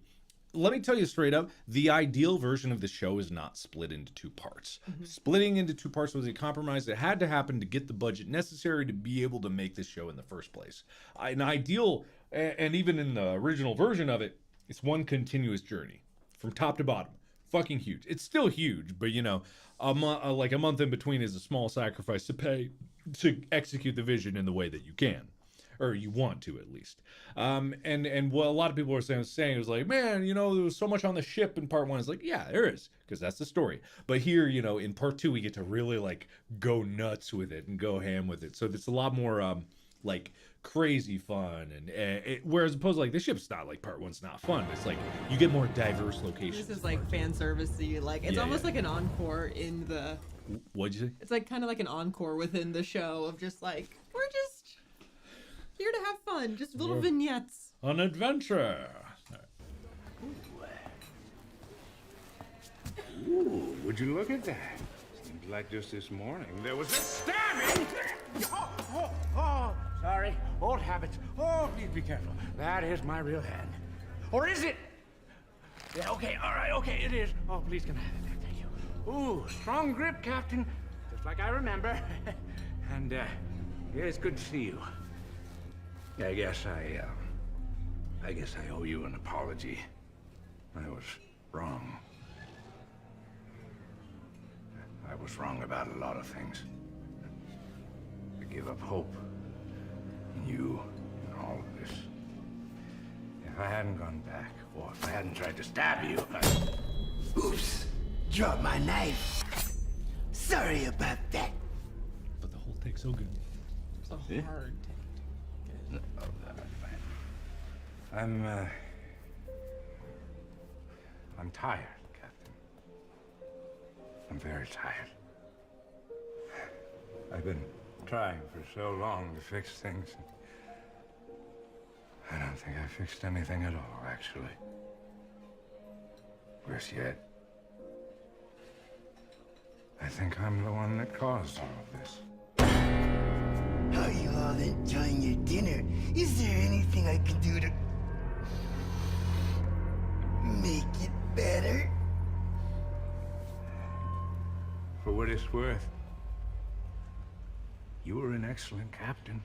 Let me tell you straight up, the ideal version of the show is not split into 2 parts. Mm-hmm. Splitting into 2 parts was a compromise that had to happen to get the budget necessary to be able to make this show in the first place. An ideal, and even in the original version of it, it's one continuous journey from top to bottom. Fucking huge. It's still huge, but, you know, a month in between is a small sacrifice to pay to execute the vision in the way that you can. Or you want to, at least. And what a lot of people were saying was like, man, you know, there was so much on the ship in part 1. It's like, yeah, there is, because that's the story. But here, you know, in part 2, we get to really, like, go nuts with it and go ham with it. So it's a lot more, like, crazy fun. And whereas opposed to, like, the ship's not, like, part 1's not fun. It's like, you get more diverse locations. This is like fan servicey. Like, it's almost like an encore in the... What'd you say? It's like kind of like an encore within the show of just like, we're just here to have fun, just little vignettes. An adventure. Ooh, would you look at that? Seems like just this morning there was a stabbing. Oh, sorry. Old habits. Oh, please be careful. That is my real hand. Or is it? Yeah, okay, all right, okay, it is. Oh, please can I have it back? Thank you. Ooh, strong grip, Captain. Just like I remember. And, yeah, it's good to see you. I guess I owe you an apology. I was wrong. I was wrong about a lot of things. I gave up hope in you and all of this. If I hadn't gone back, or if I hadn't tried to stab you, Oops. Dropped my knife. Sorry about that. But the whole take's so good. It's a hard take. I'm tired, Captain. I'm very tired. I've been trying for so long to fix things. I don't think I fixed anything at all, actually. Worse yet, I think I'm the one that caused all of this. Are you all enjoying your dinner? Is there anything I can do to make it better? For what it's worth, you were an excellent captain.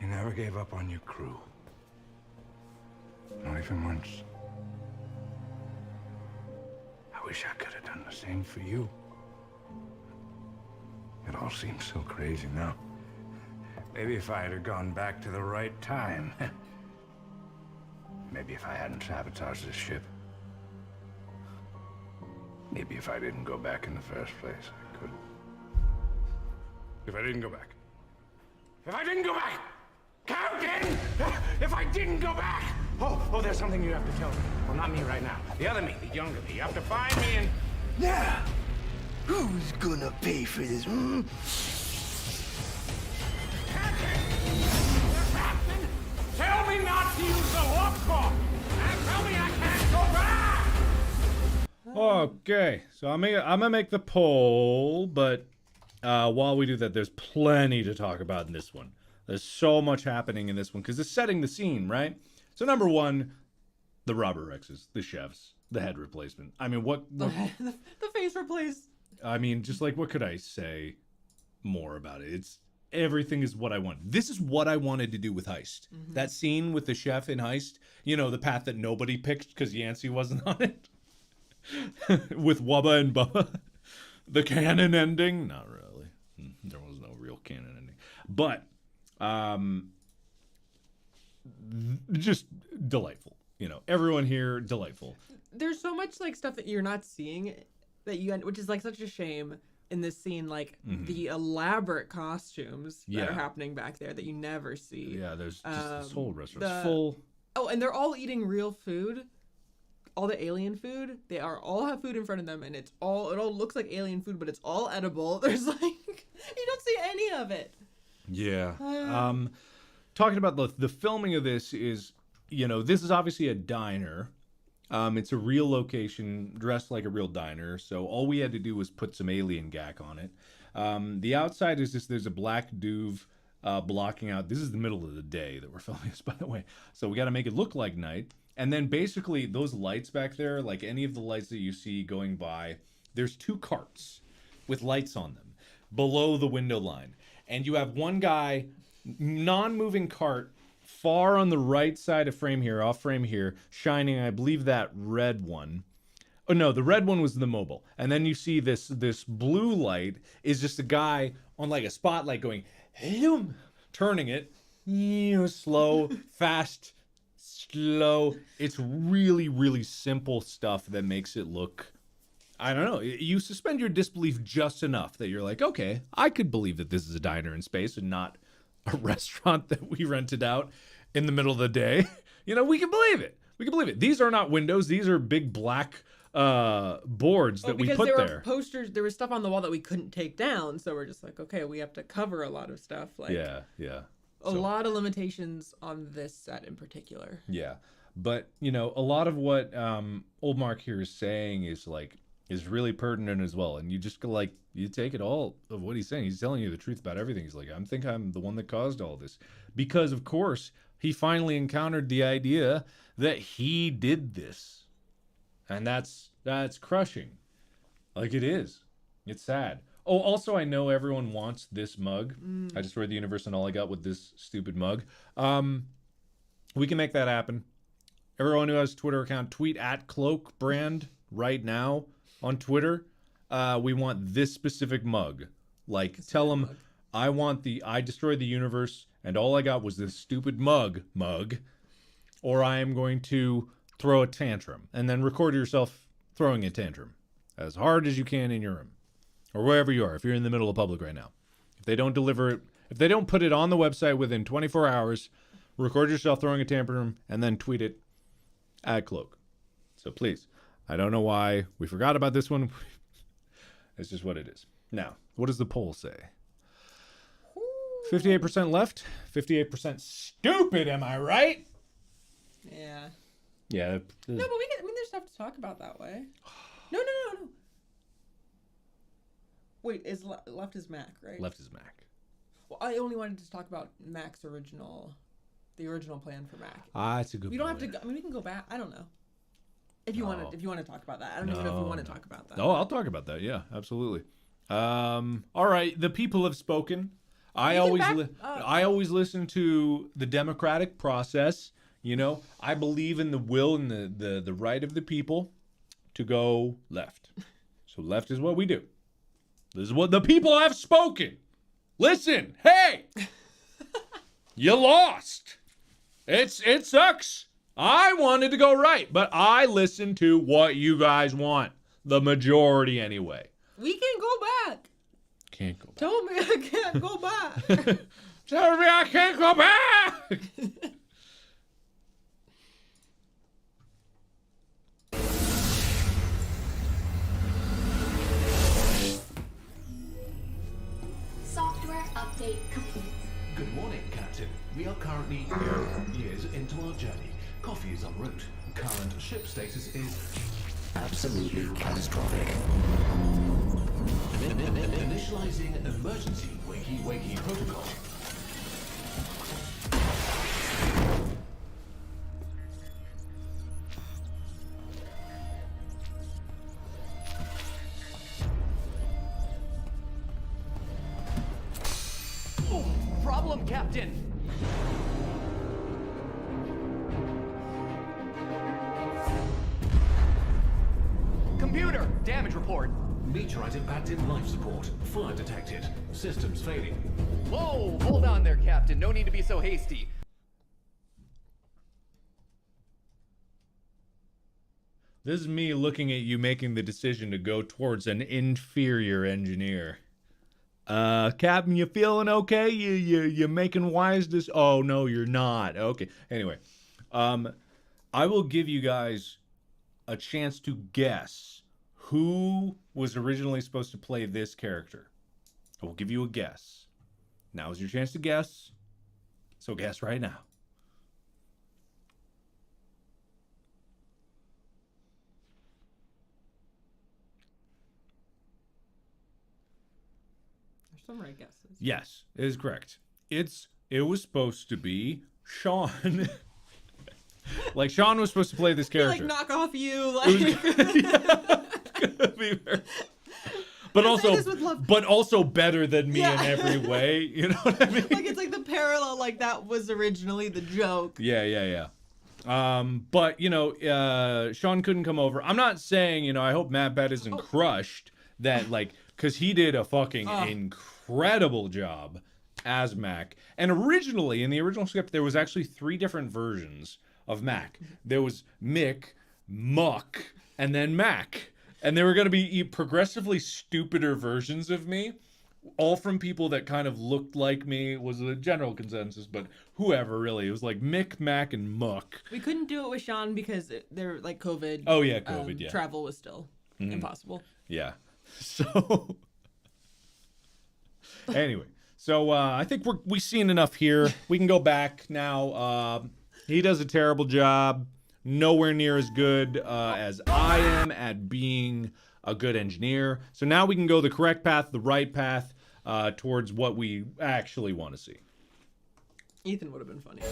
You never gave up on your crew. Not even once. I wish I could have done the same for you. It all seems so crazy now. Maybe if I had gone back to the right time. Maybe if I hadn't sabotaged this ship. Maybe if I didn't go back in the first place, I could. If I didn't go back. If I didn't go back! Captain! If I didn't go back! Oh, there's something you have to tell me. Well, not me right now. The other me, the younger me. You have to find me and... Now, who's gonna pay for this, hmm? Captain! Tell me not to use the warp core! And tell me I can't go back! Okay, so I'm gonna make the poll, but while we do that, there's plenty to talk about in this one. There's so much happening in this one because it's setting the scene, right? So number 1, the Robert Rexes, the chefs, the head replacement. I mean, what the face replace. I mean, just like, what could I say more about it? It's everything is what I want. This is what I wanted to do with Heist. Mm-hmm. That scene with the chef in Heist, you know, the path that nobody picked because Yancey wasn't on it. With Wubba and Bubba. The canon ending? Not really. There was no real canon ending. But just delightful. You know, everyone here delightful. There's so much like stuff that you're not seeing that which is like such a shame in this scene, like the elaborate costumes that are happening back there that you never see. Yeah, there's just this whole restaurant's full. Oh, and they're all eating real food. All the alien food, they all have food in front of them, and it all looks like alien food, but it's all edible. There's like, you don't see any of it. Yeah. Talking about the filming of this is, you know, this is obviously a diner. It's a real location, dressed like a real diner. So all we had to do was put some alien gack on it. The outside is just, there's a black duve blocking out. This is the middle of the day that we're filming this, by the way. So we got to make it look like night. And then basically those lights back there, like any of the lights that you see going by, there's 2 carts with lights on them below the window line. And you have one guy, non-moving cart, far on the right side of frame here, off frame here, shining, I believe, that red one. Oh no, the red one was the mobile. And then you see this blue light is just a guy on like a spotlight going, turning it, slow, fast, slow. It's really, really simple stuff that makes it look, I don't know, you suspend your disbelief just enough that you're like, okay, I could believe that this is a diner in space and not a restaurant that we rented out in the middle of the day. You know, we can believe it. We can believe it. These are not windows. These are big black boards that we put there. Because there were posters, there was stuff on the wall that we couldn't take down. So we're just like, okay, we have to cover a lot of stuff. Like, yeah. A lot of limitations on this set in particular. Yeah. But, you know, a lot of what old Mark here is saying is really pertinent as well. And you just like, you take it all of what he's saying. He's telling you the truth about everything. He's like, I think I'm the one that caused all this. Because, of course, he finally encountered the idea that he did this. And that's crushing. Like, it is. It's sad. Oh, also, I know everyone wants this mug. I destroyed the universe and all I got with this stupid mug. We can make that happen. Everyone who has a Twitter account, tweet at Cloak Brand right now on Twitter. We want this specific mug. Like, tell them, I want I destroyed the universe and all I got was this stupid mug, or I am going to throw a tantrum. And then record yourself throwing a tantrum as hard as you can in your room. Or wherever you are, if you're in the middle of public right now. If they don't deliver it, if they don't put it on the website within 24 hours, record yourself throwing a tantrum and then tweet it at Cloak. So please, I don't know why we forgot about this one. It's just what it is. Now, what does the poll say? 58% left, 58% stupid, am I right? Yeah. Yeah. No, but there's stuff to talk about that way. No. Wait, left is Mac, right? Left is Mac. Well, I only wanted to talk about Mac's the original plan for Mac. It's a good. We don't have to. We can go back. I don't know. If you want to talk about that, I don't even know if you want to talk about that. Oh, I'll talk about that. Yeah, absolutely. All right, the people have spoken. I always listen to the democratic process. You know, I believe in the will and the right of the people to go left. So left is what we do. This is what the people have spoken. Listen, hey, you lost. It sucks. I wanted to go right, but I listened to what you guys want. The majority, anyway. We can go back. Can't go back. Tell me I can't go back. Tell me I can't go back. Software update complete. Good morning, Captain. We are currently years into our journey. Coffee is en route. Current ship status is absolutely catastrophic. Initializing emergency wakey protocol. Problem, Captain! Computer, damage report. Meteorite impact in life support. Fire detected. Systems failing. Whoa, hold on there, Captain. No need to be so hasty. This is me looking at you making the decision to go towards an inferior engineer. Captain, you feeling okay? You making wise this? Oh no, you're not. Okay. Anyway, I will give you guys a chance to guess who was originally supposed to play this character. I will give you a guess. Now is your chance to guess. So guess right now. There's some right guesses. Yes, it is correct. It was supposed to be Sean. Like Sean was supposed to play this character. Like knock off you, like. But also better than me in every way. You know what I mean? Like it's like the parallel, like that was originally the joke. Yeah. But you know, Sean couldn't come over. I'm not saying, you know, I hope Matt Bett isn't crushed that like, because he did a fucking incredible job as Mac. And originally, in the original script, there was actually 3 different versions of Mac. There was Mick, Muck, and then Mac. And there were going to be progressively stupider versions of me, all from people that kind of looked like me, was the general consensus, but whoever really. It was like Mick, Mac, and Muck. We couldn't do it with Sean because they're like COVID. Oh yeah, COVID, yeah. Travel was still impossible. Yeah. So anyway, so I think we've seen enough here. We can go back now. He does a terrible job. Nowhere near as good as I am at being a good engineer. So now we can go the correct path, the right path, towards what we actually want to see. Ethan would have been funny.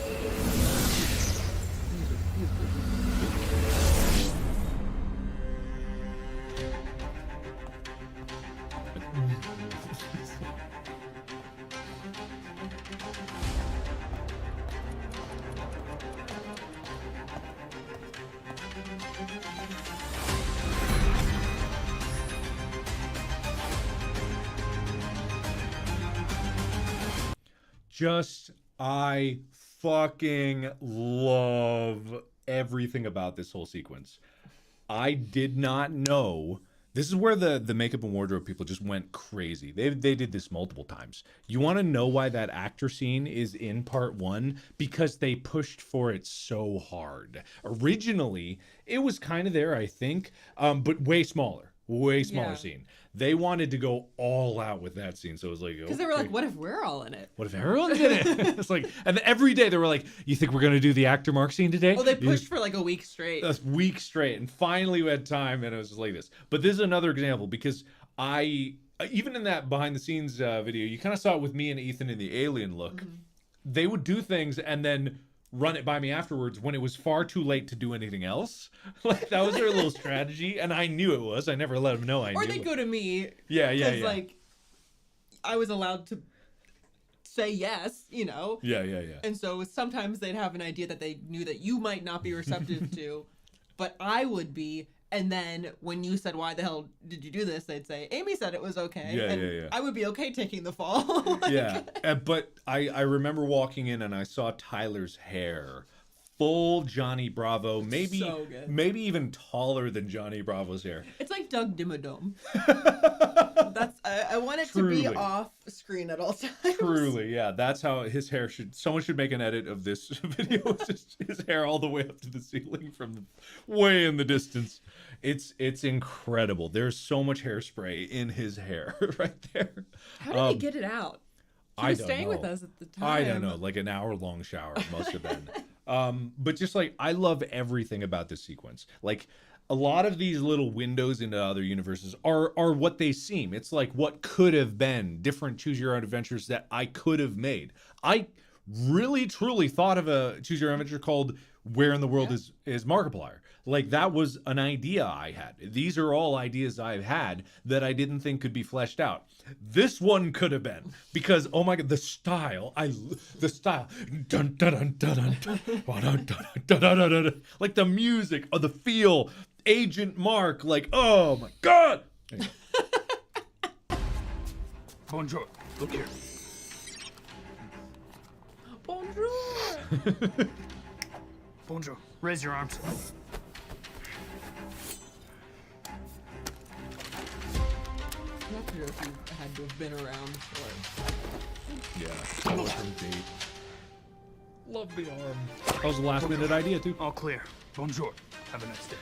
I fucking love everything about this whole sequence. I did not know. This is where the makeup and wardrobe people just went crazy. They did this multiple times. You want to know why that actor scene is in part 1? Because they pushed for it so hard. Originally, it was kind of there, I think, but way smaller scene. They wanted to go all out with that scene, so it was like, because they were like, what if we're all in it? What if everyone's in it? It's like, and every day they were like, you think we're gonna do the actor Mark scene today? Oh, they pushed for like a week straight. A week straight, and finally we had time, and it was just like this. But this is another example, because even in that behind the scenes video, you kind of saw it with me and Ethan in the alien look. Mm-hmm. They would do things and then run it by me afterwards when it was far too late to do anything else. Like that was their little strategy, and I knew it was. I never let them know I knew. Or they'd go to me. Yeah. Like I was allowed to say yes, you know. Yeah. And so sometimes they'd have an idea that they knew that you might not be receptive to, but I would be. And then when you said, why the hell did you do this? They'd say, Amy said it was okay. Yeah. I would be okay taking the fall. But I remember walking in and I saw Tyler's hair. Full Johnny Bravo. Maybe so good. Maybe even taller than Johnny Bravo's hair. It's like Doug Dimmadome. I want it Truly. to be off screen at all times. Truly, yeah. That's how his hair should... Someone should make an edit of this video. Just his hair all the way up to the ceiling from way in the distance. It's incredible. There's so much hairspray in his hair right there. How did he get it out? He was staying with us at the time. I don't know. Like an hour-long shower must have been. But just like, I love everything about this sequence. Like, a lot of these little windows into other universes are what they seem. It's like what could have been different choose your own adventures that I could have made. I really truly thought of a choose your own adventure called Where in the World is Markiplier. Like that was an idea I had. These are all ideas I've had that I didn't think could be fleshed out. This one could have been, because oh my god, the style, dun, dun, dun, dun, dun, dun, dun, dun, dun, dun, dun, dun, like the music or the feel, Agent Mark, like, oh my god. Anyway. Bonjour. Look here. Bonjour. Bonjour. Raise your arms. I have to know if you had to have been around for Yeah. Love the arm. That was a last minute idea too. All clear. Bonjour. Have a nice day.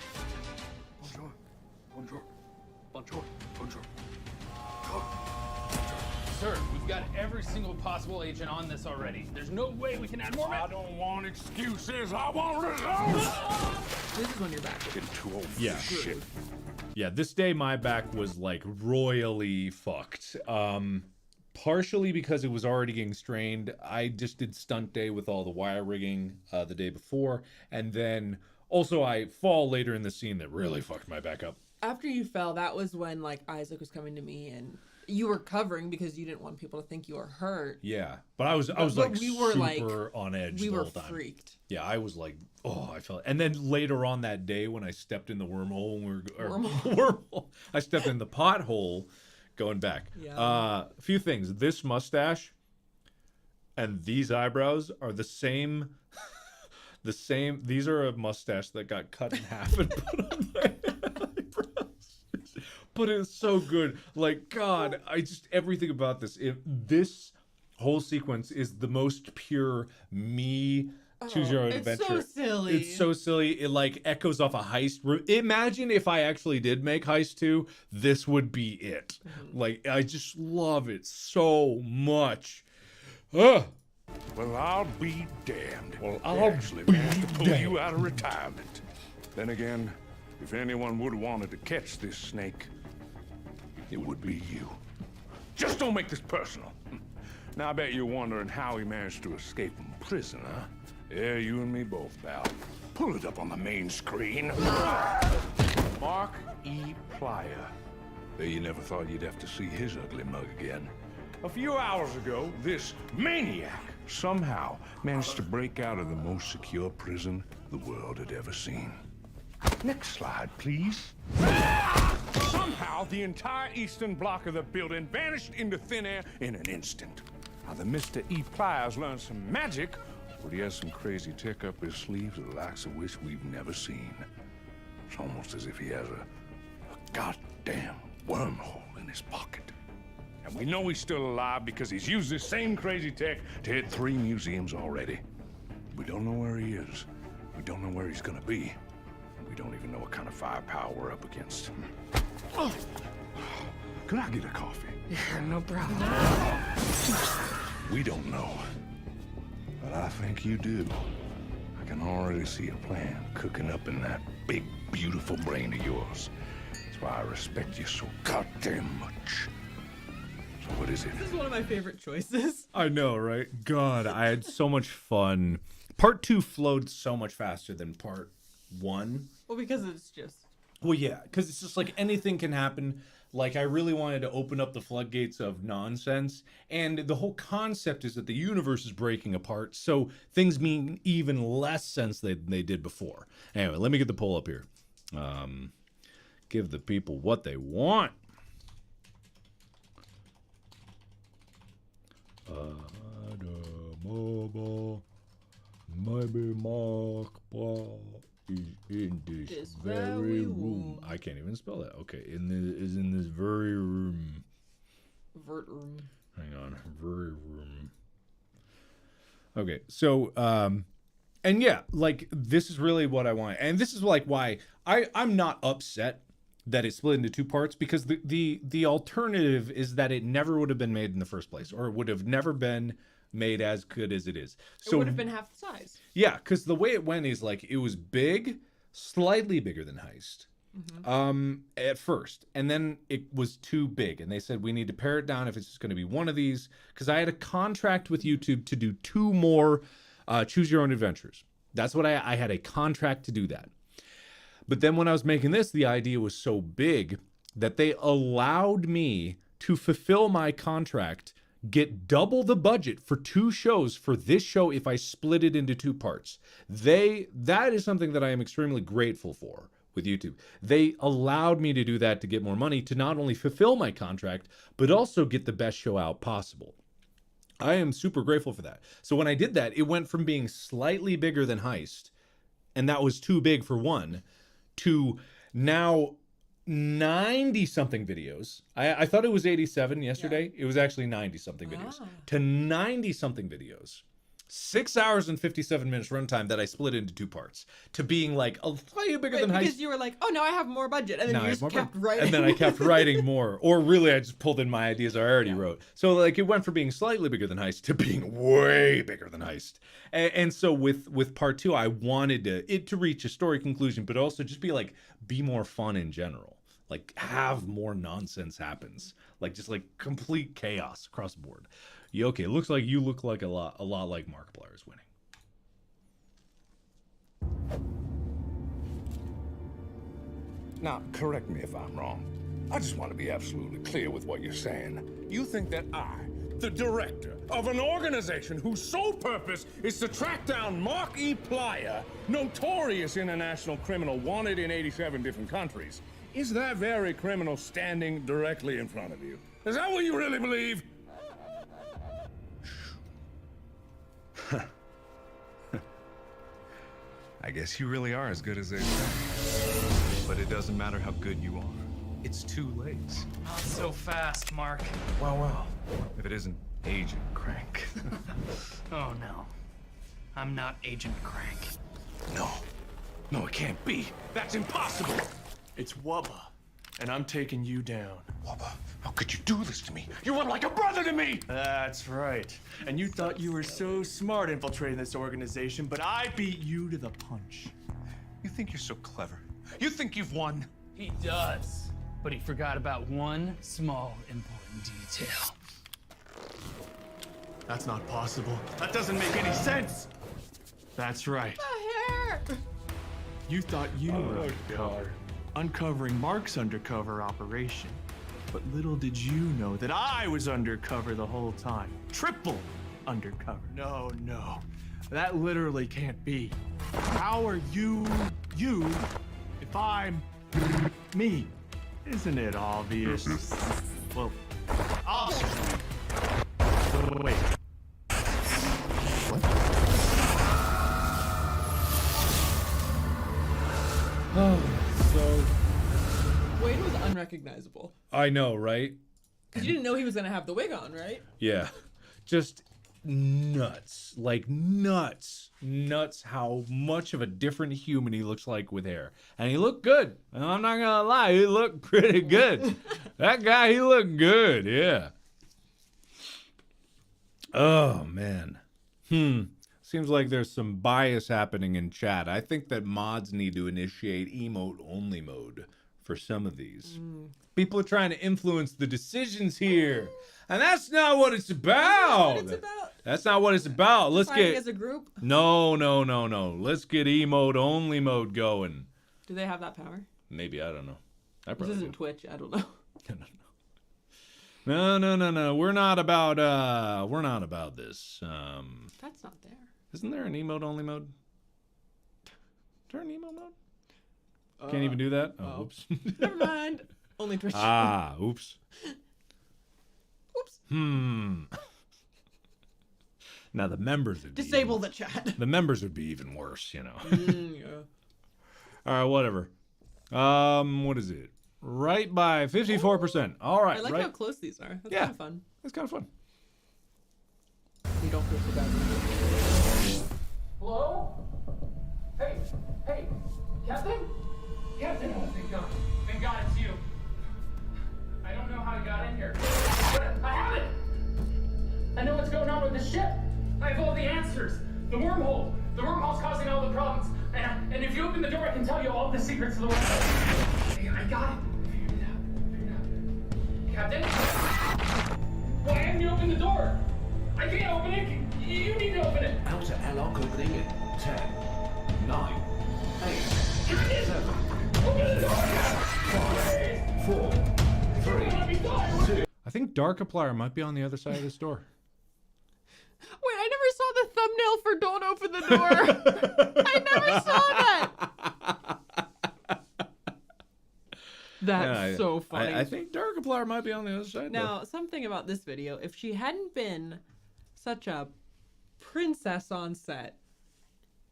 Bonjour. Bonjour. Bonjour. Bonjour. Sir, we've got every single possible agent on this already. There's no way we can add more. I don't want excuses. I want results. This is when you're back. Getting too old for Yeah. this shit. Yeah, this day my back was like royally fucked. Partially because it was already getting strained. I just did stunt day with all the wire rigging the day before, and then also I fall later in the scene that really fucked my back up. After you fell, that was when like Isaac was coming to me and you were covering because you didn't want people to think you were hurt. Yeah, but I was But like we were, super on edge we the were whole time. freaked. Yeah, I was like, oh, I felt. And then later on that day when I stepped in the wormhole, when we were, wormhole, I stepped in the pothole, going back. Yeah. A few things. This mustache and these eyebrows are the same. The same. These are a mustache that got cut in half and put on my eyebrows. But it's so good. Like, God, I just everything about this. This whole sequence is the most pure me. Choose your own it's adventure. so silly. It's so silly. It like echoes off a heist. Imagine if I actually did make Heist 2, this would be it. Like, I just love it so much. Ugh. Well, I'll be damned. Well, I actually managed to pull you out of retirement. Then again, if anyone would have wanted to catch this snake, it would be you. Just don't make this personal. Now, I bet you're wondering how he managed to escape from prison, huh? Yeah, you and me both, pal. Pull it up on the main screen. Mark E. Plyer. Bet you never thought you'd have to see his ugly mug again. A few hours ago, this maniac somehow managed to break out of the most secure prison the world had ever seen. Next slide, please. Somehow, the entire eastern block of the building vanished into thin air in an instant. Now, the Mr. E. Pliers learned some magic, but he has some crazy tech up his sleeves, the likes of which we've never seen. It's almost as if he has a goddamn wormhole in his pocket. And we know he's still alive because he's used this same crazy tech to hit 3 museums already. We don't know where he is. We don't know where he's gonna be. We don't even know what kind of firepower we're up against. Oh. Could I get a coffee? Yeah, no problem. We don't know. But I think you do. I can already see a plan cooking up in that big, beautiful brain of yours. That's why I respect you so goddamn much. So what is it? This is one of my favorite choices. I know, right? God, I had so much fun. Part 2 flowed so much faster than part 1. Well, because it's just. Well, yeah, because it's just like anything can happen. Like, I really wanted to open up the floodgates of nonsense. And the whole concept is that the universe is breaking apart, so things mean even less sense than they did before. Anyway, let me get the poll up here. Give the people what they want. Maybe Markiplier is in this very room. I can't even spell that. Okay, is in this very room. Vert room. Hang on, very room. Okay, so and yeah, like this is really what I want, and this is like why I'm not upset that it's split into 2 parts, because the alternative is that it never would have been made in the first place, or it would have never been made as good as it is. So it would have been half the size. Yeah, because the way it went is like it was big, slightly bigger than Heist, at first, and then it was too big, and they said we need to pare it down if it's just going to be one of these. Because I had a contract with YouTube to do 2 more Choose Your Own Adventures. That's what I had a contract to do that. But then when I was making this, the idea was so big that they allowed me to fulfill my contract, get double the budget for 2 shows for this show if I split it into 2 parts. That is something that I am extremely grateful for with YouTube. They allowed me to do that to get more money to not only fulfill my contract, but also get the best show out possible. I am super grateful for that. So when I did that, it went from being slightly bigger than Heist, and that was too big for one, to now 90 something videos. I thought it was 87 yesterday. It was actually 90 something videos. To 90 something videos. 6 hours and 57 minutes runtime that I split into 2 parts. To being like a slightly bigger than Heist. Because you were like, oh, now I have more budget. And then you just kept writing. And then I kept writing more. Or really, I just pulled in my ideas I already wrote. So like it went from being slightly bigger than Heist to being way bigger than Heist. And so with part 2, I wanted it to reach a story conclusion, but also just be more fun in general. Like have more nonsense happens. Like just like complete chaos across the board. Yeah, okay, it looks like you look like a lot like Markiplier is winning. Now, correct me if I'm wrong. I just want to be absolutely clear with what you're saying. You think that I, the director of an organization whose sole purpose is to track down Markiplier, notorious international criminal wanted in 87 different countries, is that very criminal standing directly in front of you? Is that what you really believe? I guess you really are as good as they say. But it doesn't matter how good you are. It's too late. Not so fast, Mark. Well. If it isn't Agent Crank. Oh no. I'm not Agent Crank. No, it can't be. That's impossible. It's Wubba, and I'm taking you down. Wubba, how could you do this to me? You were like a brother to me! That's right. And you thought you were so smart infiltrating this organization, but I beat you to the punch. You think you're so clever? You think you've won? He does. But he forgot about one small important detail. That's not possible. That doesn't make any sense. That's right. My hair! You thought you were undercover. Uncovering Mark's undercover operation. But little did you know that I was undercover the whole time. Triple undercover. No. That literally can't be. How are you if I'm me? Isn't it obvious? Well, I'll show you. Wait. So Wade was unrecognizable. I know, right? Because you didn't know he was going to have the wig on, right? Yeah. Just nuts. Like nuts how much of a different human he looks like with hair. And he looked good. And I'm not gonna lie, he looked pretty good. That guy, he looked good, yeah. Oh man. Seems like there's some bias happening in chat. I think that mods need to initiate emote only mode for some of these. People are trying to influence the decisions here. And that's not what it's about. That's not what it's about. Let's Fighting get as a group? No. Let's get emote only mode going. Do they have that power? Maybe, I don't know. I This probably isn't do. Twitch. I don't know. No. We're not about this. That's not there. Isn't there an emote only mode? Is there an emote mode? Can't even do that? Oh, whoops. Never mind. Only Twitch. Oops. Oops. Now the members would Disable the chat. The members would be even worse, you know. Yeah. All right, whatever. What is it? Right by 54%. All right. I like right. how close these are. That's Yeah. kind of fun. It's kind of fun. You don't feel so bad. Hello? Hey, Captain? Captain, oh, thank God it's you. I don't know how you got in here. But I have it! I know what's going on with the ship. I have all the answers. The wormhole. The wormhole's causing all the problems. And if you open the door, I can tell you all the secrets of the wormhole. I got it. Figured it out. Captain? Why haven't you opened the door? I can't open it. You need to open it. Outer airlock opening in 10, 9, 8, 7, Open the door! 5, 4, 3, 2. I think Darkiplier might be on the other side of this door. Wait, I never saw the thumbnail for "Don't Open the Door." I never saw that. That's so funny. I think Darkiplier might be on the other side. Now, something about this video, if she hadn't been such a princess on set,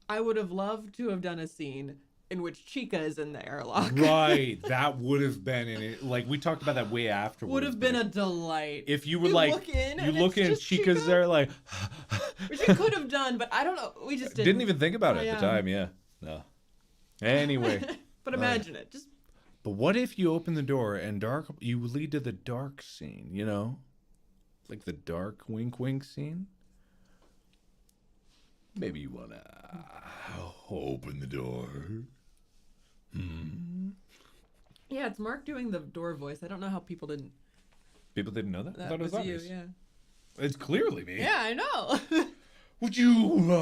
I would have loved to have done a scene in which Chica is in the airlock. Right, that would have been in it. Like we talked about that way afterwards. Would have been a delight. If you were like, you look in, Chica's there, like, which we could have done, but I don't know. We just didn't even think about it at the time. Yeah, no. Anyway, but imagine it. Just. But what if you open the door and you lead to the dark scene? You know, like the dark wink wink scene. Maybe you wanna open the door. Yeah, it's Mark doing the door voice. I don't know how people didn't. People didn't know that? I That thought it was was you, obvious. yeah. It's clearly me. Yeah, I know. Would you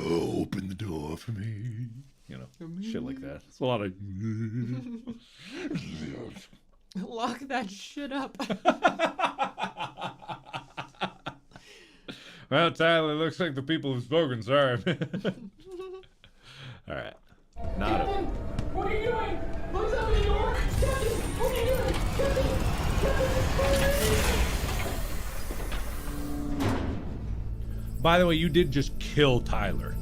open the door for me? You know, shit like that. It's a lot of. Lock that shit up. Well, Tyler, looks like the people have spoken. Sorry. All right. Not a. What are you doing? Close up the door! Captain! What are you doing? Captain! By the way, you did just kill Tyler.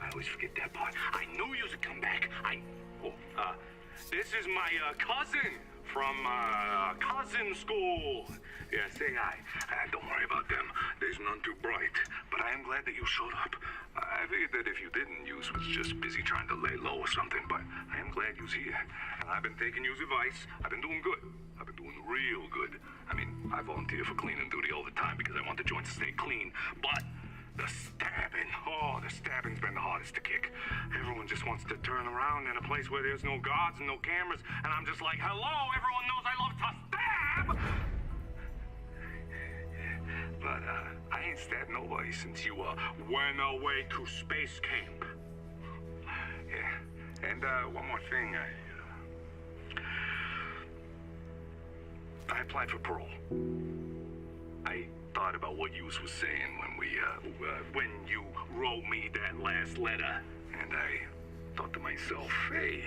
I always forget that part. I knew you would come back. This is my cousin from cousin school. Yeah, say hi. Don't worry about them. There's none too bright. But I am glad that you showed up. I figured that if you didn't, you was just busy trying to lay low or something. But I am glad you was here. And I've been taking you's advice. I've been doing good. I've been doing real good. I mean, I volunteer for cleaning duty all the time because I want the joints to stay clean. But the stabbing's been the hardest to kick. Everyone just wants to turn around in a place where there's no guards and no cameras, and I'm just like, hello, everyone knows I love to stab! But, I ain't stabbed nobody since you, went away to space camp. Yeah, and, one more thing, I applied for parole. I thought about what you was saying when you wrote me that last letter, and I thought to myself, hey,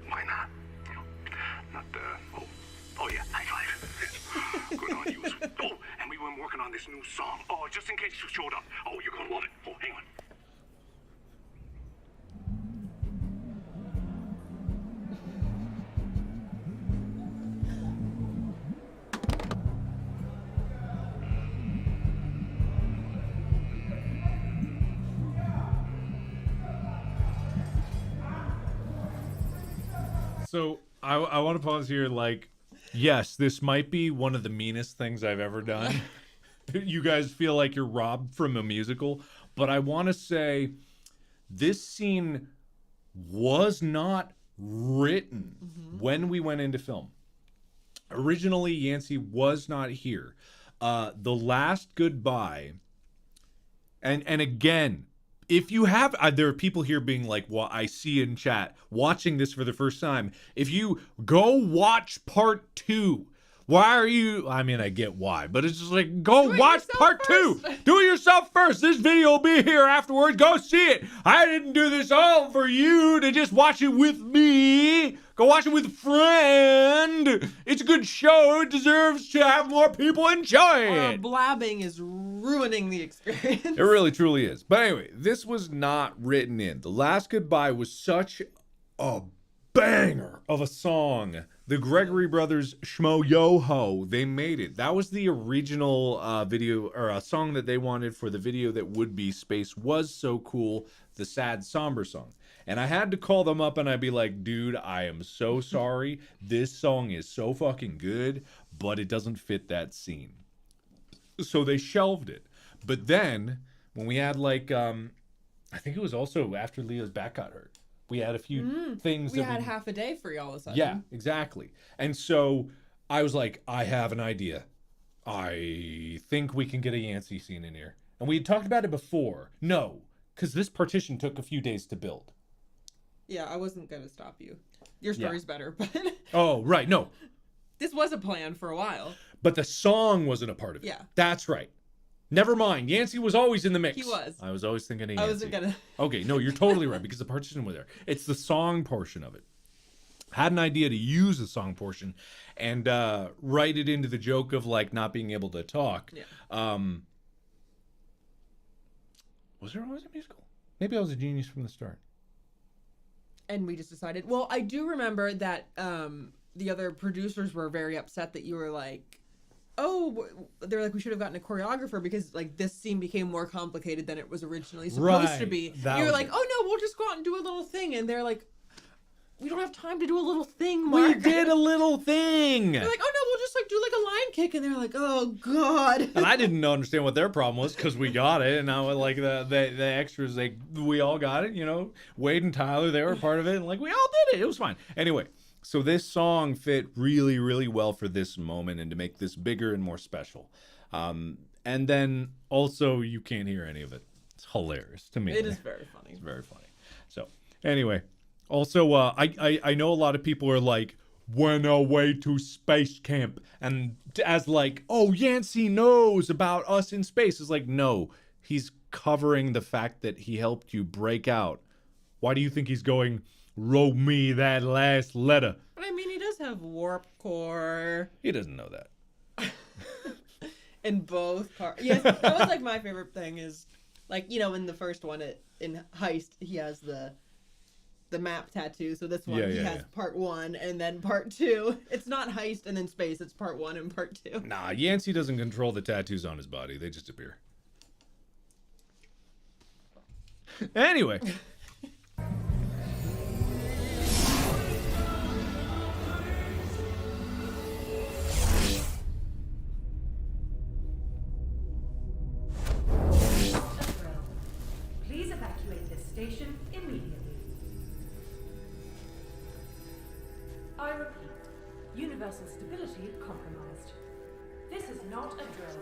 why not? You know, oh yeah, high five. Good on you. Oh, and we've been working on this new song. Oh, just in case you showed up. Oh, you're gonna love it. Oh, hang on. So I want to pause here. Like, yes, this might be one of the meanest things I've ever done. You guys feel like you're robbed from a musical, but I want to say this scene was not written when we went into film. Originally, Yancey was not here. The last goodbye, and again, if you have, there are people here being like, well, I see in chat, watching this for the first time. If you go watch part 2, why are you, I mean, I get why, but it's just like, go watch part 2. Do it yourself first. This video will be here afterwards. Go see it. I didn't do this all for you to just watch it with me. Go watch it with a friend. It's a good show. It deserves to have more people enjoy it. Blabbing is ruining the experience. It really, truly is. But anyway, this was not written in. The Last Goodbye was such a banger of a song. The Gregory Brothers Schmo Yo Ho, they made it. That was the original video, or a song that they wanted for the video that would be Space Was So Cool, the sad, somber song. And I had to call them up and I'd be like, dude, I am so sorry. This song is so fucking good, but it doesn't fit that scene. So they shelved it. But then, when we had like, I think it was also after Leah's back got hurt. We had a few things. We had half a day free all of a sudden. Yeah, exactly. And so I was like, I have an idea. I think we can get a Yancey scene in here. And we had talked about it before. No, because this partition took a few days to build. Yeah, I wasn't gonna stop you. Your story's better, but Oh, right. No, this was a plan for a while. but the song wasn't a part of it. Yeah. That's right. Never mind. Yancey was always in the mix. He was. I was always thinking of I Yancey. wasn't gonna. Okay, no, you're totally right because the partition was there. It's the song portion of it. Had an idea to use the song portion and write it into the joke of like not being able to talk. Yeah. Was there always a musical? Maybe I was a genius from the start. And we just decided. Well, I do remember that the other producers were very upset that you were like, oh, they're like, we should have gotten a choreographer because like this scene became more complicated than it was originally supposed to be. That You were was like, it. oh no, we'll just go out and do a little thing. And they're like, we don't have time to do a little thing, We Mark. did a little thing. They're like, oh no, we'll just like do like a line kick. And they're like, oh God. And I didn't understand what their problem was because we got it, and I was like the extras, we all got it. You know, Wade and Tyler, they were a part of it, and like we all did it. It was fine. Anyway, so this song fit really, really well for this moment and to make this bigger and more special. And then also you can't hear any of it. It's hilarious to me. It is very funny. It's very funny. So anyway, also I know a lot of people are like, went away to space camp, and as like, oh, Yancey knows about us in space. It's like, no, he's covering the fact that he helped you break out. Why do you think he's going, wrote me that last letter? But I mean, he does have warp core He doesn't know that. in both parts. Yes, that was like my favorite thing is like, you know, in the first one in Heist, he has the map tattoo. So this one, he has part 1 and then part 2. It's not Heist and then space. It's part 1 and part 2. Nah, Yancey doesn't control the tattoos on his body. They just appear. Anyway. Please evacuate this station immediately. I repeat, universal stability compromised. This is not a drill.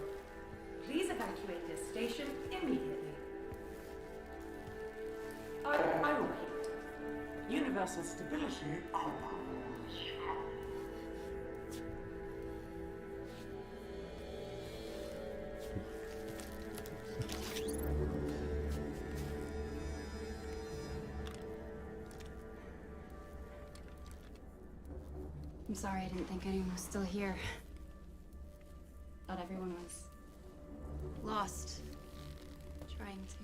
Please evacuate this station immediately. I repeat, universal stability compromised. I'm sorry, I didn't think anyone was still here. Thought everyone was lost. Trying to,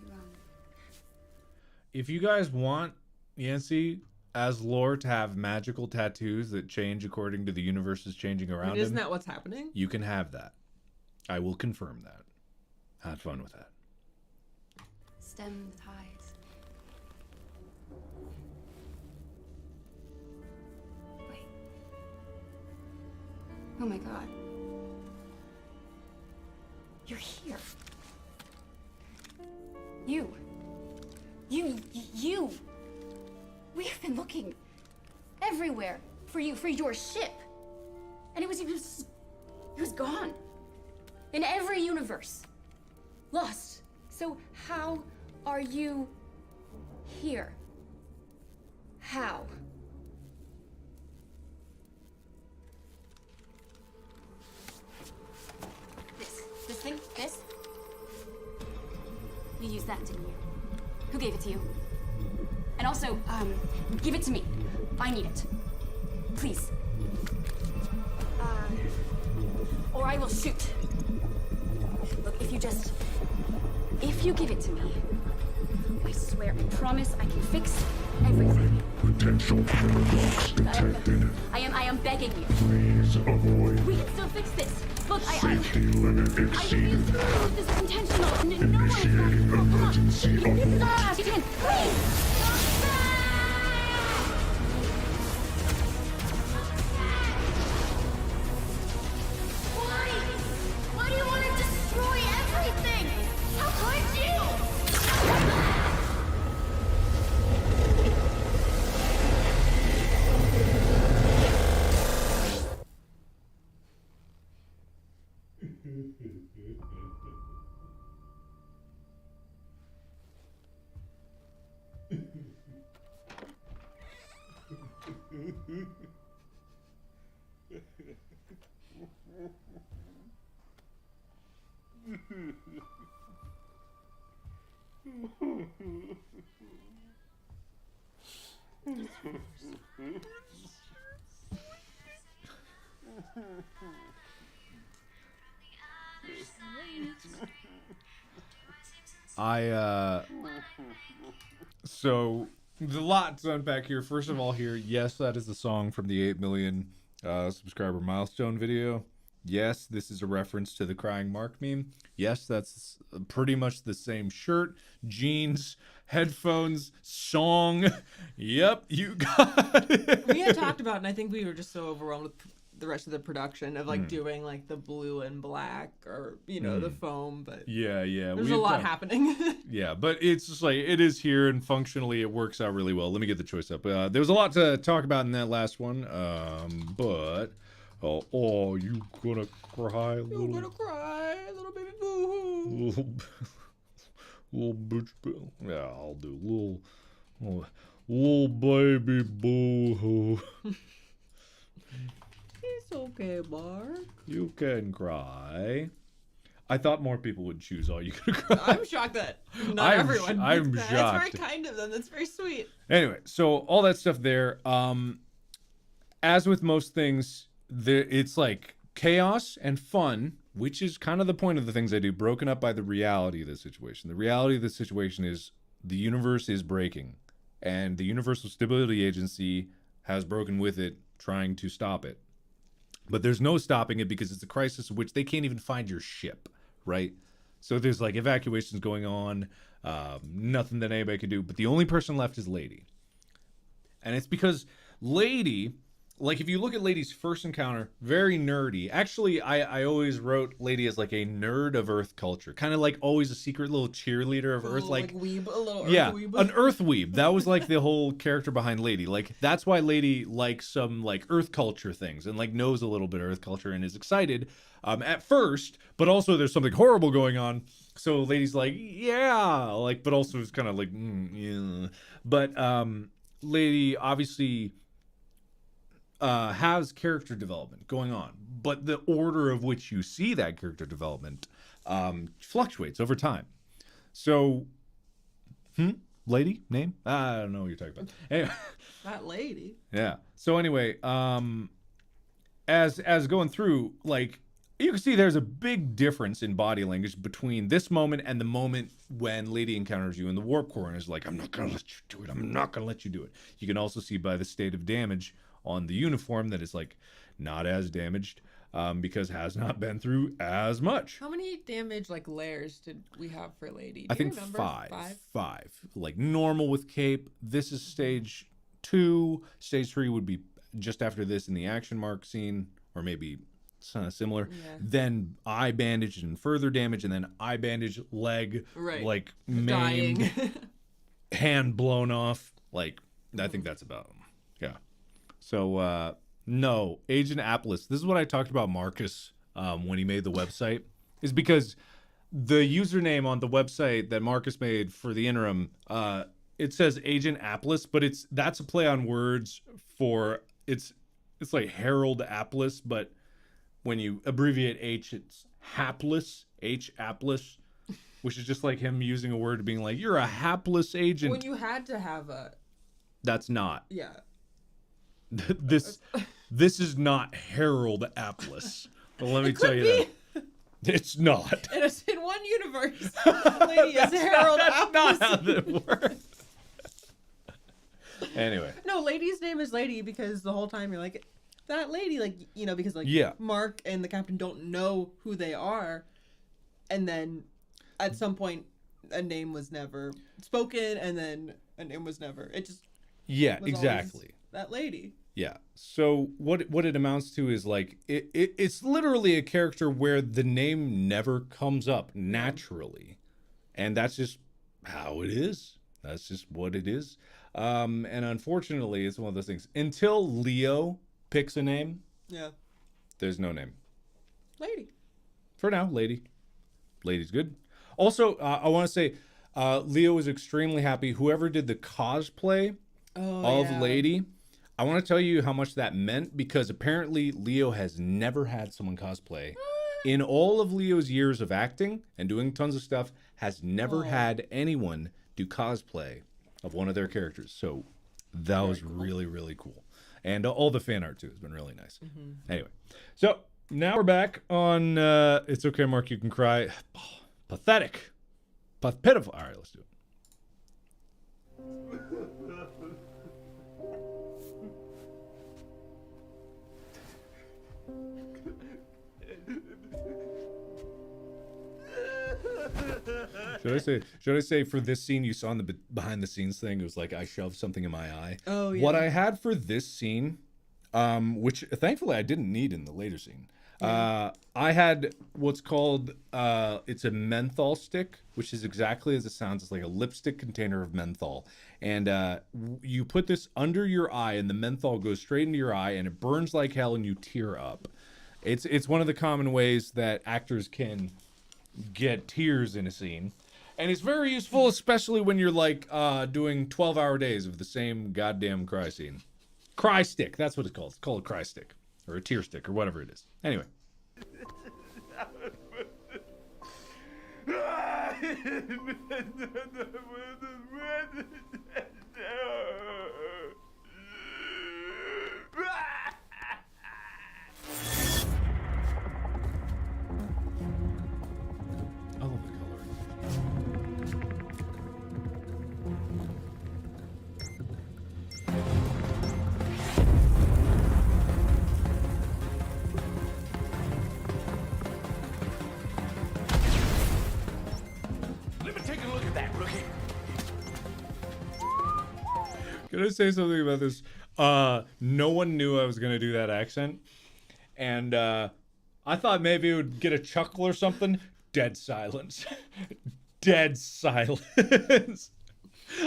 If you guys want Yancey as lore to have magical tattoos that change according to the universe is changing I around mean, isn't him, that what's happening? you can have that. I will confirm that. Have fun with that. stem the tides. Wait. Oh my God. You're here. You. We have been looking everywhere for you, for your ship. And it was gone. In every universe. Lost. So how are you here? How? This thing? This? You used that, didn't you? Who gave it to you? And also, give it to me. I need it. Please. Or I will shoot. Look, if you give it to me, I swear, I promise I can fix everything. Potential paradox detected. I am begging you. Please avoid. We can still fix this. Look, Safety limit exceeded. This is intentional. No one is Initiating emergency abort. You can, please! Why do you want to destroy everything? How could you? So there's a lot to unpack here. First of all, here, yes, that is the song from the 8 million subscriber milestone video. Yes, this is a reference to the Crying Mark meme. Yes, that's pretty much the same shirt, jeans, headphones, song. Yep, you got it. We had talked about, and I think we were just so overwhelmed with the rest of the production of like doing like the blue and black or the foam, but yeah, there's a lot happening. Yeah, but it's just like it is here, and functionally it works out really well. Let me get the choice up. There was a lot to talk about in that last one, but oh, you gonna cry, little Baby boo. little bitch. Yeah, I'll do little baby boo. It's okay, Mark. You can cry. I thought more people would choose all you can cry. I'm shocked that not everyone. I'm That's shocked. very kind of them. That's very sweet. Anyway, so all that stuff there. As with most things, it's like chaos and fun, which is kind of the point of the things I do, broken up by the reality of the situation. The reality of the situation is the universe is breaking, and the Universal Stability Agency has broken with it, trying to stop it. But there's no stopping it because it's a crisis in which they can't even find your ship, right? So there's like evacuations going on, nothing that anybody can do. But the only person left is Lady. And it's because Lady, like if you look at Lady's first encounter, very nerdy. Actually, I always wrote Lady as like a nerd of Earth culture. Kind of like always a secret little cheerleader of Earth. Like weeb, a little yeah, Earth weeb. an Earth weeb. That was like the whole character behind Lady. Like that's why Lady likes some like Earth culture things and like knows a little bit of Earth culture and is excited at first, but also there's something horrible going on. So Lady's like, yeah, like, but also it's kind of like, yeah. But Lady obviously has character development going on, but the order of which you see that character development fluctuates over time. So, Lady name? I don't know what you're talking about. Anyway, That Lady. yeah. So anyway, as going through, like you can see, there's a big difference in body language between this moment and the moment when Lady encounters you in the warp core and is like, "I'm not gonna let you do it. I'm not gonna let you do it." You can also see by the state of damage on the uniform that is like not as damaged because has not been through as much. How many damage like layers did we have for Lady? I think five. Like normal with cape. This is stage 2. Stage 3 would be just after this in the action mark scene, or maybe similar. Yeah. Then eye bandage and further damage, and then eye bandage, leg, Right. like Dying. maimed, hand blown off. Like I think that's about them. Yeah. So no, Agent Atlas. This is what I talked about Marcus when he made the website, is because the username on the website that Marcus made for the interim, it says Agent Atlas, but that's a play on words for it's like Harold Atlas, but when you abbreviate H, it's hapless, H Atlas, which is just like him using a word being like, you're a hapless agent. When you had to have a. That's not. Yeah. This is not Harold Atlas. But let me tell you that. It's not. And it's in one universe. Lady is Harold That's not Atlas. how that works. Anyway. No, Lady's name is Lady because the whole time you're like, that lady, like, because like Yeah. Mark and the captain don't know who they are. And then at some point a name was never spoken, and then a name was never. It just Yeah, was exactly. always that lady. Yeah. So what it amounts to is like it's literally a character where the name never comes up naturally, and that's just how it is. That's just what it is. And unfortunately, it's one of those things. Until Leo picks a name, Yeah. there's no name. Lady. For now, Lady. Lady's good. Also, I want to say, Leo was extremely happy. Whoever did the cosplay of yeah. Lady, I want to tell you how much that meant because apparently Leo has never had someone cosplay. In all of Leo's years of acting and doing tons of stuff, has never had anyone do cosplay of one of their characters. So that was really, really cool. And all the fan art too has been really nice. Anyway, so now we're back on It's Okay, Mark, You Can Cry. Pathetic. Pitiful. All right, let's do it. Should I say for this scene you saw in the behind the scenes thing, it was like I shoved something in my eye. Oh, yeah. What I had for this scene, which thankfully I didn't need in the later scene, I had what's called it's a menthol stick, which is exactly as it sounds. It's like a lipstick container of menthol, and you put this under your eye, and the menthol goes straight into your eye, and it burns like hell, and you tear up. It's one of the common ways that actors can get tears in a scene, and it's very useful, especially when you're like doing 12-hour days of the same goddamn cry scene. Cry stick, that's what it's called. It's called a cry stick or a tear stick or whatever it is. Anyway. I love the color. Let me take a look at that, rookie. Can I say something about this? No one knew I was going to do that accent. And I thought maybe it would get a chuckle or something. Dead silence. Dead silence.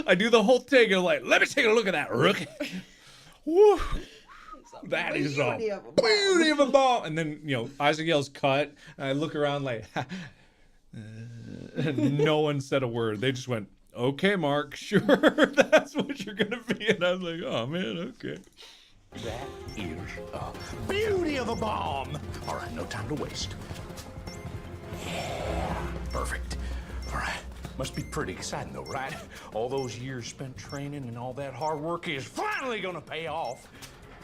I do the whole thing and like, let me take a look at that rookie. Woo. That is a beauty of a ball. And then, you know, Isaac yells cut. And I look around like, and no one said a word. They just went, okay, Mark, sure, that's what you're going to be. And I was like, oh, man, okay. That is a beauty of a bomb. All right, no time to waste. Yeah, perfect. All right, must be pretty exciting though, right? All those years spent training and all that hard work is finally gonna pay off.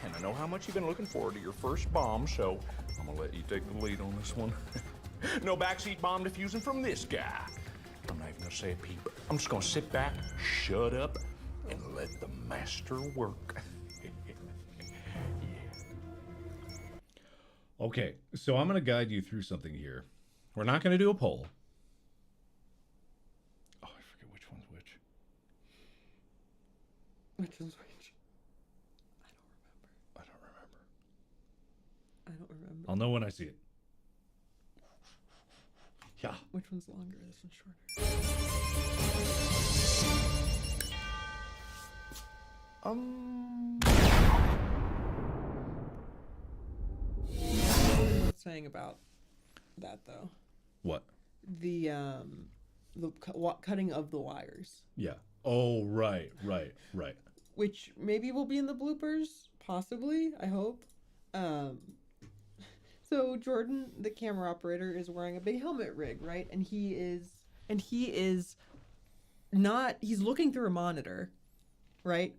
And I know how much you've been looking forward to your first bomb, so I'm gonna let you take the lead on this one. No backseat bomb defusing from this guy. I'm not even gonna say a peep. I'm just gonna sit back, shut up, and let the master work. Okay, so I'm going to guide you through something here. We're not going to do a poll. Oh, I forget which one's which. Which one's which? I don't remember. I don't remember. I'll know when I see it. Yeah. Which one's longer? This one's shorter. Saying about that though. What? The cutting of the wires. Yeah. Oh, right. Which maybe will be in the bloopers, possibly. I hope. So Jordan, the camera operator, is wearing a big helmet rig, right? And he is not. He's looking through a monitor, right?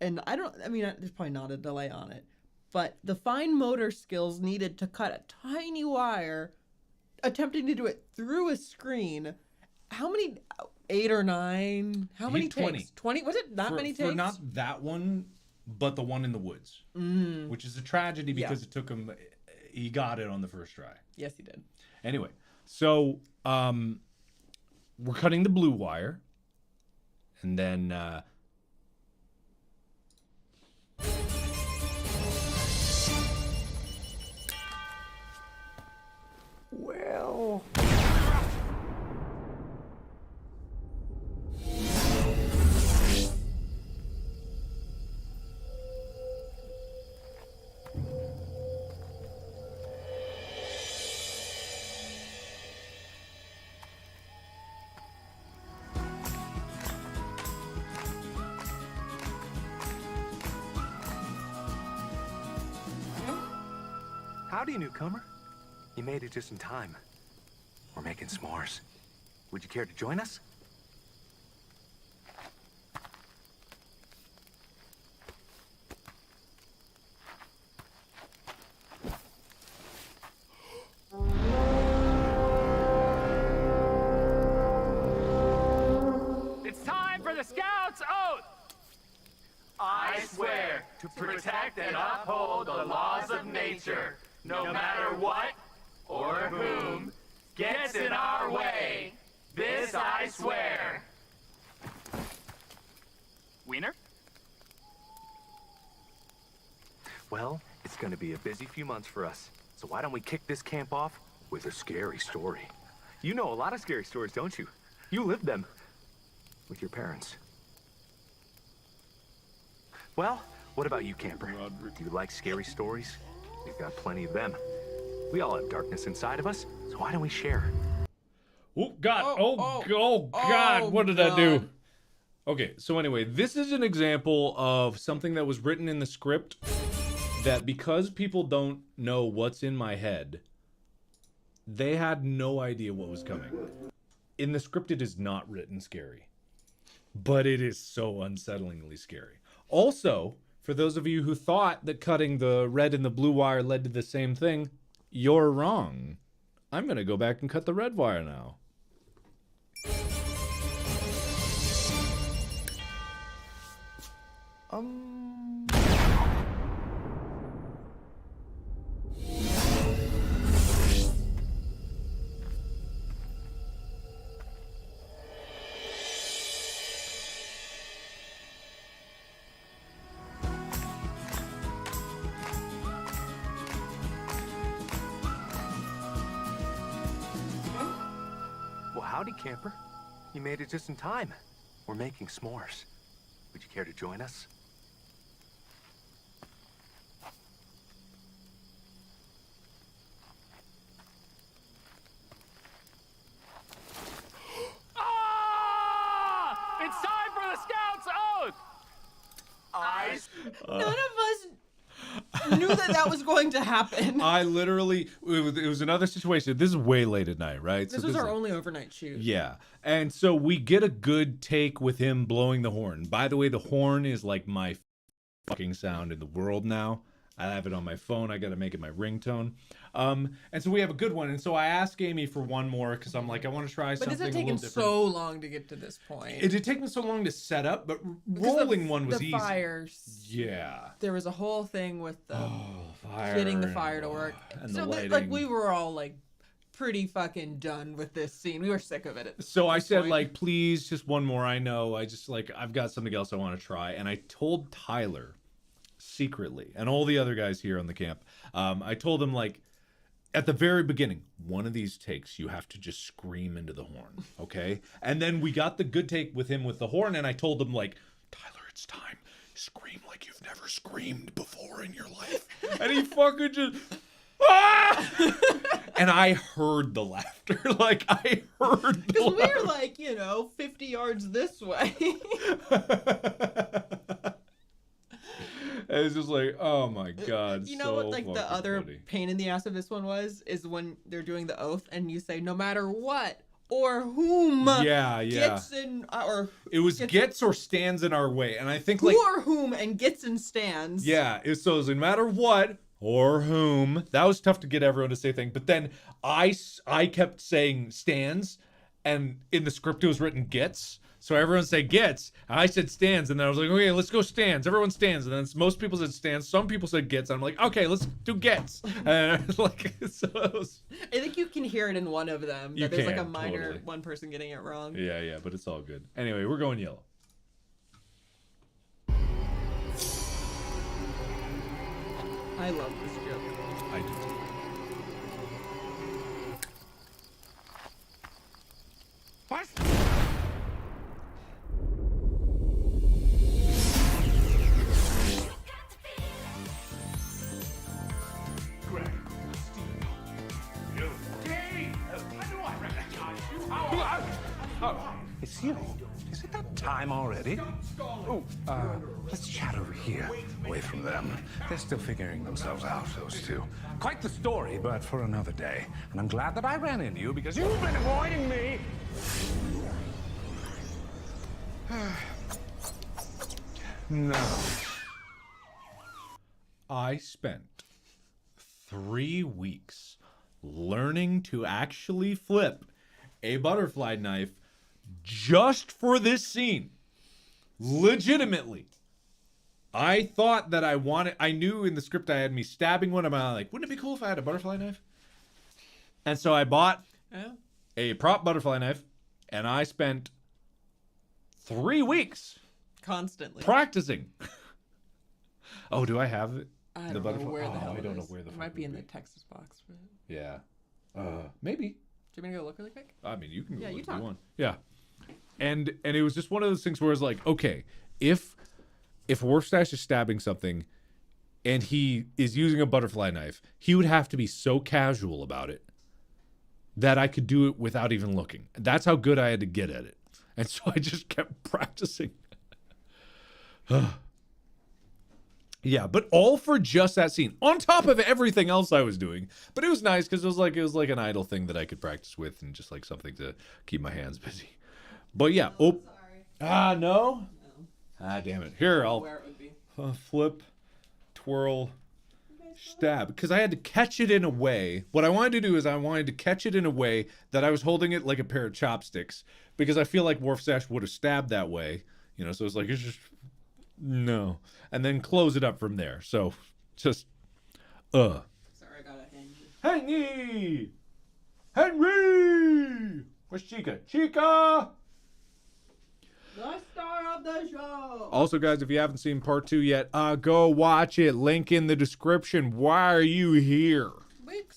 And there's probably not a delay on it. But the fine motor skills needed to cut a tiny wire, attempting to do it through a screen. How many? 8 or 9? How many 20. takes? 20? Was it that many takes? For not that one, but the one in the woods. Which is a tragedy because it took him... He got it on the first try. Yes, he did. Anyway, so we're cutting the blue wire. And then... Well... howdy, newcomer. You made it just in time. We're making s'mores. Would you care to join us? It's time for the Scouts' oath! I swear to protect and uphold the laws of nature, no matter what or whom gets in our way. This I swear. Wiener? Well, it's gonna be a busy few months for us, so why don't we kick this camp off with a scary story? You know a lot of scary stories, don't you? You lived them with your parents. Well, what about you, camper? Do you like scary stories? We've got plenty of them. We all have darkness inside of us, so why don't we share? Oh, God. God. What did I do? Okay, so anyway, this is an example of something that was written in the script that because people don't know what's in my head, they had no idea what was coming. In the script, it is not written scary, but it is so unsettlingly scary. Also, for those of you who thought that cutting the red and the blue wire led to the same thing, you're wrong. I'm going to go back and cut the red wire now. Well, howdy, camper. You made it just in time. We're making s'mores. Would you care to join us? Ah! It's time for the Scouts' oath! None of us knew that was going to happen. I literally, it was another situation. This is way late at night, right? This was our only overnight shoot. Yeah. And so we get a good take with him blowing the horn. By the way, the horn is like my fucking sound in the world now. I have it on my phone. I got to make it my ringtone. And so we have a good one. And so I asked Amy for one more because I'm like, I want to try But something it's a little taken different. so long to get to this point. It did take me so long to set up, but Because rolling one was the easy. fires. Yeah. There was a whole thing with the fire getting the and- fire to work. and the So lighting. like we were all like pretty fucking done with this scene. We were sick of it. So I said, like, please, just one more. I know. I've got something else I want to try. And I told Tyler secretly, and all the other guys here on the camp, I told them, like, at the very beginning, one of these takes, you have to just scream into the horn, okay? And then we got the good take with him with the horn, and I told him, like, Tyler, it's time. Scream like you've never screamed before in your life. And he fucking just... Ah! And I heard the laughter. Like, I heard the Because we laughter. were like, 50 yards this way. And it's just like, oh my God. You know so what, like, the fucking other funny. pain in the ass of this one is when they're doing the oath and you say, no matter what or whom Yeah. gets in, or It was gets or stands in our way. And I think, like, who or whom and gets and stands. yeah, so it was no matter what or whom. That was tough to get everyone to say thing. But then I kept saying stands, and in the script it was written gets. So everyone said gets, and I said stands, and then I was like, okay, let's go stands. Everyone stands, and then most people said stands. Some people said gets, and I'm like, okay, let's do gets. And like, so it was... I think you can hear it in one of them. You That there's like a can, minor totally. one person getting it wrong. Yeah, but it's all good. Anyway, we're going yellow. I love this joke. I do too. What? Greg, Steve, you. Dave! I knew I recognized you. It's you. Is it that got time already. Oh, let's chat over here, away from them. They're still figuring themselves out, those two. Quite the story, but for another day. And I'm glad that I ran into you because you've been avoiding me. No. I spent 3 weeks learning to actually flip a butterfly knife just for this scene. Legitimately. I thought that I knew in the script I had me stabbing one. I'm like, wouldn't it be cool if I had a butterfly knife? And so I bought a prop butterfly knife, and I spent 3 weeks constantly practicing. Oh, do I have it? I don't know where the hell I don't know is. where the It might be in the Texas box. But... Yeah. Maybe. Do you want me to go look really quick? I mean, you can go Yeah, look you if talk. you want. Yeah. And it was just one of those things where it's like, okay, if Warfstache is stabbing something and he is using a butterfly knife, he would have to be so casual about it that I could do it without even looking. That's how good I had to get at it. And so I just kept practicing. Yeah, but all for just that scene, on top of everything else I was doing. But it was nice because it was like an idle thing that I could practice with and just like something to keep my hands busy. But yeah, no? No. Damn it. Here, I'll flip, twirl, stab. Because I had to catch it in a way. What I wanted to do is I wanted to catch it in a way that I was holding it like a pair of chopsticks. Because I feel like Warfstache would have stabbed that way. You know, so it's like, it's just... No. And then close it up from there. So, just, Sorry, I got a Henry! Henry! Where's Chica? Chica! The star of the show! Also, guys, if you haven't seen part 2 yet, go watch it. Link in the description. Why are you here?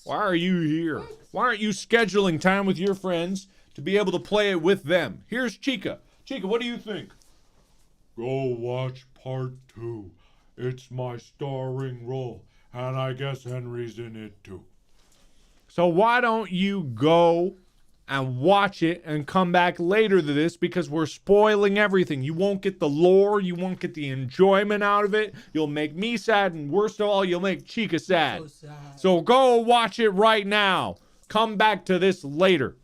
Why are you here? Why aren't you scheduling time with your friends to be able to play it with them? Here's Chica. Chica, what do you think? Go watch part 2. It's my starring role, and I guess Henry's in it too. So why don't you go and watch it and come back later to this, because we're spoiling everything. You won't get the lore. You won't get the enjoyment out of it. You'll make me sad, and worst of all, you'll make Chica sad. So go watch it right now. Come back to this later.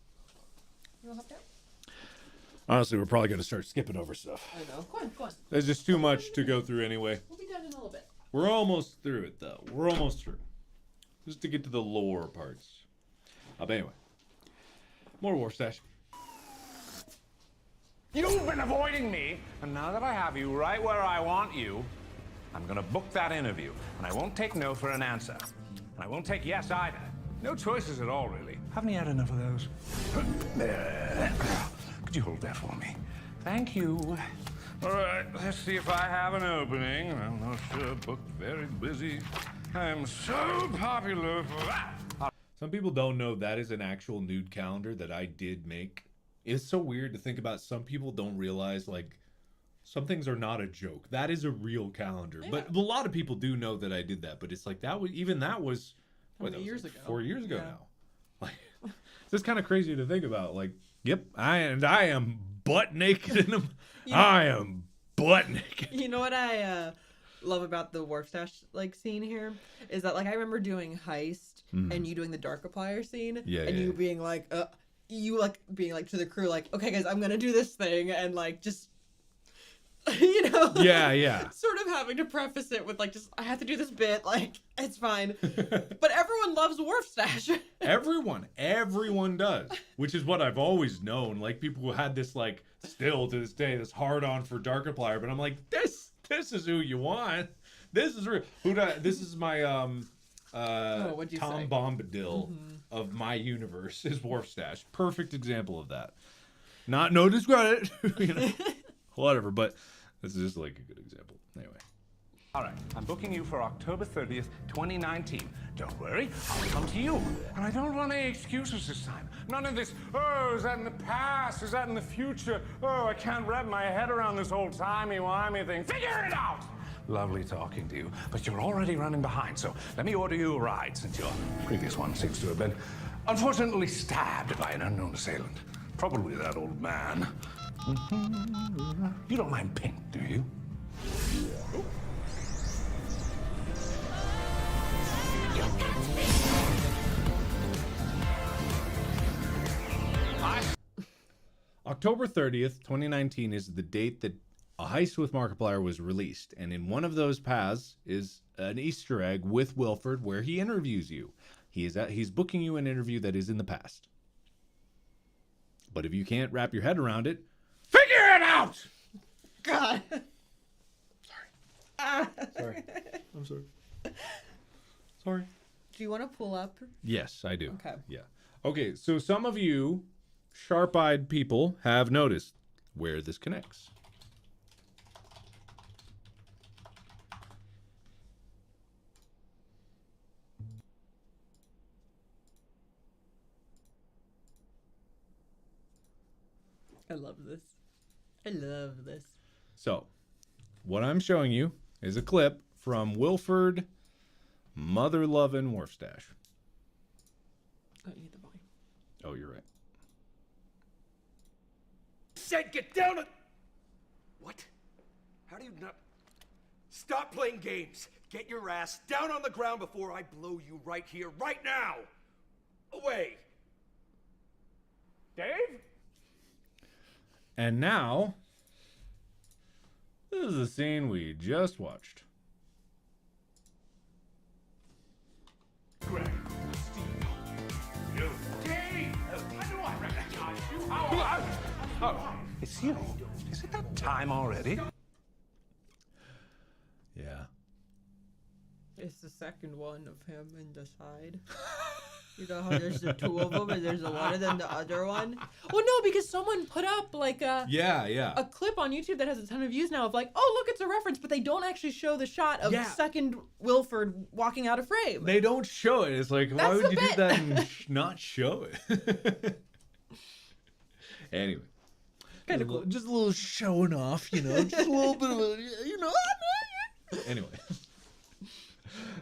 Honestly, we're probably going to start skipping over stuff. I know. Go on, go on. There's just too much to go through anyway. We'll be done in a little bit. We're almost through it, though. We're almost through. Just to get to the lore parts. But anyway. More Warfstache. You've been avoiding me, and now that I have you right where I want you, I'm gonna book that interview. And I won't take no for an answer. And I won't take yes either. No choices at all, really. Haven't you had enough of those? There. Could you hold that for me? Thank you. All right, let's see if I have an opening. I'm not sure, booked, very busy. I'm so popular for that. Some people don't know that is an actual nude calendar that I did make. It's so weird to think about. Some people don't realize, like, some things are not a joke. That is a real calendar. Yeah. But a lot of people do know that I did that. But it's like, that was, even that was, what, that was years like ago. 4 years ago now. Like, it's just kind of crazy to think about. Like, yep, I am butt naked in them. I am butt naked. You know what I love about the Warfstache like scene here is that, like, I remember doing Heist and you doing the Darkiplier scene and you being like being like to the crew like, okay guys, I'm gonna do this thing, and like just you know, sort of having to preface it with like, just I have to do this bit, like it's fine. But everyone loves Warfstache. everyone does, which is what I've always known. Like, people who had this, like, still to this day, this hard on for Darkiplier, but I'm like, this is who you want. This is real. This is my Tom Bombadil of my universe is Warfstache. Perfect example of that. No discredit, you know, whatever. But this is just like a good example. Anyway. All right, I'm booking you for October 30th, 2019. Don't worry, I'll come to you. And I don't want any excuses this time. None of this, oh, is that in the past? Is that in the future? Oh, I can't wrap my head around this whole timey-wimey thing. Figure it out! Lovely talking to you, but you're already running behind, so let me order you a ride, since your previous one seems to have been, unfortunately, stabbed by an unknown assailant. Probably that old man. You don't mind pink, do you? October 30th, 2019 is the date that A Heist with Markiplier was released, and in one of those paths is an Easter egg with Wilford where he interviews you. He's booking you an interview that is in the past. But if you can't wrap your head around it, figure it out! God. Sorry. I'm sorry. Sorry. Do you want to pull up? Yes, I do. Okay. Yeah. Okay, so some of you sharp-eyed people have noticed where this connects. I love this. I love this. So, what I'm showing you is a clip from Wilford Mother-Lovin' Wharfstash. Oh, you need the volume. Oh, you're right. Said get down on... What? How do you not... Stop playing games. Get your ass down on the ground before I blow you right here, right now. Away. Dave? And now, this is the scene we just watched. Greg, Steve, you. Dave! I knew I recognized you. Oh, it's you. Is it that time already? Yeah. It's the second one of him in the side. You know how there's the two of them and there's the one and then the other one? Well, no, because someone put up like a a clip on YouTube that has a ton of views now of like, oh, look, it's a reference, but they don't actually show the shot of second Wilford walking out of frame. They don't show it. It's like, why would you do that and not show it? Anyway. Kind of cool. Just a little showing off, you know? Just a little bit of a, you know? Anyway.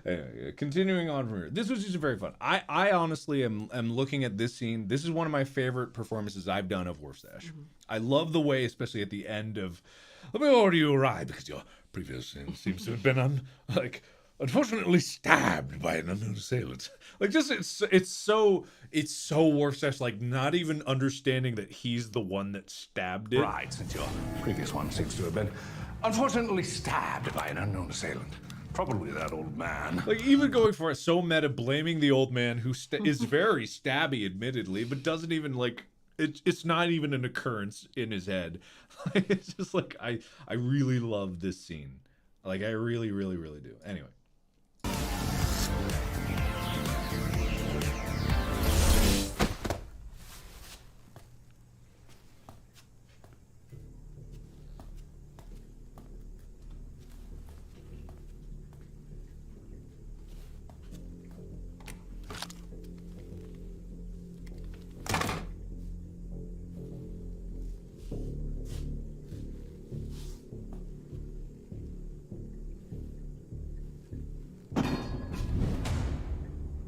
Anyway, continuing on from here. This was just very fun. I honestly am looking at this scene. This is one of my favorite performances I've done of Wharfstash. Mm-hmm. I love the way, especially at the end of, let me order you a ride, because your previous sin seems to have been unfortunately stabbed by an unknown assailant. Like, just it's so Wharfstash, like not even understanding that he's the one that stabbed it. Right, since your previous one seems to have been unfortunately stabbed by an unknown assailant. Probably that old man. Like, even going for it so meta, blaming the old man who is very stabby, admittedly, but doesn't even, like, it's not even an occurrence in his head. It's just, like, I really love this scene. Like, I really, really, really do. Anyway.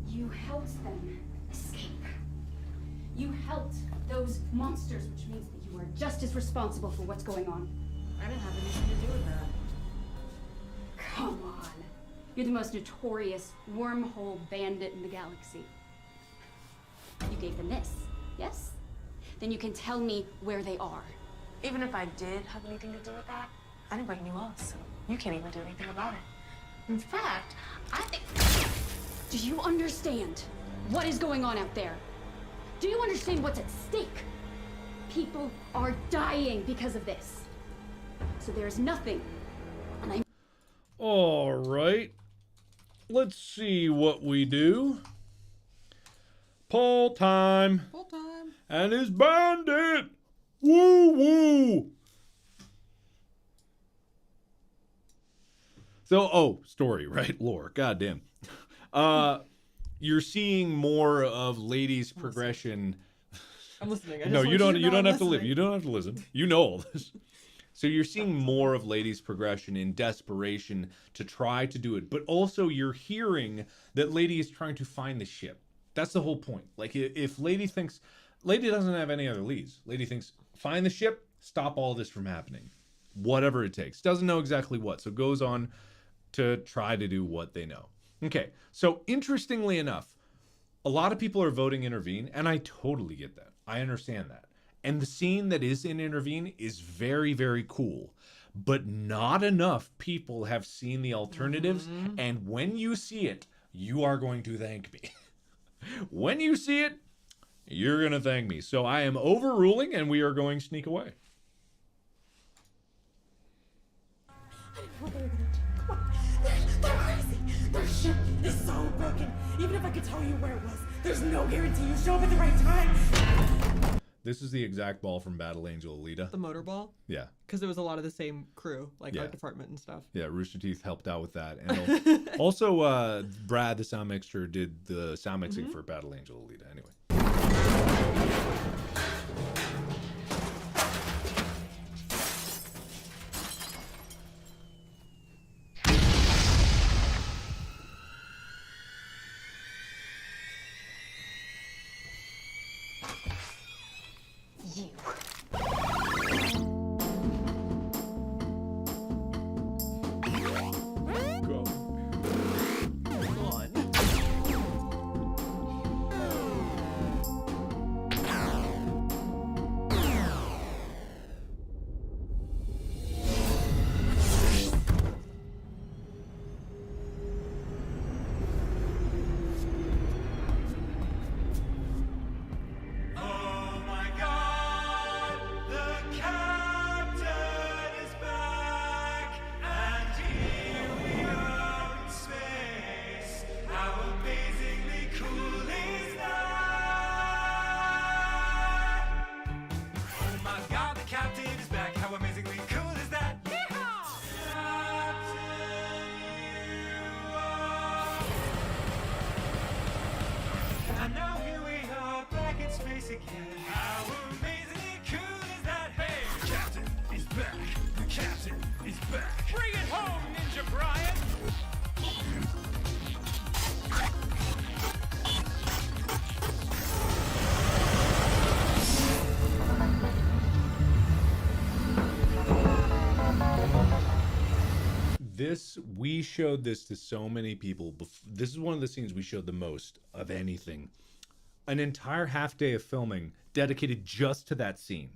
You helped them escape. You helped those monsters, which means that you are just as responsible for what's going on. I didn't have anything to do with that. Come on. You're the most notorious wormhole bandit in the galaxy. You gave them this, yes? Then you can tell me where they are. Even if I did have anything to do with that, I didn't break any laws, so you can't even do anything about it. In fact, I think... Do you understand what is going on out there? Do you understand what's at stake? People are dying because of this. So there's nothing. And I'm... All right. Let's see what we do. Pull time. Pull time. And his bandit. Woo woo. So, story, right? Lore. Goddamn. You're seeing more of Lady's progression. I'm listening. No, you don't have to live. You don't have to listen. You know all this. So you're seeing more of Lady's progression in desperation to try to do it, but also you're hearing that Lady is trying to find the ship. That's the whole point. Like, if Lady thinks, Lady doesn't have any other leads. Lady thinks, find the ship, stop all this from happening. Whatever it takes. Doesn't know exactly what. So goes on to try to do what they know. Okay. So interestingly enough, a lot of people are voting Intervene, and I totally get that. I understand that. And the scene that is in Intervene is very, very cool. But not enough people have seen the alternatives. And when you see it, you are going to thank me. When you see it, you're going to thank me. So I am overruling, and we are going Sneak Away. They're crazy. Their ship is so broken. Even if I could tell you where it was, there's no guarantee you show up at the right time. This is the exact ball from Battle Angel Alita. The motor ball? Yeah. Because it was a lot of the same crew, like Yeah. art department and stuff. Yeah, Rooster Teeth helped out with that. And also, Brad, the sound mixer, did the sound mixing for Battle Angel Alita. Anyway. You. Go. Oh my God, the captain is back, and here we are in space. How amazingly cool is that? Oh my God, the captain is back. How amazingly cool is that? And now here we are back in space again. How amazingly cool is that? Hey, the captain is back. The captain is back. Bring it home, Ninja Brian. We showed this to so many people. This is one of the scenes we showed the most of anything. An entire half day of filming dedicated just to that scene.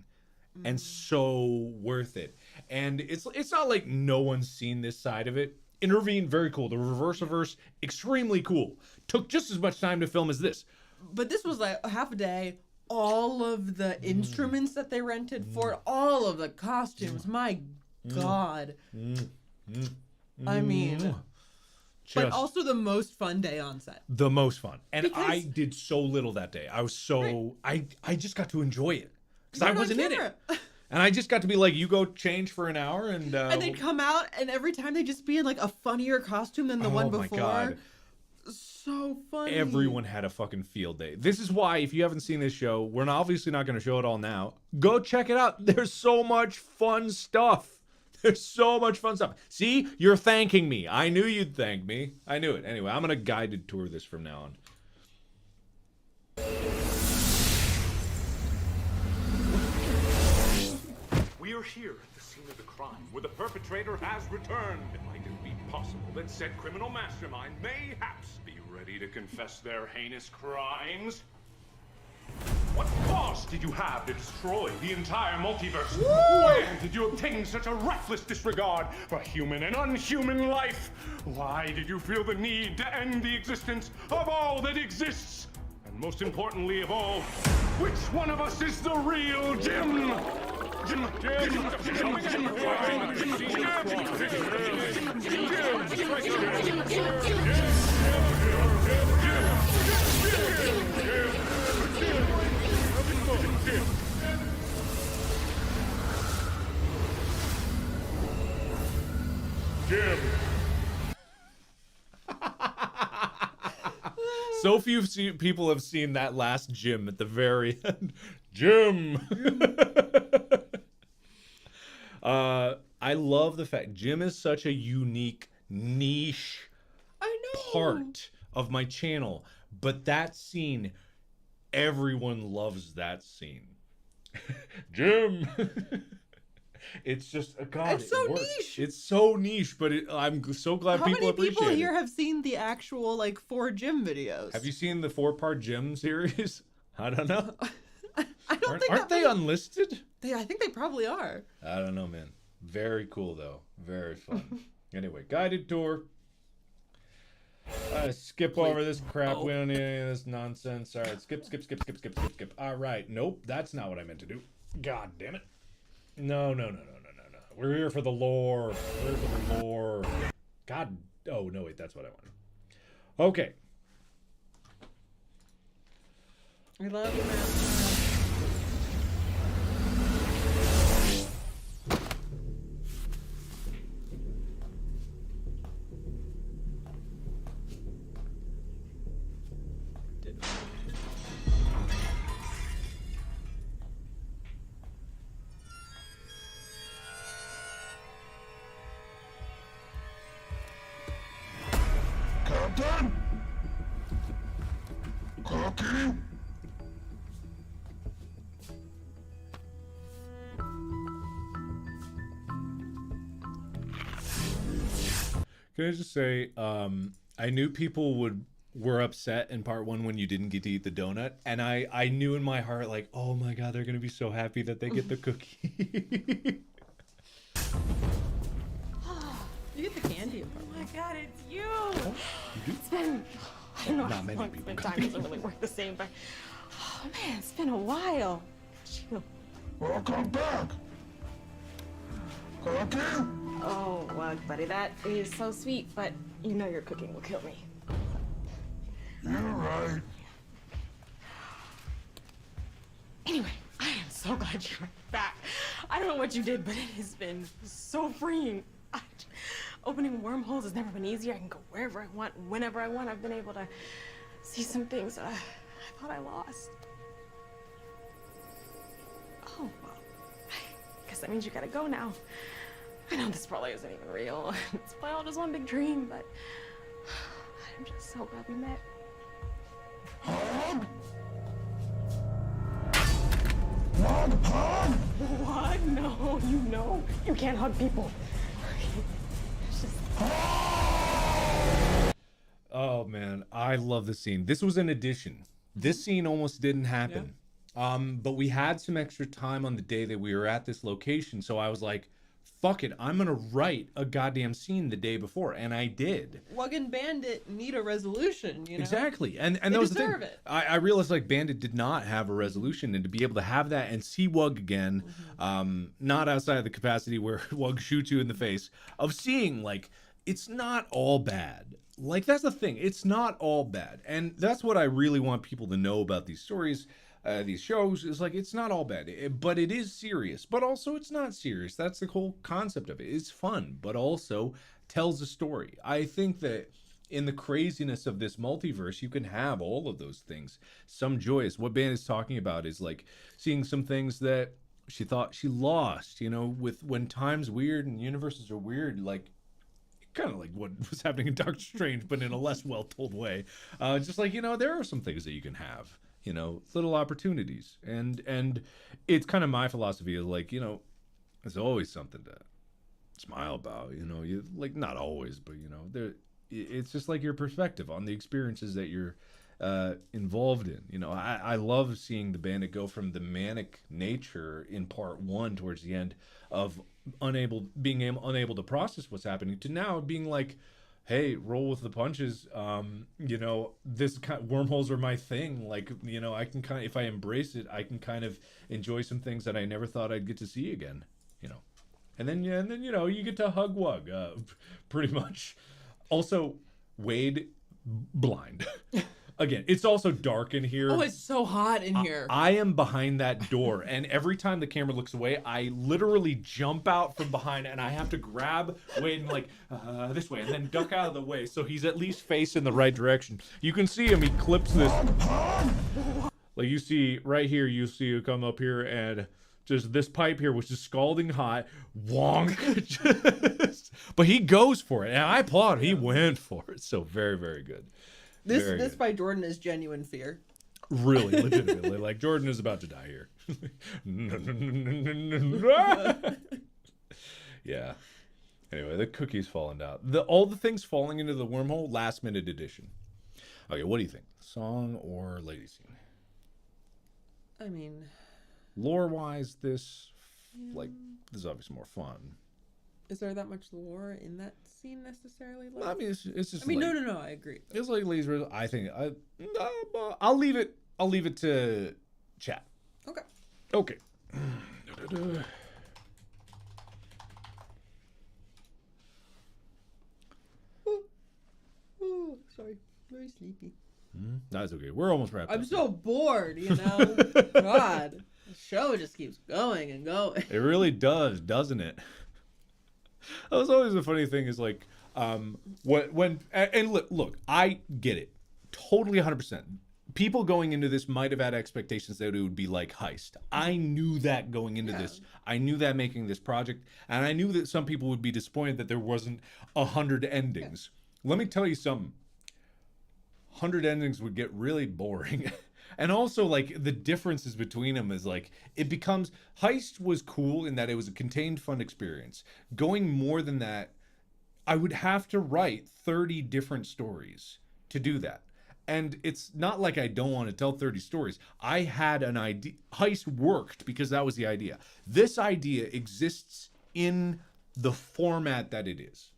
And so worth it. And it's not like no one's seen this side of it. Intervene, very cool. The reverse, extremely cool. Took just as much time to film as this. But this was like a half a day. All of the instruments that they rented for it, all of the costumes. My God. I mean, but also the most fun day on set. The most fun. And Because- I did so little that day. I was so, I just got to enjoy it. Because I You're on wasn't in camera. it. And I just got to be like, you go change for an hour and... And they'd come out, and every time they'd just be in like a funnier costume than the one before. my God. So funny. Everyone had a fucking field day. This is why, if you haven't seen this show, we're obviously not going to show it all now. Go check it out. There's so much fun stuff. There's so much fun stuff. See, you're thanking me. I knew you'd thank me. I knew it. Anyway, I'm going to guided tour this from now on. We are here at the scene of the crime, where the perpetrator has returned. Might it be possible that said criminal mastermind mayhaps be ready to confess their heinous crimes? What cause did you have to destroy the entire multiverse? Where did you obtain such a reckless disregard for human and unhuman life? Why did you feel the need to end the existence of all that exists? And most importantly of all, which one of us is the real Jim? So few people have seen that last Jim at the very end. Jim! I love the fact Jim is such a unique, niche part of my channel. But that scene, everyone loves that scene. Jim. It's just God. It's so works. niche. It's so niche, but I'm so glad How people many appreciate people it. here have seen the actual like 4 Jim videos? Have you seen the 4-part Jim series? I don't know. I don't think Aren't they unlisted? I think they probably are. I don't know, man. Very cool though. Very fun. Anyway, guided tour. Skip over this crap. We don't need any of this nonsense. All right, skip. All right, nope, that's not what I meant to do. God damn it. No. We're here for the lore. We're here for the lore. God. Oh, no, wait, that's what I wanted. Okay. I love you, man. Captain? Cookie? Can I just say, I knew people were upset in part 1 when you didn't get to eat the donut, and I knew in my heart, like, oh my god, they're gonna be so happy that they get the cookie. You get the candy in part 1. Oh my god, it's you! It's been, I don't know how long it's been. Time doesn't really work the same, but oh man, it's been a while. Chill. Welcome back. Cookie? Oh, well, buddy, that is so sweet, but you know your cooking will kill me. You're right. Anyway, I am so glad you're back. I don't know what you did, but it has been so freeing. Opening wormholes has never been easier. I can go wherever I want, whenever I want. I've been able to see some things I thought I lost. Oh, well, I guess that means you gotta go now. I know this probably isn't even real. It's probably all just one big dream, but I'm just so glad we met. Hug? Hug, hug? What? No, you know. You can't hug people. It's just... Oh man, I love this scene. This was an addition. This scene almost didn't happen. But we had some extra time on the day that we were at this location, so I was like, fuck it, I'm gonna write a goddamn scene the day before, and I did. Wug and Bandit need a resolution, you know? Exactly, and they that was the thing. deserve it. I realized like Bandit did not have a resolution, and to be able to have that and see Wug again, not outside of the capacity where Wug shoots you in the face, of seeing like it's not all bad. Like that's the thing, it's not all bad, and that's what I really want people to know about these stories. These shows is like it's not all bad, but it is serious, but also it's not serious. That's the whole concept of it. It's fun, but also tells a story. I think that in the craziness of this multiverse, you can have all of those things. Some joyous. What Ben is talking about is like seeing some things that she thought she lost, you know, with when time's weird and universes are weird, like kind of like what was happening in Doctor Strange, but in a less well-told way. Just like, you know, there are some things that you can have. You know, little opportunities, and it's kind of my philosophy is like, you know, there's always something to smile about. You know, you like not always, but you know, there. It's just like your perspective on the experiences that you're involved in. You know, I love seeing the Bandit go from the manic nature in part 1 towards the end of unable to process what's happening to now being like, hey, roll with the punches. You know, this kind of wormholes are my thing. Like, you know, I can kind of, if I embrace it, I can kind of enjoy some things that I never thought I'd get to see again. You know, and then you know, you get to hug Wug, pretty much. Also, Wade blind. Again, it's also dark in here. Oh, it's so hot in here. I am behind that door, and every time the camera looks away, I literally jump out from behind, and I have to grab Wade and like this way, and then duck out of the way so he's at least facing the right direction. You can see him; he clips this. Like you see right here, you see him come up here and just this pipe here, which is scalding hot. Wonk. But he goes for it, and I applaud him. He went for it. So very, very good. This by Jordan is genuine fear. Really, legitimately. Like, Jordan is about to die here. Yeah. Anyway, the cookie's falling down. All the things falling into the wormhole, last minute edition. Okay, what do you think? Song or lady scene? I mean, Lore-wise, this is obviously more fun. is there that much lore in that scene necessarily? Like, I mean, it's just. I mean, like, no, I agree. It's like Lee's. I think I'll leave it. I'll leave it to chat. Okay. Okay. Oh, sorry, very sleepy. That's okay. We're almost wrapped up. I'm so bored, you know. God, the show just keeps going and going. It really does, doesn't it? That was always the funny thing is like, when look, I get it, totally 100%. People going into this might have had expectations that it would be like Heist. I knew that going into this. I knew that making this project, and I knew that some people would be disappointed that there wasn't 100 endings. Let me tell you something. 100 endings would get really boring. And also, like, the differences between them is, like, it becomes... Heist was cool in that it was a contained, fun experience. Going more than that, I would have to write 30 different stories to do that. And it's not like I don't want to tell 30 stories. I had an idea. Heist worked because that was the idea. This idea exists in the format that it is.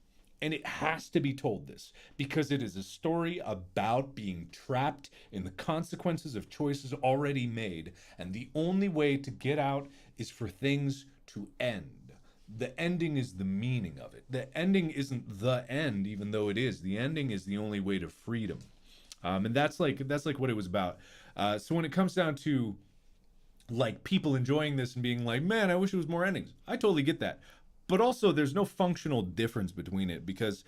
And it has to be told this because it is a story about being trapped in the consequences of choices already made. And the only way to get out is for things to end. The ending is the meaning of it. The ending isn't the end, even though it is. The ending is the only way to freedom. And that's like what it was about. So when it comes down to like people enjoying this and being like, man, I wish it was more endings. I totally get that. But also, there's no functional difference between it because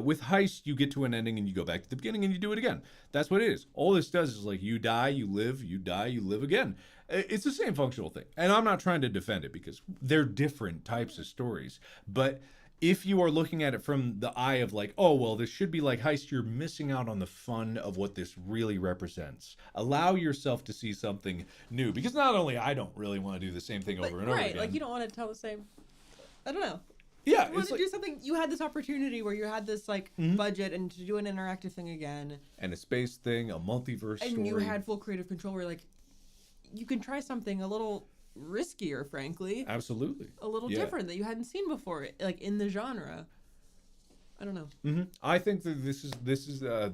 with Heist, you get to an ending and you go back to the beginning and you do it again. That's what it is. All this does is like you die, you live, you die, you live again. It's the same functional thing. And I'm not trying to defend it because they're different types of stories. But if you are looking at it from the eye of like, oh, well, this should be like Heist, you're missing out on the fun of what this really represents. Allow yourself to see something new because not only I don't really want to do the same thing over and over again. Right, like you don't want to tell the same... I don't know. Yeah, you want to do something. You had this opportunity where you had this like budget and to do an interactive thing again, and a space thing, a multiverse and story. You had full creative control. Where like you can try something a little riskier, frankly. Absolutely. A little different that you hadn't seen before, like in the genre. I don't know. I think that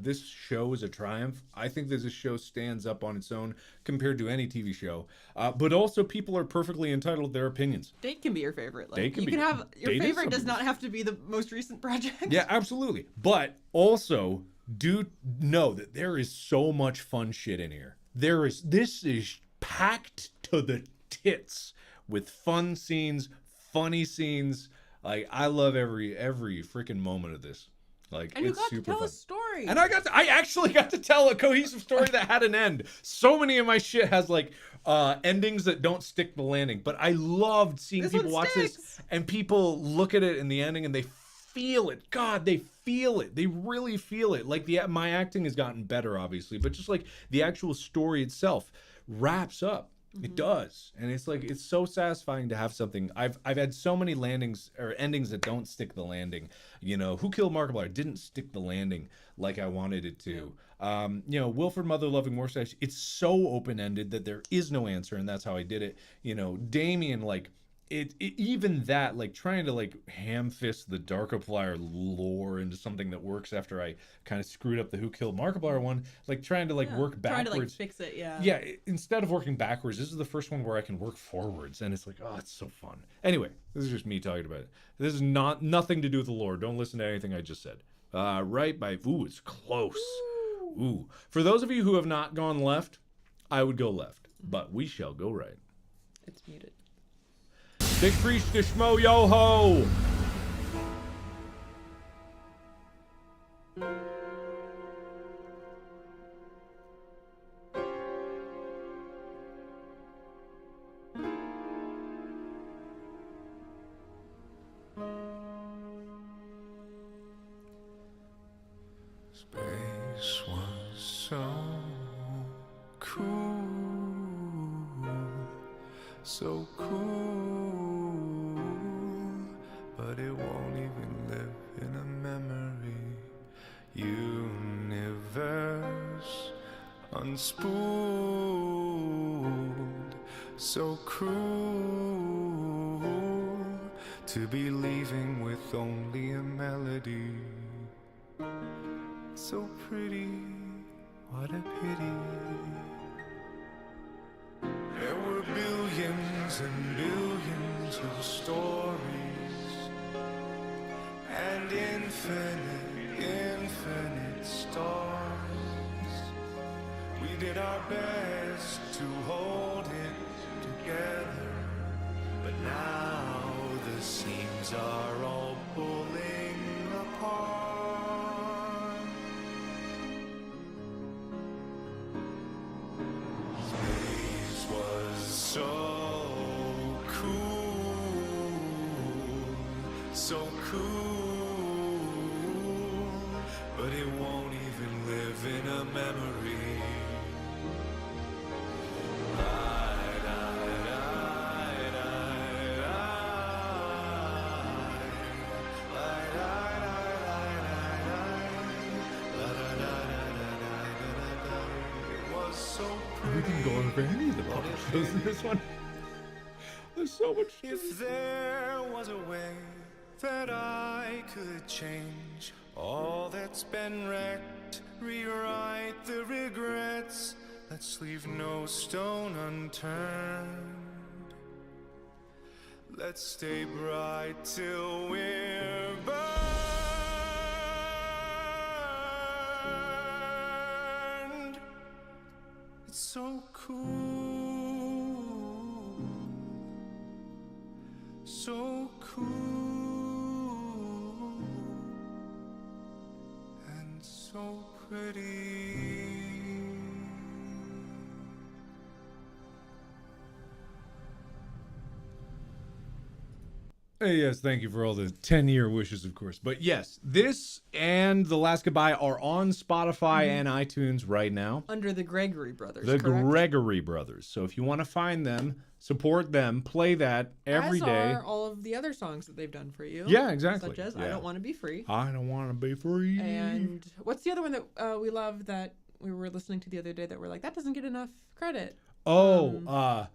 this show is a triumph. I think that this show stands up on its own compared to any TV show. But also, people are perfectly entitled to their opinions. Date can be your favorite. Like, Date can you be. Can have your favorite. Does something. not have to be the most recent project. Yeah, absolutely. But also, do know that there is so much fun shit in here. This is packed to the tits with fun scenes, funny scenes. Like, I love every freaking moment of this. Like, and it's you got super to tell fun. a story. And I actually got to tell a cohesive story that had an end. So many of my shit has like endings that don't stick the landing. But I loved seeing people watch this and people look at it in the ending and they feel it. God, they feel it. They really feel it. Like my acting has gotten better, obviously, but just like the actual story itself wraps up. It does, and it's like it's so satisfying to have something. I've had so many landings or endings that don't stick the landing. You know, Who Killed Markiplier didn't stick the landing like I wanted it to. You know, Wilfred Mother Loving Mustache. It's so open ended that there is no answer, and that's how I did it. You know, Damien, like it even that, like trying to like ham fist the Darkiplier lore into something that works after I kind of screwed up the Who Killed Markiplier one, like trying to like work backwards. Trying to like fix it, Yeah, instead of working backwards, this is the first one where I can work forwards, and it's like, oh, it's so fun. Anyway, this is just me talking about it. This is nothing to do with the lore. Don't listen to anything I just said. Right by, ooh, it's close. Ooh. For those of you who have not gone left, I would go left, but we shall go right. It's muted. Big Preach to Schmo Yo Ho! Space was so cool. so cool, but it won't even live in a memory. Universe unspooled, so cruel to be leaving with only a melody. So pretty, what a pity. There were billions and billions of stories, and infinite stars. We did our best to hold it together, but now the seams are all pulling apart. Space was so cool, so cool, but it won't even live in a memory. We didn't go over any of the pop shows in this one. There's so much. If there was a way that I could change all that's been wrecked, rewrite the regrets, let's leave no stone unturned. Let's stay bright till we're burned. It's so cool, so cool, and so pretty. Hey, yes, thank you for all the 10-year wishes, of course. But yes, this and The Last Goodbye are on Spotify and iTunes right now. Under the Gregory Brothers, The correct? Gregory Brothers. So if you want to find them, support them, play that every As day. are all of the other songs that they've done for you. Yeah, exactly. Such as I Yeah. Don't Want to Be Free. I don't want to be free. And what's the other one that we love that we were listening to the other day that we're like, that doesn't get enough credit? I'm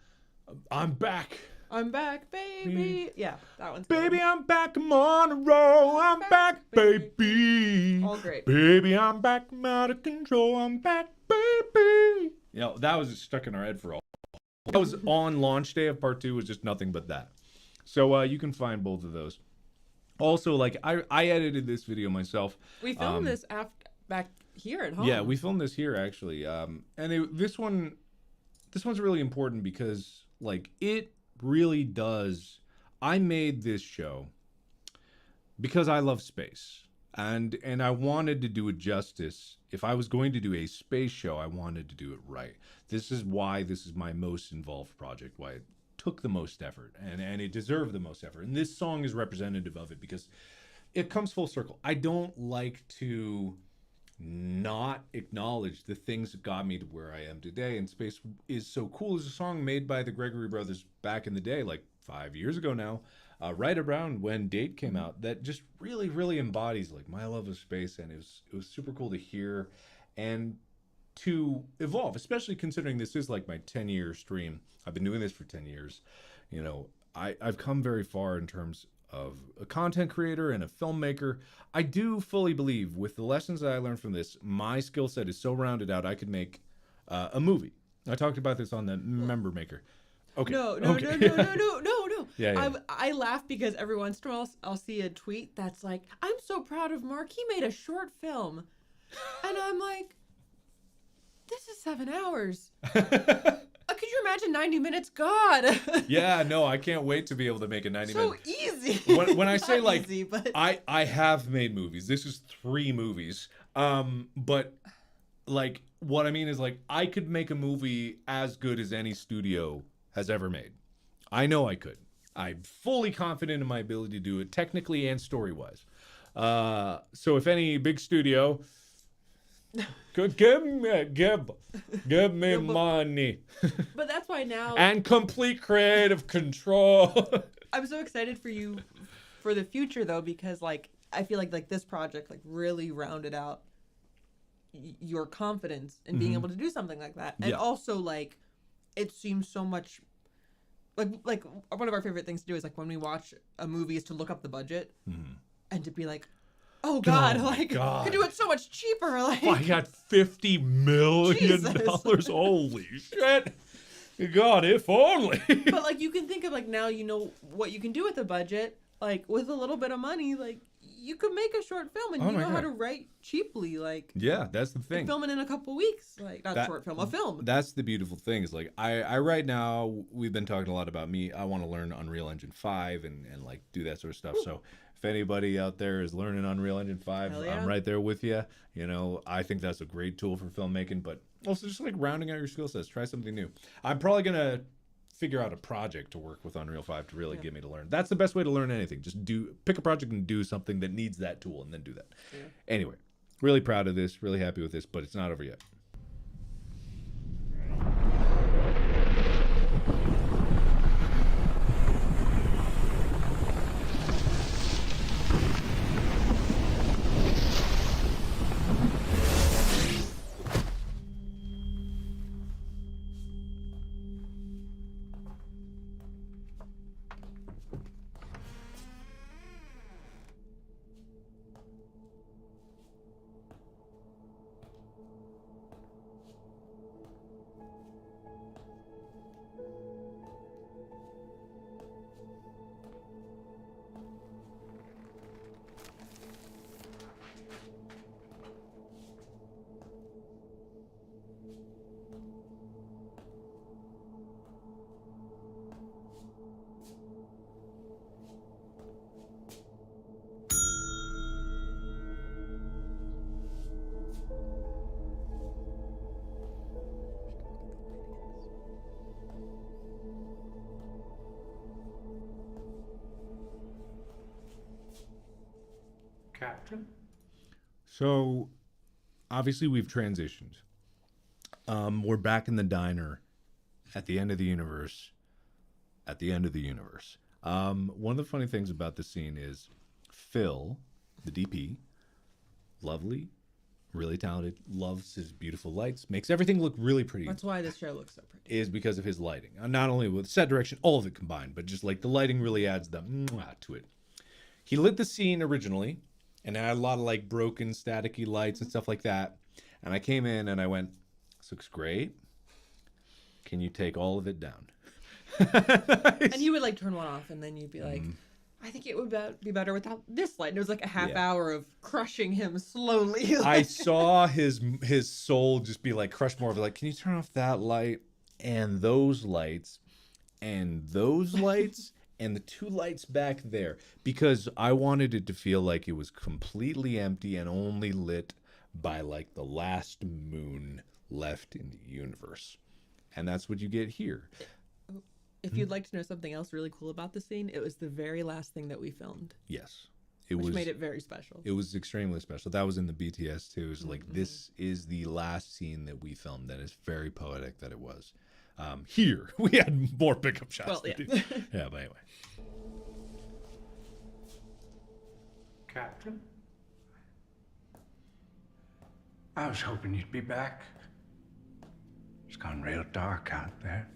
back. I'm back, baby. Yeah, that one's Baby, I'm back in Monroe. I'm back, baby. All great. Baby, I'm back. I'm out of control. I'm back, baby. You know, that was stuck in our head for all. That was on launch day of part 2, was just nothing but that. So you can find both of those. Also, like, I edited this video myself. We filmed this back here at home. Yeah, we filmed this here, actually. This one's really important because, like, it really does. I made this show because I love space, and I wanted to do it justice. If I was going to do a space show, I wanted to do it right. This is why this is my most involved project, why it took the most effort, and it deserved the most effort. And this song is representative of it because it comes full circle. I don't like to not acknowledge the things that got me to where I am today. And Space is So Cool is a song made by the Gregory Brothers back in the day, like 5 years ago now, right around when Date came out, that just really, really embodies like my love of space. And it was super cool to hear and to evolve, especially considering this is like my 10-year stream. I've been doing this for 10 years. You know, I've come very far in terms of a content creator and a filmmaker. I do fully believe with the lessons that I learned from this, my skill set is so rounded out, I could make a movie. I talked about this on the Member Maker. Okay. No. Yeah. I laugh because every once in a while I'll see a tweet that's like, I'm so proud of Mark. He made a short film. And I'm like, this is 7 hours. Could you imagine 90 minutes? God. Yeah, no, I can't wait to be able to make a 90 minute. So easy. When I say like, easy, but... I have made movies. This is 3 movies. But like what I mean is like I could make a movie as good as any studio has ever made. I know I could. I'm fully confident in my ability to do it technically and story-wise. So if any big studio Give me money. But that's why now. And complete creative control. I'm so excited for you for the future though, because like I feel like this project like really rounded out your confidence in being able to do something like that, and also like it seems so much like one of our favorite things to do is like when we watch a movie is to look up the budget and to be like, oh god, could do it so much cheaper. Like I got $50 million. Holy shit. God, if only. But like you can think of like now you know what you can do with a budget, like with a little bit of money, like you could make a short film and you know how to write cheaply. Like yeah, that's the thing. Film it in a couple weeks, like not short film, a film. That's the beautiful thing is like I right now we've been talking a lot about me. I want to learn Unreal Engine 5 and like do that sort of stuff. Ooh. So if anybody out there is learning Unreal Engine 5, yeah. I'm right there with you. You know, I think that's a great tool for filmmaking, but also just like rounding out your skill sets. Try something new. I'm probably gonna figure out a project to work with Unreal 5 to really get me to learn. That's the best way to learn anything. Just pick a project and do something that needs that tool and then do that. Yeah. Anyway, really proud of this, really happy with this, but it's not over yet. Captain? So, obviously we've transitioned. We're back in the diner at the end of the universe. At the end of the universe. One of the funny things about this scene is Phil, the DP, lovely, really talented, loves his beautiful lights, makes everything look really pretty. That's why this show looks so pretty. Is because of his lighting. Not only with set direction, all of it combined, but just like the lighting really adds the to it. He lit the scene originally, and had a lot of like broken staticky lights and stuff like that. And I came in and I went, this looks great. Can you take all of it down? And you would like turn one off and then you'd be like, I think it would be better without this light. And it was like a half hour of crushing him slowly. I saw his soul just be like crushed more of it. Like, can you turn off that light and those lights and those lights? And the two lights back there, because I wanted it to feel like it was completely empty and only lit by like the last moon left in the universe. And that's what you get here. If you'd like to know something else really cool about the scene, it was the very last thing that we filmed. Yes. Which made it very special. It was extremely special. That was in the BTS too. It was like, this is the last scene that we filmed. That is very poetic that it was. Here, we had more pickup shots. Well, yeah. Yeah, but anyway. Captain? I was hoping you'd be back. It's gone real dark out there.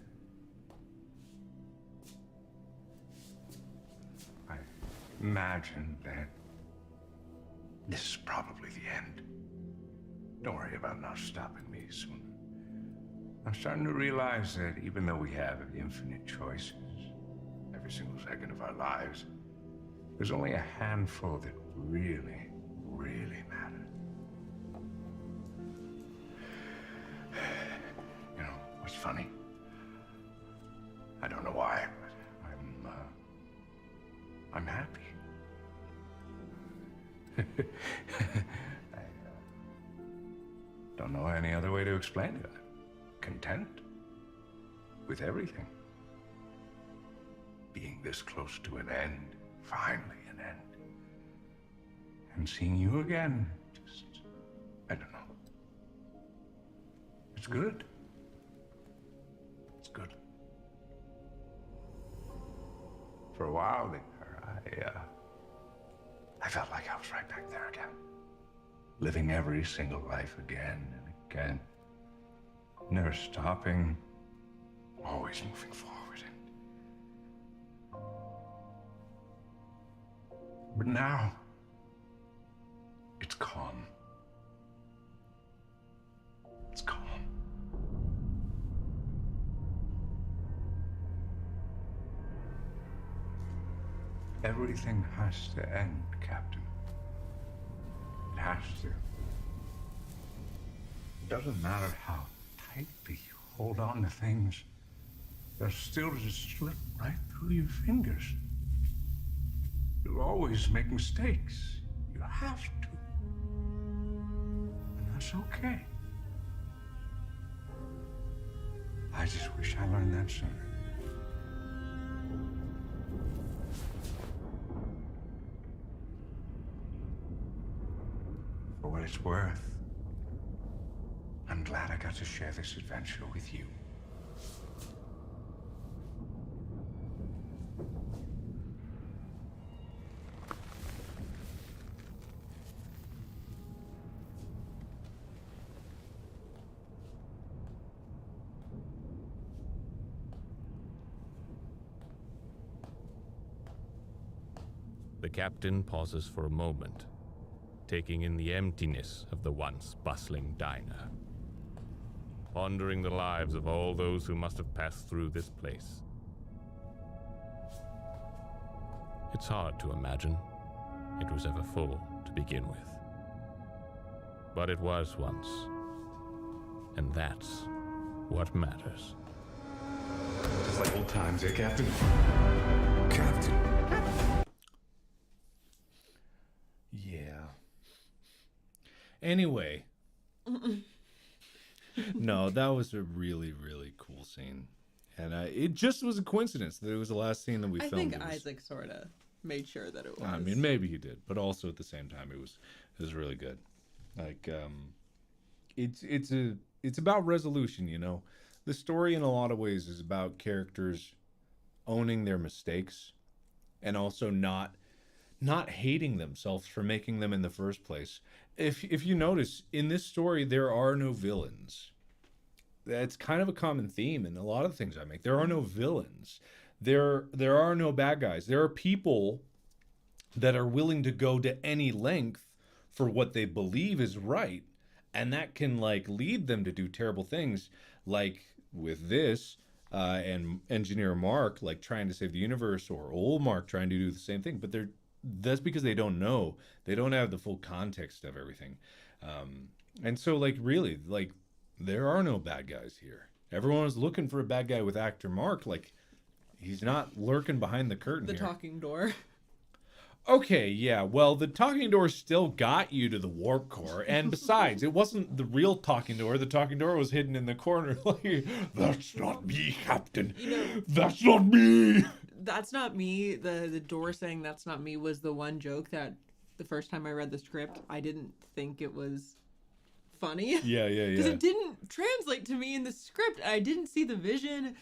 I imagine that this is probably the end. Don't worry about not stopping me soon. I'm starting to realize that even though we have infinite choices every single second of our lives, there's only a handful that really, really matter. You know, what's funny? I don't know why, but I'm happy. I don't know any other way to explain it. Content with everything. Being this close to an end, finally an end. And seeing you again, just, I don't know, It's good. It's good. For a while there, I felt like I was right back there again. Living every single life again and again. Never stopping. Always moving forward. But now, it's calm. It's calm. Everything has to end, Captain. It has to. It doesn't matter how tightly you hold on to things, they'll still just slip right through your fingers. You'll always make mistakes. You have to. And that's okay. I just wish I learned that sooner. For what it's worth, I'm glad I got to share this adventure with you. The captain pauses for a moment, taking in the emptiness of the once bustling diner, pondering the lives of all those who must have passed through this place. It's hard to imagine it was ever full to begin with. But it was once, and that's what matters. Just like old times, eh, Captain? Captain. Yeah. Anyway. No, that was a really, really cool scene. And it just was a coincidence that it was the last scene that we filmed. I think It was- Isaac sort of made sure that it was. I mean, maybe he did, but also at the same time, it was really good. Like, it's about resolution, you know. The story, in a lot of ways, is about characters owning their mistakes, and also not hating themselves for making them in the first place. If you notice, in this story, there are no villains. That's kind of a common theme in a lot of the things I make. There are no villains. There are no bad guys. There are people that are willing to go to any length for what they believe is right, and that can like lead them to do terrible things, like with this and Engineer Mark, like trying to save the universe, or old Mark trying to do the same thing. But that's because they don't know. They don't have the full context of everything. And so, like, really, like, there are no bad guys here. Everyone was looking for a bad guy with actor Mark. Like, he's not lurking behind the curtain The here. talking door. Okay, yeah, well, the talking door still got you to the warp core, and besides, it wasn't the real talking door. The talking door was hidden in the corner. Like, that's not me, Captain. That's not me. That's not me. The door saying that's not me was the one joke that the first time I read the script, I didn't think it was funny. Yeah. Because it didn't translate to me in the script. I didn't see the vision.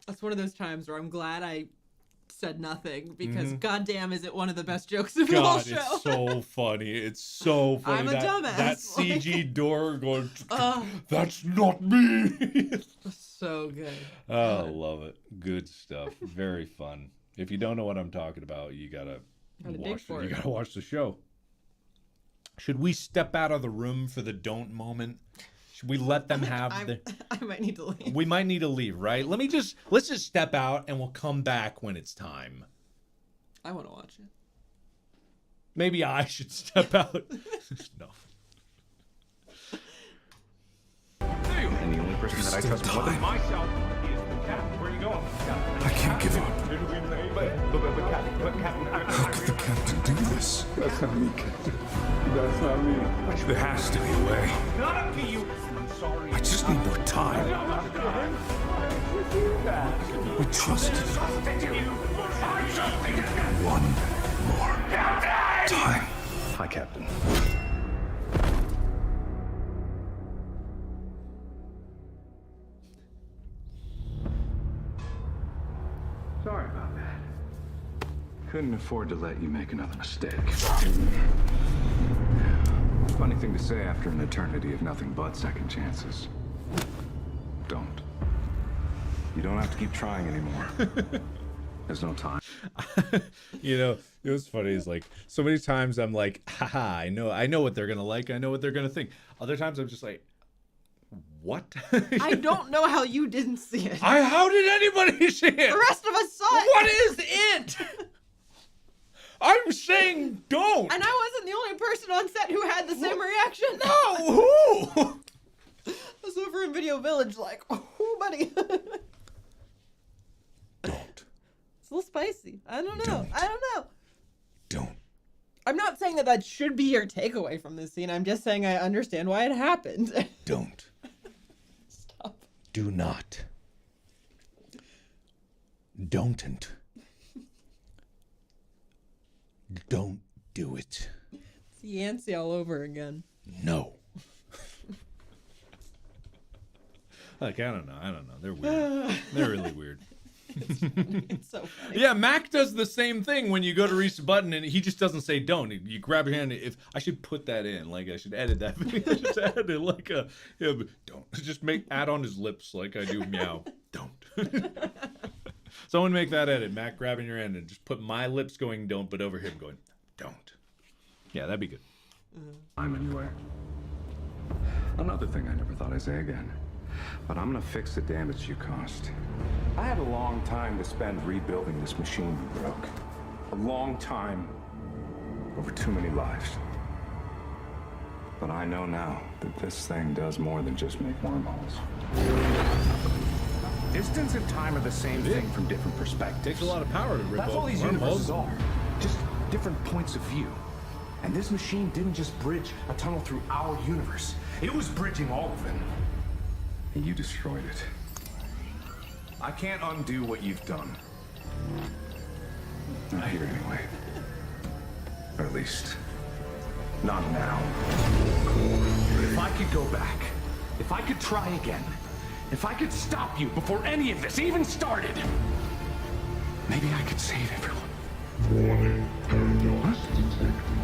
That's one of those times where I'm glad I said nothing, because goddamn, is it one of the best jokes of the whole show. It's so funny. It's so funny. I'm a dumbass. That CG door going, that's not me. So good. Oh, love it. Good stuff. Very fun. If you don't know what I'm talking about, you gotta watch the show. Should we step out of the room for the don't moment? Should we let them have I might need to leave. We might need to leave, right? Let's just step out and we'll come back when it's time. I want to watch it. Maybe I should step out. No. And the only person that I trust more than myself is the captain. Where are you going? I can't give up. But Captain, How could the captain do this? That's not me, Captain. That's not me. There has to be a way. Not up to you. I'm sorry. I just need more time. We trusted you. One more time. Hi, Captain. couldn't afford to let you make another mistake. Funny thing to say after an eternity of nothing but second chances. Don't. You don't have to keep trying anymore. There's no time. You know, it was funny is like so many times I'm like, haha, I know what they're gonna like, I know what they're gonna think. Other times I'm just like, what? I don't know how you didn't see it. How did anybody see it? The rest of us saw it. What is it? I'm saying don't. And I wasn't the only person on set who had the same reaction. No, who? I was over in Video Village like, oh, buddy. Don't. It's a little spicy. I don't know. I don't know. Don't. I'm not saying that that should be your takeaway from this scene. I'm just saying I understand why it happened. Don't. Stop. Do not. Don't do it. It's Yancey all over again. No. Like, I don't know. They're weird. They're really weird. It's so funny. Yeah, Mac does the same thing when you go to reach the button and he just doesn't say don't. You grab your hand. If I should put that in, like I should edit that. I just add it like a don't. Just add on his lips like I do meow. Don't. Someone make that edit. Mac grabbing your hand and just put my lips going don't, but over him going don't. Yeah, that'd be good. I'm anywhere. Another thing I never thought I'd say again. But I'm gonna fix the damage you caused. I had a long time to spend rebuilding this machine you broke. A long time over too many lives. But I know now that this thing does more than just make wormholes. Distance and time are the same thing from different perspectives. Takes a lot of power to rip That's all open these wormholes. universes are. Just different points of view. And this machine didn't just bridge a tunnel through our universe. It was bridging all of them. And you destroyed it. I can't undo what you've done. Not here anyway. Or at least, not now. If I could go back, if I could try again, if I could stop you before any of this even started, maybe I could save everyone.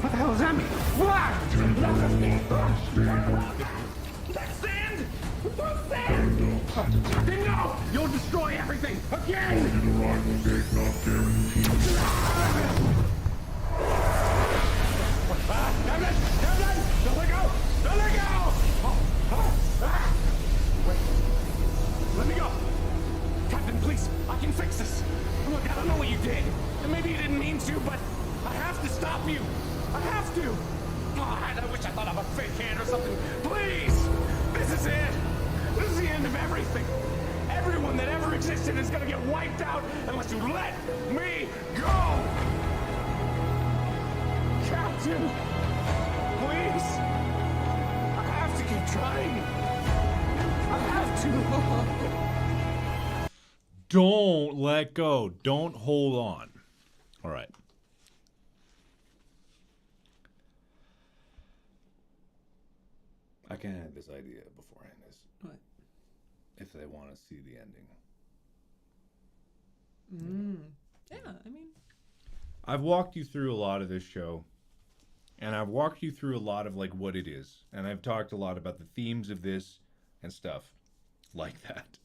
What the hell does that mean? That's sand! That's sand! Then no! You'll destroy everything again! Don't let go! Don't let go! Wait. Let me go! Captain, please, I can fix this. Look, I don't know what you did. And maybe you didn't mean to, but I have to stop you. I have to. God, I wish I thought of a fake hand or something. Please! This is it! This is the end of everything. Everyone that ever existed is gonna get wiped out unless you let me go! Captain! Please! I have to keep trying. I have to. Don't let go. Don't hold on. All right. I kind of had this idea beforehand. What? If they want to see the ending. Yeah, I mean. I've walked you through a lot of this show. And I've walked you through a lot of like what it is. And I've talked a lot about the themes of this and stuff like that.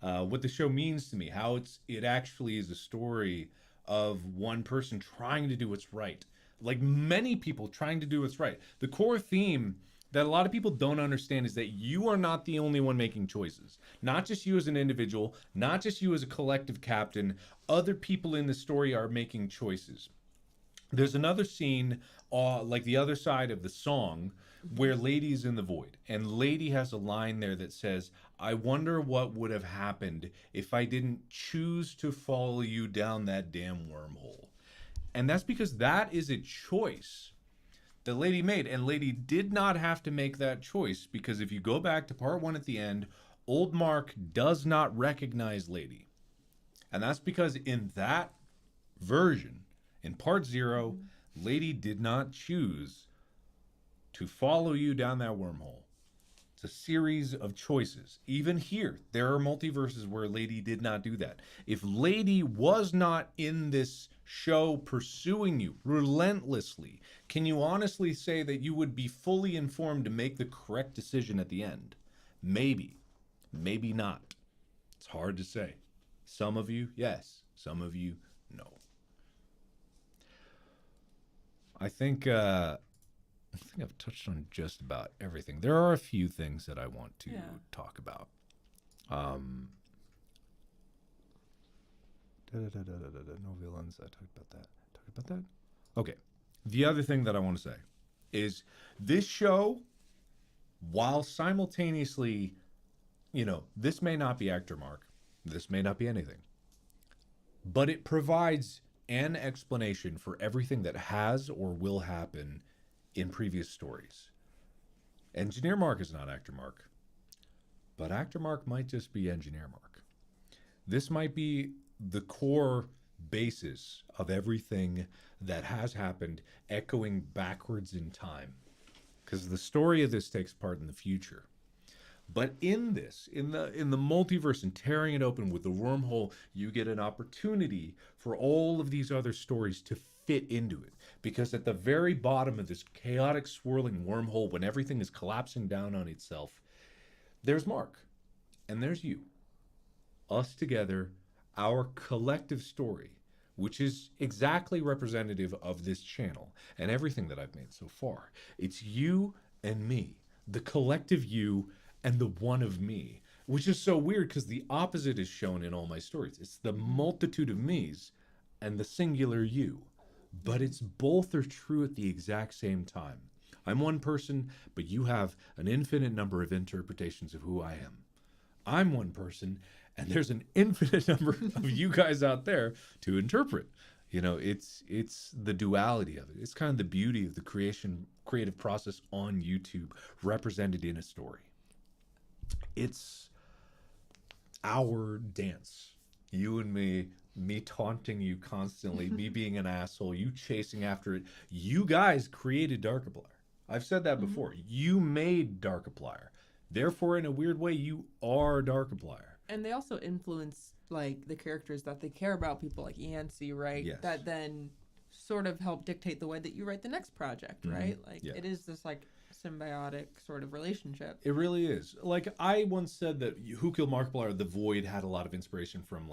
What the show means to me, how it actually is a story of one person trying to do what's right. Like many people trying to do what's right. The core theme that a lot of people don't understand is that you are not the only one making choices. Not just you as an individual, not just you as a collective captain. Other people in the story are making choices. There's another scene, like the other side of the song, where Lady's in the void. And Lady has a line there that says, I wonder what would have happened if I didn't choose to follow you down that damn wormhole. And that's because that is a choice that Lady made. And Lady did not have to make that choice, because if you go back to part 1 at the end, old Mark does not recognize Lady. And that's because in that version, in part 0, Lady did not choose to follow you down that wormhole. It's a series of choices. Even here, there are multiverses where Lady did not do that. If Lady was not in this show pursuing you relentlessly, can you honestly say that you would be fully informed to make the correct decision at the end? Maybe. Maybe not. It's hard to say. Some of you, yes. Some of you, no. I think I've touched on just about everything. There are a few things that I want to talk about. No villains. I talked about that. Okay. The other thing that I want to say is this show, while simultaneously, this may not be Actor Mark, this may not be anything, but it provides an explanation for everything that has or will happen in previous stories. Engineer Mark is not Actor Mark, but Actor Mark might just be Engineer Mark. This might be the core basis of everything that has happened, echoing backwards in time, because the story of this takes part in the future. But in this, in the multiverse and tearing it open with the wormhole, you get an opportunity for all of these other stories to fit into it. Because at the very bottom of this chaotic, swirling wormhole, when everything is collapsing down on itself, there's Mark and there's you. Us together, our collective story, which is exactly representative of this channel and everything that I've made so far. It's you and me, the collective you and the one of me, which is so weird because the opposite is shown in all my stories. It's the multitude of me's and the singular you, but it's both are true at the exact same time. I'm one person, but you have an infinite number of interpretations of who I am. I'm one person, and there's an infinite number of you guys out there to interpret. It's the duality of it. It's kind of the beauty of the creative process on YouTube represented in a story. It's our dance. You and me taunting you constantly, me being an asshole, you chasing after it. You guys created Darkiplier. I've said that before. You made Darkiplier. Therefore, in a weird way, you are Darkiplier. And they also influence the characters that they care about, people like Yancey, right? Yes. That then sort of help dictate the way that you write the next project, right? It is this symbiotic sort of relationship. It really is. I once said that Who Killed Markiplier, The Void, had a lot of inspiration from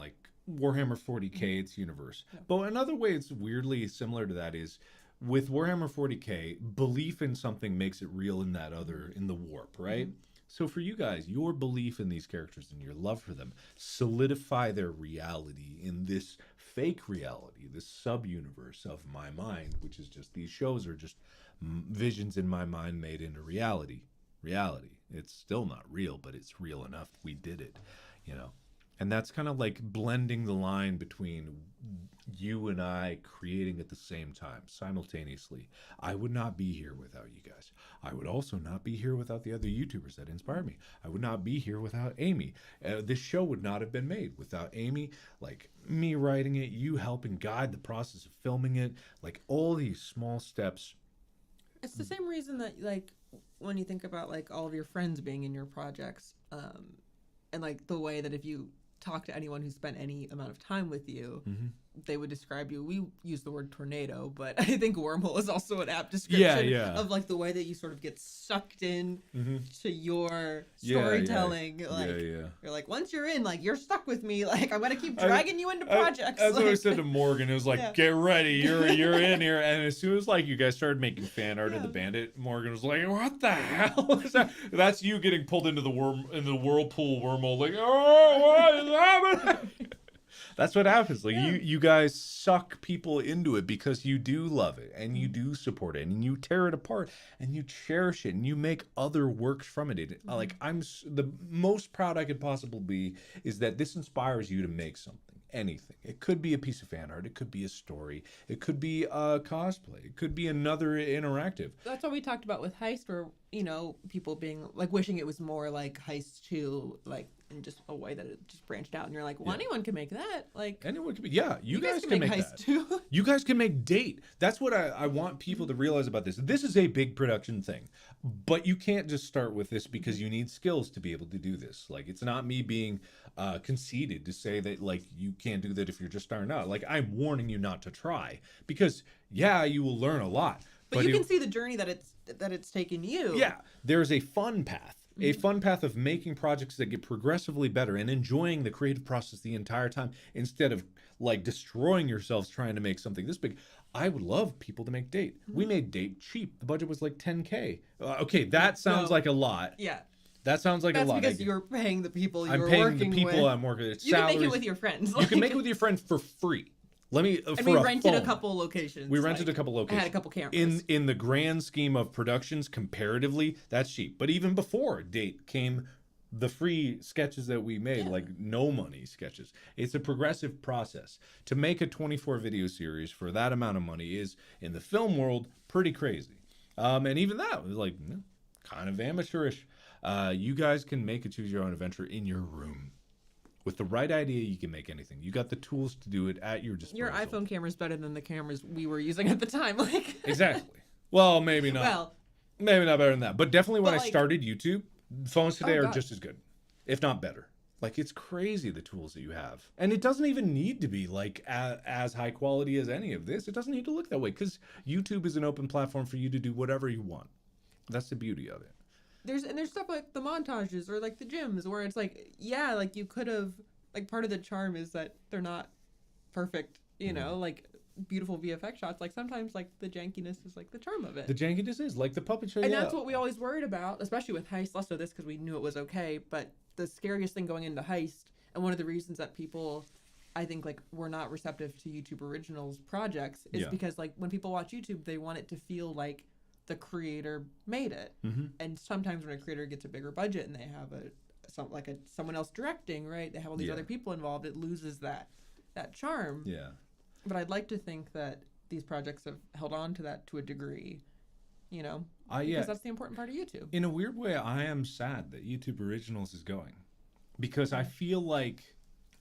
Warhammer 40k, its universe. Yeah. But another way it's weirdly similar to that is with Warhammer 40k, belief in something makes it real in the warp, right? Mm-hmm. So for you guys, your belief in these characters and your love for them solidify their reality in this fake reality, this sub-universe of my mind, which is just these shows are just visions in my mind made into reality. It's still not real, but it's real enough. We did it, And that's kind of like blending the line between you and I creating at the same time, simultaneously. I would not be here without you guys. I would also not be here without the other YouTubers that inspired me. I would not be here without Amy. This show would not have been made without Amy, me writing it, you helping guide the process of filming it, all these small steps. It's the same reason that, when you think about, all of your friends being in your projects, and, the way that if you talk to anyone who spent any amount of time with you, they would describe you. We use the word tornado, but I think wormhole is also an apt description of the way that you sort of get sucked in to your storytelling. You're once you're in, you're stuck with me. I'm gonna keep dragging you into projects. That's what I said to Morgan. It was get ready, you're in here. And as soon as you guys started making fan art of the bandit, Morgan was like, "What the hell is that?" That's you getting pulled into the whirlpool wormhole. Oh, what is happening? That's what happens. You guys suck people into it because you do love it and you do support it and you tear it apart and you cherish it and you make other works from it. I'm the most proud I could possibly be is that this inspires you to make something. Anything. It could be a piece of fan art. It could be a story. It could be a cosplay. It could be another interactive. That's what we talked about with Heist, where people being wishing it was more like Heist 2, in just a way that it just branched out, and you're like, well, anyone can make that. Like anyone can. Yeah, you guys can make Heist that. too. You guys can make Date. That's what I want people to realize about this. This is a big production thing, but you can't just start with this because you need skills to be able to do this. Like, it's not me being conceited to say that like you can't do that if you're just starting out. Like, I'm warning you not to try because you will learn a lot. But you can see the journey that it's taken you. Yeah, there's a fun path. A fun path of making projects that get progressively better and enjoying the creative process the entire time instead of like destroying yourselves trying to make something this big. I would love people to make Date. We made Date cheap. The budget was like $10K. Okay, that sounds like a lot. Yeah. That sounds like a lot. That's because you're paying the people you're I'm paying working the people with. I'm working with. You can make it with your friends. You can make it with your friends for free. Let me. And for we a rented phone. a couple locations. We rented a couple locations. I had a couple cameras. In the grand scheme of productions, comparatively, that's cheap. But even before Date came the free sketches that we made, like no money sketches. It's a progressive process. To make a 24 video series for that amount of money is, in the film world, pretty crazy. And even that was like kind of amateurish. You guys can make a choose your own adventure in your room. With the right idea, you can make anything. You got the tools to do it at your disposal. Your iPhone camera is better than the cameras we were using at the time. Like Exactly. Well, maybe not. Well, maybe not better than that. But definitely when I like- started YouTube, phones today are God. just as good, if not better. Like, it's crazy the tools that you have. And it doesn't even need to be like as high quality as any of this. It doesn't need to look that way because YouTube is an open platform for you to do whatever you want. That's the beauty of it. There's stuff like the montages or like the gyms where it's like, yeah, like you could have, like part of the charm is that they're not perfect, you know, like beautiful VFX shots. Like sometimes like the jankiness is like the charm of it. The jankiness is like the puppet show. And that's what we always worried about, especially with Heist. Less so this because we knew it was okay, but the scariest thing going into Heist, and one of the reasons that people, I think, like, were not receptive to YouTube Originals projects is because, like, when people watch YouTube, they want it to feel like the creator made it. And sometimes when a creator gets a bigger budget and they have someone else directing, right? They have all these other people involved. It loses that charm. Yeah. But I'd like to think that these projects have held on to that to a degree, you know, because that's the important part of YouTube. In a weird way, I am sad that YouTube Originals is going because I feel like,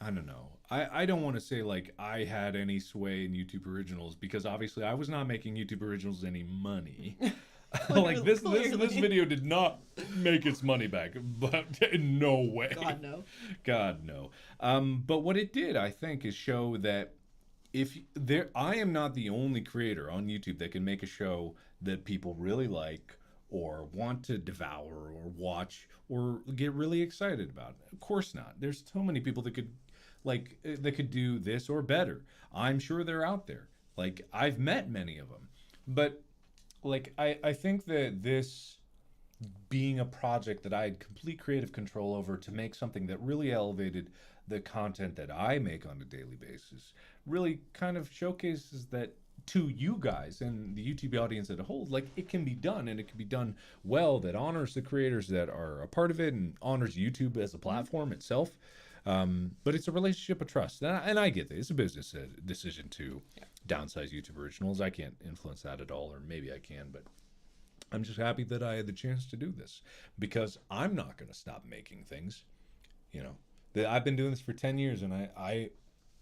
I don't know. I don't want to say like I had any sway in YouTube Originals because obviously I was not making YouTube Originals any money. Like this video did not make its money back, but in no way. God no. God no. But what it did, I think, is show that I am not the only creator on YouTube that can make a show that people really like or want to devour or watch or get really excited about. Of course not. There's so many people that could do this or better. I'm sure they're out there. Like, I've met many of them. But like I think that this being a project that I had complete creative control over to make something that really elevated the content that I make on a daily basis really kind of showcases that to you guys and the YouTube audience as a whole, like, it can be done and it can be done well, that honors the creators that are a part of it and honors YouTube as a platform itself. But it's a relationship of trust. And I get that. It's a business decision to downsize YouTube Originals. I can't influence that at all, or maybe I can, but I'm just happy that I had the chance to do this because I'm not going to stop making things. You know, I've been doing this for 10 years and I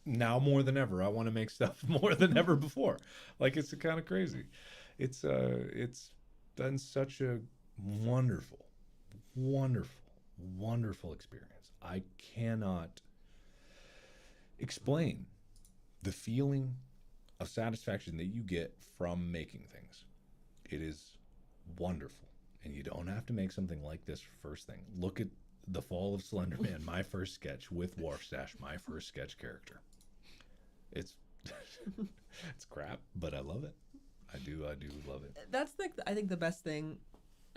now more than ever, I want to make stuff more than ever before. Like, it's kind of crazy. It's been such a wonderful, wonderful, wonderful experience. I cannot explain the feeling of satisfaction that you get from making things. It is wonderful. And you don't have to make something like this first thing. Look at The Fall of Slender Man, my first sketch with Warfstache, my first sketch character. It's it's crap, but I love it. I do love it. That's I think the best thing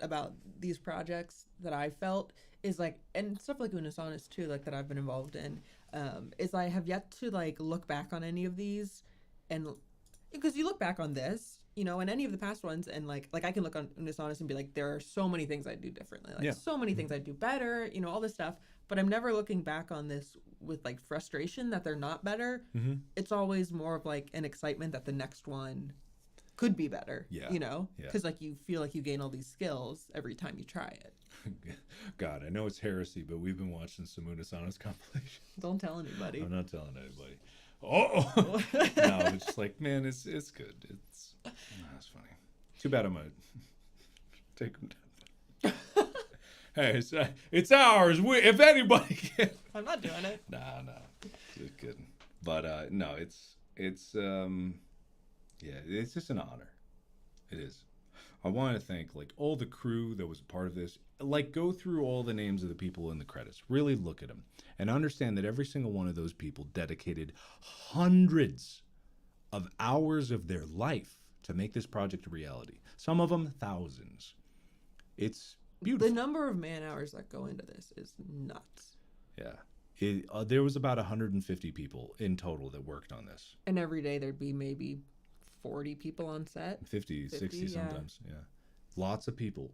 about these projects that I felt is like, and stuff like Unisonus too, like that I've been involved in, is I have yet to like look back on any of these, and because you look back on this, you know, and any of the past ones, and like I can look on Unisonus and be like, there are so many things I do differently, like so many things I do better, you know, all this stuff. But I'm never looking back on this with like frustration that they're not better. It's always more of like an excitement that the next one could be better. Yeah. You know, Yeah. because like you feel like you gain all these skills every time you try it. God, I know it's heresy, but we've been watching Samuna Sana's compilation. Don't tell anybody. I'm not telling anybody. Oh no, it's just like, man, it's good. That's funny. Too bad I'm gonna take them down. Hey, it's ours. If anybody can. I'm not doing it. Nah, just kidding. But no, it's just an honor. It is. I want to thank like all the crew that was a part of this. Like, go through all the names of the people in the credits. Really look at them and understand that every single one of those people dedicated hundreds of hours of their life to make this project a reality. Some of them thousands. It's beautiful. The number of man hours that go into this is nuts. Yeah. There was about 150 people in total that worked on this. And every day there'd be maybe 40 people on set. 50, 60 sometimes. Yeah. Lots of people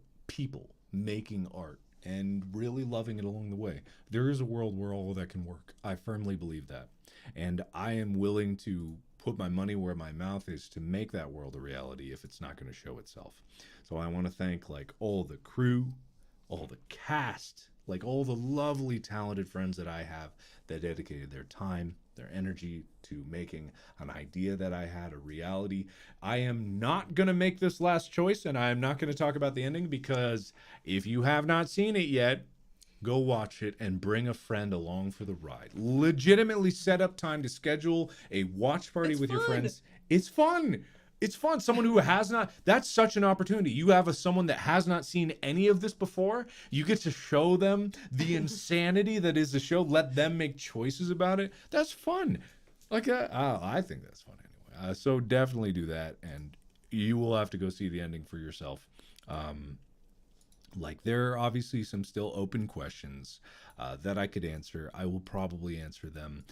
making art and really loving it along the way. There is a world where all of that can work. I firmly believe that. And I am willing to put my money where my mouth is to make that world a reality if it's not going to show itself. So I want to thank like all the crew, all the cast, like all the lovely talented friends that I have that dedicated their time, their energy to making an idea that I had a reality. I am not going to make this last choice, and I am not going to talk about the ending, because if you have not seen it yet, go watch it and bring a friend along for the ride. Legitimately set up time to schedule a watch party with your friends. It's fun. It's fun. Someone who has not, that's such an opportunity. You have someone that has not seen any of this before. You get to show them the insanity that is the show. Let them make choices about it. That's fun. Like, I think that's fun anyway. So definitely do that. And you will have to go see the ending for yourself. Like, there are obviously some still open questions that I could answer. I will probably answer them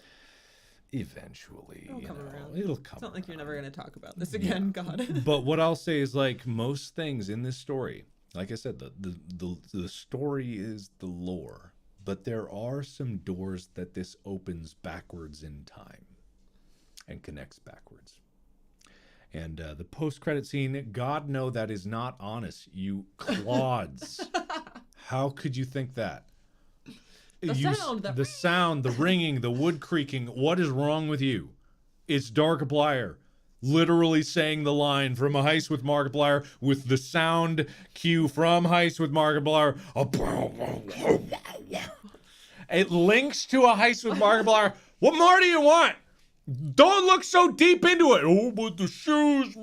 eventually. It'll come around. It'll come It's not like you're never going to talk about this again. Yeah. God. But what I'll say is, like most things in this story, like I said, the story is the lore, but there are some doors that this opens backwards in time and connects backwards. And the post-credit scene, God, no, that is not honest, you clods. How could you think that? The sound, the ringing, the wood creaking. What is wrong with you? It's Darkiplier literally saying the line from A Heist with Markiplier with the sound cue from Heist with Markiplier. It links to A Heist with Markiplier. What more do you want? Don't look so deep into it. Oh, but the shoes.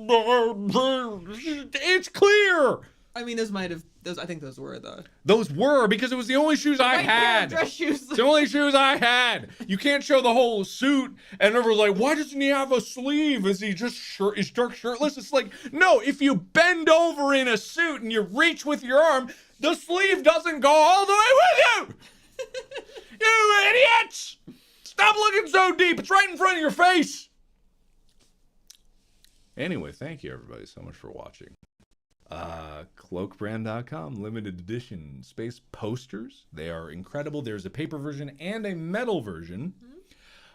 It's clear. I mean, I think those were the... Those were, because it was the only shoes I had. Dress shoes. It's the only shoes I had. You can't show the whole suit. And everyone's like, why doesn't he have a sleeve? Is he just is Dirk shirtless? It's like, no, if you bend over in a suit and you reach with your arm, the sleeve doesn't go all the way with you. You idiots! Stop looking so deep. It's right in front of your face. Anyway, thank you everybody so much for watching. Cloakbrand.com, limited edition space posters. They are incredible. There's a paper version and a metal version.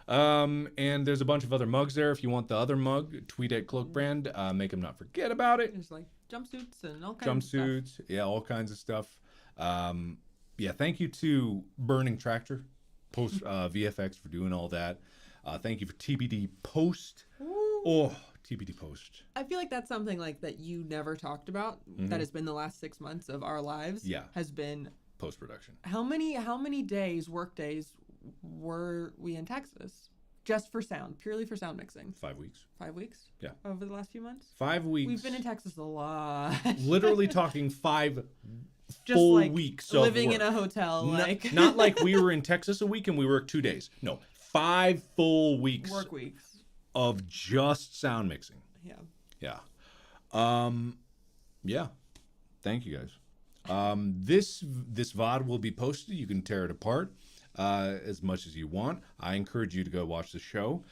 And there's a bunch of other mugs there. If you want the other mug, tweet at Cloakbrand. Make them not forget about it. There's like jumpsuits and all kinds of stuff. Jumpsuits, yeah, all kinds of stuff. Yeah, thank you to Burning Tractor Post VFX for doing all that. Thank you for TBD Post. Oh, TBD Post. I feel like that's something like that you never talked about. That has been the last 6 months of our lives. Yeah. Has been post-production. How many days, work days, were we in Texas just for sound, purely for sound mixing? 5 weeks. 5 weeks? Yeah. Over the last few months? 5 weeks. We've been in Texas a lot. Literally talking 5 just full like weeks living of in a hotel. Not like we were in Texas a week and we worked 2 days. No, 5 full weeks. Work weeks. Of just sound mixing. Yeah. Yeah. Yeah. Thank you guys. This VOD will be posted. You can tear it apart as much as you want. I encourage you to go watch the show.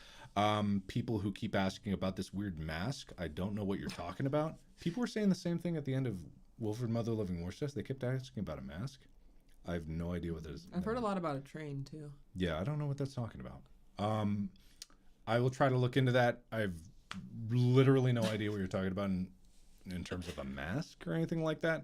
People who keep asking about this weird mask, I don't know what you're talking about. People were saying the same thing at the end of Wilfred Mother Loving Worcester. They kept asking about a mask. I have no idea what that is. I've heard a lot about a train too. Yeah, I don't know what that's talking about. I will try to look into that. I've literally no idea what you're talking about in terms of a mask or anything like that.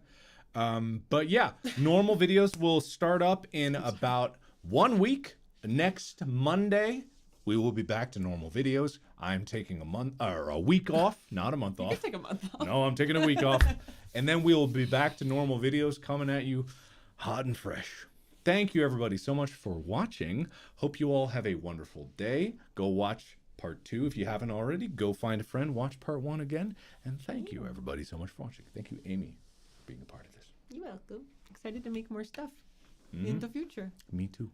But yeah, normal videos will start up in about 1 week. Next Monday, we will be back to normal videos. I'm taking a week off, not a month off. You can take a month off. No, I'm taking a week off. And then we will be back to normal videos coming at you hot and fresh. Thank you, everybody, so much for watching. Hope you all have a wonderful day. Go watch part 2 if you haven't already. Go find a friend, watch part 1 again. And thank you, everybody, so much for watching. Thank you, Amy, for being a part of this. You're welcome. Excited to make more stuff in the future. Me too.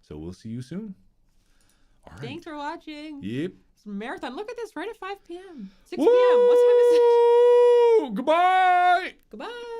So we'll see you soon. All right. Thanks for watching. Yep. It's a marathon. Look at this, right at 5 p.m. 6 Woo! p.m. What time is it? Goodbye. Goodbye.